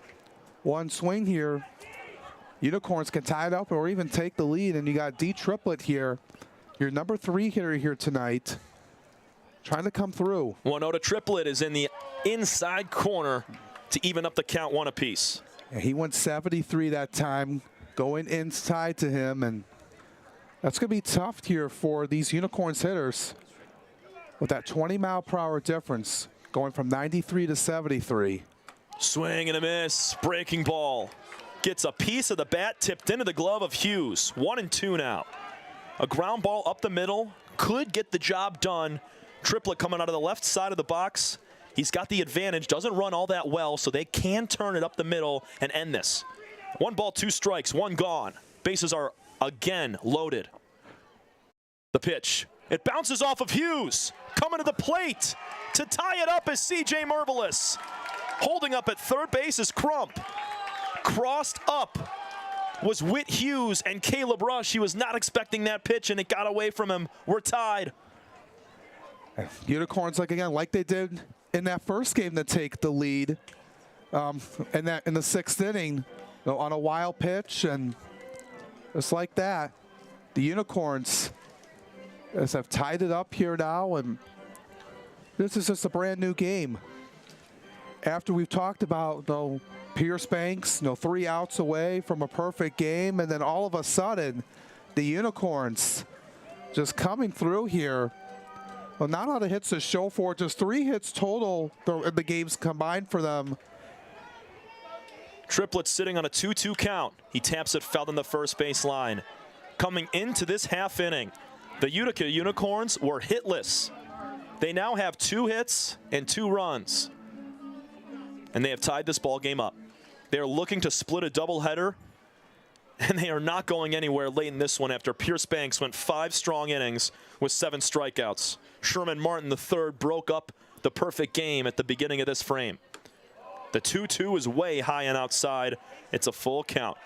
one swing here, Unicorns can tie it up or even take the lead, and you got D Triplett here, your number 3 hitter here tonight, trying to come through. 1-0 to Triplett is in the inside corner to even up the count 1 apiece. Yeah, he went 73 that time, going inside to him, and that's going to be tough here for these Unicorns hitters with that 20-mile-per-hour difference going from 93 to 73. Swing and a miss, breaking ball. Gets a piece of the bat tipped into the glove of Hughes. 1-2 now. A ground ball up the middle could get the job done. Triplett coming out of the left side of the box. He's got the advantage, doesn't run all that well, so they can turn it up the middle and end this. 1 ball, 2 strikes, 1 gone. Bases are again loaded. The pitch. It bounces off of Hughes. Coming to the plate to tie it up is C.J. Mervelis. Holding up at third base is Crump. Crossed up was Whit Hughes and Caleb Rush. He was not expecting that pitch, and it got away from him. We're tied. Unicorns, like they did in that first game, to take the lead in the 6th inning, on a wild pitch, and just like that, the Unicorns have tied it up here now, and this is just a brand new game. After we've talked about Pierce Banks, 3 outs away from a perfect game, and then all of a sudden, the Unicorns just coming through here. Well, not a lot of hits to show for it, just 3 hits total in the games combined for them. Triplett sitting on a 2-2 count. He taps it foul on the first base line. Coming into this half inning, the Utica Unicorns were hitless. They now have 2 hits and 2 runs, and they have tied this ball game up. They're looking to split a doubleheader, and they are not going anywhere late in this one after Pierce Banks went 5 strong innings with 7 strikeouts. Sherman Martin III broke up the perfect game at the beginning of this frame. The 2-2 is way high and outside. It's a full count.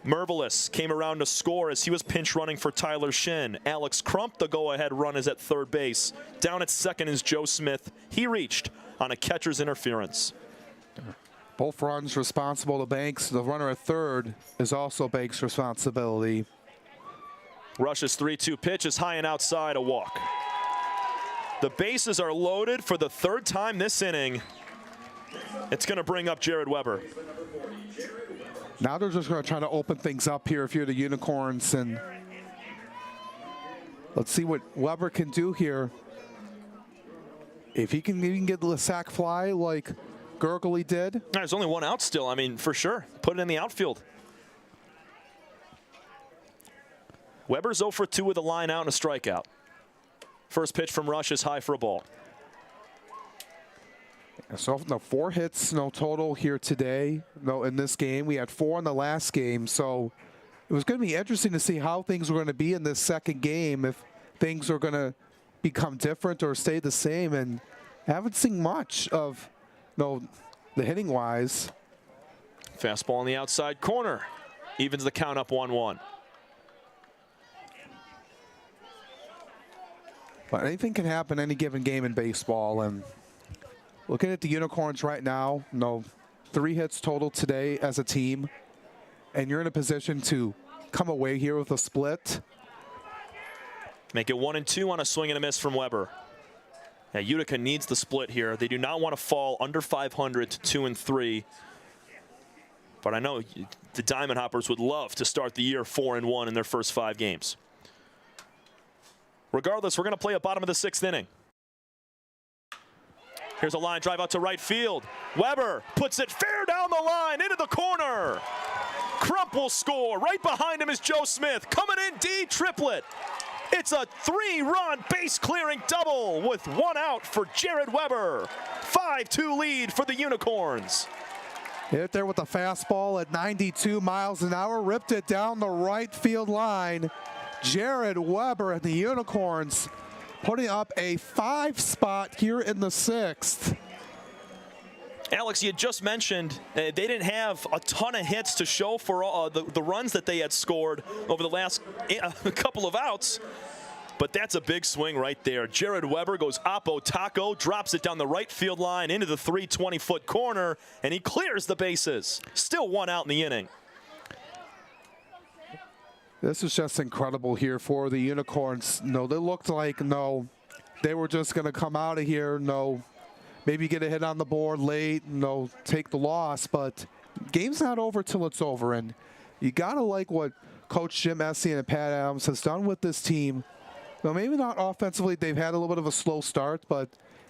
Mervelis came around to score as he was pinch running for Tyler Shin. Alex Crump, the go-ahead run, is at third base. Down at second is Joe Smith. He reached on a catcher's interference. Both runs responsible to Banks. The runner at third is also Banks' responsibility. Rush's 3-2 pitch is high and outside, a walk. The bases are loaded for the 3rd time this inning. It's going to bring up Jared Weber. Now they're just going to try to open things up here if you're the Unicorns, and let's see what Weber can do here. If he can even get the sac fly like Gurgley did. There's only 1 out still. I mean, for sure. Put it in the outfield. Weber's 0 for 2 with a line out and a strikeout. First pitch from Rush is high for a ball. So 4 hits, total here today. In this game, we had 4 in the last game. So it was going to be interesting to see how things were going to be in this second game, if things are going to become different or stay the same. And I haven't seen much of the hitting wise. Fastball in the outside corner. Evens the count up 1-1. But anything can happen any given game in baseball. And looking at the Unicorns right now, 3 hits total today as a team. And you're in a position to come away here with a split. Make it 1-2 on a swing and a miss from Weber. Now, Utica needs the split here. They do not want to fall under 500 to 2-3. But I know the Diamond Hoppers would love to start the year 4-1 in their first 5 games. Regardless, we're going to play a bottom of the 6th inning. Here's a line drive out to right field. Weber puts it fair down the line into the corner. Crump will score. Right behind him is Joe Smith. Coming in, D Triplett. It's a 3-run base-clearing double with 1 out for Jared Weber. 5-2 lead for the Unicorns. Hit there with a fastball at 92 miles an hour, ripped it down the right field line. Jared Weber and the Unicorns putting up a 5 spot here in the 6th. Alex, you just mentioned they didn't have a ton of hits to show for the runs that they had scored over the last couple of outs, but that's a big swing right there. Jared Weber goes oppo taco, drops it down the right field line into the 320-foot corner, and he clears the bases. Still 1 out in the inning. This is just incredible here for the Unicorns. No, they looked like, no, they were just going to come out of here, no, maybe get a hit on the board late, no, take the loss, but game's not over till it's over, and you got to like what Coach Jim Essien and Pat Adams has done with this team. Now, maybe not offensively, they've had a little bit of a slow start, but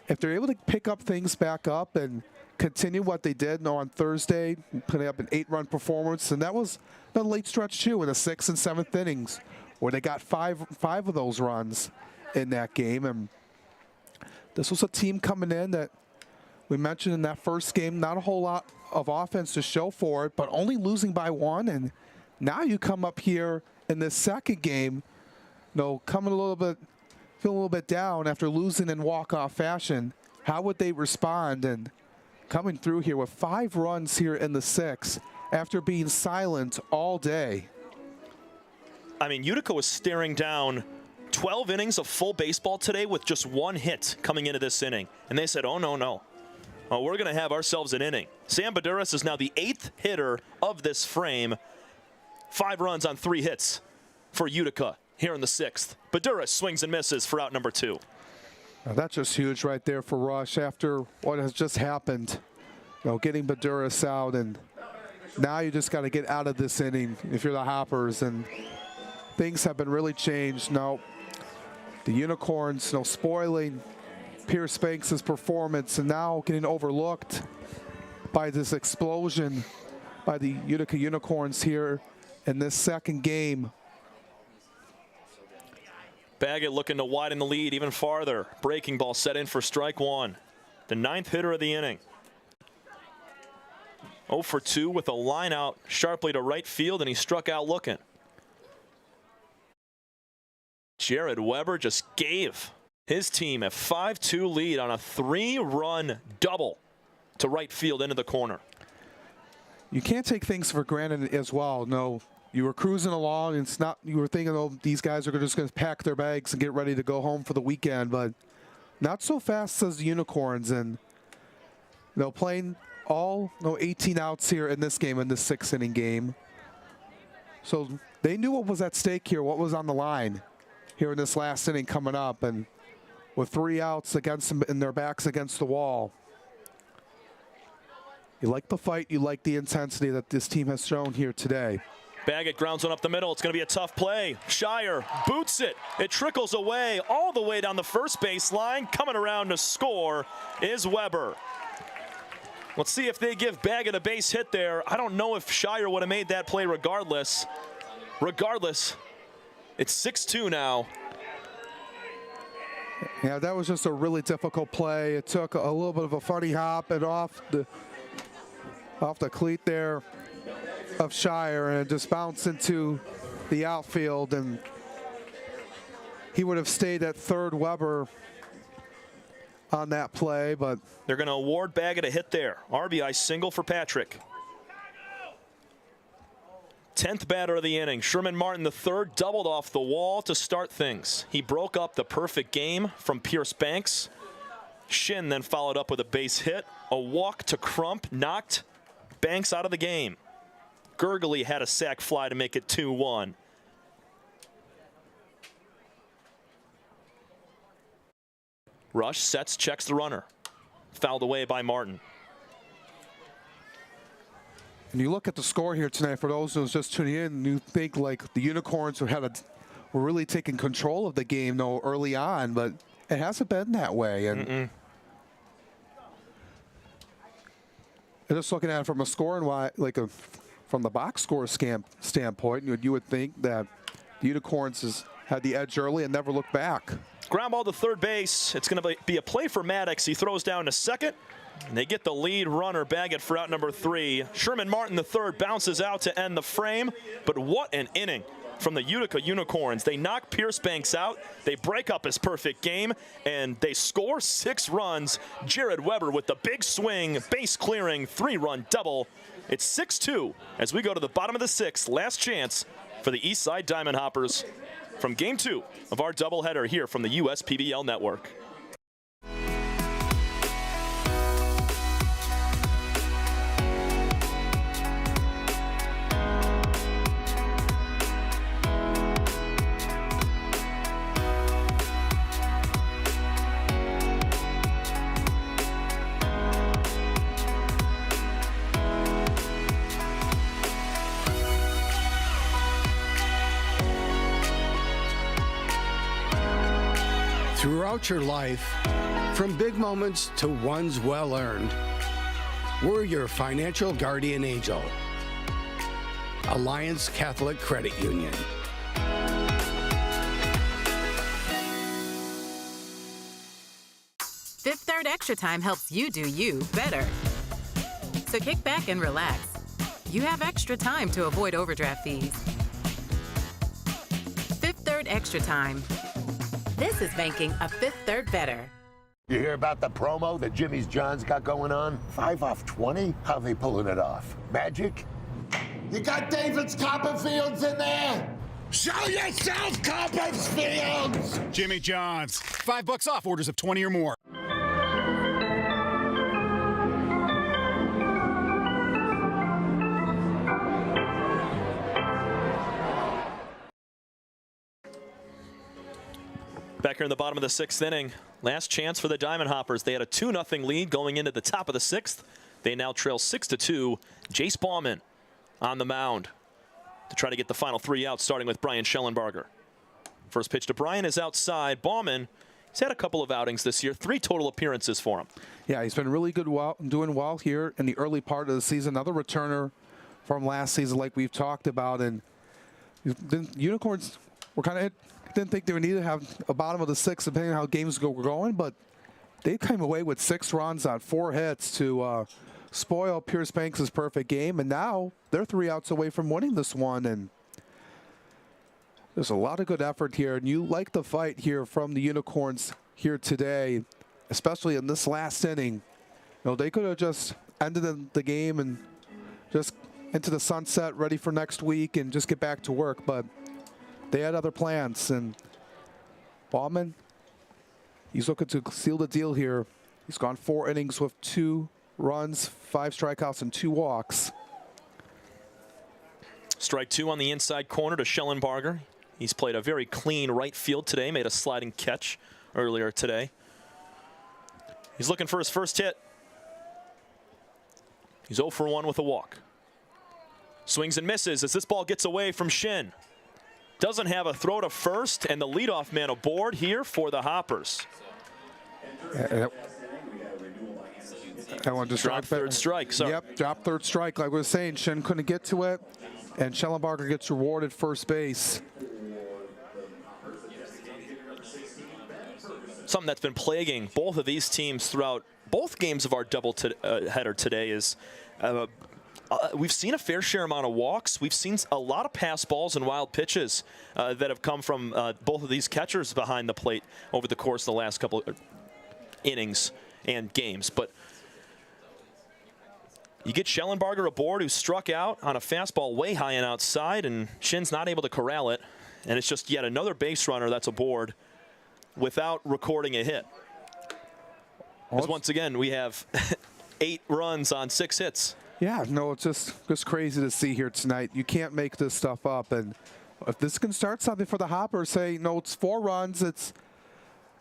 if they're able to pick up things back up and continue what they did on Thursday, putting up an 8-run performance, and that was the late stretch too in the 6th and 7th innings, where they got five of those runs in that game. And this was a team coming in that we mentioned in that first game, not a whole lot of offense to show for it, but only losing by 1. And now you come up here in this second game, coming a little bit, feel a little bit down after losing in walk-off fashion. How would they respond? And coming through here with 5 runs here in the 6th after being silent all day. I mean, Utica was staring down 12 innings of full baseball today with just 1 hit coming into this inning. And they said, oh, no. Oh, we're going to have ourselves an inning. Sam Baduras is now the 8th hitter of this frame. 5 runs on 3 hits for Utica here in the 6th. Baduras swings and misses for out number 2. Now that's just huge right there for Rush after what has just happened. Getting Baduras out, and now you just got to get out of this inning if you're the Hoppers, and things have been really changed. Now, the Unicorns, spoiling Pierce Banks' performance and now getting overlooked by this explosion by the Utica Unicorns here in this second game. Baggett looking to widen the lead even farther. Breaking ball set in for strike 1. The 9th hitter of the inning. 0 for 2 with a line out sharply to right field, and he struck out looking. Jared Weber just gave his team a 5-2 lead on a 3-run double to right field into the corner. You can't take things for granted as well. No, you were cruising along, and it's not, you were thinking, oh, these guys are just going to pack their bags and get ready to go home for the weekend, but not so fast as the Unicorns. And playing all 18 outs here in this game, in this 6th inning game. So they knew what was at stake here, what was on the line here in this last inning coming up, and with 3 outs against them and their backs against the wall. You like the fight, you like the intensity that this team has shown here today. Baggett grounds one up the middle. It's going to be a tough play. Shire boots it. It trickles away all the way down the first base line. Coming around to score is Weber. Let's see if they give Baggett a base hit there. I don't know if Shire would have made that play regardless. It's 6-2 now. Yeah, that was just a really difficult play. It took a little bit of a funny hop and off the cleat there of Shire, and it just bounced into the outfield, and he would have stayed at third. Weber on that play, but they're going to award Baggett a hit there. RBI single for Patrick. 10th batter of the inning. Sherman Martin III doubled off the wall to start things. He broke up the perfect game from Pierce Banks. Shin then followed up with a base hit. A walk to Crump knocked Banks out of the game. Gurgley had a sac fly to make it 2-1. Rush sets, checks the runner. Fouled away by Martin. And you look at the score here tonight, for those who's just tuning in, you think like the Unicorns were really taking control of the game early on, but it hasn't been that way. And just looking at it from a scoring from the box score standpoint, you would think that the Unicorns had the edge early and never looked back. Ground ball to third base. It's going to be a play for Maddox. He throws down to second. And they get the lead runner, Baggett, for out number 3. Sherman Martin III bounces out to end the frame, but what an inning from the Utica Unicorns. They knock Pierce Banks out, they break up his perfect game, and they score 6 runs. Jared Weber with the big swing, base clearing, 3-run double. It's 6-2 as we go to the bottom of the 6th. Last chance for the Eastside Diamond Hoppers from Game 2 of our doubleheader here from the USPBL Network. Throughout your life, from big moments to ones well-earned, we're your financial guardian angel. Alliance Catholic Credit Union. Fifth Third Extra Time helps you do you better. So kick back and relax. You have extra time to avoid overdraft fees. Fifth Third Extra Time. This is banking a Fifth Third better. You hear about the promo that Jimmy's John's got going on? 5 off 20? How they pulling it off? Magic? You got David's Copperfields in there? Show yourself, Copperfields! Jimmy John's. $5 off orders of 20 or more. Back here in the bottom of the 6th inning, last chance for the Diamond Hoppers. They had a 2-0 lead going into the top of the 6th. They now trail 6-2. Jace Bauman on the mound to try to get the final 3 outs, starting with Brian Schellenbarger. First pitch to Brian is outside. Bauman, he's had a couple of outings this year, 3 total appearances for him. Yeah, he's been really good, doing well here in the early part of the season. Another returner from last season like we've talked about. And the Unicorns were kind of didn't think they would need to have a bottom of the 6th depending on how games were going, but they came away with 6 runs on 4 hits to spoil Pierce Banks' perfect game, and now they're 3 outs away from winning this one. And there's a lot of good effort here, and you like the fight here from the Unicorns here today, especially in this last inning. You know, they could have just ended the game and just into the sunset, ready for next week and just get back to work, but they had other plans. And Bauman, he's looking to seal the deal here. He's gone 4 innings with 2 runs, 5 strikeouts, and 2 walks. Strike 2 on the inside corner to Schellenbarger. He's played a very clean right field today, made a sliding catch earlier today. He's looking for his first hit. He's 0 for 1 with a walk. Swings and misses as this ball gets away from Shin. Doesn't have a throw to first, and the leadoff man aboard here for the Hoppers. That one just dropped third strike. Sorry. Yep, dropped third strike. Like we were saying, Shin couldn't get to it, and Schellenbarger gets rewarded first base. Something that's been plaguing both of these teams throughout both games of our header today is we've seen a fair share amount of walks. We've seen a lot of pass balls and wild pitches that have come from both of these catchers behind the plate over the course of the last couple of innings and games. But you get Schellenbarger aboard, who struck out on a fastball way high and outside, and Shin's not able to corral it. And it's just yet another base runner that's aboard without recording a hit. Because once again, we have 8 runs on 6 hits. Yeah, no, it's just crazy to see here tonight. You can't make this stuff up. And if this can start something for the Hoppers, say, no, it's 4 runs. It's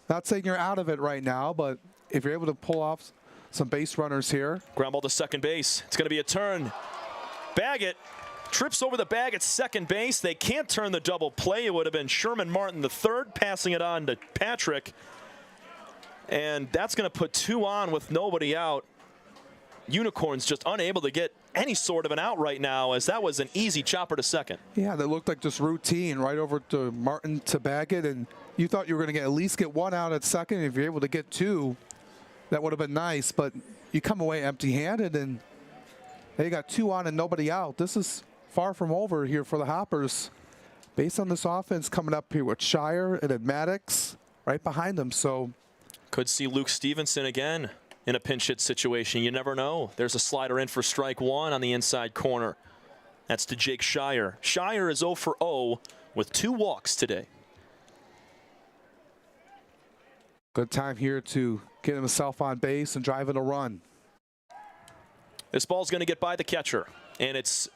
not saying you're out of it right now, but if you're able to pull off some base runners here. Ground ball to second base. It's going to be a turn. Baggett trips over the bag at second base. They can't turn the double play. It would have been Sherman Martin III passing it on to Patrick. And that's going to put 2 on with nobody out. Unicorns just unable to get any sort of an out right now, as that was an easy chopper to second. Yeah, that looked like just routine right over to Martin to Baggett, and you thought you were going to at least get 1 out at second. If you're able to get 2, That would have been nice, but you come away empty-handed, and they got 2 on and nobody out. This is far from over here for the Hoppers. Based on this offense coming up here with Shire and Maddox right behind them. So could see Luke Stevenson again in a pinch hit situation. You never know. There's a slider in for strike 1 on the inside corner. That's to Jake Shire. Shire is 0 for 0 with 2 walks today. Good time here to get himself on base and drive in a run. This ball's going to get by the catcher, and it's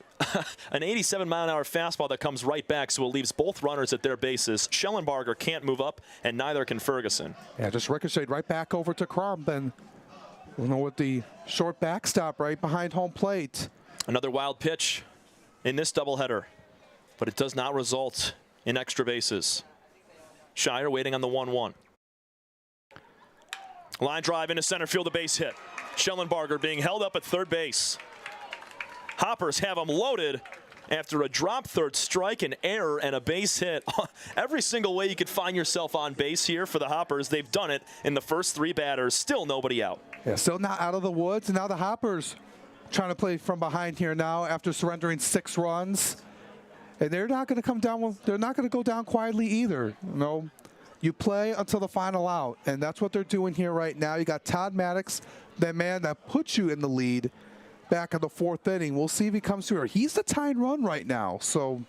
an 87-mile-an-hour fastball that comes right back, so it leaves both runners at their bases. Schellenbarger can't move up, and neither can Ferguson. Yeah, just ricocheted right back over to Crump, and with the short backstop right behind home plate. Another wild pitch in this doubleheader, but it does not result in extra bases. Shire waiting on the 1-1. Line drive into center field, a base hit. Schellenbarger being held up at third base. Hoppers have him loaded after a drop third strike, an error, and a base hit. Every single way you could find yourself on base here for the Hoppers, they've done it in the first 3 batters. Still nobody out. Yeah, still not out of the woods, and now the Hoppers trying to play from behind here now after surrendering 6 runs. And they're not going to come down. They're not going to go down quietly either. No. You play until the final out, and that's what they're doing here right now. You got Todd Maddox, that man that puts you in the lead back in the 4th inning. We'll see if he comes through. He's the tying run right now. So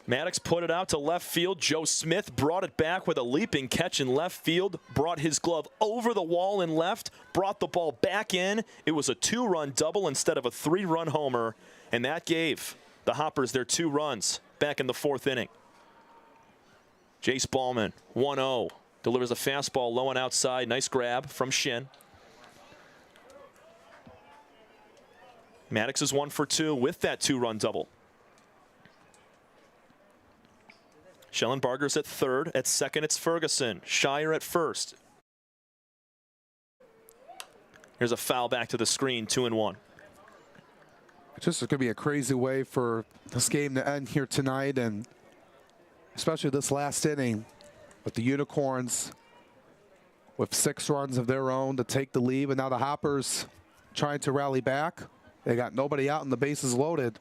Maddox put it out to left field. Joe Smith brought it back with a leaping catch in left field, brought his glove over the wall in left, brought the ball back in. It was a 2-run double instead of a 3-run homer, and that gave the Hoppers their 2 runs back in the 4th inning. Jace Ballman, 1-0, delivers a fastball low and outside. Nice grab from Shin. Maddox is 1 for 2 with that 2-run double. Schellenbarger's at third. At second, it's Ferguson. Shire at first. Here's a foul back to the screen, 2-1. It's just going to be a crazy way for this game to end here tonight, and especially this last inning with the Unicorns with 6 runs of their own to take the lead, and now the Hoppers trying to rally back. They got nobody out and the bases loaded.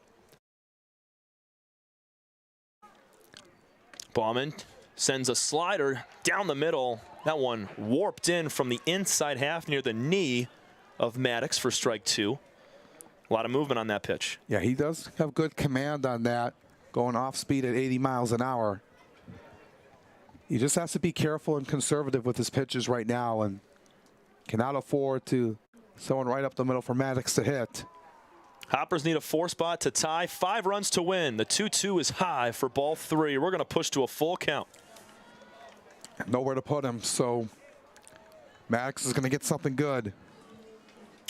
Bauman Sends a slider down the middle. That one warped in from the inside half near the knee of Maddox for strike 2. A lot of movement on that pitch. Yeah, he does have good command on that, going off speed at 80 miles an hour. He just has to be careful and conservative with his pitches right now, and cannot afford to someone right up the middle for Maddox to hit. Hoppers need a 4 spot to tie, 5 runs to win. The 2-2 is high for ball 3. We're going to push to a full count. Nowhere to put him, so Maddox is going to get something good.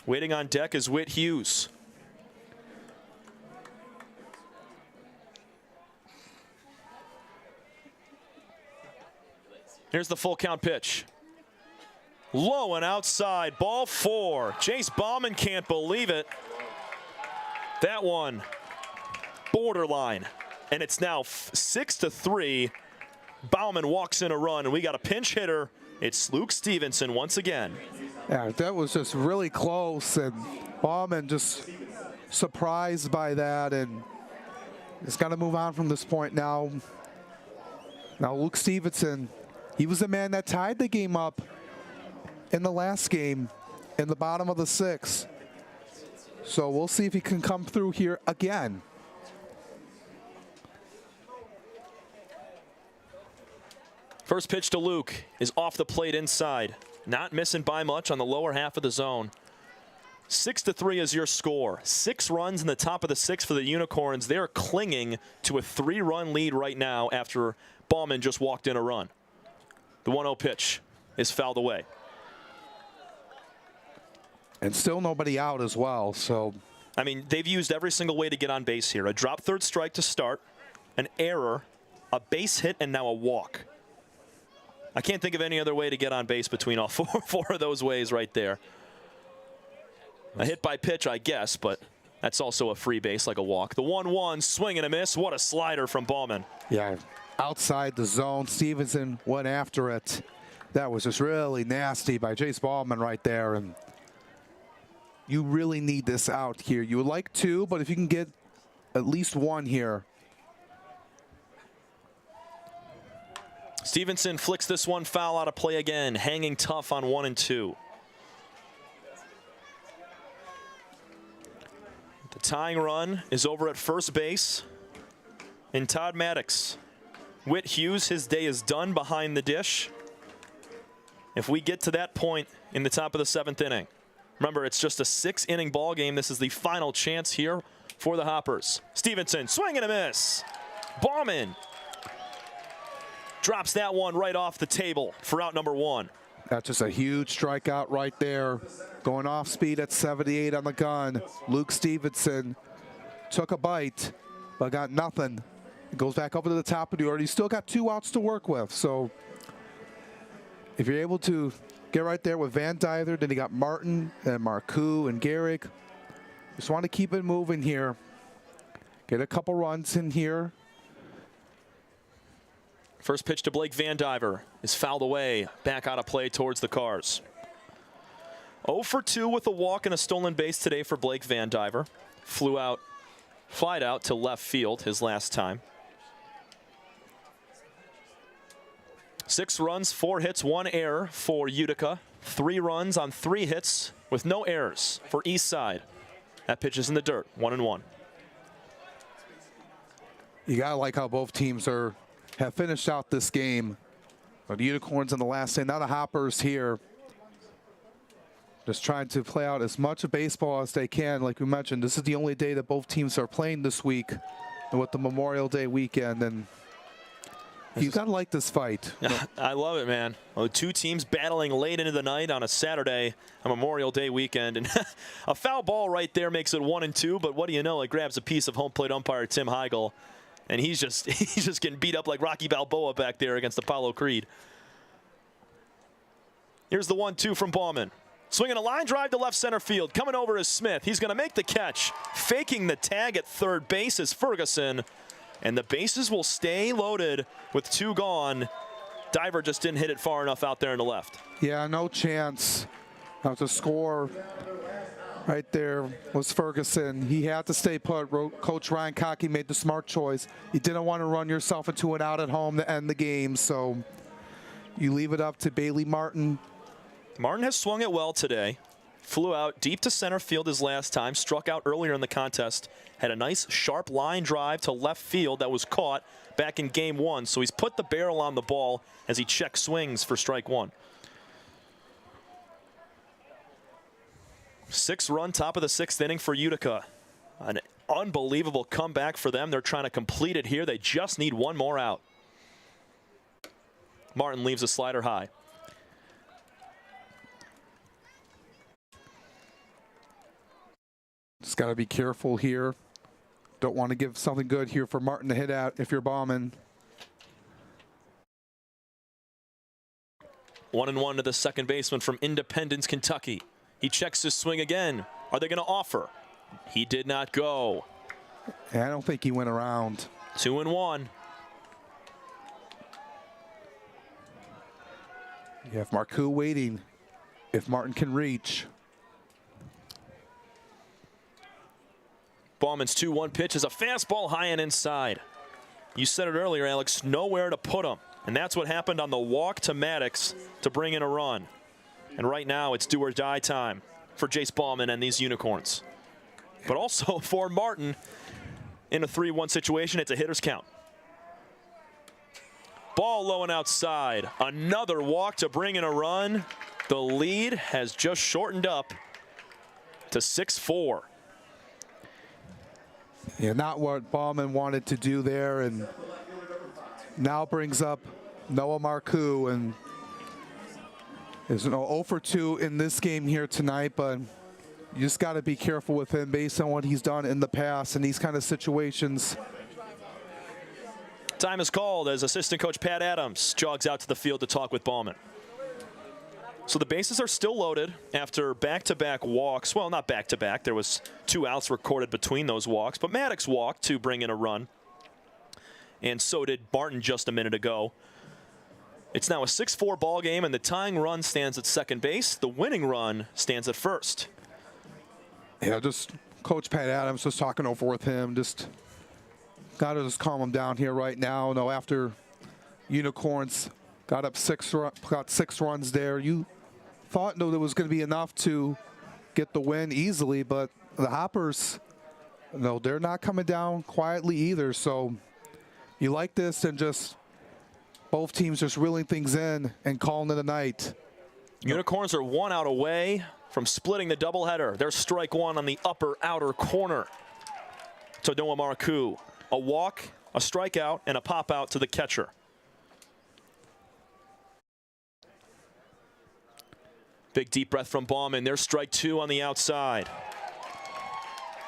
Waiting on deck is Whit Hughes. Here's the full count pitch. Low and outside, ball 4. Jace Bauman can't believe it. That one, borderline. And it's now 6-3. Bauman walks in a run, and we got a pinch hitter. It's Luke Stevenson once again. Yeah, that was just really close, and Bauman just surprised by that, and he's got to move on from this point now. Now Luke Stevenson, he was the man that tied the game up in the last game in the bottom of the 6th. So we'll see if he can come through here again. First pitch to Luke is off the plate inside. Not missing by much on the lower half of the zone. 6-3 is your score. 6 runs in the top of the 6th for the Unicorns. They're clinging to a 3-run lead right now after Bauman just walked in a run. The 1-0 pitch is fouled away. And still nobody out as well, so. I mean, they've used every single way to get on base here. A drop third strike to start, an error, a base hit, and now a walk. I can't think of any other way to get on base between all four of those ways right there. A hit by pitch, I guess, but that's also a free base like a walk. The 1-1, swing and a miss. What a slider from Bauman. Yeah, outside the zone. Stevenson went after it. That was just really nasty by Jace Ballman right there. And you really need this out here. You would like 2, but if you can get at least 1 here. Stevenson flicks this one foul out of play again, hanging tough on 1 and 2. The tying run is over at first base. And Todd Maddox. Whit Hughes, his day is done behind the dish. If we get to that point in the top of the 7th inning, remember it's just a 6-inning ball game. This is the final chance here for the Hoppers. Stevenson, swing and a miss. Bauman drops that one right off the table for out number 1. That's just a huge strikeout right there. Going off speed at 78 on the gun. Luke Stevenson took a bite, but got nothing. It goes back up to the top of the order. You still got 2 outs to work with. So if you're able to get right there with Van Dyther, then you got Martin and Marcoux and Garrick. Just want to keep it moving here. Get a couple runs in here. First pitch to Blake Van Dyver is fouled away, back out of play towards the Cars. 0 for 2 with a walk and a stolen base today for Blake Van Dyver. Flied out to left field his last time. 6 runs, 4 hits, 1 error for Utica. 3 runs on 3 hits with no errors for Eastside. That pitch is in the dirt, 1-1. You gotta like how both teams have finished out this game. But the Unicorns in the last inning, now the Hoppers here. Just trying to play out as much of baseball as they can. Like we mentioned, this is the only day that both teams are playing this week, and with the Memorial Day weekend. And you gotta like this fight. I love it, man. Well, 2 teams battling late into the night on a Saturday, a Memorial Day weekend, and a foul ball right there makes it 1-2. But what do you know? It grabs a piece of home plate umpire Tim Heigl, and he's just getting beat up like Rocky Balboa back there against Apollo Creed. Here's the 1-2 from Bauman. Swinging a line drive to left center field. Coming over is Smith. He's going to make the catch. Faking the tag at third base is Ferguson. And the bases will stay loaded with 2 gone. Diver just didn't hit it far enough out there in the left. Yeah, no chance to score. Right there was Ferguson. He had to stay put. Coach Ryan Cockey made the smart choice. You didn't want to run yourself into an out at home to end the game, so you leave it up to Bailey Martin. Martin has swung it well today. Flew out deep to center field his last time. Struck out earlier in the contest. Had a nice sharp line drive to left field that was caught back in game 1. So he's put the barrel on the ball as he check swings for strike 1. 6-run top of the 6th inning for Utica. An unbelievable comeback for them. They're trying to complete it here. They just need 1 more out. Martin leaves a slider high. Just got to be careful here. Don't want to give something good here for Martin to hit at if you're Bauman. 1-1 to the second baseman from Independence, Kentucky. He checks his swing again. Are they going to offer? He did not go. Yeah, I don't think he went around. 2-1. You have Marcoux waiting if Martin can reach. Bauman's 2-1 pitch is a fastball high and inside. You said it earlier, Alex, nowhere to put him. And that's what happened on the walk to Maddox to bring in a run. And right now it's do or die time for Jace Bauman and these Unicorns. But also for Martin, in a 3-1 situation, it's a hitter's count. Ball low and outside. Another walk to bring in a run. The lead has just shortened up to 6-4. Yeah, not what Bauman wanted to do there, and now brings up Noah Marcoux, and there's no 0 for 2 in this game here tonight, but you just got to be careful with him based on what he's done in the past in these kind of situations. Time is called as assistant coach Pat Adams jogs out to the field to talk with Bauman. So the bases are still loaded after back-to-back walks. Well, not back-to-back. There was 2 outs recorded between those walks, but Maddox walked to bring in a run. And so did Martin just a minute ago. It's now a 6-4 ball game, and the tying run stands at second base. The winning run stands at first. Yeah, just Coach Pat Adams was talking over with him. Just got to just calm him down here right now. No, after Unicorns got up got 6 runs there, you thought there was going to be enough to get the win easily, but the Hoppers, no, they're not coming down quietly either. So you like this, and just both teams just reeling things in and calling it a night. Unicorns are 1 out away from splitting the doubleheader. There's strike 1 on the upper outer corner to Noah Marcoux. A walk, a strikeout, and a pop out to the catcher. Big deep breath from Bauman. There's strike 2 on the outside.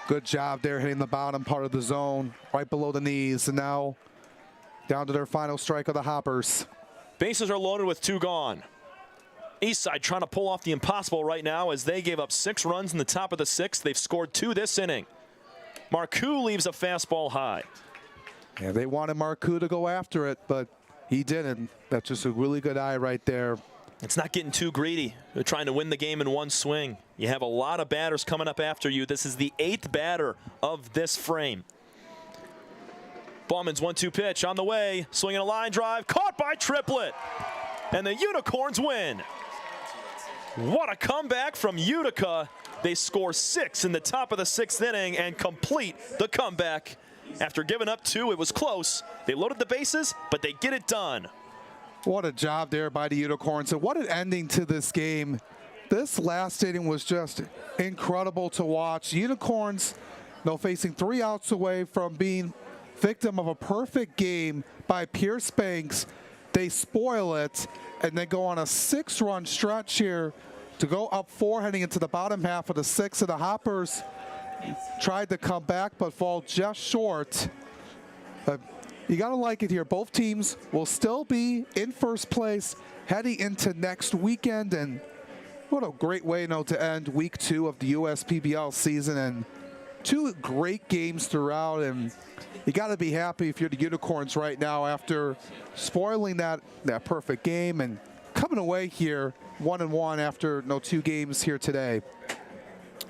Good job there hitting the bottom part of the zone, right below the knees. And now down to their final strike of the Hoppers. Bases are loaded with 2 gone. Eastside trying to pull off the impossible right now as they gave up 6 runs in the top of the 6th. They've scored 2 this inning. Marcoux leaves a fastball high. Yeah, they wanted Marcoux to go after it, but he didn't. That's just a really good eye right there. It's not getting too greedy. They're trying to win the game in one swing. You have a lot of batters coming up after you. This is the 8th batter of this frame. Bauman's 1-2 pitch on the way. Swinging a line drive. Caught by Triplett. And the Unicorns win. What a comeback from Utica. They score 6 in the top of the 6th inning and complete the comeback. After giving up 2, it was close. They loaded the bases, but they get it done. What a job there by the Unicorns, and what an ending to this game. This last inning was just incredible to watch. Unicorns, facing 3 outs away from being victim of a perfect game by Pierce Banks. They spoil it, and they go on a 6-run stretch here to go up 4 heading into the bottom half of the 6th. And the Hoppers tried to come back but fall just short. You got to like it here. Both teams will still be in first place heading into next weekend. And what a great way to end week 2 of the USPBL season. And 2 great games throughout. And you got to be happy if you're the Unicorns right now after spoiling that perfect game and coming away here 1-1 after 2 games here today.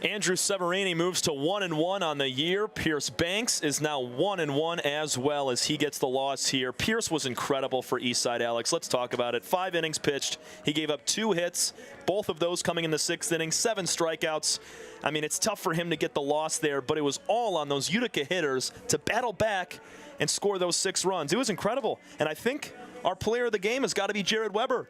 Andrew Severini moves to 1-1 on the year. Pierce Banks is now 1-1 as well as he gets the loss here. Pierce was incredible for Eastside, Alex. Let's talk about it. 5 innings pitched. He gave up 2 hits, both of those coming in the 6th inning, 7 strikeouts. I mean, it's tough for him to get the loss there, but it was all on those Utica hitters to battle back and score those 6 runs. It was incredible. And I think our player of the game has got to be Jared Weber.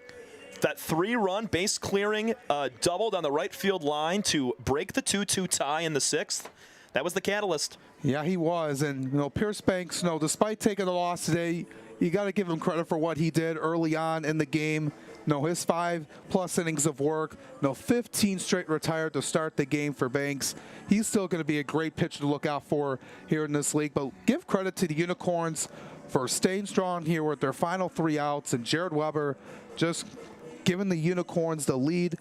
That 3-run base clearing doubled on the right field line to break the 2-2 tie in the 6th. That was the catalyst. Yeah, he was. And Pierce Banks, despite taking the loss today, you got to give him credit for what he did early on in the game. His 5+ innings of work, 15 straight retired to start the game for Banks. He's still going to be a great pitcher to look out for here in this league. But give credit to the Unicorns for staying strong here with their final 3 outs. And Jared Weber just giving the Unicorns the lead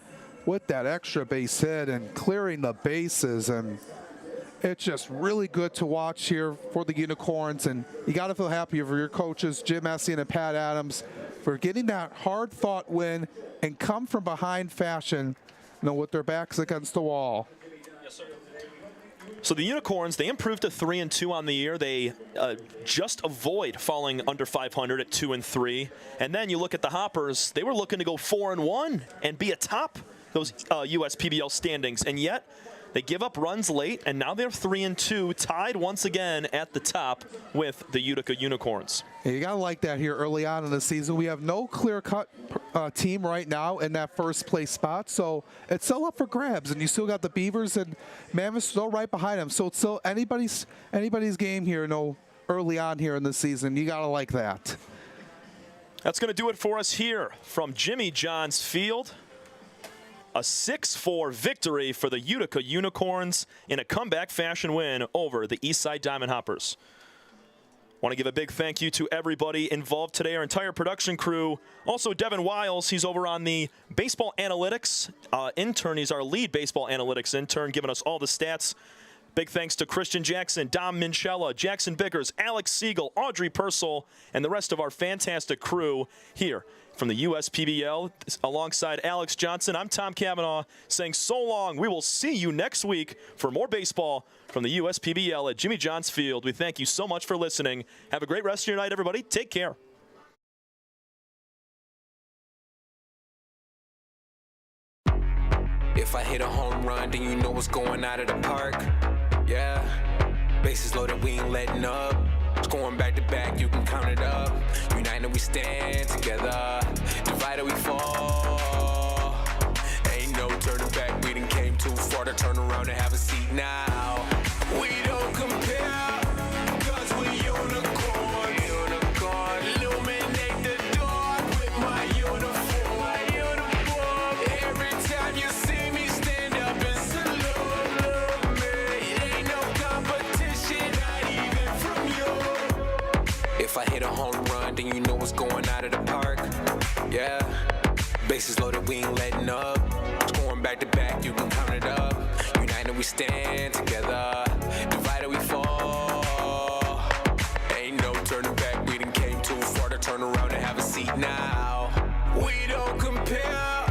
with that extra base hit and clearing the bases. And it's just really good to watch here for the Unicorns. And you got to feel happy for your coaches, Jim Essien and Pat Adams, for getting that hard-fought win and come from behind fashion, with their backs against the wall. Yes, sir. So the Unicorns, they improved to 3-2 on the year. They just avoid falling under 500 at 2-3. And then you look at the Hoppers, they were looking to go 4-1 and be atop those USPBL standings. And yet they give up runs late, and now they're 3-2, tied once again at the top with the Utica Unicorns. Yeah, you got to like that here early on in the season. We have no clear-cut team right now in that first place spot, so it's still up for grabs. And you still got the Beavers and Mammoth still right behind them. So it's still anybody's game here, early on here in the season. You got to like that. That's going to do it for us here from Jimmy John's Field. A 6-4 victory for the Utica Unicorns in a comeback fashion win over the Eastside Diamond Hoppers. Want to give a big thank you to everybody involved today, our entire production crew. Also, Devin Wiles, he's over on the baseball analytics intern. He's our lead baseball analytics intern, giving us all the stats. Big thanks to Christian Jackson, Dom Minchella, Jackson Bickers, Alex Siegel, Audrey Purcell, and the rest of our fantastic crew here from the USPBL. Alongside Alex Johnson, I'm Tom Cavanaugh saying so long. We will see you next week for more baseball from the USPBL at Jimmy John's Field. We thank you so much for listening. Have a great rest of your night, everybody. Take care. If I hit a home run, then you know what's going out of the park. Yeah, bases loaded, we ain't letting up. Scoring back to back, you can count it up. United we stand together, divided we fall. Ain't no turning back, we done came too far to turn around and have a seat now. We don't compare, cause we unicorns. Illuminate the dark with my uniform. Every time you see me stand up and salute me. Ain't no competition, not even from you. If I hit a home run, then you know what's going out of the park. Yeah, bases loaded, we ain't letting up. Scoring back to back, you can count it up. United we stand together, divided we fall. Ain't no turning back, we done came too far to turn around and have a seat now. We don't compare.